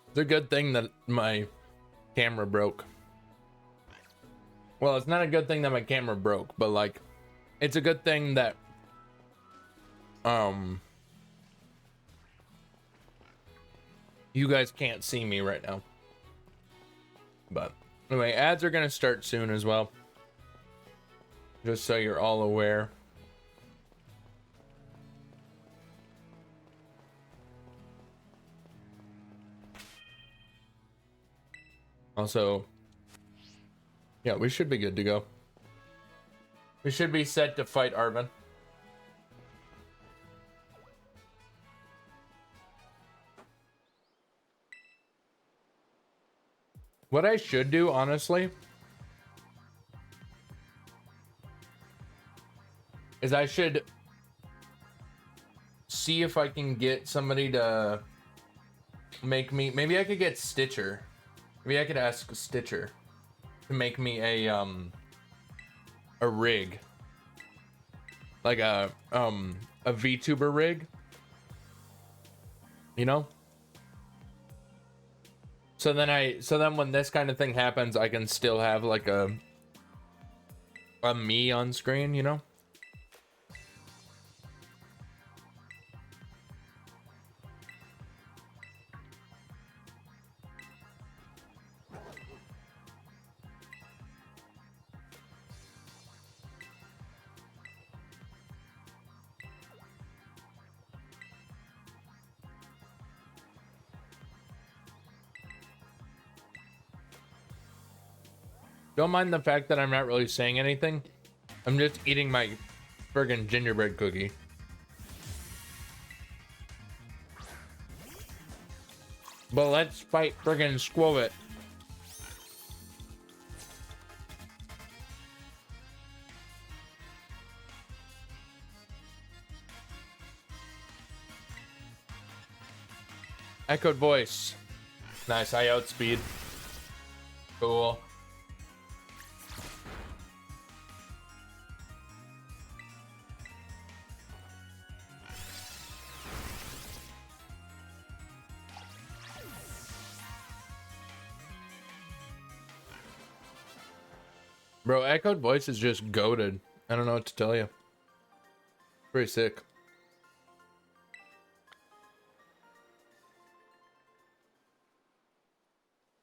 It's a good thing that my camera broke. Well, it's not a good thing that my camera broke, but like, it's a good thing that you guys can't see me right now. But anyway, ads are gonna start soon as well. Just so you're all aware. Also, yeah, we should be good to go. We should be set to fight Arvin. What I should do, honestly, is I should see if I can get somebody to make me, maybe I could get Stitcher. Maybe I could ask Stitcher to make me a rig. Like a VTuber rig. You know? So then when this kind of thing happens, I can still have like a me on screen, you know? Don't mind the fact that I'm not really saying anything. I'm just eating my friggin' gingerbread cookie. But let's fight friggin' Squovit. Echoed voice. Nice, I outspeed. Cool. Bro, echoed voice is just goated. I don't know what to tell you. Pretty sick.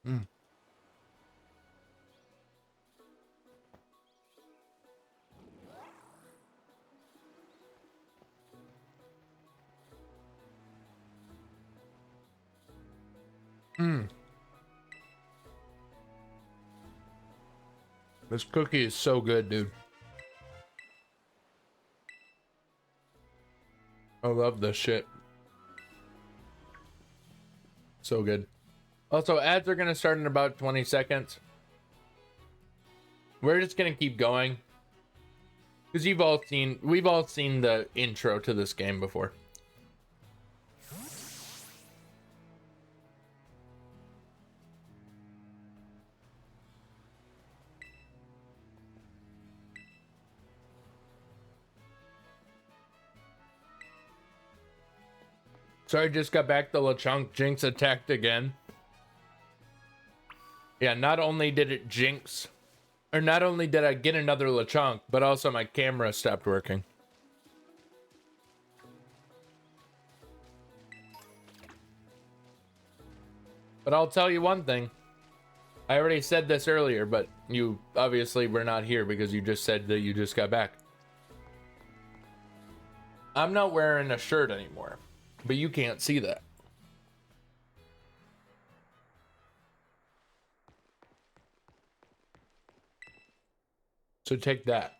Mm. Mm. This cookie is so good, dude. I love this shit. So good. Also, ads are gonna start in about 20 seconds. We're just gonna keep going. Because we've all seen the intro to this game before. Sorry, just got back. The LeChonk Jinx attacked again. Yeah, not only did it jinx, or not only did I get another LeChonk, but also my camera stopped working. But I'll tell you one thing. I already said this earlier, but you obviously were not here because you just said that you just got back. I'm not wearing a shirt anymore. But you can't see that. So take that.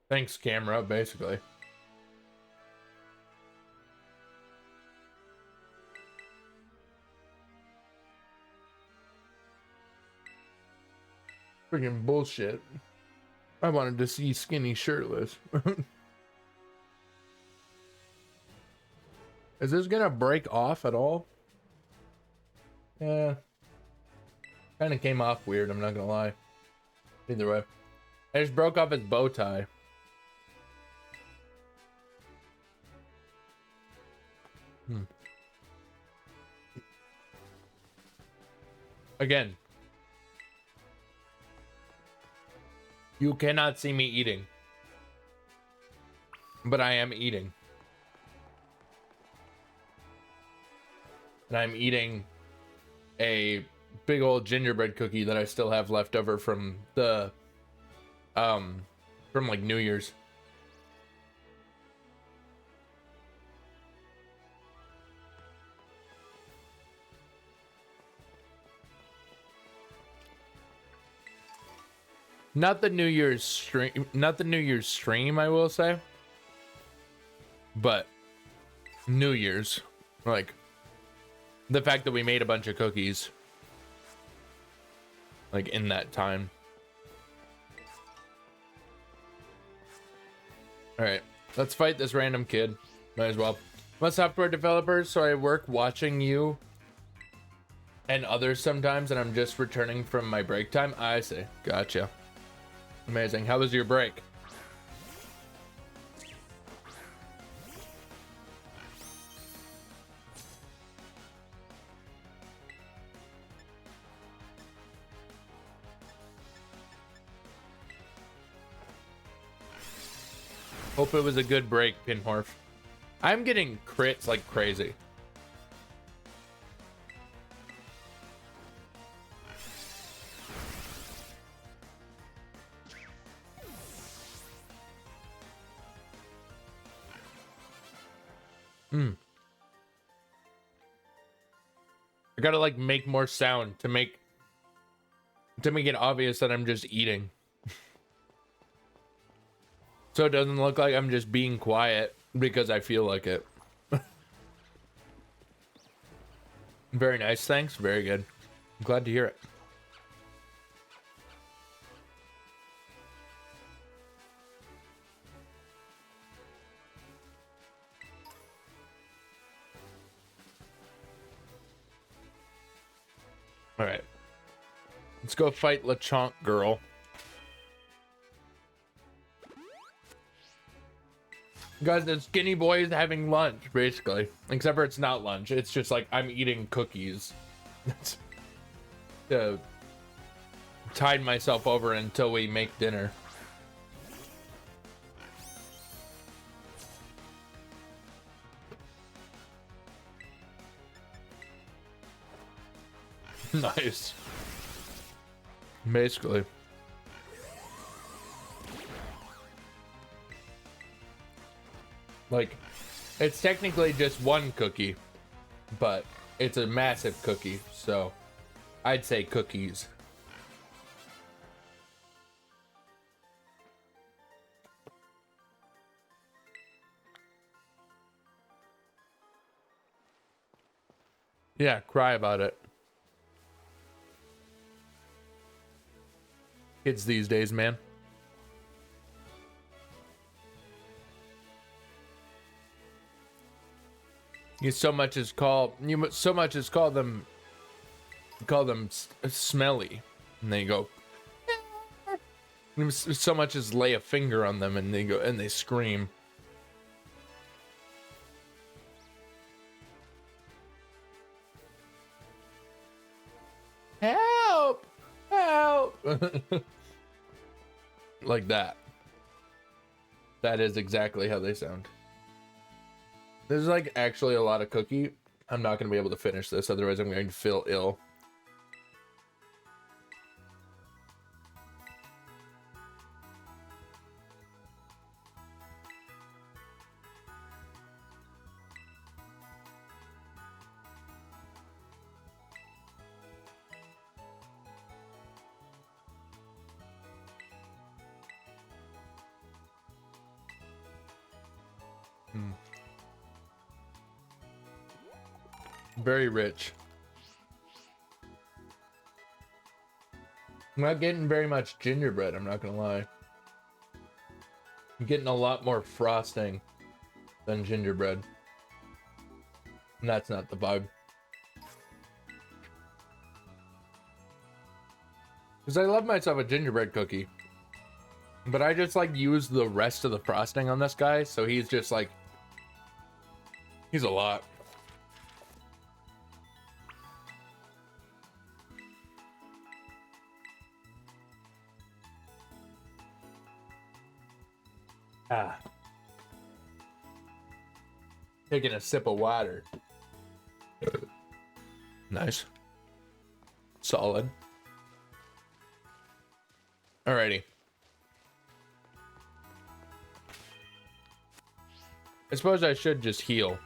Thanks, camera, basically. Freaking bullshit. I wanted to see Skinny shirtless. Is this gonna break off at all? Yeah. Kind of came off weird, I'm not gonna lie. Either way. I just broke off his bow tie. Again. You cannot see me eating. But I am eating. And I'm eating a big old gingerbread cookie that I still have left over from the from like New Year's. Not the New Year's stream, I will say. But New Year's, like the fact that we made a bunch of cookies like in that time. All right, let's fight this random kid. Might as well. I'm a software developer, so I work watching you and others sometimes, and I'm just returning from my break time. I see. Gotcha. Amazing. How was your break? Hope it was a good break, Pinhorf. I'm getting crits like crazy. I gotta like make more sound to make it obvious that I'm just eating. So it doesn't look like I'm just being quiet because I feel like it. Very nice, thanks. Very good. I'm glad to hear it. All right. Let's go fight LeChonk girl. Guys, the skinny boy is having lunch, basically. Except for it's not lunch. It's just like I'm eating cookies. Tied myself over until we make dinner. Nice. Basically. Like, it's technically just one cookie, but it's a massive cookie, so I'd say cookies. Yeah, cry about it. Kids these days, man. You so much as call them smelly, and they go. So much as lay a finger on them, and they scream. Help! Help! Like that. That is exactly how they sound. There's like actually a lot of cookie. I'm not going to be able to finish this, otherwise I'm going to feel ill. Very rich. I'm not getting very much gingerbread, I'm not gonna lie. I'm getting a lot more frosting than gingerbread. And that's not the vibe. Because I love myself a gingerbread cookie. But I just like use the rest of the frosting on this guy, so he's just like, he's a lot. Taking a sip of water. Nice. Solid. Alrighty. I suppose I should just heal.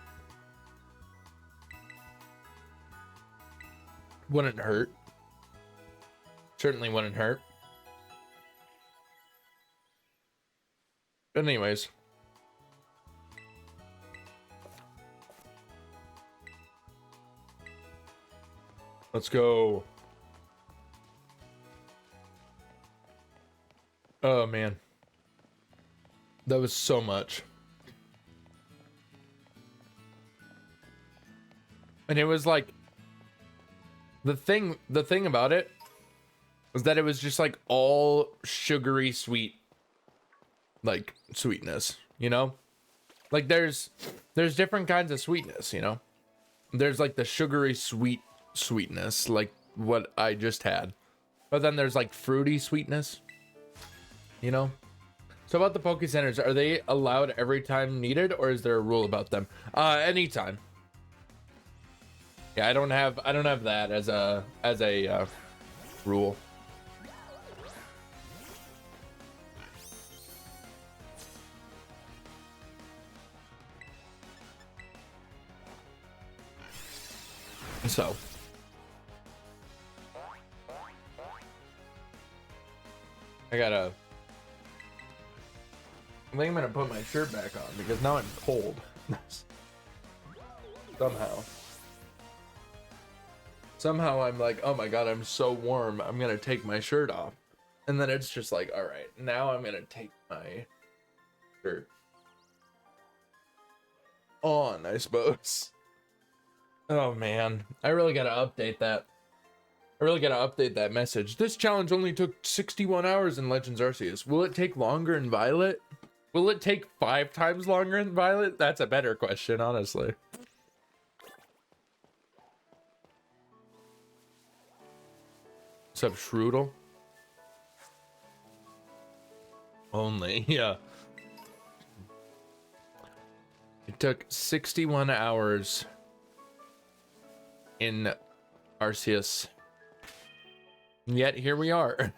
Wouldn't hurt. Certainly wouldn't hurt. But anyways. Let's go. Oh man. That was so much. And it was like the thing about it was that it was just like all sugary sweet, like sweetness, you know? Like there's different kinds of sweetness, you know? There's like the sugary sweetness, like what I just had. But then there's like fruity sweetness, you know? So about the Poke Centers, are they allowed every time needed, or is there a rule about them? Anytime. Yeah, I don't have that as a rule. So I think I'm gonna put my shirt back on because now I'm cold. Somehow I'm like, oh my god, I'm so warm, I'm gonna take my shirt off. And then it's just like, all right, now I'm gonna take my shirt on, I suppose. Oh man, I really gotta update that. I really gotta update that message. This challenge only took 61 hours in Legends Arceus. Will it take longer in Violet? Will it take 5 times longer in Violet? That's a better question, honestly. What's up, Shroodle? Only, yeah. It took 61 hours in Arceus. And yet here we are.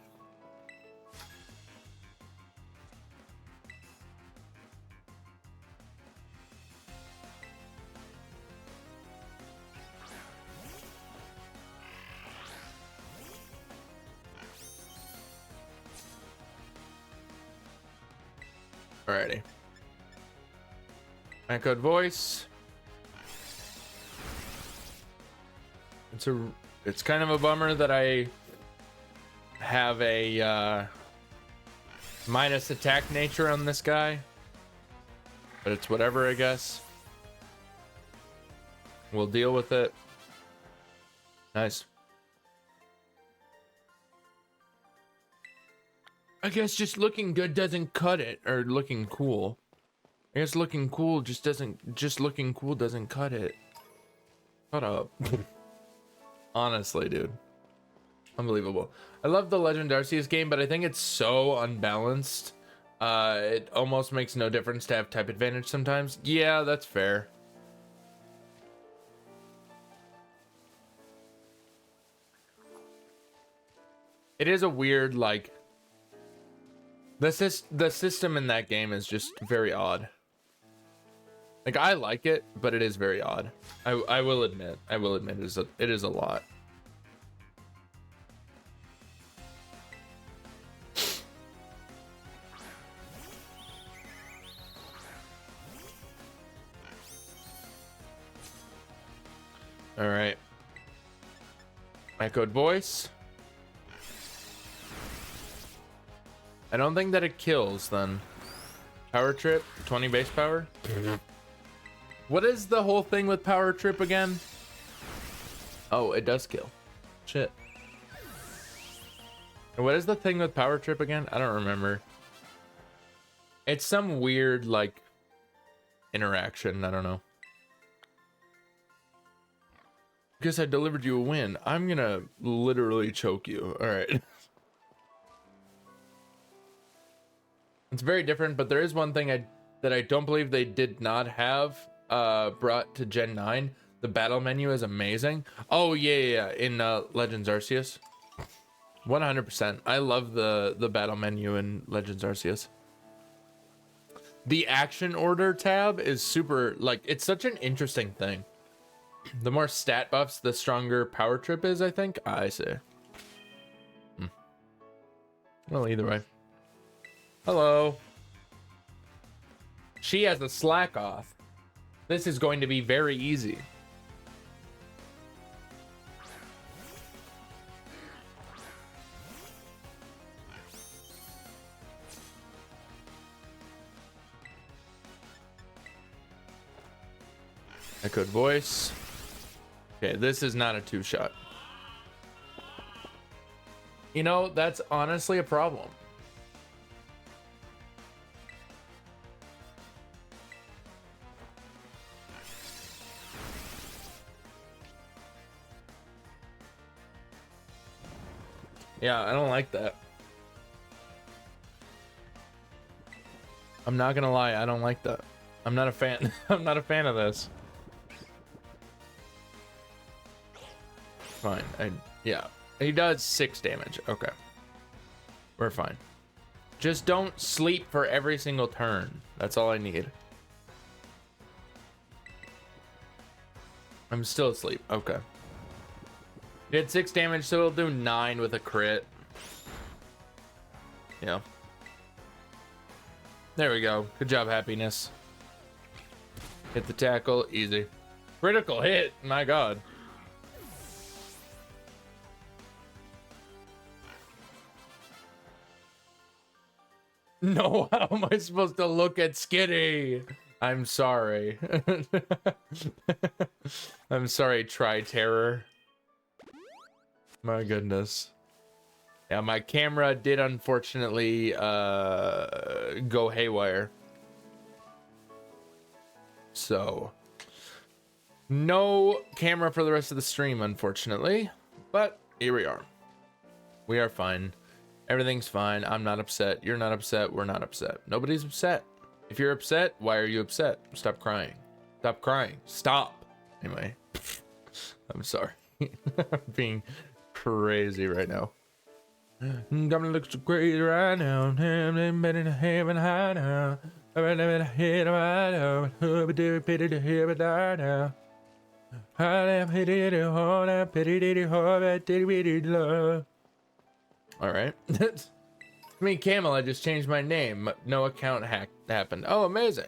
Alrighty. Echoed voice. It's kind of a bummer that I have a minus attack nature on this guy, but it's whatever, I guess. We'll deal with it. Nice. I guess just looking good doesn't cut it, or looking cool. I guess looking cool looking cool doesn't cut it. Shut up. Honestly, dude. Unbelievable. I love the Legend Arceus game, but I think it's so unbalanced. It almost makes no difference to have type advantage sometimes. Yeah, that's fair. It is a weird, like, the system in that game is just very odd. Like, I like it, but it is very odd. I will admit it is a lot. All right. Echoed voice. I don't think that it kills then. Power trip, 20 base power. What is the whole thing with power trip again? Oh, it does kill. Shit. And what is the thing with power trip again? I don't remember. It's some weird like interaction. I don't know. Guess I delivered you a win. I'm gonna literally choke you. All right. It's very different, but there is one thing that I don't believe they did not have brought to Gen 9. The battle menu is amazing. Oh yeah, in Legends Arceus. 100%. I love the battle menu in Legends Arceus. The action order tab is super, like, it's such an interesting thing. The more stat buffs, the stronger power trip is, I think. I see. Well, either way. Hello. She has a slack off. This is going to be very easy. Echoed voice. Okay, this is not a two-shot. You know, that's honestly a problem. Yeah, I don't like that. I'm not gonna lie, I don't like that. I'm not a fan. I'm not a fan of this. Fine. Yeah. He does 6 damage. Okay. We're fine. Just don't sleep for every single turn. That's all I need. I'm still asleep. Okay. Did 6 damage, so it'll do 9 with a crit. Yeah. There we go. Good job, happiness. Hit the tackle. Easy. Critical hit. My god. No, how am I supposed to look at Skitty? I'm sorry. I'm sorry, Tri-Terror. My goodness. Yeah, my camera did unfortunately go haywire. So, no camera for the rest of the stream, unfortunately. But here we are. We are fine. Everything's fine. I'm not upset. You're not upset. We're not upset. Nobody's upset. If you're upset, why are you upset? Stop crying. Stop crying. Stop. Anyway, I'm sorry. I'm being crazy right now. I'm gonna look so crazy right now. I'm better than heaven high now. I'm better than head right now. I'm better than heaven high now. I'm better than all that pity hard that did love. All right. I mean, Camel, I just changed my name. No account hack happened. Oh, amazing.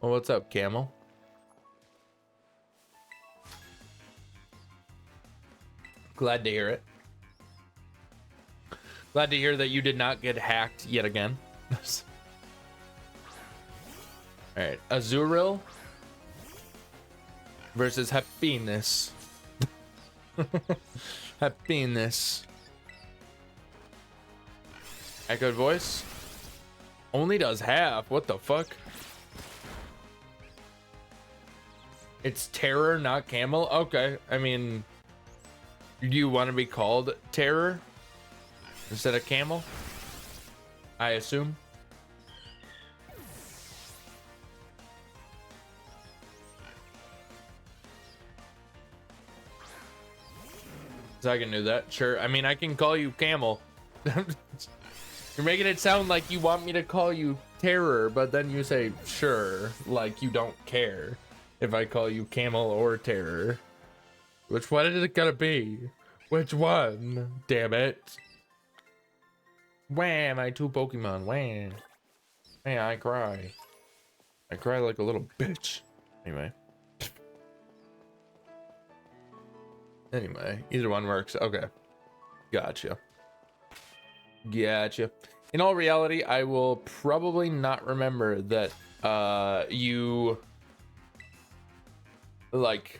Well, what's up, Camel? Glad to hear it. Glad to hear that you did not get hacked yet again. All right. Azuril versus Happiness. Happiness. Echoed voice only does half. What the fuck? It's Terror, not Camel. Okay, I mean, do you want to be called Terror instead of Camel? I assume. So I can do that. Sure. I mean, I can call you Camel. You're making it sound like you want me to call you Terror, but then you say, sure, like you don't care if I call you Camel or Terror. Which one is it gonna be? Which one? Damn it. Wham, my 2 Pokemon, wham. Hey, I cry. I cry like a little bitch. Anyway. Anyway, either one works. Okay. Gotcha. Gotcha. In all reality, I will probably not remember that you like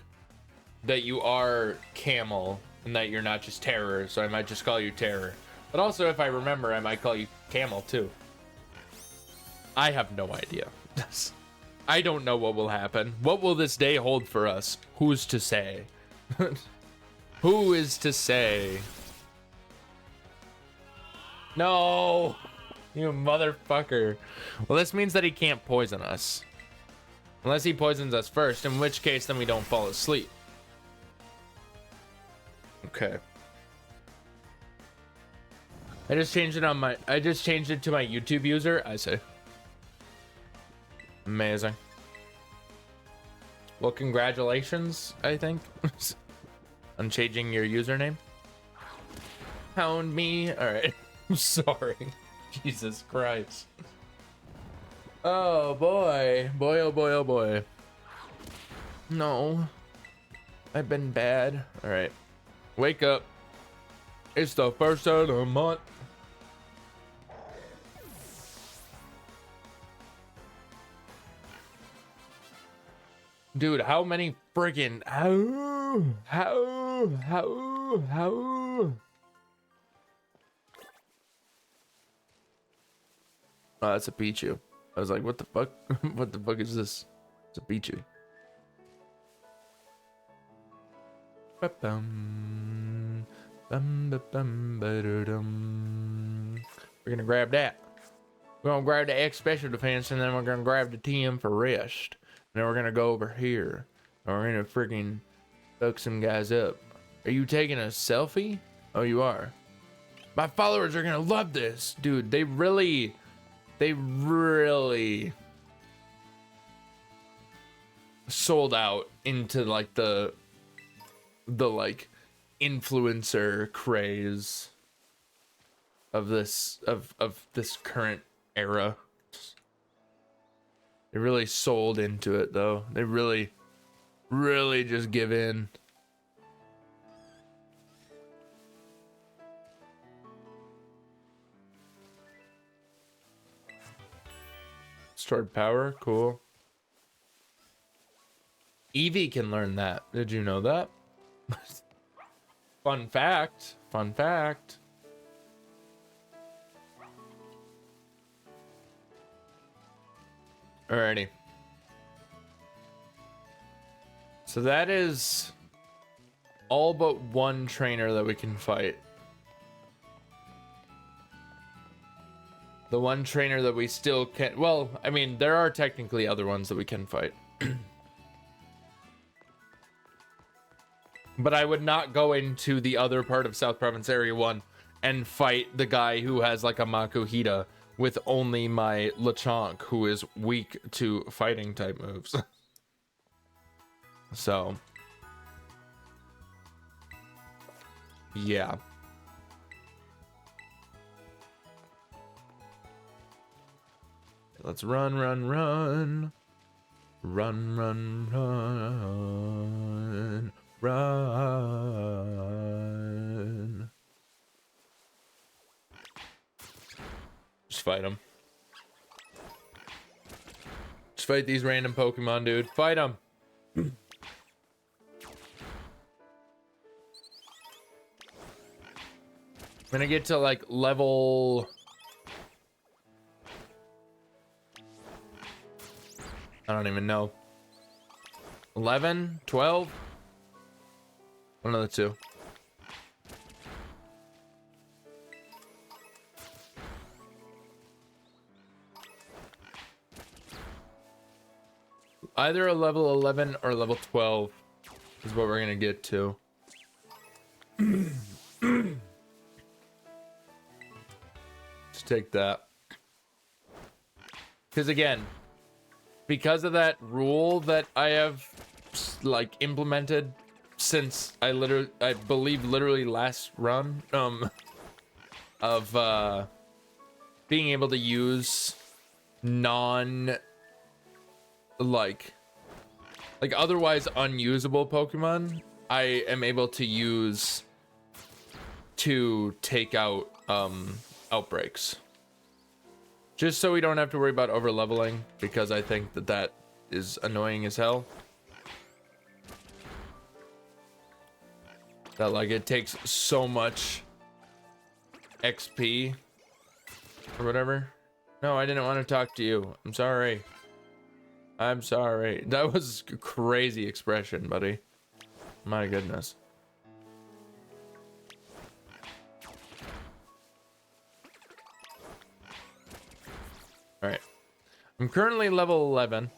that you are Camel and that you're not just Terror, so I might just call you Terror. But also, if I remember, I might call you Camel too. I have no idea. I don't know what will happen. What will this day hold for us? Who's to say? Who is to say? No, you motherfucker. Well, this means that he can't poison us. Unless he poisons us first, in which case then we don't fall asleep. Okay. I just changed it to my YouTube user. I say. Amazing. Well, congratulations, I think, on changing your username. Pound me. All right. I'm sorry. Jesus Christ. Oh boy. Boy, oh boy, oh boy. No. I've been bad. All right. Wake up. It's the first of the month. Dude, how many friggin' how? Oh, that's a Pichu. I was like, what the fuck? What the fuck is this? It's a Pichu. Ba-bum, bum, ba-da-dum. We're gonna grab that. We're gonna grab the X special defense, and then we're gonna grab the TM for rest. And then we're gonna go over here. And we're gonna freaking fuck some guys up. Are you taking a selfie? Oh, you are. My followers are gonna love this, dude. They really sold out into like the like influencer craze of this current era. They really sold into it though. They really just give in. Stored power, cool. Eevee can learn that. Did you know that? Fun fact. Fun fact. Alrighty. So that is all but one trainer that we can fight. The one trainer that we still can... Well, I mean, there are technically other ones that we can fight. But I would not go into the other part of South Province Area 1 and fight the guy who has like a Makuhita with only my Lechonk, who is weak to fighting type moves. So, yeah. Let's run. Run. Just fight them. Just fight these random Pokemon, dude. Fight them. I'm gonna get to like level... I don't even know. 11? 12? One of the two. Either a level 11 or level 12 is what we're gonna get to. Just take that. Because again, because of that rule that I have like implemented since I believe literally last run of being able to use non like otherwise unusable Pokemon I am able to use to take out outbreaks. Just so we don't have to worry about over leveling, because I think that that is annoying as hell. That like it takes so much XP or whatever. No, I didn't want to talk to you. I'm sorry. I'm sorry. That was a crazy expression, buddy. My goodness. All right. I'm currently level 11.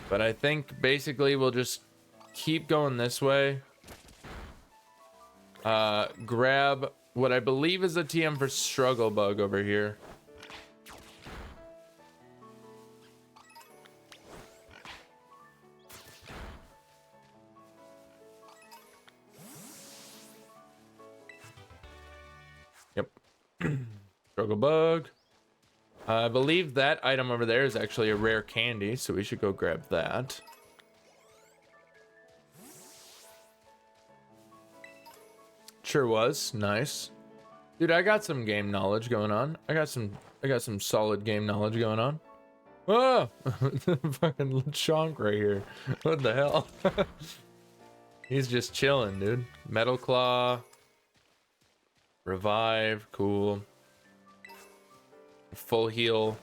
But I think basically we'll just keep going this way. Grab what I believe is a TM for Struggle Bug over here. Yep. Struggle Bug. I believe that item over there is actually a rare candy, so we should go grab that. Sure was. Nice. Dude, I got some game knowledge going on. I got some solid game knowledge going on. Oh! Fucking chonk right here. What the hell? He's just chilling, dude. Metal Claw. Revive. Cool. Full heal.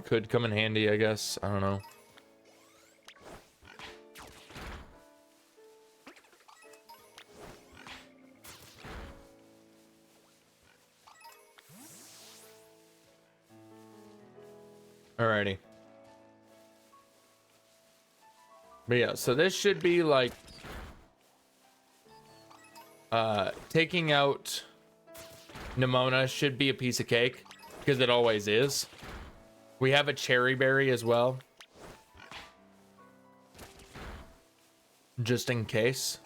Could come in handy, I guess. I don't know. Alrighty. But yeah, so this should be like taking out Nimona should be a piece of cake, because it always is. We have a cherry berry as well, just in case.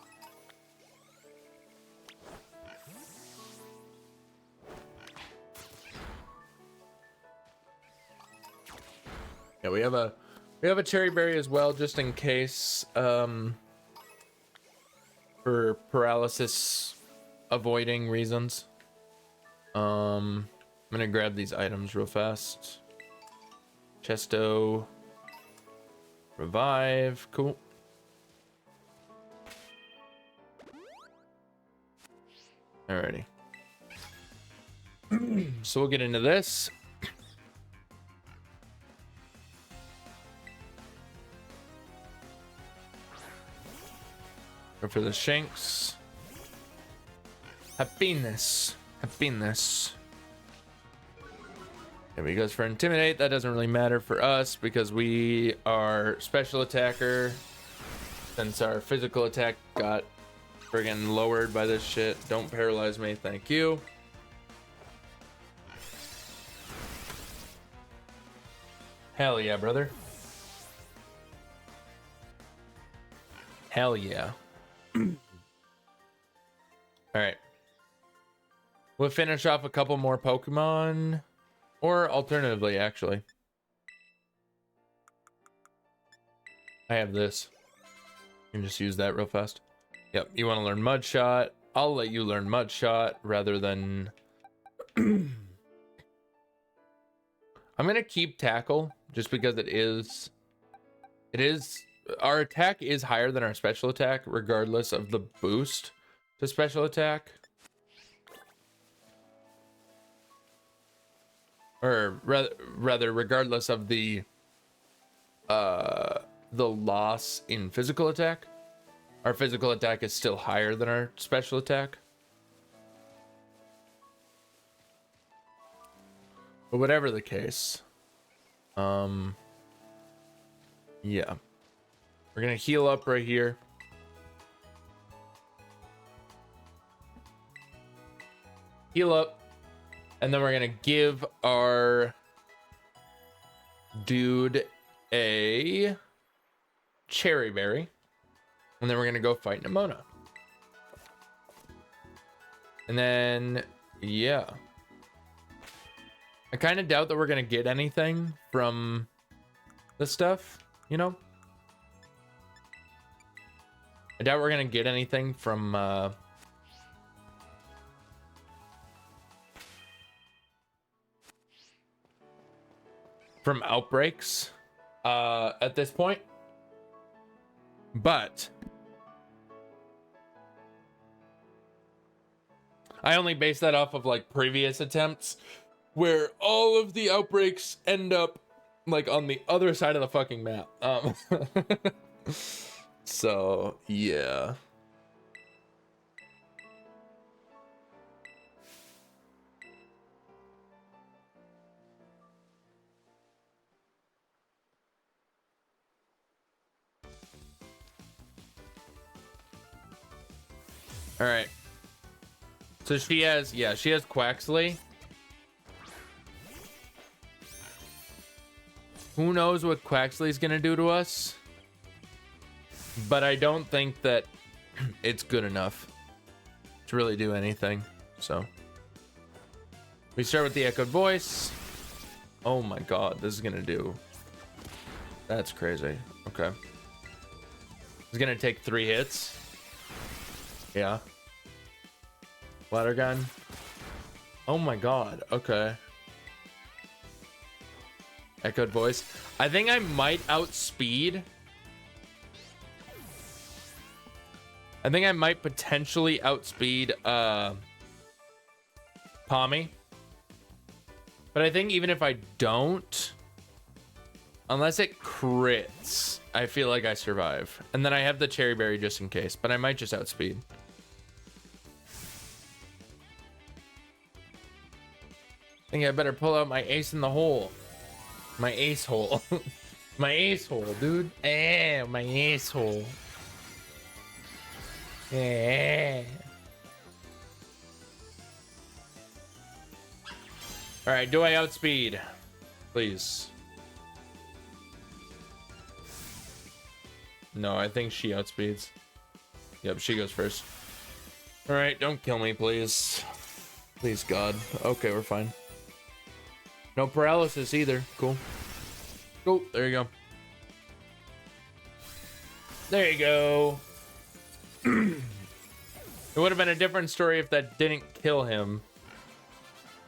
Yeah, we have a cherry berry as well, just in case, for paralysis avoiding reasons. I'm gonna grab these items real fast. Chesto. Revive. Cool. Alrighty. So we'll get into this. Go for the shanks. Happiness. Happiness. There he goes for intimidate. That doesn't really matter for us because we are special attacker. Since our physical attack got friggin' lowered by this shit. Don't paralyze me, thank you. Hell yeah, brother. Hell yeah. Alright. We'll finish off a couple more Pokemon. Or alternatively, actually. I have this. You can just use that real fast. Yep, you want to learn Mud Shot. I'll let you learn Mud Shot rather than... I'm going to keep Tackle just because it is... Our attack is higher than our special attack regardless of the boost to special attack. Or rather regardless of the loss in physical attack. Our physical attack is still higher than our special attack. But whatever the case, yeah, we're gonna heal up right here. Heal up, and then we're gonna give our dude a cherry berry, and then we're gonna go fight Nimona. And then, yeah. I kind of doubt that we're gonna get anything from this stuff. you know? I doubt we're gonna get anything from outbreaks at this point. But I only base that off of like previous attempts where all of the outbreaks end up like on the other side of the fucking map. So yeah. All right. So she has Quaxley. Who knows what Quaxley's gonna do to us? But I don't think that it's good enough to really do anything. So we start with the echoed voice. Oh my god, this is gonna do. That's crazy. Okay. It's gonna take 3 hits. Yeah. Ladder gun. Oh my god. Okay. Echoed voice. I think I might outspeed. I think I might potentially outspeed Pommy. But I think even if I don't, unless it crits, I feel like I survive. And then I have the cherry berry just in case, but I might just outspeed. I think I better pull out my ace in the hole. My ace hole. My ace hole, dude. My ace hole. Alright, do I outspeed? Please. No, I think she outspeeds. Yep, she goes first. Alright, don't kill me, please. Please, God. Okay, we're fine. No paralysis either. Cool. Cool. There you go. There you go. It would have been a different story if that didn't kill him.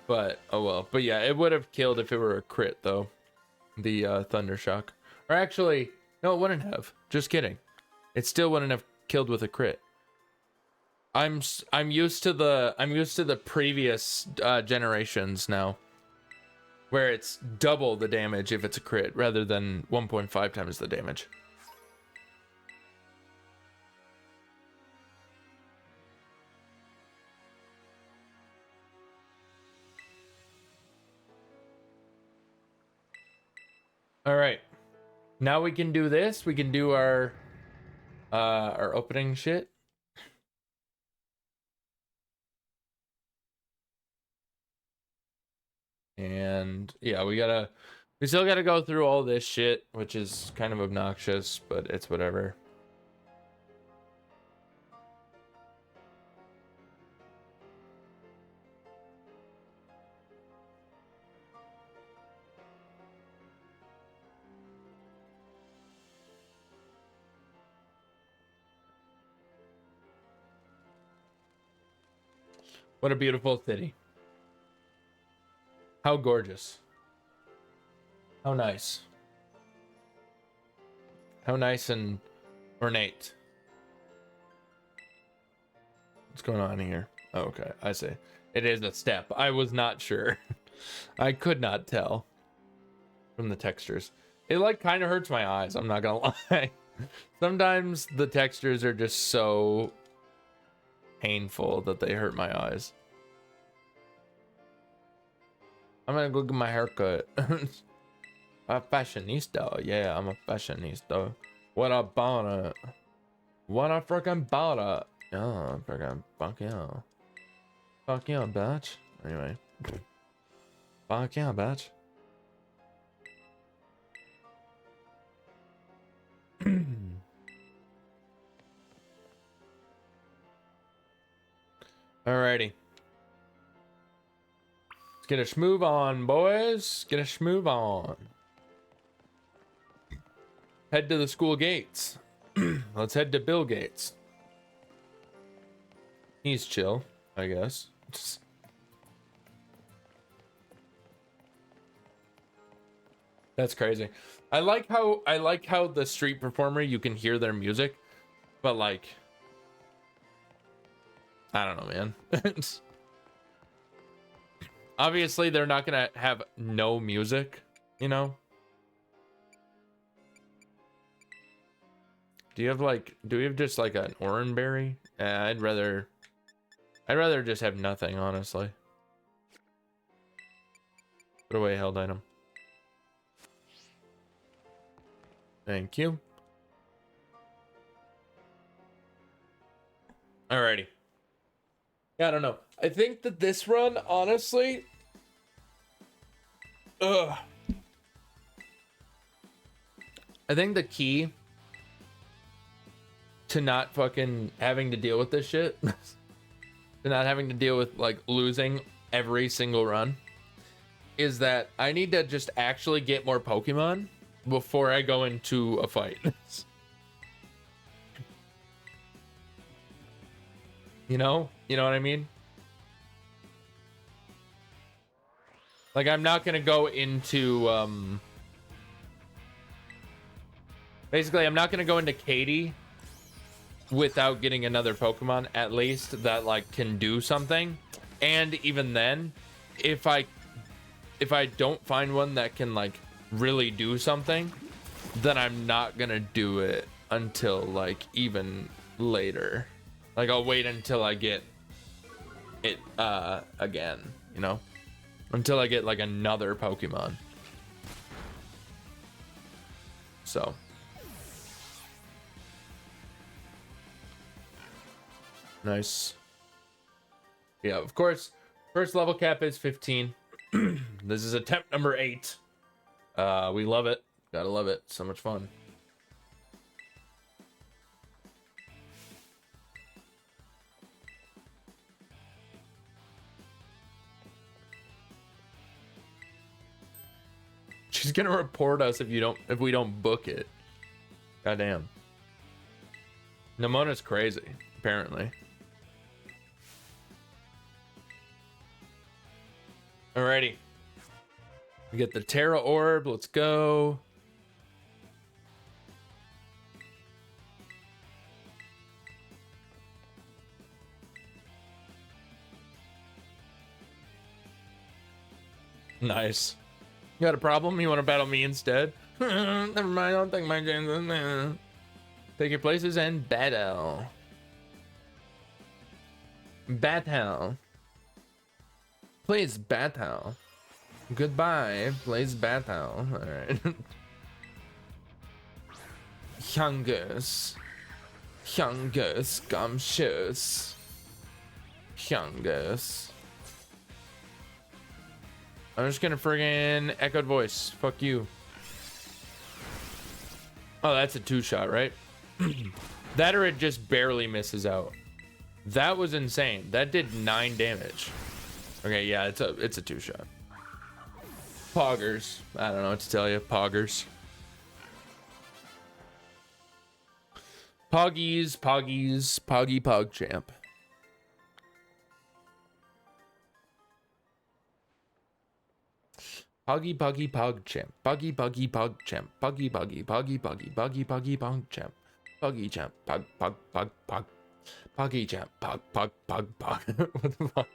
But, oh well. But yeah, it would have killed if it were a crit, though. The Thunder Shock. Or actually, no, it wouldn't have. Just kidding. It still wouldn't have killed with a crit. I'm used to the previous generations now, where it's double the damage if it's a crit rather than 1.5 times the damage. All right, now we can do this. We can do our opening shit. And yeah, we still gotta go through all this shit, which is kind of obnoxious, but it's whatever. What a beautiful city. How gorgeous. How nice. How nice and ornate. What's going on here? Oh, okay, I see. It is a step. I was not sure. I could not tell from the textures. It like kind of hurts my eyes, I'm not gonna lie. Sometimes the textures are just so painful that they hurt my eyes. I'm gonna go get my haircut. A fashionista. Yeah, I'm a fashionista. What about it? What I freaking bought it? Yeah, freaking fuck yeah. Fuck yeah, bitch. Anyway. Fuck yeah, bitch. Alrighty. Let's get a schmoove on, boys. Get a schmoove on. head to the school gates. Let's head to Bill Gates. He's chill, I guess. That's crazy. I like how the street performer, you can hear their music, but like, I don't know, man. Obviously, they're not gonna have no music, you know. Do we have just like an oranberry? I'd rather just have nothing, honestly. Put away held item. Thank you. Alrighty. Yeah, I don't know. I think that this run, honestly, I think the key to not fucking having to deal with this shit, to not having to deal with like losing every single run, is that I need to just actually get more Pokemon before I go into a fight. You know what I mean? Like, I'm not gonna go into basically I'm not gonna go into Katie without getting another Pokemon at least that like can do something. And even then, if I don't find one that can like really do something, then I'm not gonna do it until like even later. Like, I'll wait until I get it again, you know, until I get like another Pokemon. So nice. Yeah, of course, first level cap is 15. This is attempt number 8. We love it. Gotta love it. So much fun. She's gonna report us if we don't book it. Goddamn. Nemona's crazy, apparently. Alrighty. We get the Terra Orb. Let's go. Nice. You got a problem? You want to battle me instead? Never mind. I don't think my chances. Take your places and battle. Battle. Please battle. Goodbye. Please battle. All right. Hungus. Hungus. Gumshoes. Hungus. I'm just gonna friggin' echoed voice. Fuck you. Oh, that's a 2-shot, right? That or it just barely misses out. That was insane. That did 9 damage. Okay, yeah, it's a 2-shot. Poggers. I don't know what to tell you. Poggers. Poggies, Poggy Pogchamp. Poggy Pogchamp. Poggy Pogchamp. Poggy Pogchamp. Poggy Champ. Pog. Poggy Champ. Pog. What the fuck?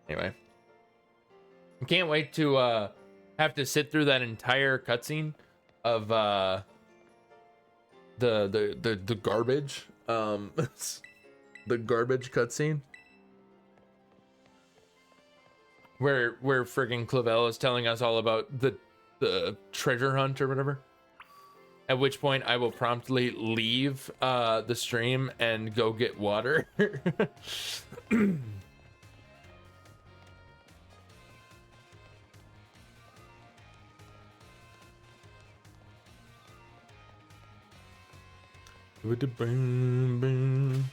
Anyway. I can't wait to have to sit through that entire cutscene of the garbage. The garbage cutscene. Where friggin' Clavel is telling us all about the treasure hunt or whatever. At which point I will promptly leave the stream and go get water. With the boom.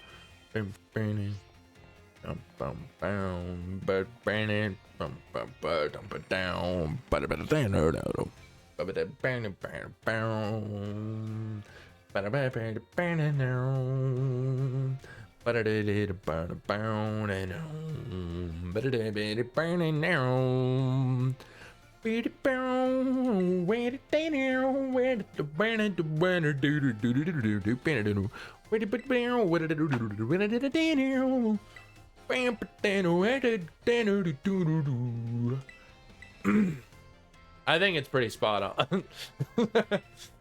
I think it's pretty spot on.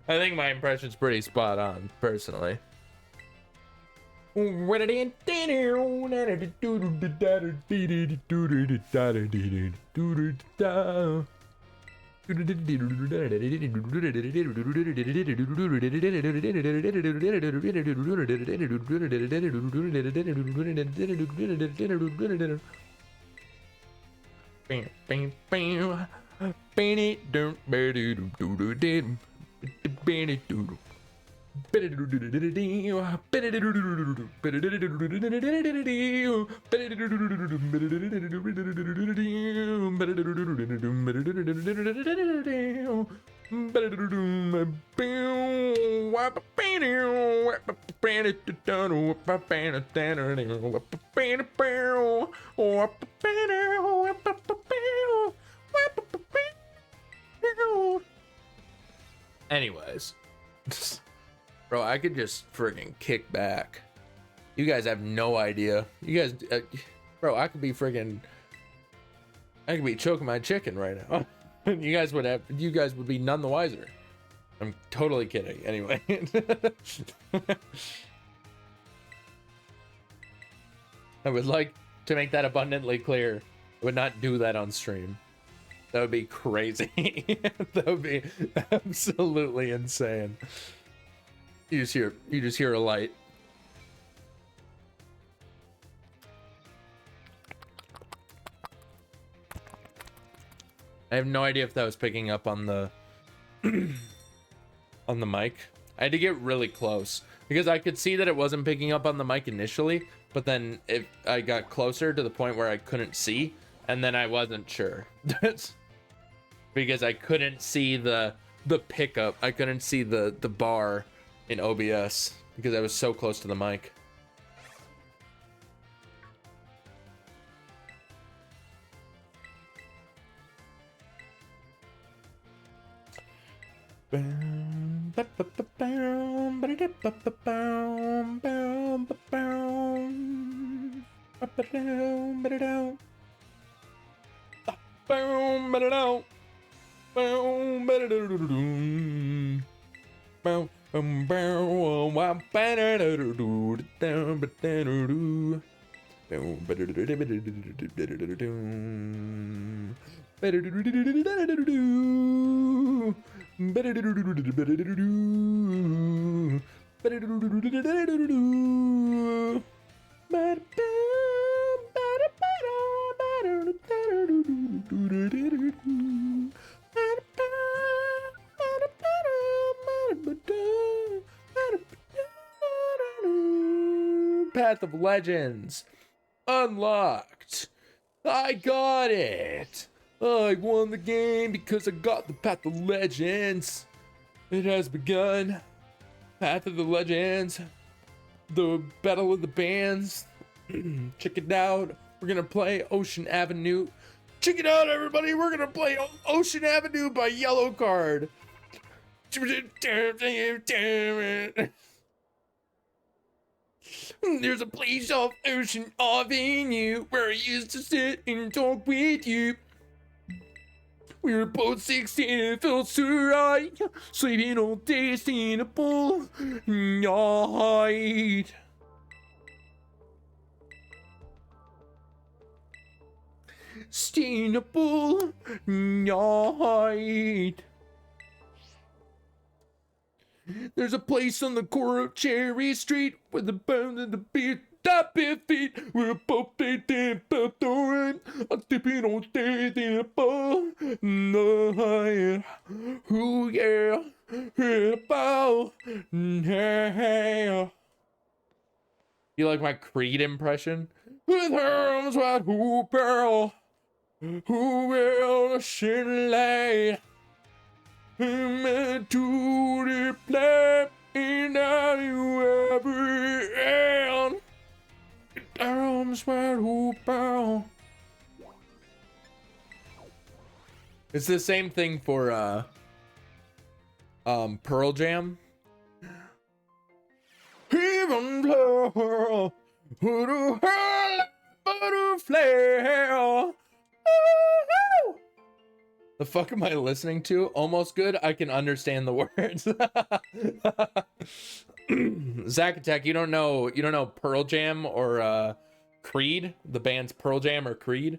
I think my impression's pretty spot on, personally. Anyways, bro, I could just friggin' kick back. You guys have no idea. You guys, bro, I could be choking my chicken right now. You guys would be none the wiser. I'm totally kidding. Anyway. I would like to make that abundantly clear. I would not do that on stream. That would be crazy. That would be absolutely insane. You just hear a light. I have no idea if that was picking up on the on the mic. I had to get really close because I could see that it wasn't picking up on the mic initially, but then I got closer to the point where I couldn't see, and then I wasn't sure. Because I couldn't see the pickup. I couldn't see the bar in OBS because I was so close to the mic. Path of Legends unlocked. I got it. I won the game because I got the Path of Legends. It has begun. Path of the Legends. The Battle of the Bands. Check it out. We're gonna play Ocean Avenue. Check it out, everybody. We're gonna play Ocean Avenue by Yellow Card. There's a place off Ocean Avenue where I used to sit and talk with you. We were both 16 and it felt so right. Sleeping all day, staying up all night. Staying up all night. There's a place on the corner of Cherry Street where the bound and the beat top bare feet. We're both dating, both doing. I'm sleeping all day, in a ball night. Ooh yeah, in a ball. Yeah. You like my Creed impression? With her arms wide, who pearl, who will Shinylocke? To the play that you ever had. Arms wide open. It's the same thing for Pearl Jam. Even though would a hell butterfly. The fuck am I listening to? Almost good. I can understand the words. Zack Attack, you don't know Pearl Jam or Creed? The band's Pearl Jam or Creed?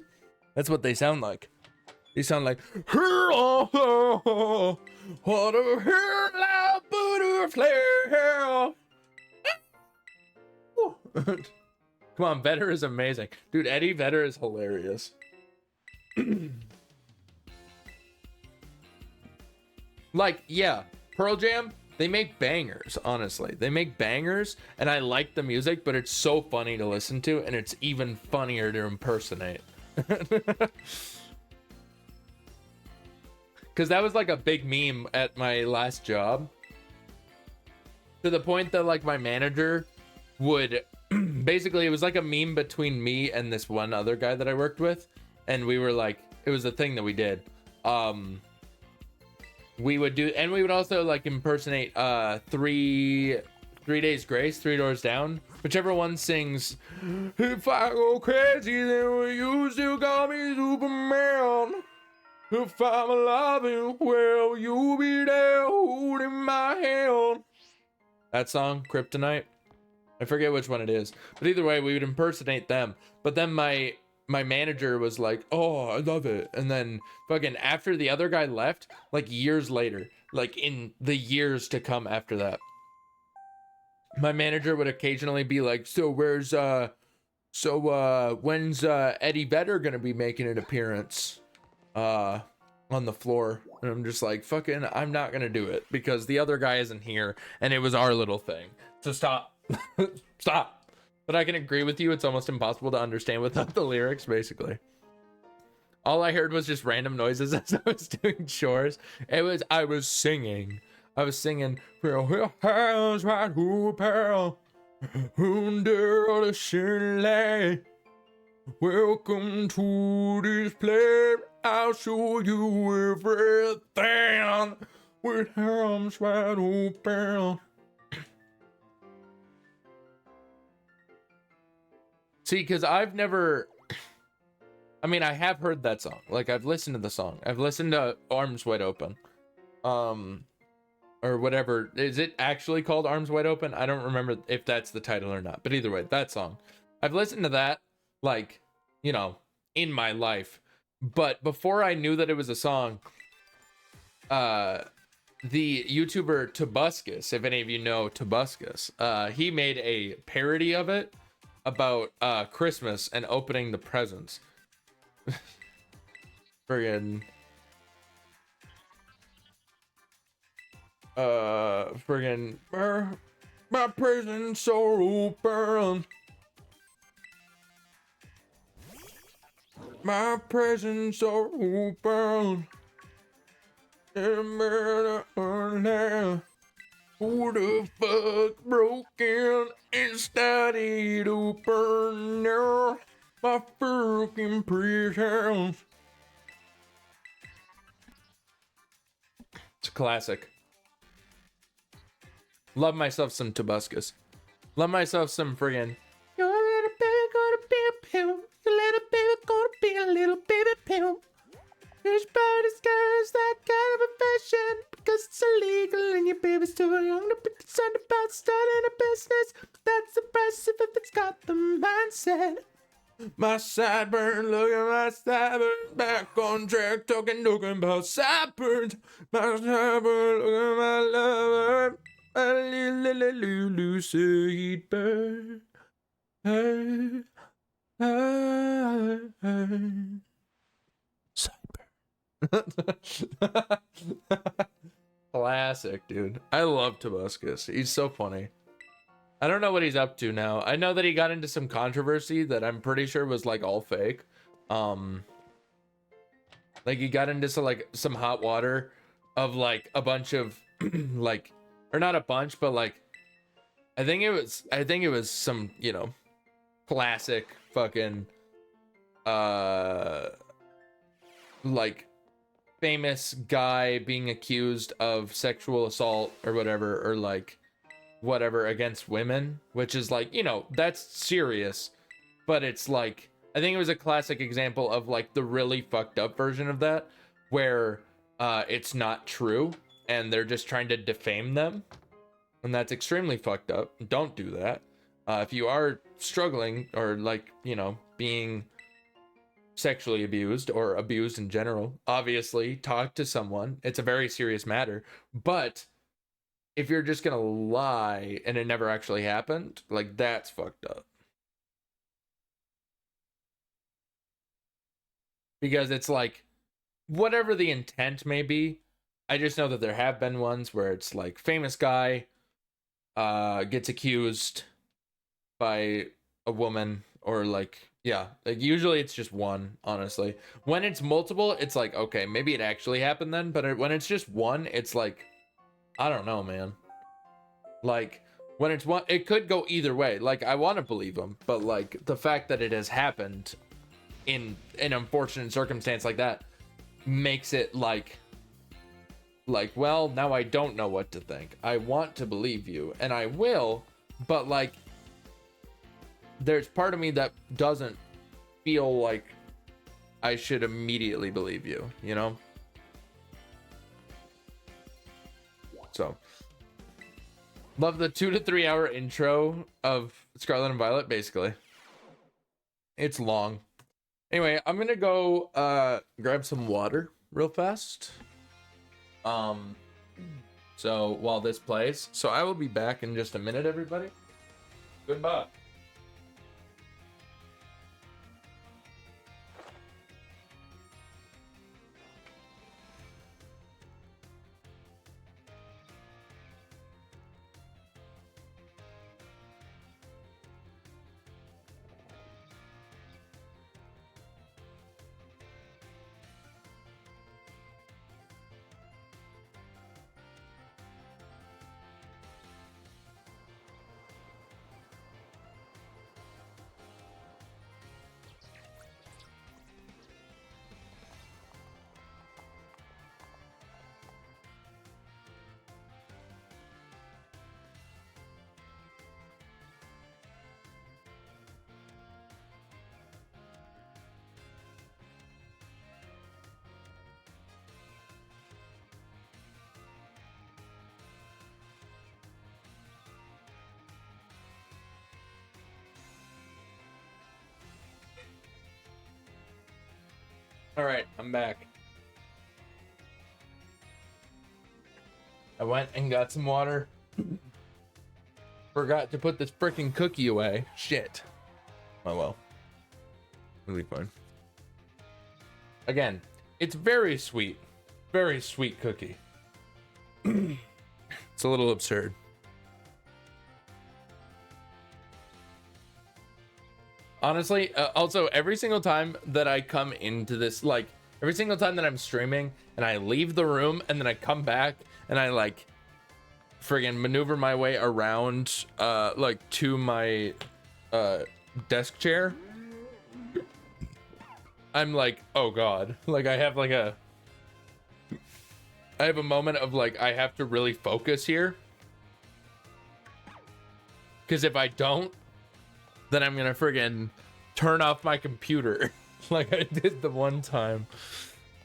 That's what they sound like. They sound like what a hell butterfly. Come on, Vedder is amazing. Dude, Eddie Vedder is hilarious. Like, yeah, Pearl Jam, they make bangers, honestly. They make bangers, and I like the music, but it's so funny to listen to, and it's even funnier to impersonate. Because that was like a big meme at my last job. To the point that, like, my manager would... Basically, it was like a meme between me and this one other guy that I worked with. And we were like... It was a thing that we did. We would do... And we would also, like, impersonate 3 Days Grace, 3 Doors Down. Whichever one sings... If I go crazy, then will you still call me Superman? If I'm loving, will you be there holding my hand? That song, Kryptonite. I forget which one it is. But either way, we would impersonate them. But then my manager was like, oh, I love it. And then fucking after the other guy left, like years later, like in the years to come after that, my manager would occasionally be like, so when's Eddie Vedder gonna be making an appearance on the floor? And I'm just like, fucking, I'm not gonna do it because the other guy isn't here and it was our little thing. So stop. Stop. But I can agree with you, it's almost impossible to understand without the lyrics, basically. All I heard was just random noises as I was doing chores. I was singing Real House right who pearl under the Shinylocke. Welcome to this place. I'll show you everything with arms wide open. See, because I've never... I mean, I have heard that song. Like, I've listened to the song. I've listened to Arms Wide Open. Or whatever. Is it actually called Arms Wide Open? I don't remember if that's the title or not. But either way, that song. I've listened to that, like, you know, in my life. But before I knew that it was a song, the YouTuber Tobuscus, if any of you know Tobuscus, he made a parody of it about Christmas and opening the presents. Friggin' my presents are open. My presents are open. Who the fuck broke in and started open now? My fucking presents. It's a classic. Love myself some Tobuscus. Love myself some friggin' your little baby gonna be a pimp. Your little baby gonna be a little baby pimp. This bird is scared, that kind of profession because it's illegal and your baby's too young to be concerned about starting a business. That's impressive if it's got the mindset. My sideburn, look at my sideburn, back on track, talking about sideburns. My sideburn, look at my lover, a little lucid bird. Hey, hey, hey. Classic, dude. I love Tobuscus. He's so funny. I don't know what he's up to now. I know that he got into some controversy that I'm pretty sure was like all fake. Like he got into some hot water of like a bunch of like, or not a bunch, but like I think it was some, you know, classic fucking like famous guy being accused of sexual assault or whatever, or like whatever against women, which is like, you know, that's serious, but it's like, I think it was a classic example of like the really fucked up version of that, where it's not true and they're just trying to defame them, and that's extremely fucked up. Don't do that. If you are struggling or like, you know, being sexually abused or abused in general, obviously talk to someone. It's a very serious matter. But if you're just gonna lie and it never actually happened, like, that's fucked up. Because it's like, whatever the intent may be, I just know that there have been ones where it's like famous guy gets accused by a woman, or like, yeah, like usually it's just one, honestly. When it's multiple, it's like, okay, maybe it actually happened then, but when it's just one, it's like, I don't know, man. Like, when it's one, it could go either way. Like, I want to believe him, but like the fact that it has happened in an unfortunate circumstance like that makes it like, well, now I don't know what to think. I want to believe you, and I will, but like, there's part of me that doesn't feel like I should immediately believe you, you know? So, love the 2 to 3 hour intro of Scarlet and Violet, basically. It's long. Anyway, I'm gonna go grab some water real fast. So while this plays, so I will be back in just a minute, everybody. Goodbye. All right, I'm back. I went and got some water. Forgot to put this freaking cookie away. Shit. Oh well. It'll be fine. Again, it's very sweet. Very sweet cookie. It's a little absurd. Honestly, also, every single time that I come into this, like, every single time that I'm streaming and I leave the room and then I come back and I, like, friggin' maneuver my way around, like, to my, desk chair, I'm like, oh god. Like, I have a moment of, like, I have to really focus here. Because if I don't, then I'm gonna friggin' turn off my computer like I did the one time.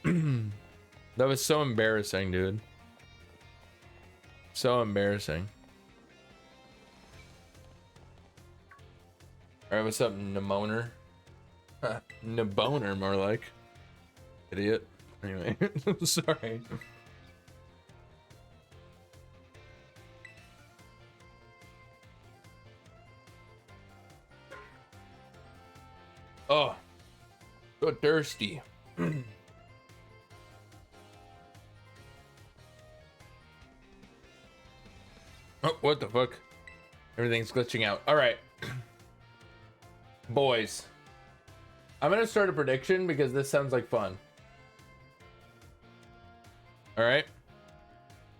That was so embarrassing, dude. So embarrassing. Alright, what's up, Nemoner? Neboner, more like. Idiot. Anyway, sorry. Oh, so thirsty. Oh, what the fuck? Everything's glitching out. All right. Boys. I'm going to start a prediction because this sounds like fun. All right.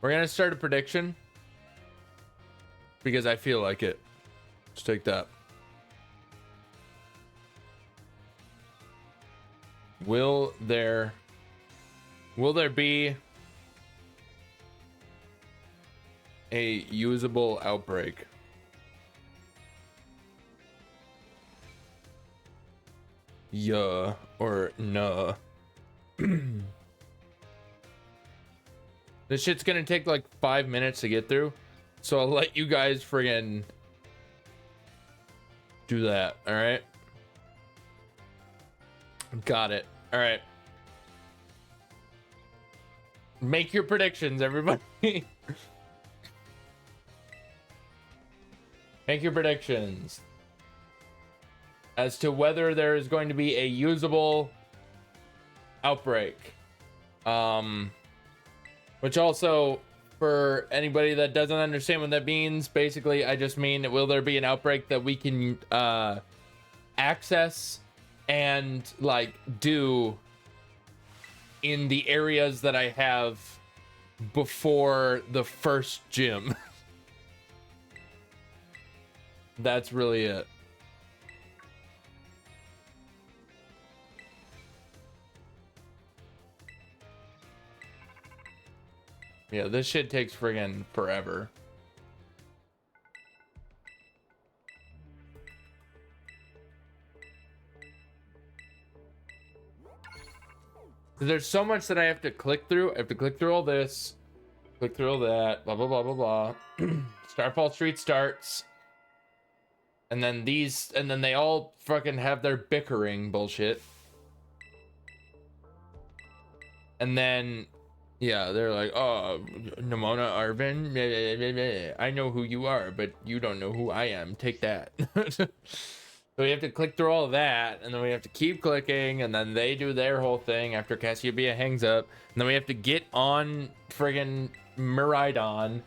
We're gonna start a prediction because I feel like it. Let's take that. Will there be a usable outbreak? Yeah or no? This shit's gonna take like 5 minutes to get through, so I'll let you guys friggin' do that. All right, got it. All right, make your predictions, everybody. Make your predictions as to whether there is going to be a usable outbreak. Which also, for anybody that doesn't understand what that means, basically I just mean, will there be an outbreak that we can access and like do in the areas that I have before the first gym? That's really it. Yeah, this shit takes friggin' forever. There's so much that I have to click through. I have to click through all this, click through all that, blah, blah, blah, blah, blah. Starfall Street starts. And then they all fucking have their bickering bullshit. And then, yeah, they're like, oh, Nimona Arvin, I know who you are, but you don't know who I am. Take that. So we have to click through all of that, and then we have to keep clicking, and then they do their whole thing after Cassiopeia hangs up, and then we have to get on friggin' Miraidon,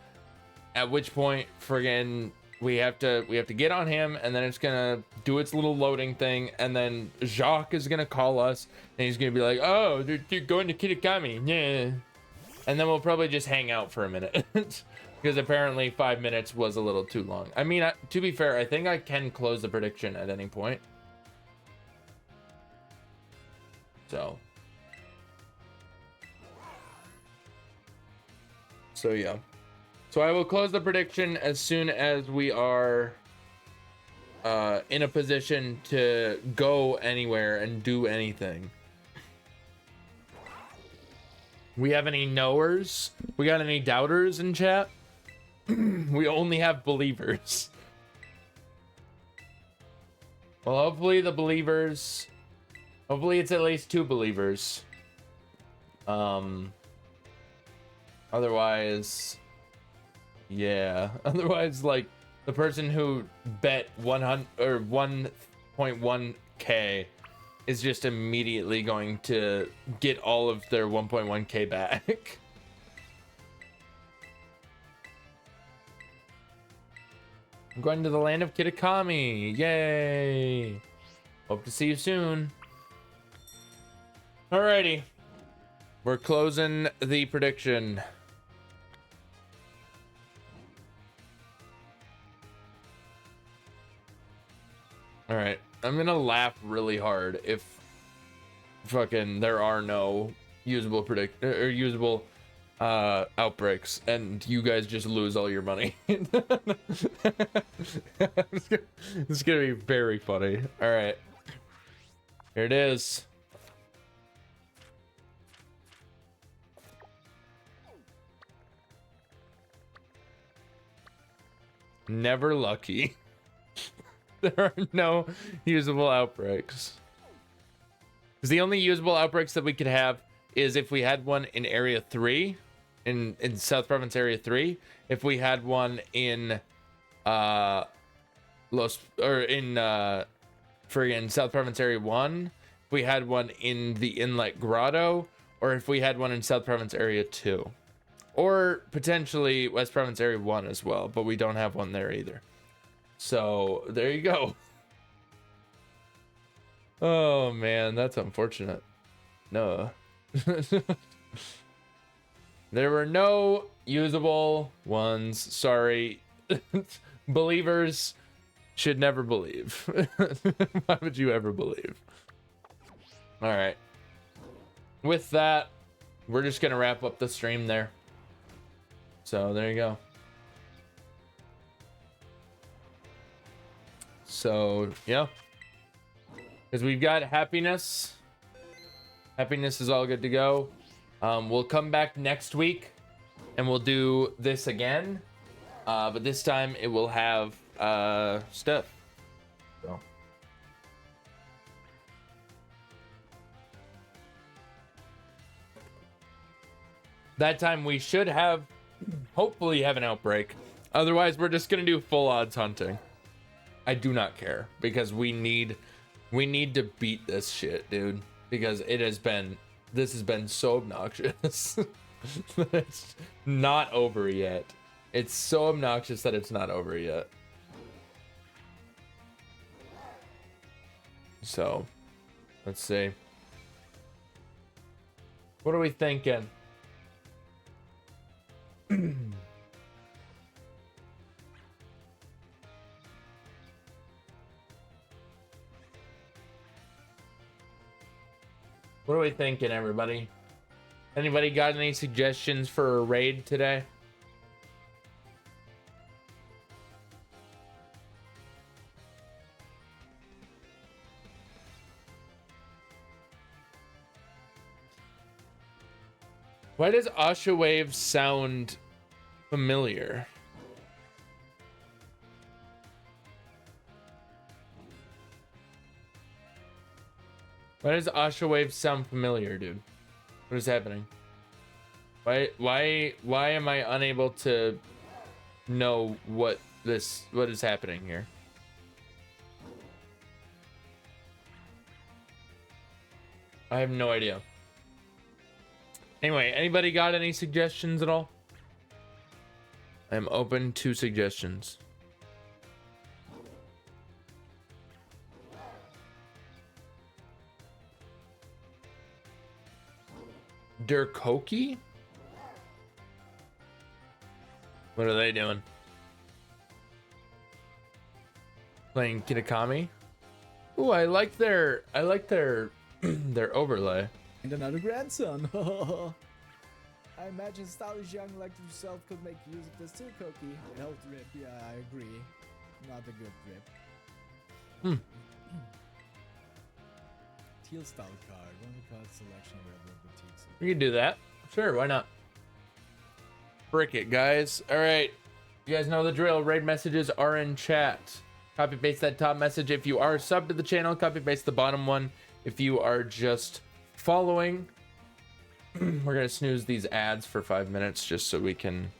at which point friggin' we have to get on him, and then it's gonna do its little loading thing, and then Jacques is gonna call us, and he's gonna be like, oh, they're going to Kitakami, yeah. And then we'll probably just hang out for a minute. Because apparently 5 minutes was a little too long. I mean, to be fair, I think I can close the prediction at any point. So yeah. So I will close the prediction as soon as we are in a position to go anywhere and do anything. We have any knowers? We got any doubters in chat? We only have believers. Well, hopefully the believers... Hopefully it's at least 2 believers. Otherwise... Yeah. Otherwise, like, the person who bet 100 or 1.1k is just immediately going to get all of their 1.1k back. I'm going to the land of Kitakami. Yay. Hope to see you soon. Alrighty. We're closing the prediction. Alright. I'm gonna laugh really hard if fucking there are no usable usable outbreaks and you guys just lose all your money. It's gonna be very funny. All right, here it is. Never lucky. There are no usable outbreaks. Because the only usable outbreaks that we could have is if we had one in Area 3, in South Province Area 3, if we had one in friggin' South Province Area 1, if we had one in the Inlet Grotto, or if we had one in South Province Area 2. Or potentially West Province Area 1 as well, but we don't have one there either. So, there you go. Oh man, that's unfortunate. No. There were no usable ones. Sorry. Believers should never believe. Why would you ever believe? All right. With that, we're just going to wrap up the stream there. So there you go. So, yeah. Because we've got happiness. Happiness is all good to go. We'll come back next week and we'll do this again. But this time it will have stuff. So. That time we should have, hopefully have an outbreak. Otherwise, we're just going to do full odds hunting. I do not care because we need to beat this shit, dude. Because this has been so obnoxious. It's not over yet. It's so obnoxious that it's not over yet. So, let's see. What are we thinking? What are we thinking, everybody? Anybody got any suggestions for a raid today? Why does Asha Wave sound familiar? Why does Asha Wave sound familiar, dude? What is happening? Why am I unable to know what is happening here? I have no idea. Anyway, anybody got any suggestions at all? I'm open to suggestions. Durkoki? What are they doing? Playing Kitakami? Ooh, I like their their overlay. And another grandson. I imagine stylish young like yourself could make use of this too, Koki. It helped drip, yeah, I agree. Not a good drip. Teal style card, one of the card selection available in boutiques. We can do that. Sure, why not? Frick it, guys. All right. You guys know the drill. Raid messages are in chat. Copy paste that top message if you are subbed to the channel. Copy paste the bottom one if you are just following. We're gonna snooze these ads for 5 minutes just so we can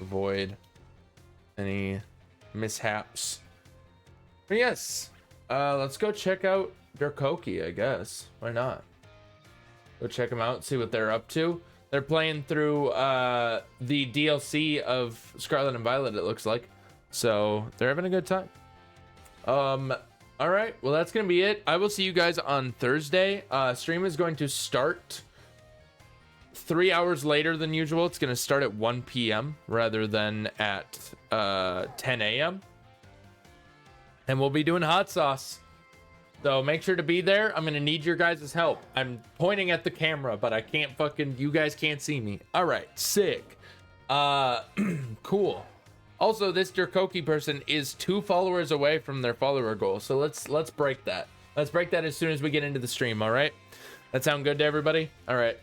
avoid any mishaps. But yes, let's go check out Durkoki, I guess. Why not? Go check them out, see what they're up to. They're playing through the DLC of Scarlet and Violet, it looks like. So they're having a good time. All right, well, that's gonna be it. I will see you guys on Thursday. Stream is going to start 3 hours later than usual. It's gonna start at 1 p.m. rather than at 10 a.m. And we'll be doing hot sauce. So make sure to be there. I'm gonna need your guys' help. I'm pointing at the camera, but I can't you guys can't see me. All right, sick. Cool. Also, this Durkoki person is 2 followers away from their follower goal. So let's break that. Let's break that as soon as we get into the stream, all right? That sound good to everybody? All right.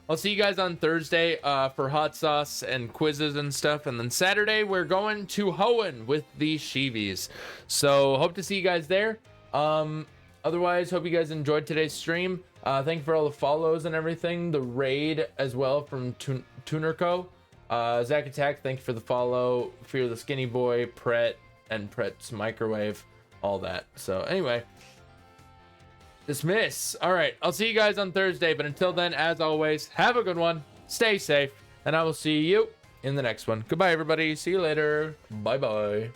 I'll see you guys on Thursday for hot sauce and quizzes and stuff. And then Saturday, we're going to Hoenn with the Shivis. So hope to see you guys there. Otherwise, hope you guys enjoyed today's stream. Thank you for all the follows and everything. The raid as well from Tunerco. Zach Attack, thank you for the follow. Fear the Skinny Boy, Pret, and Pret's Microwave. All that. So anyway. Dismiss. All right. I'll see you guys on Thursday. But until then, as always, have a good one. Stay safe. And I will see you in the next one. Goodbye, everybody. See you later. Bye-bye.